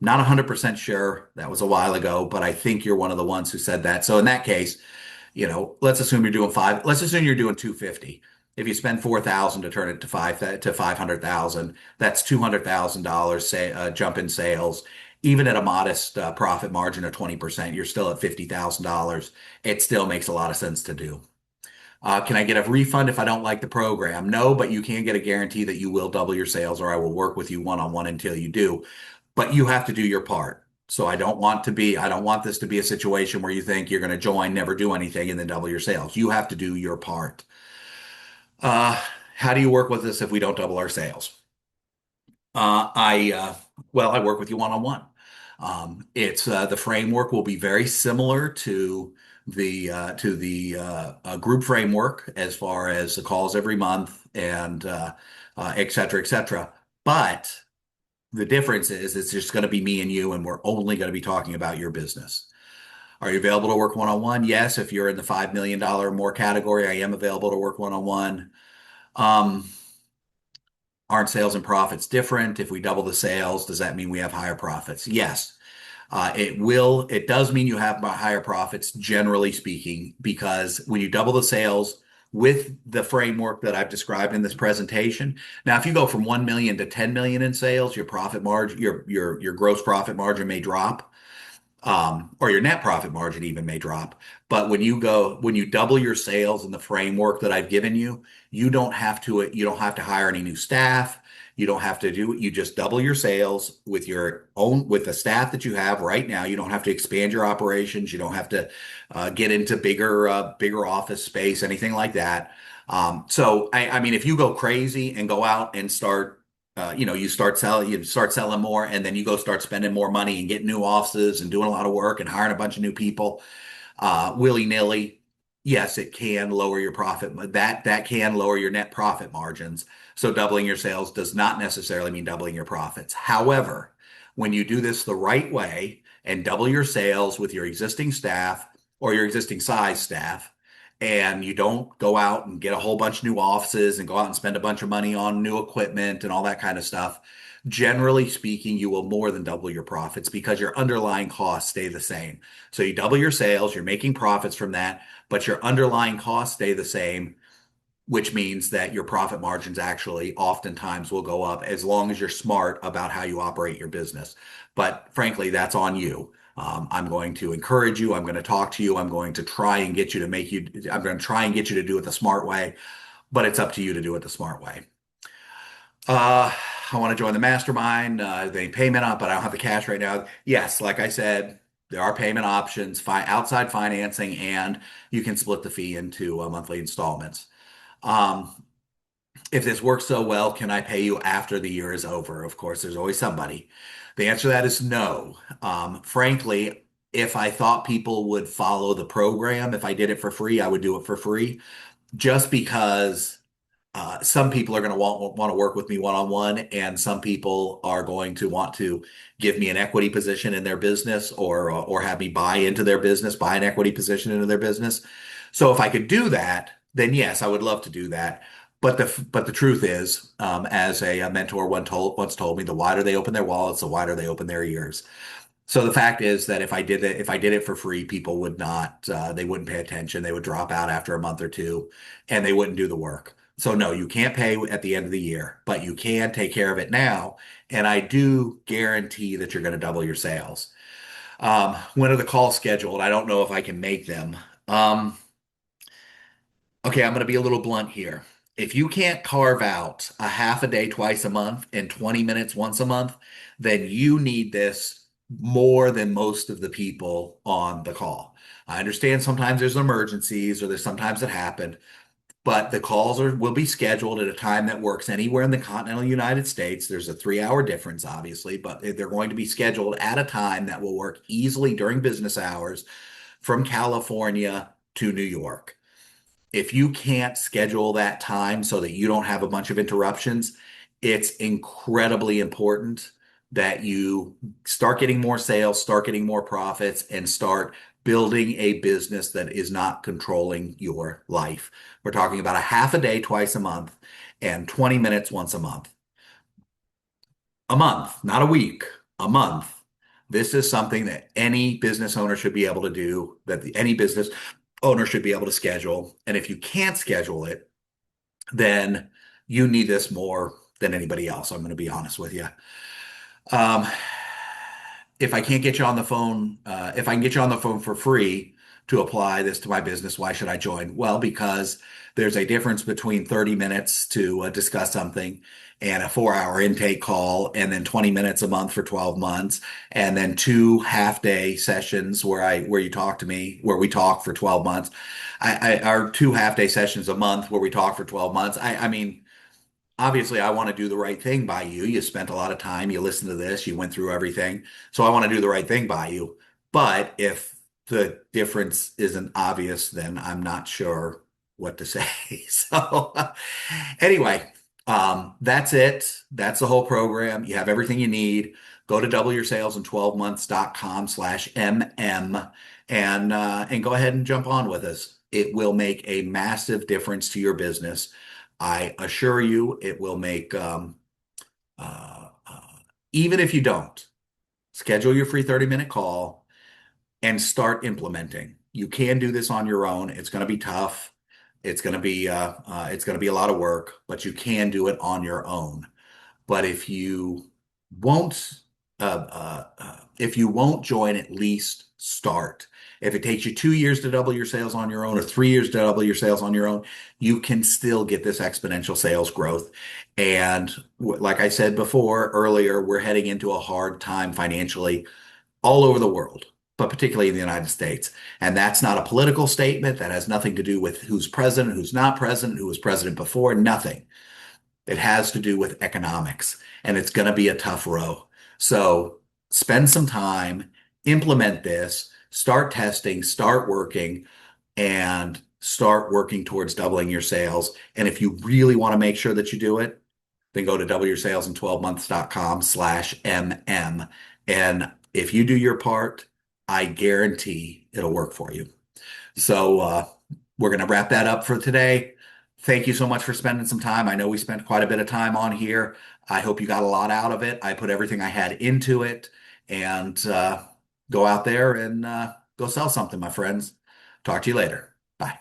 Not 100% sure. That was a while ago, but I think you're one of the ones who said that. So in that case, let's assume you're doing 250. If you spend 4,000 to turn it to 500,000, that's $200,000 say jump in sales. Even at a modest profit margin of 20%, you're still at $50,000. It still makes a lot of sense to do. Can I get a refund if I don't like the program? No, but you can get a guarantee that you will double your sales, or I will work with you one-on-one until you do. But you have to do your part. So I don't want this to be a situation where you think you're going to join, never do anything, and then double your sales. You have to do your part. Uh, how do you work with us if we don't double our sales? Well, I work with you one-on-one. It's the framework will be very similar to the group framework as far as the calls every month and et cetera, et cetera. But the difference is it's just going to be me and you, and we're only going to be talking about your business. Are you available to work one-on-one? Yes. If you're in the $5 million or more category, I am available to work one-on-one. Um, aren't sales and profits different? If we double the sales, does that mean we have higher profits? Yes. It does mean you have higher profits, generally speaking, because when you double the sales with the framework that I've described in this presentation. Now, if you go from 1 million to 10 million in sales, your profit margin, your gross profit margin may drop, or your net profit margin even may drop. But when you double your sales in the framework that I've given you, you don't have to hire any new staff. You don't have to you just double your sales with the staff that you have right now. You don't have to expand your operations. You don't have to get into bigger office space, anything like that. I mean, if you go crazy and go out and you start selling more, and then you go start spending more money and getting new offices and doing a lot of work and hiring a bunch of new people, willy-nilly. Yes, it can lower your profit, but that can lower your net profit margins. So doubling your sales does not necessarily mean doubling your profits. However, when you do this the right way and double your sales with your existing staff or your existing size staff, and you don't go out and get a whole bunch of new offices and go out and spend a bunch of money on new equipment and all that kind of stuff, generally speaking, you will more than double your profits because your underlying costs stay the same. So you double your sales, you're making profits from that, but your underlying costs stay the same, which means that your profit margins actually oftentimes will go up as long as you're smart about how you operate your business. But frankly, that's on you. I'm going to encourage you. I'm going to talk to you. I'm going to try and get you to I'm going to try and get you to do it the smart way, but it's up to you to do it the smart way. Uh, I want to join the mastermind. They payment up, but I don't have the cash right now. Yes, like I said, there are payment options, outside financing, and you can split the fee into monthly installments. Um, if this works so well, can I pay you after the year is over? Of course, there's always somebody. The answer to that is no. Frankly, if I thought people would follow the program, if I did it for free, I would do it for free just because some people are going to want to work with me one-on-one, and some people are going to want to give me an equity position in their business or have me buy into their business, buy an equity position into their business. So if I could do that, then yes, I would love to do that. But the truth is, as a mentor once told me, the wider they open their wallets, the wider they open their ears. So the fact is that if I did it for free, people would not, they wouldn't pay attention. They would drop out after a month or two, and they wouldn't do the work. So no, you can't pay at the end of the year, but you can take care of it now. And I do guarantee that you're going to double your sales. When are the calls scheduled? I don't know if I can make them. Okay, I'm going to be a little blunt here. If you can't carve out a half a day twice a month and 20 minutes once a month, then you need this more than most of the people on the call. I understand sometimes there's emergencies or there's sometimes it happened, but the will be scheduled at a time that works anywhere in the continental United States. There's a 3 hour difference, obviously, but they're going to be scheduled at a time that will work easily during business hours from California to New York. If you can't schedule that time so that you don't have a bunch of interruptions, it's incredibly important that you start getting more sales, start getting more profits, and start building a business that is not controlling your life. We're talking about a half a day twice a month and 20 minutes once a month. A month, not a week, a month. This is something that any business owner should be able to do, any business owner should be able to schedule. And if you can't schedule it, then you need this more than anybody else. I'm going to be honest with you. Um, if I can't get you on the phone, if I can get you on the phone for free, to apply this to my business. Why should I join? Well, because there's a difference between 30 minutes to discuss something and a 4 hour intake call, and then 20 minutes a month for 12 months, and then two half-day sessions where you talk to me, where we talk for 12 months. Our two half-day sessions a month where we talk for 12 months. I mean, obviously I want to do the right thing by you. You spent a lot of time, you listened to this, you went through everything. So I want to do the right thing by you. But if the difference isn't obvious, then I'm not sure what to say. So anyway, that's it. That's the whole program. You have everything you need. Go to doubleyoursalesin12months.com/MM and go ahead and jump on with us. It will make a massive difference to your business. I assure you it will make, even if you don't, schedule your free 30-minute call and start implementing. You can do this on your own. It's going to be tough. It's going to be a lot of work, but you can do it on your own. But won't, if you won't join, at least start. If it takes you 2 years to double your sales on your own or 3 years to double your sales on your own, you can still get this exponential sales growth. And like I said before, earlier, we're heading into a hard time financially all over the world, but particularly in the United States. And that's not a political statement. That has nothing to do with who's president, who's not president, who was president before, nothing. It has to do with economics, and it's going to be a tough row. So spend some time, implement this, start testing, start working, and start working towards doubling your sales. And if you really want to make sure that you do it, then go to doubleyoursalesin12months.com/MM. And if you do your part, I guarantee it'll work for you. So we're going to wrap that up for today. Thank you so much for spending some time. I know we spent quite a bit of time on here. I hope you got a lot out of it. I put everything I had into it, and go out there and go sell something, my friends. Talk to you later. Bye.